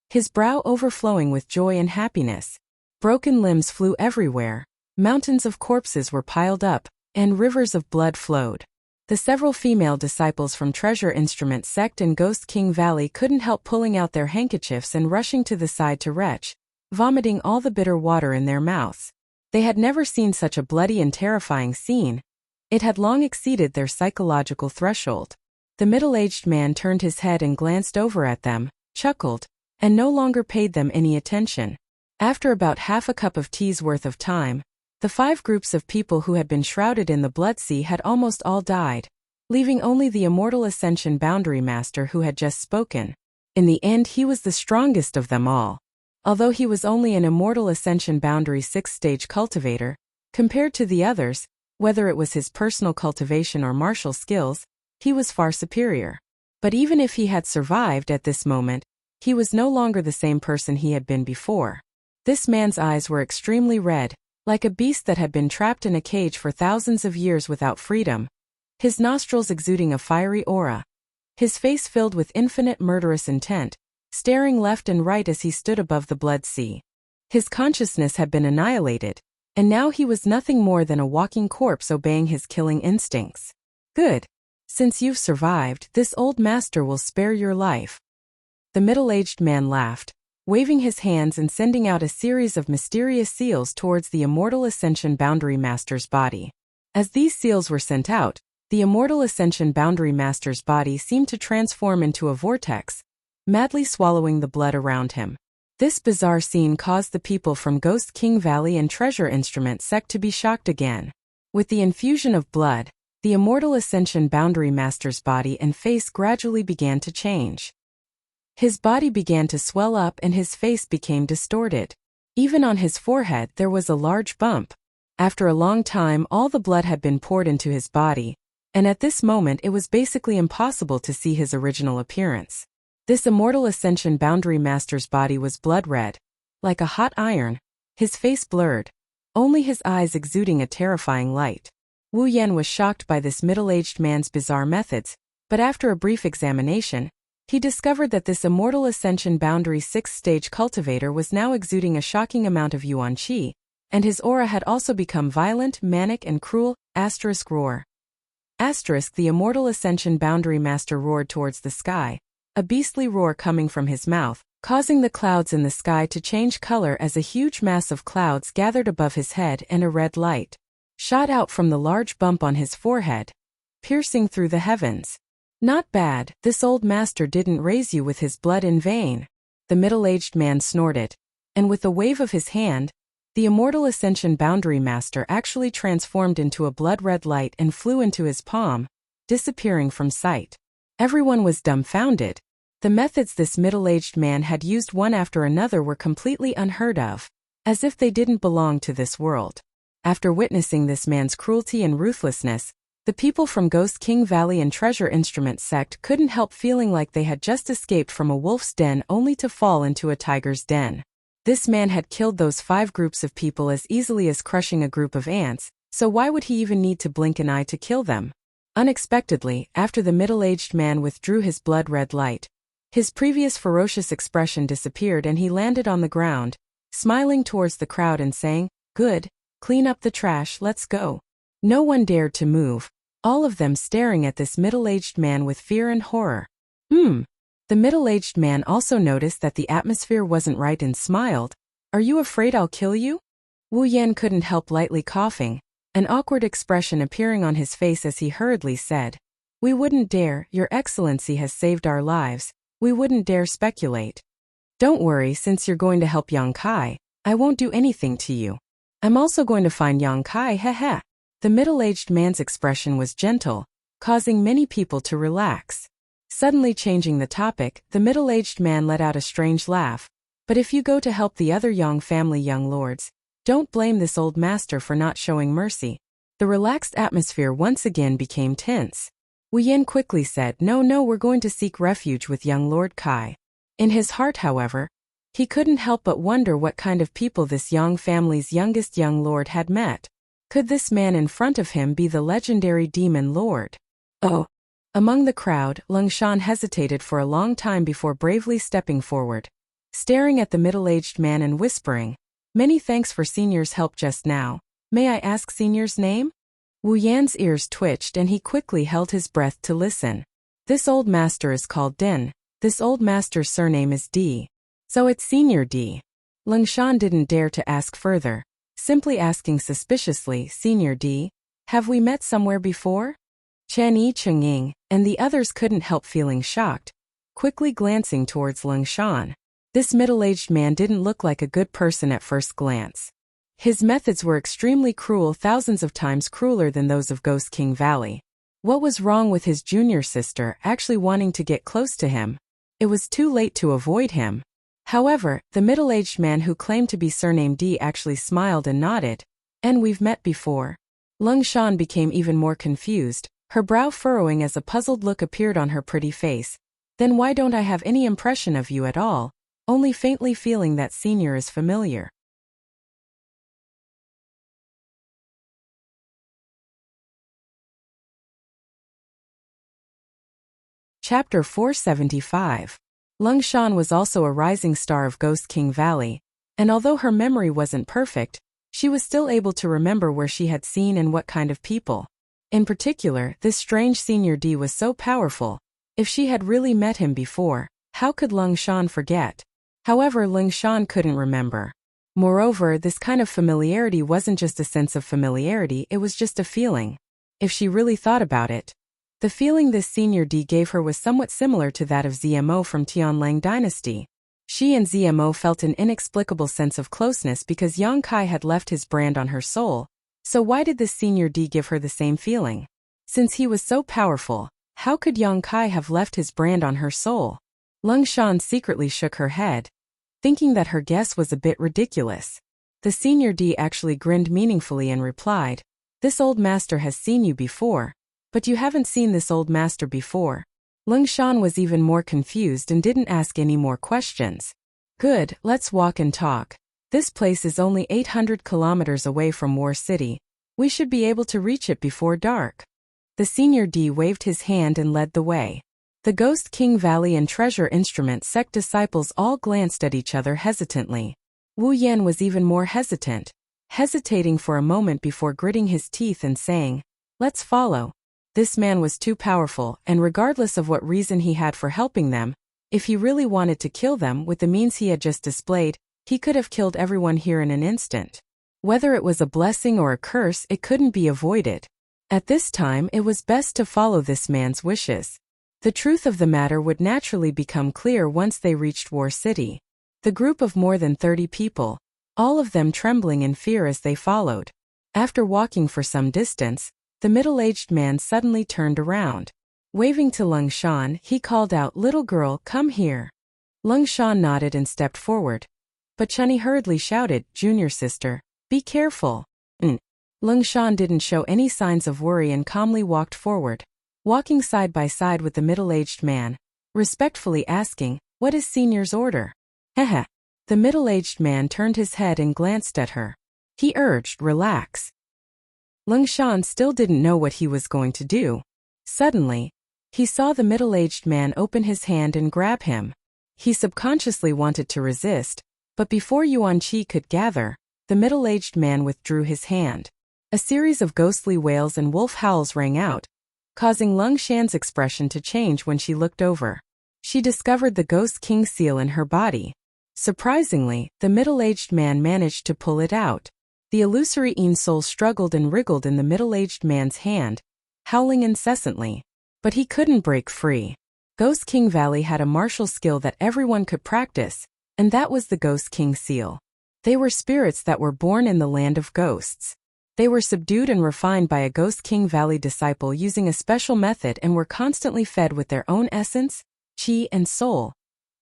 his brow overflowing with joy and happiness. Broken limbs flew everywhere, mountains of corpses were piled up, and rivers of blood flowed. The several female disciples from Treasure Instrument sect and Ghost King Valley couldn't help pulling out their handkerchiefs and rushing to the side to retch, vomiting all the bitter water in their mouths. They had never seen such a bloody and terrifying scene. It had long exceeded their psychological threshold. The middle-aged man turned his head and glanced over at them, chuckled, and no longer paid them any attention. After about half a cup of tea's worth of time, the 5 groups of people who had been shrouded in the blood sea had almost all died, leaving only the immortal Ascension Boundary Master who had just spoken. In the end, he was the strongest of them all. Although he was only an immortal Ascension Boundary 6th-stage cultivator, compared to the others, whether it was his personal cultivation or martial skills, he was far superior. But even if he had survived at this moment, he was no longer the same person he had been before. This man's eyes were extremely red, like a beast that had been trapped in a cage for thousands of years without freedom, his nostrils exuding a fiery aura, his face filled with infinite murderous intent, staring left and right as he stood above the blood sea. His consciousness had been annihilated, and now he was nothing more than a walking corpse obeying his killing instincts. Good. Since you've survived, this old master will spare your life. The middle-aged man laughed, waving his hands and sending out a series of mysterious seals towards the immortal Ascension Boundary Master's body. As these seals were sent out, the immortal Ascension Boundary Master's body seemed to transform into a vortex, madly swallowing the blood around him. This bizarre scene caused the people from Ghost King Valley and Treasure Instrument sect to be shocked again. With the infusion of blood, the immortal Ascension Boundary Master's body and face gradually began to change. His body began to swell up and his face became distorted. Even on his forehead there was a large bump. After a long time all the blood had been poured into his body, and at this moment it was basically impossible to see his original appearance. This immortal Ascension Boundary Master's body was blood red, like a hot iron, his face blurred, only his eyes exuding a terrifying light. Wu Yan was shocked by this middle-aged man's bizarre methods, but after a brief examination, he discovered that this immortal Ascension Boundary 6th-stage cultivator was now exuding a shocking amount of Yuan Qi, and his aura had also become violent, manic, and cruel. Roar. The immortal Ascension Boundary Master roared towards the sky, a beastly roar coming from his mouth, causing the clouds in the sky to change color as a huge mass of clouds gathered above his head and a red light shot out from the large bump on his forehead, piercing through the heavens. Not bad, this old master didn't raise you with his blood in vain. The middle-aged man snorted. and with a wave of his hand, the immortal Ascension Boundary Master actually transformed into a blood-red light and flew into his palm, disappearing from sight. Everyone was dumbfounded. The methods this middle-aged man had used one after another were completely unheard of, as if they didn't belong to this world. After witnessing this man's cruelty and ruthlessness, the people from Ghost King Valley and Treasure Instrument sect couldn't help feeling like they had just escaped from a wolf's den only to fall into a tiger's den. This man had killed those 5 groups of people as easily as crushing a group of ants, so why would he even need to blink an eye to kill them? Unexpectedly, after the middle-aged man withdrew his blood-red light, his previous ferocious expression disappeared and he landed on the ground, smiling towards the crowd and saying, "Good, clean up the trash, let's go." No one dared to move, all of them staring at this middle-aged man with fear and horror. The middle-aged man also noticed that the atmosphere wasn't right and smiled. "Are you afraid I'll kill you?" Wu Yan couldn't help lightly coughing, an awkward expression appearing on his face as he hurriedly said, "We wouldn't dare, Your Excellency has saved our lives, we wouldn't dare speculate." "Don't worry, since you're going to help Yang Kai, I won't do anything to you. I'm also going to find Yang Kai, heh." The middle-aged man's expression was gentle, causing many people to relax. Suddenly changing the topic, the middle-aged man let out a strange laugh. "But if you go to help the other Yang family young lords, don't blame this old master for not showing mercy." The relaxed atmosphere once again became tense. Wu Yan quickly said, No, we're going to seek refuge with young Lord Kai." In his heart, however, he couldn't help but wonder what kind of people this Yang family's youngest young lord had met. Could this man in front of him be the legendary demon lord? "Oh." Among the crowd, Lung Shan hesitated for a long time before bravely stepping forward, staring at the middle-aged man and whispering, "Many thanks for Senior's help just now. May I ask Senior's name?" Wu Yan's ears twitched and he quickly held his breath to listen. "This old master is called Den. This old master's surname is D. So it's Senior D." Lung Shan didn't dare to ask further, simply asking suspiciously, "Senior D, have we met somewhere before?" Chen Yi Cheng and the others couldn't help feeling shocked, quickly glancing towards Lung Shan. This middle-aged man didn't look like a good person at first glance. His methods were extremely cruel, thousands of times crueler than those of Ghost King Valley. What was wrong with his junior sister actually wanting to get close to him? It was too late to avoid him. However, the middle-aged man who claimed to be surnamed D actually smiled and nodded. "And we've met before." Lung Shan became even more confused, her brow furrowing as a puzzled look appeared on her pretty face. "Then why don't I have any impression of you at all, only faintly feeling that Senior is familiar?" Chapter 475. Lung Shan was also a rising star of Ghost King Valley, and although her memory wasn't perfect, she was still able to remember where she had seen and what kind of people. In particular, this strange Senior D was so powerful. If she had really met him before, how could Lung Shan forget? However, Lung Shan couldn't remember. Moreover, this kind of familiarity wasn't just a sense of familiarity, it was just a feeling. If she really thought about it, the feeling this Senior D gave her was somewhat similar to that of ZMO from Tianlang Dynasty. She and ZMO felt an inexplicable sense of closeness because Yang Kai had left his brand on her soul. So why did this Senior D give her the same feeling? Since he was so powerful, how could Yang Kai have left his brand on her soul? Lung Shan secretly shook her head, thinking that her guess was a bit ridiculous. The Senior D actually grinned meaningfully and replied, "This old master has seen you before. But you haven't seen this old master before." Lung Shan was even more confused and didn't ask any more questions. "Good, let's walk and talk. This place is only 800 kilometers away from War City. We should be able to reach it before dark." The Senior D waved his hand and led the way. The Ghost King Valley and Treasure Instrument sect disciples all glanced at each other hesitantly. Wu Yan was even more hesitant, hesitating for a moment before gritting his teeth and saying, "Let's follow." This man was too powerful, and regardless of what reason he had for helping them, if he really wanted to kill them with the means he had just displayed, he could have killed everyone here in an instant. Whether it was a blessing or a curse, it couldn't be avoided. At this time, it was best to follow this man's wishes. The truth of the matter would naturally become clear once they reached War City. The group of more than 30 people, all of them trembling in fear as they followed. After walking for some distance, the middle-aged man suddenly turned around. Waving to Lung Shan, he called out, "Little girl, come here." Lung Shan nodded and stepped forward. But Chunyi hurriedly shouted, "Junior sister, be careful." Lung Shan didn't show any signs of worry and calmly walked forward, walking side by side with the middle-aged man, respectfully asking, "What is senior's order?" Heh. The middle-aged man turned his head and glanced at her. He urged, "Relax." Lung Shan still didn't know what he was going to do. Suddenly, he saw the middle-aged man open his hand and grab him. He subconsciously wanted to resist, but before Yuan Qi could gather, the middle-aged man withdrew his hand. A series of ghostly wails and wolf howls rang out, causing Lung Shan's expression to change when she looked over. She discovered the Ghost King seal in her body. Surprisingly, the middle-aged man managed to pull it out. The illusory Yin soul struggled and wriggled in the middle-aged man's hand, howling incessantly. But he couldn't break free. Ghost King Valley had a martial skill that everyone could practice, and that was the Ghost King seal. They were spirits that were born in the land of ghosts. They were subdued and refined by a Ghost King Valley disciple using a special method and were constantly fed with their own essence, qi and soul,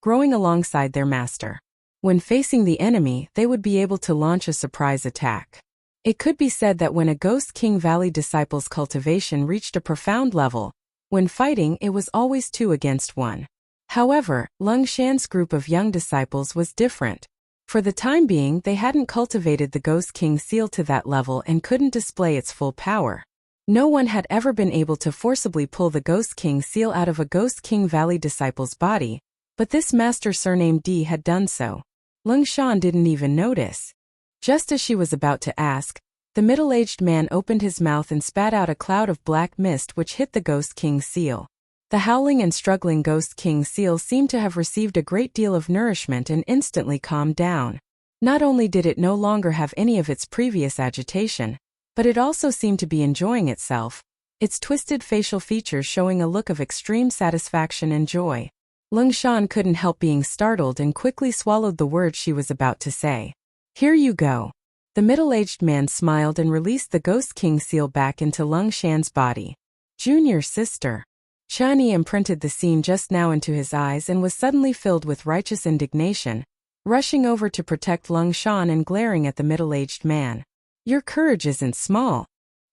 growing alongside their master. When facing the enemy, they would be able to launch a surprise attack. It could be said that when a Ghost King Valley disciple's cultivation reached a profound level, when fighting it was always 2 against 1. However, Lung Shan's group of young disciples was different. For the time being, they hadn't cultivated the Ghost King seal to that level and couldn't display its full power. No one had ever been able to forcibly pull the Ghost King seal out of a Ghost King Valley disciple's body, but this master surnamed D had done so. Lung Shan didn't even notice. Just as she was about to ask, the middle-aged man opened his mouth and spat out a cloud of black mist which hit the Ghost King seal. The howling and struggling Ghost King seal seemed to have received a great deal of nourishment and instantly calmed down. Not only did it no longer have any of its previous agitation, but it also seemed to be enjoying itself, its twisted facial features showing a look of extreme satisfaction and joy. Lung Shan couldn't help being startled and quickly swallowed the words she was about to say. "Here you go." The middle-aged man smiled and released the Ghost King seal back into Lung Shan's body. "Junior sister." Chani imprinted the scene just now into his eyes and was suddenly filled with righteous indignation, rushing over to protect Lung Shan and glaring at the middle-aged man. "Your courage isn't small."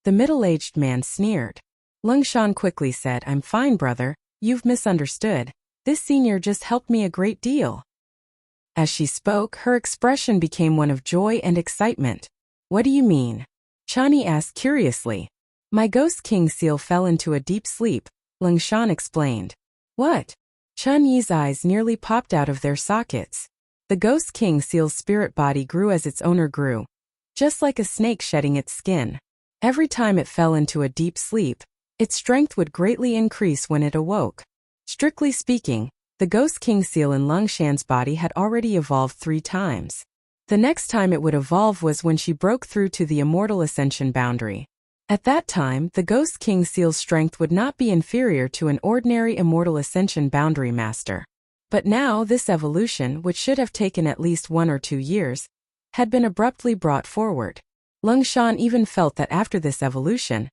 The middle-aged man sneered. Lung Shan quickly said, "I'm fine, brother, you've misunderstood. This senior just helped me a great deal." As she spoke, her expression became one of joy and excitement. "What do you mean?" Chani asked curiously. "My Ghost King seal fell into a deep sleep," Lung Shan explained. "What?" Chun Yi's eyes nearly popped out of their sockets. The Ghost King seal's spirit body grew as its owner grew, just like a snake shedding its skin. Every time it fell into a deep sleep, its strength would greatly increase when it awoke. Strictly speaking, the Ghost King seal in Lung Shan's body had already evolved 3 times. The next time it would evolve was when she broke through to the Immortal Ascension boundary. At that time, the Ghost King seal's strength would not be inferior to an ordinary Immortal Ascension boundary master. But now this evolution, which should have taken at least 1 or 2 years, had been abruptly brought forward. Lung Shan even felt that after this evolution,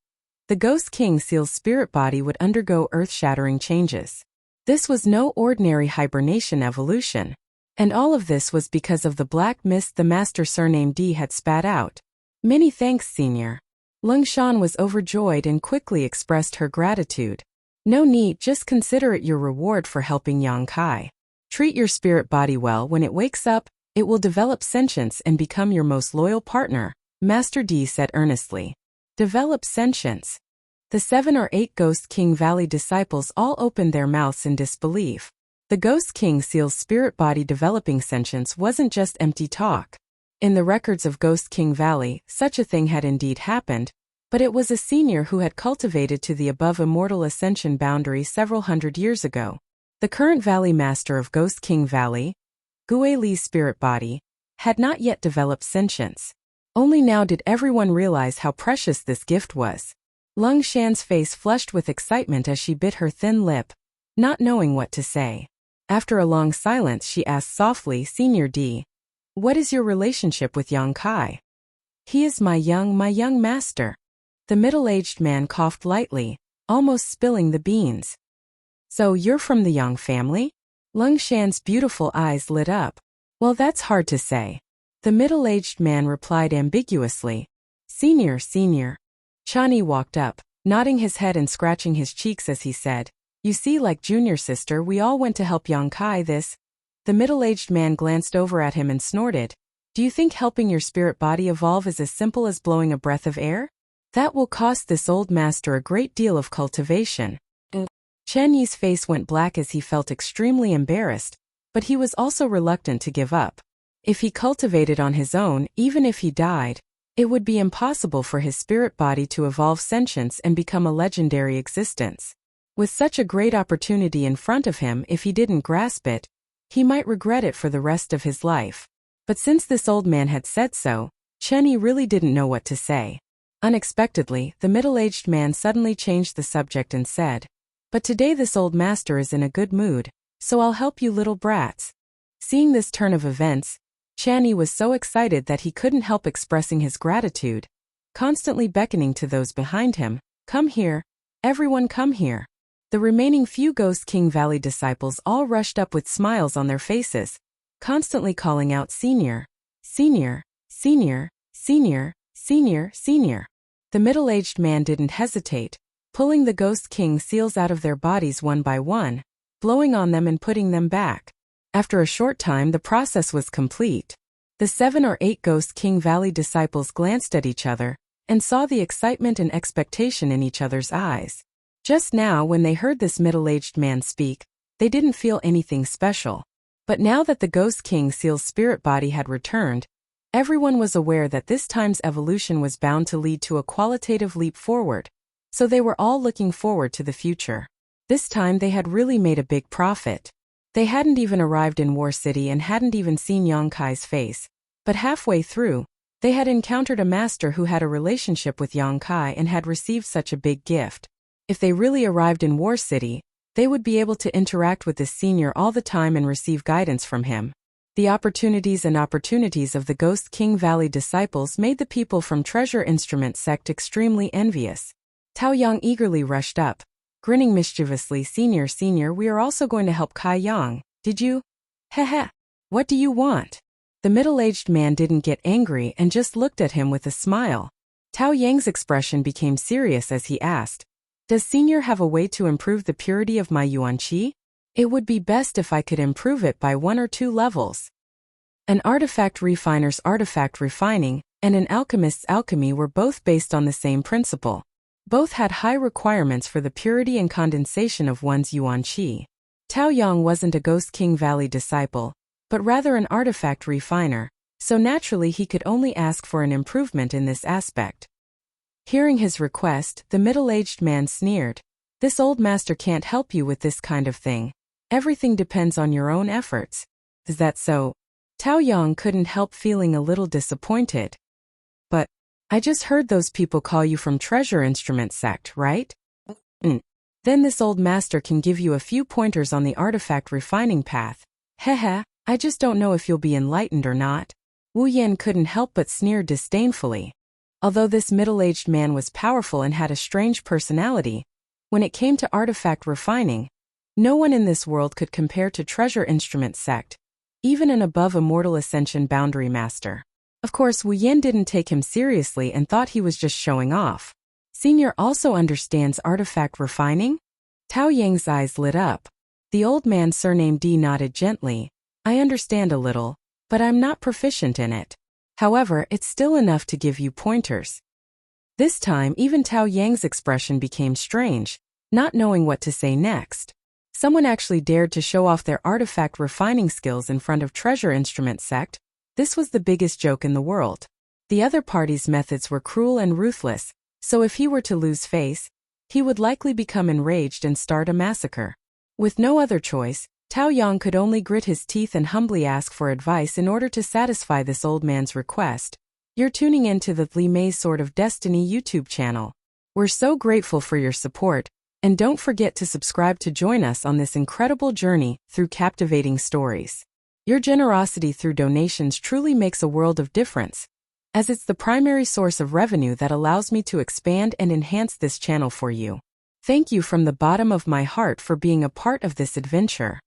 the Ghost King seal's spirit body would undergo earth-shattering changes. This was no ordinary hibernation evolution. And all of this was because of the black mist the master surnamed D had spat out. "Many thanks, senior." Lung Shan was overjoyed and quickly expressed her gratitude. "No need, just consider it your reward for helping Yang Kai. Treat your spirit body well. When it wakes up, it will develop sentience and become your most loyal partner," Master D said earnestly. "Develop sentience." The 7 or 8 Ghost King Valley disciples all opened their mouths in disbelief. The Ghost King seal's spirit body developing sentience wasn't just empty talk. In the records of Ghost King Valley, such a thing had indeed happened, but it was a senior who had cultivated to the above Immortal Ascension boundary several hundred years ago. The current Valley Master of Ghost King Valley, Gue Li's spirit body, had not yet developed sentience. Only now did everyone realize how precious this gift was. Lung Shan's face flushed with excitement as she bit her thin lip, not knowing what to say. After a long silence, she asked softly, Senior D, what is your relationship with Yang Kai? He is my young master. The middle-aged man coughed lightly, almost spilling the beans. So you're from the Yang family? Lung Shan's beautiful eyes lit up. Well, that's hard to say. The middle-aged man replied ambiguously. Senior. Chani walked up, nodding his head and scratching his cheeks as he said, You see, like junior sister, we all went to help Yang Kai this. The middle-aged man glanced over at him and snorted. Do you think helping your spirit body evolve is as simple as blowing a breath of air? That will cost this old master a great deal of cultivation. Chen Yi's face went black as he felt extremely embarrassed, but he was also reluctant to give up. If he cultivated on his own, even if he died, it would be impossible for his spirit body to evolve sentience and become a legendary existence. With such a great opportunity in front of him, if he didn't grasp it, he might regret it for the rest of his life. But since this old man had said so, Chen Yi really didn't know what to say. Unexpectedly, the middle-aged man suddenly changed the subject and said, But today this old master is in a good mood, so I'll help you little brats. Seeing this turn of events, Chen Yi was so excited that he couldn't help expressing his gratitude, constantly beckoning to those behind him, Come here, everyone come here. The remaining few Ghost King Valley disciples all rushed up with smiles on their faces, constantly calling out Senior. The middle-aged man didn't hesitate, pulling the Ghost King seals out of their bodies one by one, blowing on them and putting them back. After a short time, the process was complete. The 7 or 8 Ghost King Valley disciples glanced at each other and saw the excitement and expectation in each other's eyes. Just now, when they heard this middle-aged man speak, they didn't feel anything special. But now that the Ghost King Seal's spirit body had returned, everyone was aware that this time's evolution was bound to lead to a qualitative leap forward, so they were all looking forward to the future. This time they had really made a big profit. They hadn't even arrived in War City and hadn't even seen Yang Kai's face, but halfway through, they had encountered a master who had a relationship with Yang Kai and had received such a big gift. If they really arrived in War City, they would be able to interact with this senior all the time and receive guidance from him. The opportunities of the Ghost King Valley disciples made the people from Treasure Instrument sect extremely envious. Tao Yang eagerly rushed up, grinning mischievously, Senior, we are also going to help Kai Yang. Did you? Heh. What do you want? The middle-aged man didn't get angry and just looked at him with a smile. Tao Yang's expression became serious as he asked, Does Senior have a way to improve the purity of my Yuan Qi? It would be best if I could improve it by 1 or 2 levels. An artifact refiner's artifact refining and an alchemist's alchemy were both based on the same principle. Both had high requirements for the purity and condensation of one's Yuan Qi. Tao Yang wasn't a Ghost King Valley disciple, but rather an artifact refiner, so naturally he could only ask for an improvement in this aspect. Hearing his request, the middle-aged man sneered. This old master can't help you with this kind of thing. Everything depends on your own efforts. Is that so? Tao Yang couldn't help feeling a little disappointed. But I just heard those people call you from Treasure Instrument sect, right? Then this old master can give you a few pointers on the artifact refining path. Heh, I just don't know if you'll be enlightened or not. Wu Yan couldn't help but sneer disdainfully. Although this middle-aged man was powerful and had a strange personality, when it came to artifact refining, no one in this world could compare to Treasure Instrument sect, even an above Immortal Ascension Boundary Master. Of course, Wu Yan didn't take him seriously and thought he was just showing off. Senior also understands artifact refining? Tao Yang's eyes lit up. The old man surnamed D nodded gently. I understand a little, but I'm not proficient in it. However, it's still enough to give you pointers. This time, even Tao Yang's expression became strange, not knowing what to say next. Someone actually dared to show off their artifact refining skills in front of Treasure Instrument sect. This was the biggest joke in the world. The other party's methods were cruel and ruthless, so if he were to lose face, he would likely become enraged and start a massacre. With no other choice, Tao Yang could only grit his teeth and humbly ask for advice in order to satisfy this old man's request. You're tuning in to the Li Mei's Sword of Destiny YouTube channel. We're so grateful for your support. And don't forget to subscribe to join us on this incredible journey through captivating stories. Your generosity through donations truly makes a world of difference, as it's the primary source of revenue that allows me to expand and enhance this channel for you. Thank you from the bottom of my heart for being a part of this adventure.